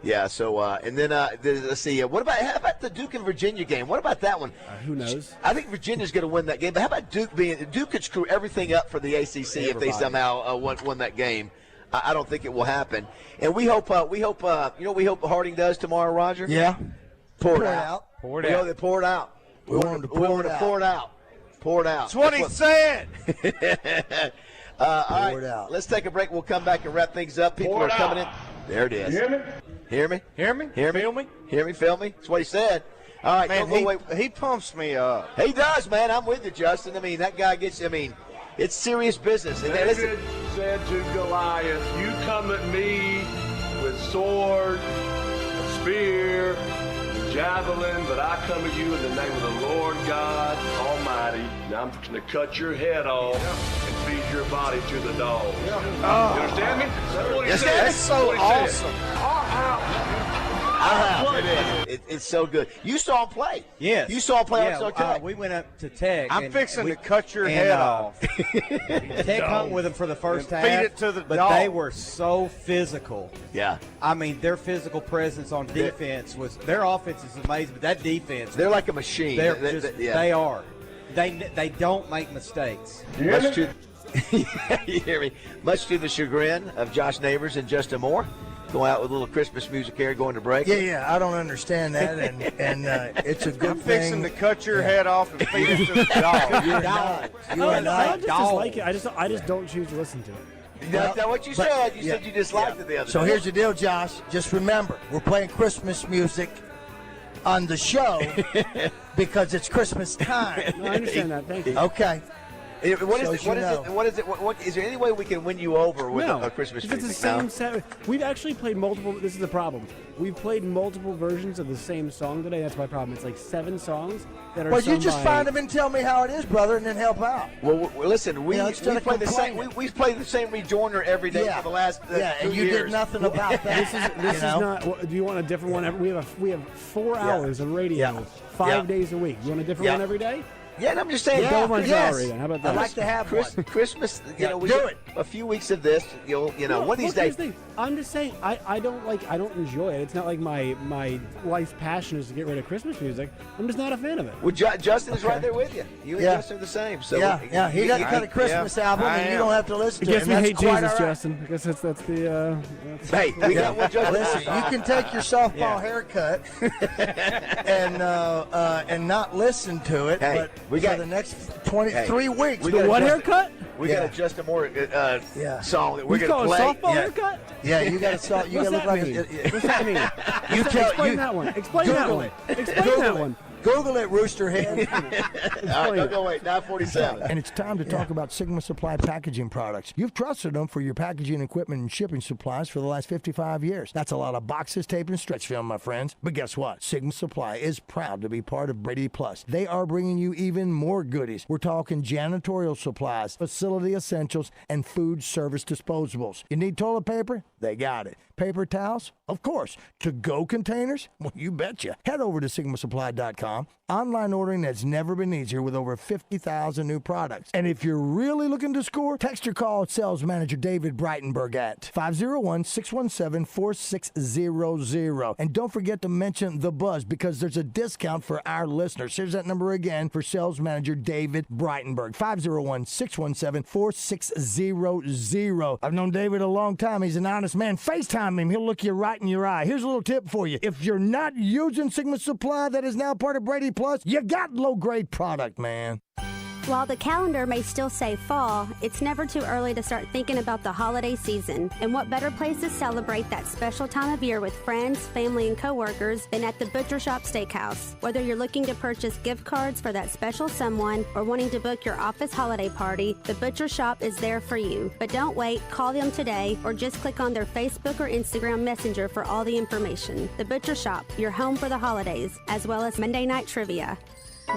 Yeah. So and then let's see. How about the Duke and Virginia game? What about that one? Who knows? I think Virginia's going to win that game. But how about Duke Duke could screw everything up for the ACC if they somehow won that game. I don't think it will happen. And we hope Harding does tomorrow, Roger. Yeah. Pour it out. Pour it out. Pour it out. We want him to pour it out. Pour it out. That's what he said. All right, let's take a break. We'll come back and wrap things up. People are coming in. There it is. Hear me? Hear me? Hear me? Hear me? Feel me? Hear me? Feel me? That's what he said. All right, Man, don't go away. he pumps me up. He does, man. I'm with you, Justin. I mean, that guy gets. I mean, it's serious business. And listen, David said to Goliath, "You come at me with sword, spear, javelin, but I come at you in the name of the Lord God Almighty. Now I'm going to cut your head off and feed your body to the dogs." You understand me? That's what he said. That's so That's what he awesome. It's so good. You saw him play. Yes. You saw him play on Tech. We went up to Tech. I'm fixing to cut your head off. Tech hung with them for the first half. Feed it to the but dog. They were so physical. Yeah. I mean, their physical presence on defense their offense is amazing, but that defense. They're like a machine. They are. They don't make mistakes. Much to you hear me? Much to the chagrin of Josh Neighbors and Justin Moore. Go out with a little Christmas music here, going to break. Yeah, I don't understand that, and it's a good I'm thing. fixing to cut your head off and feed it to the dog. You're not. You are I not. just dislike it. I just don't choose to listen to it. That's not what you said. You said you disliked it the other day. So here's the deal, Josh. Just remember, we're playing Christmas music on the show because it's Christmas time. No, I understand that. Thank you. Okay. What is it? Is there any way we can win you over with a Christmas it's music? the same set. We've actually played multiple. This is the problem. We've played multiple versions of the same song today. That's my problem. It's like 7 songs that are. Well, you sung just by, find them and tell me how it is, brother, and then help out. Well, listen, we play the same. complaining. We play the same rejoinder every day for the last 2 and you years. did nothing about that. This is not. Do you want a different one? We have 4 hours of radio, 5 days a week. You want a different one every day? Yeah, and I'm just saying. Go on salary then. How about that? I'd like to have one. Christmas. We do get it. a few weeks of this. One of these days. I'm just saying. I don't enjoy it. It's not like my life's passion is to get rid of Christmas music. I'm just not a fan of it. Well, Justin is right there with you. You and Justin are the same. So he doesn't cut a Christmas album, and you don't have to listen to it. I guess we and hate that's quite Jesus, all right. Justin. I guess that's the. Hey, we got one Justin. Listen, you can take your softball haircut and not listen to it. Hey, but we got for the next 23 weeks. We got what haircut? We got a Justin Moore song that we're You going to call play. a softball haircut? Yeah, you got to you got to look like What's that mean? Explain that one. Explain that one. Explain that one. Google it, Roosterhead. All right, don't go wait. 9:47. And it's time to talk about Sigma Supply packaging products. You've trusted them for your packaging equipment and shipping supplies for the last 55 years. That's a lot of boxes, tape, and stretch film, my friends. But guess what? Sigma Supply is proud to be part of Brady Plus. They are bringing you even more goodies. We're talking janitorial supplies, facility essentials, and food service disposables. You need toilet paper? They got it. Paper towels? Of course. To-go containers? Well, you betcha. Head over to SigmaSupply.com. Online ordering has never been easier with over 50,000 new products. And if you're really looking to score, text or call sales manager David Breitenberg at 501-617-4600. And don't forget to mention The Buzz because there's a discount for our listeners. Here's that number again for sales manager David Breitenberg, 501-617-4600. I've known David a long time. He's an honest man. FaceTime him. He'll look you right in your eye. Here's a little tip for you. If you're not using Sigma Supply that is now part of Brady Plus, you got low-grade product, man. While the calendar may still say fall, it's never too early to start thinking about the holiday season. And what better place to celebrate that special time of year with friends, family, and coworkers than at the Butcher Shop Steakhouse. Whether you're looking to purchase gift cards for that special someone or wanting to book your office holiday party, the Butcher Shop is there for you. But don't wait, call them today or just click on their Facebook or Instagram Messenger for all the information. The Butcher Shop, your home for the holidays, as well as Monday night trivia.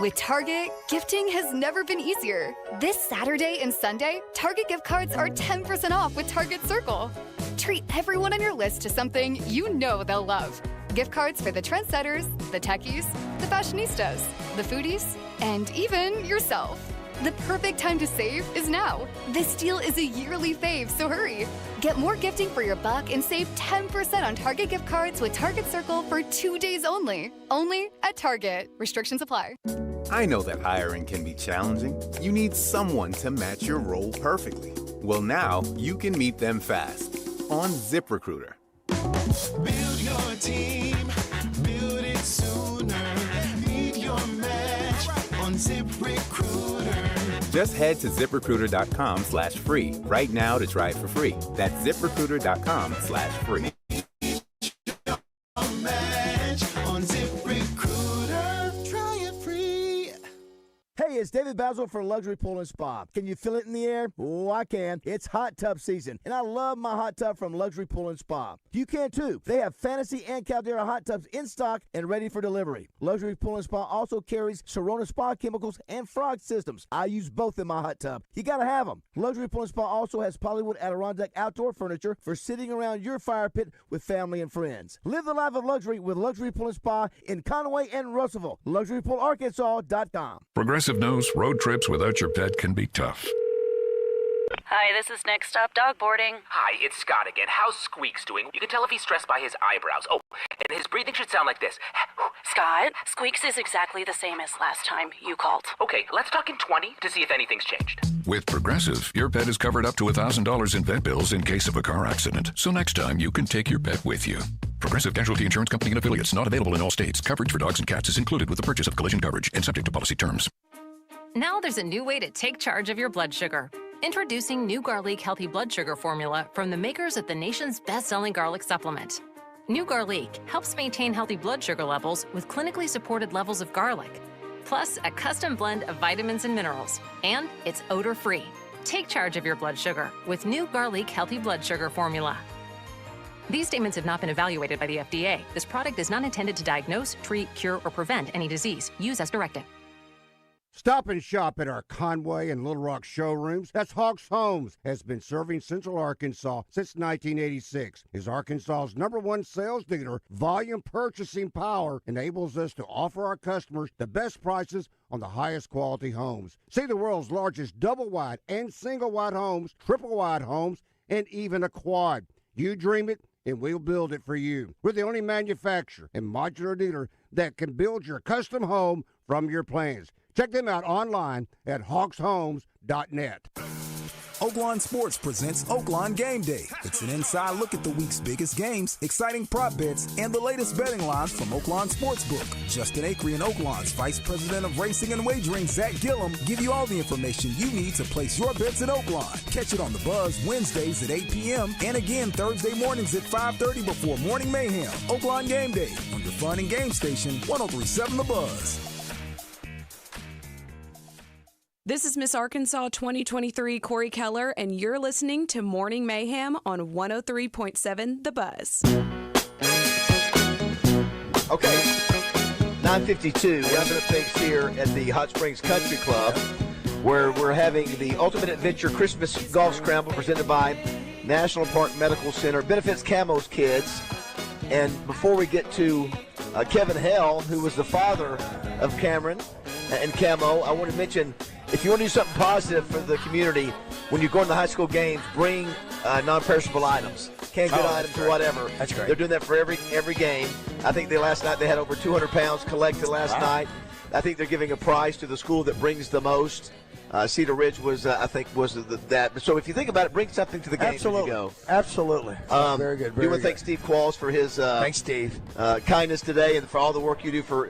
With Target, gifting has never been easier. This Saturday and Sunday, Target gift cards are 10% off with Target Circle. Treat everyone on your list to something you know they'll love. Gift cards for the trendsetters, the techies, the fashionistas, the foodies, and even yourself. The perfect time to save is now. This deal is a yearly fave, so hurry. Get more gifting for your buck and save 10% on Target gift cards with Target Circle for 2 days only. Only at Target. Restrictions apply. I know that hiring can be challenging. You need someone to match your role perfectly. Well, now you can meet them fast on ZipRecruiter. Build your team, build it sooner. Meet your match on ZipRecruiter. Just head to ZipRecruiter.com/free right now to try it for free. That's ZipRecruiter.com/free. Match on ZipRecruiter. Try it free. Hey, it's David BAZZEL for Luxury Pool and Spa. Can you feel it in the air? Oh, I can. It's hot tub season, and I love my hot tub from Luxury Pool and Spa. You can too. They have Fantasy and Caldera hot tubs in stock and ready for delivery. Luxury Pool and Spa also carries Serona Spa chemicals and frog systems. I use both in my hot tub. You gotta have them. Luxury Pool and Spa also has Pollywood Adirondack outdoor furniture for sitting around your fire pit with family and friends. Live the life of luxury with Luxury Pool and Spa in Conway and Russellville. LuxuryPoolArkansas.com. Progressive knows road trips without your pet can be tough. Hi, this is Next Stop Dog Boarding. Hi, it's Scott again. How's Squeaks doing? You can tell if he's stressed by his eyebrows. Oh, and his breathing should sound like this. Scott, Squeaks is exactly the same as last time you called. Okay, let's talk in 20 to see if anything's changed. With Progressive, your pet is covered up to $1,000 in vet bills in case of a car accident. So next time, you can take your pet with you. Progressive Casualty Insurance Company and affiliates, not available in all states. Coverage for dogs and cats is included with the purchase of collision coverage and subject to policy terms. Now there's a new way to take charge of your blood sugar. Introducing new Garlic Healthy Blood Sugar Formula from the makers of the nation's best-selling garlic supplement. New Garlic helps maintain healthy blood sugar levels with clinically supported levels of garlic, plus a custom blend of vitamins and minerals. And it's odor-free. Take charge of your blood sugar with new Garlic Healthy Blood Sugar Formula. These statements have not been evaluated by the FDA. This product is not intended to diagnose, treat, cure, or prevent any disease. Use as directed. Stop and shop at our Conway and Little Rock showrooms. That's Hawks Homes, has been serving Central Arkansas since 1986. Is Arkansas's #1 sales dealer. Volume purchasing power enables us to offer our customers the best prices on the highest quality homes. See the world's largest double-wide and single-wide homes, triple-wide homes, and even a quad. You dream it, and we'll build it for you. We're the only manufacturer and modular dealer that can build your custom home from your plans. Check them out online at hawkshomes.net. Oaklawn Sports presents Oaklawn Game Day. It's an inside look at the week's biggest games, exciting prop bets, and the latest betting lines from Oaklawn Sportsbook. Justin Acree and Oaklawn's Vice President of Racing and Wagering, Zach Gillum, give you all the information you need to place your bets at Oaklawn. Catch it on The Buzz Wednesdays at 8 p.m. and again Thursday mornings at 5:30 before Morning Mayhem. Oaklawn Game Day on your fun and game station, 103.7 The Buzz. This is Miss Arkansas 2023 Corey Keller, and you're listening to Morning Mayhem on 103.7 The Buzz. Okay, 9:52. Wrapping up things here at the Hot Springs Country Club, where we're having the Ultimate Adventure Christmas Golf Scramble presented by National Park Medical Center. Benefits Camo's kids. And before we get to Kevin Hell, who was the father of Cameron and Camo, I want to mention, if you want to do something positive for the community, when you go in the high school games, bring non-perishable items, canned good items or whatever. That's great. They're doing that for every game. I think last night they had over 200 pounds collected last night. I think they're giving a prize to the school that brings the most. Cedar Ridge was, I think, was that. So if you think about it, bring something to the game when you go. Absolutely. Very good. We want to thank Steve Qualls for his thanks, Steve. Kindness today and for all the work you do for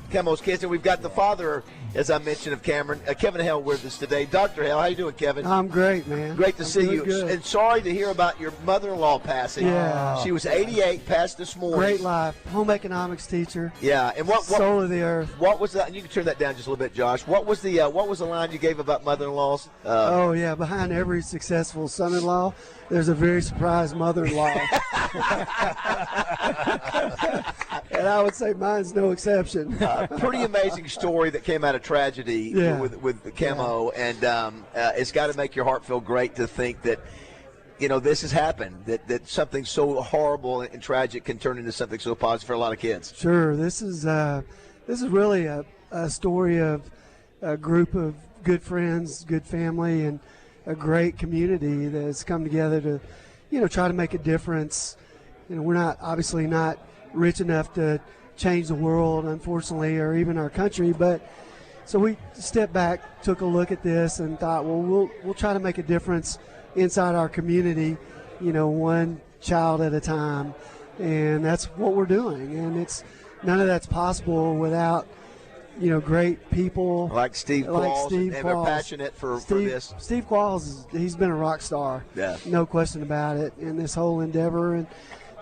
Camo's kids. And we've got the father, as I mentioned, of Cameron, Kevin Hell, with us today. Dr. Hell, how you doing, Kevin? I'm great, man. Great to see you. Good. And sorry to hear about your mother-in-law passing. Yeah. She was 88, passed this morning. Great life. Home economics teacher. Yeah. And what soul of the earth. What was that? You can turn that down just a little bit, Josh. What was the line you gave about mother-in-laws? Behind every successful son-in-law, there's a very surprised mother-in-law. And I would say mine's no exception. Pretty amazing story that came out of tragedy with Camo, and it's got to make your heart feel great to think that, you know, this has happened, that something so horrible and tragic can turn into something so positive for a lot of kids. Sure. This is really a story of a group of good friends, good family, and a great community that's come together to, try to make a difference. We're obviously not rich enough to change the world, unfortunately, or even our country, but so we stepped back, took a look at this, and thought, well, we'll try to make a difference inside our community, one child at a time, and that's what we're doing. And none of that's possible without great people like Steve Qualls, and they're passionate for this. Steve Qualls, he's been a rock star, no question about it, in this whole endeavor. And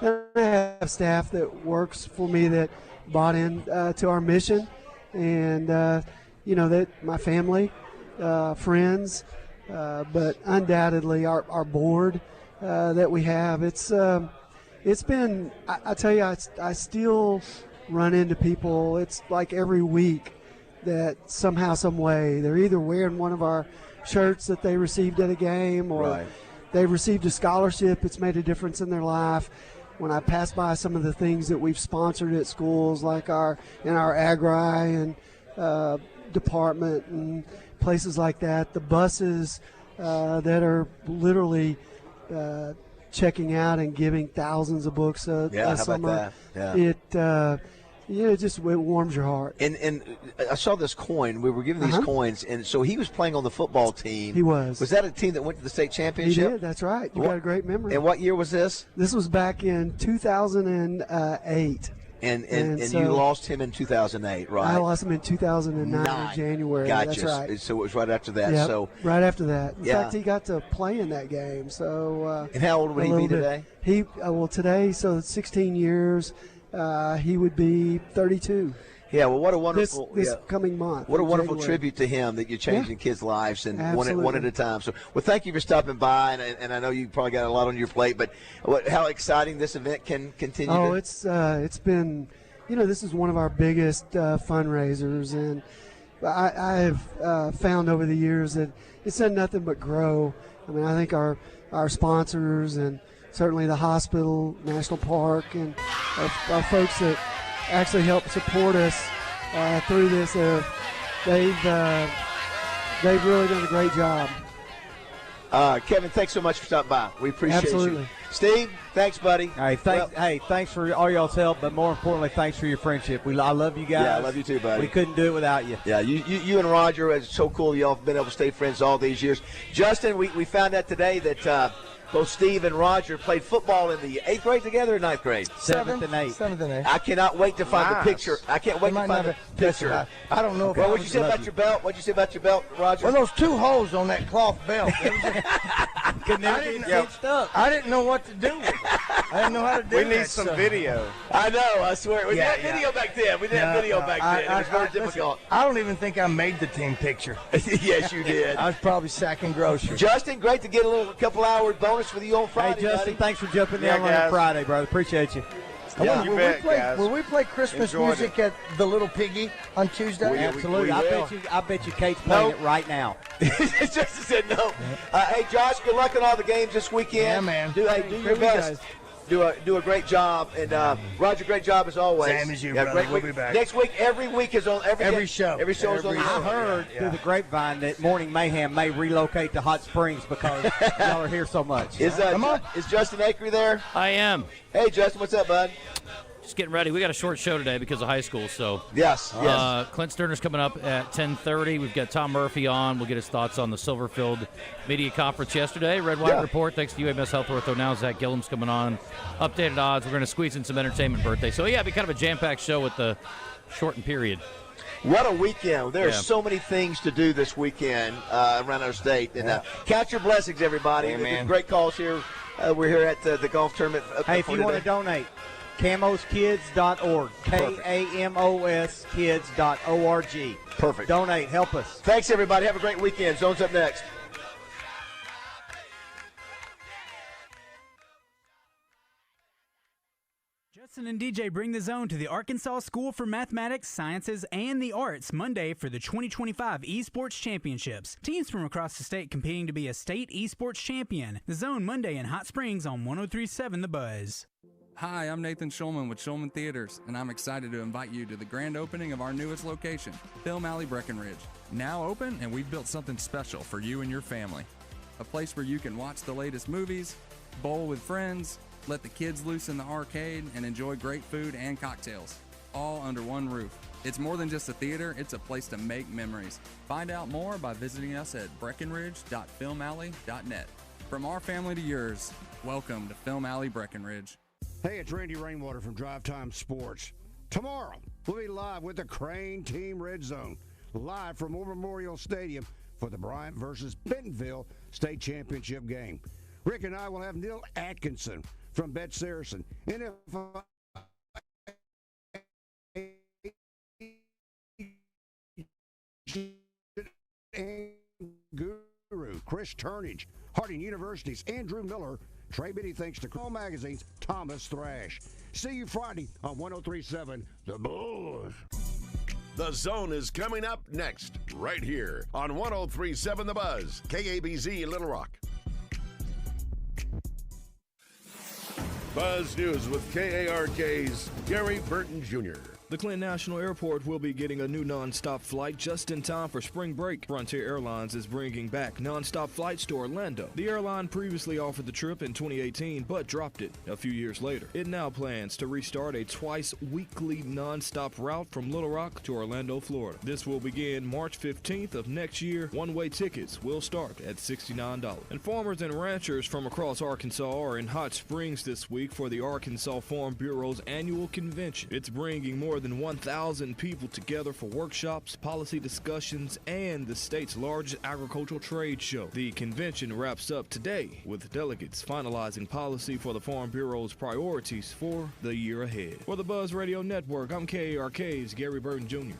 then I have staff that works for me that bought in to our mission, and that my family, friends, but undoubtedly our board that we have. It's been, I tell you, I still run into people. It's like every week that somehow, some way, they're either wearing one of our shirts that they received at a game, or they've received a scholarship. It's made a difference in their life. When I pass by some of the things that we've sponsored at schools, like in our agri and department and places like that, the buses that are literally checking out and giving thousands of books a summer. It warms your heart. And I saw this coin. We were given these coins, and so he was playing on the football team. He was. Was that a team that went to the state championship? He did. That's right. You got a great memory. And what year was this? This was back in 2008. And you lost him in 2008, right? I lost him in 2009 in January. Gotcha. That's right. So it was right after that. Yep, So right after that. In fact, he got to play in that game. So. And how old would he be today? Today, so 16 years. He would be 32. Yeah, well, what a wonderful this coming month. What a wonderful January. tribute to him that you're changing kids' lives, and one at a time. So, well, thank you for stopping by, and I know you probably got a lot on your plate, but how exciting this event can continue. Oh, it's been, this is one of our biggest fundraisers, and I have found over the years that it's done nothing but grow. I mean, I think our sponsors and certainly the hospital, National Park, and our folks that actually help support us through this, they've really done a great job. Kevin, thanks so much for stopping by. We appreciate Absolutely. you. Steve, thanks, buddy. Hey, thanks for all y'all's help, but more importantly, thanks for your friendship. I love you guys. Yeah, I love you too, buddy. We couldn't do it without you. Yeah, you and Roger, it's so cool y'all have been able to stay friends all these years. Justin, we found out today that both Steve and Roger played football in the 8th grade together or 9th grade? 7th and 8th. 7th and 8th. I cannot wait to find the picture. I can't wait to find the picture. I don't know. Well, what'd you say about your belt? What'd you say about your belt, Roger? Well, those 2 holes on that cloth belt. I didn't know what to do with it. I didn't know how to do it. We need some video. I know, I swear. We didn't have video back then. We didn't have video back then. It was very difficult. I don't even think I made the team picture. Yes, you did. I was probably sacking groceries. Justin, great to get a couple hour bonus for you on Friday. Hey, Justin, buddy. thanks for jumping in on Friday, brother. Appreciate you. Yeah. Will we play Christmas music at the Little Piggy on Tuesday? Absolutely. I bet you Kate's playing it right now. Justin said no. Hey, Josh, good luck in all the games this weekend. Yeah, man. Do your best. Do a great job, and Roger, great job as always. Same as you, brother. We'll be back. Next week, every week is on every show. Every show is on. I heard through the grapevine that Morning Mayhem may relocate to Hot Springs because y'all are here so much. Is Justin Acree there? I am. Hey, Justin, what's up, bud? Just getting ready. We got a short show today because of high school. So yes. Clint Sterner's coming up at 10:30. We've got Tom Murphy on. We'll get his thoughts on the Silverfield Media Conference yesterday. Red White Report. Thanks to UMS Health Ortho. Now Zach Gillum's coming on. Updated odds. We're going to squeeze in some entertainment birthday. So yeah, it'll be kind of a jam-packed show with the shortened period. What a weekend. There are so many things to do this weekend around our state. And count your blessings, everybody. Amen. Great calls here. We're here at the golf tournament. Hey, if you want to donate, camoskids.org. KAMOS kids.org. Perfect. Donate. Help us. Thanks, everybody. Have a great weekend. Zone's up next. Justin and DJ bring the Zone to the Arkansas School for Mathematics, Sciences, and the Arts Monday for the 2025 Esports Championships. Teams from across the state competing to be a state esports champion. The Zone Monday in Hot Springs on 103.7 The Buzz. Hi, I'm Nathan Schulman with Schulman Theaters, and I'm excited to invite you to the grand opening of our newest location, Film Alley Breckenridge. Now open, and we've built something special for you and your family. A place where you can watch the latest movies, bowl with friends, let the kids loose in the arcade, and enjoy great food and cocktails, all under one roof. It's more than just a theater, it's a place to make memories. Find out more by visiting us at breckenridge.filmalley.net. From our family to yours, welcome to Film Alley Breckenridge. Hey, it's Randy Rainwater from Drive Time Sports. Tomorrow, we'll be live with the Crane Team Red Zone, live from War Memorial Stadium for the Bryant versus Bentonville State Championship game. Rick and I will have Neil Atkinson from Bet Saracen, NFL Guru, Chris Turnage, Harding University's Andrew Miller, Trey Biddy, thanks to Call Magazine's Thomas Thrash. See you Friday on 103.7 The Bulls. The Zone is coming up next, right here on 103.7 The Buzz, KABZ Little Rock. Buzz News with KARK's Gary Burton Jr. The Clinton National Airport will be getting a new nonstop flight just in time for spring break. Frontier Airlines is bringing back nonstop flights to Orlando. The airline previously offered the trip in 2018 but dropped it a few years later. It now plans to restart a twice-weekly nonstop route from Little Rock to Orlando, Florida. This will begin March 15th of next year. One-way tickets will start at $69. And farmers and ranchers from across Arkansas are in Hot Springs this week for the Arkansas Farm Bureau's annual convention. It's bringing more than 1,000 people together for workshops, policy discussions, and the state's largest agricultural trade show. The convention wraps up today with delegates finalizing policy for the Farm Bureau's priorities for the year ahead. For the Buzz Radio Network, I'm KARK's Gary Burton Jr.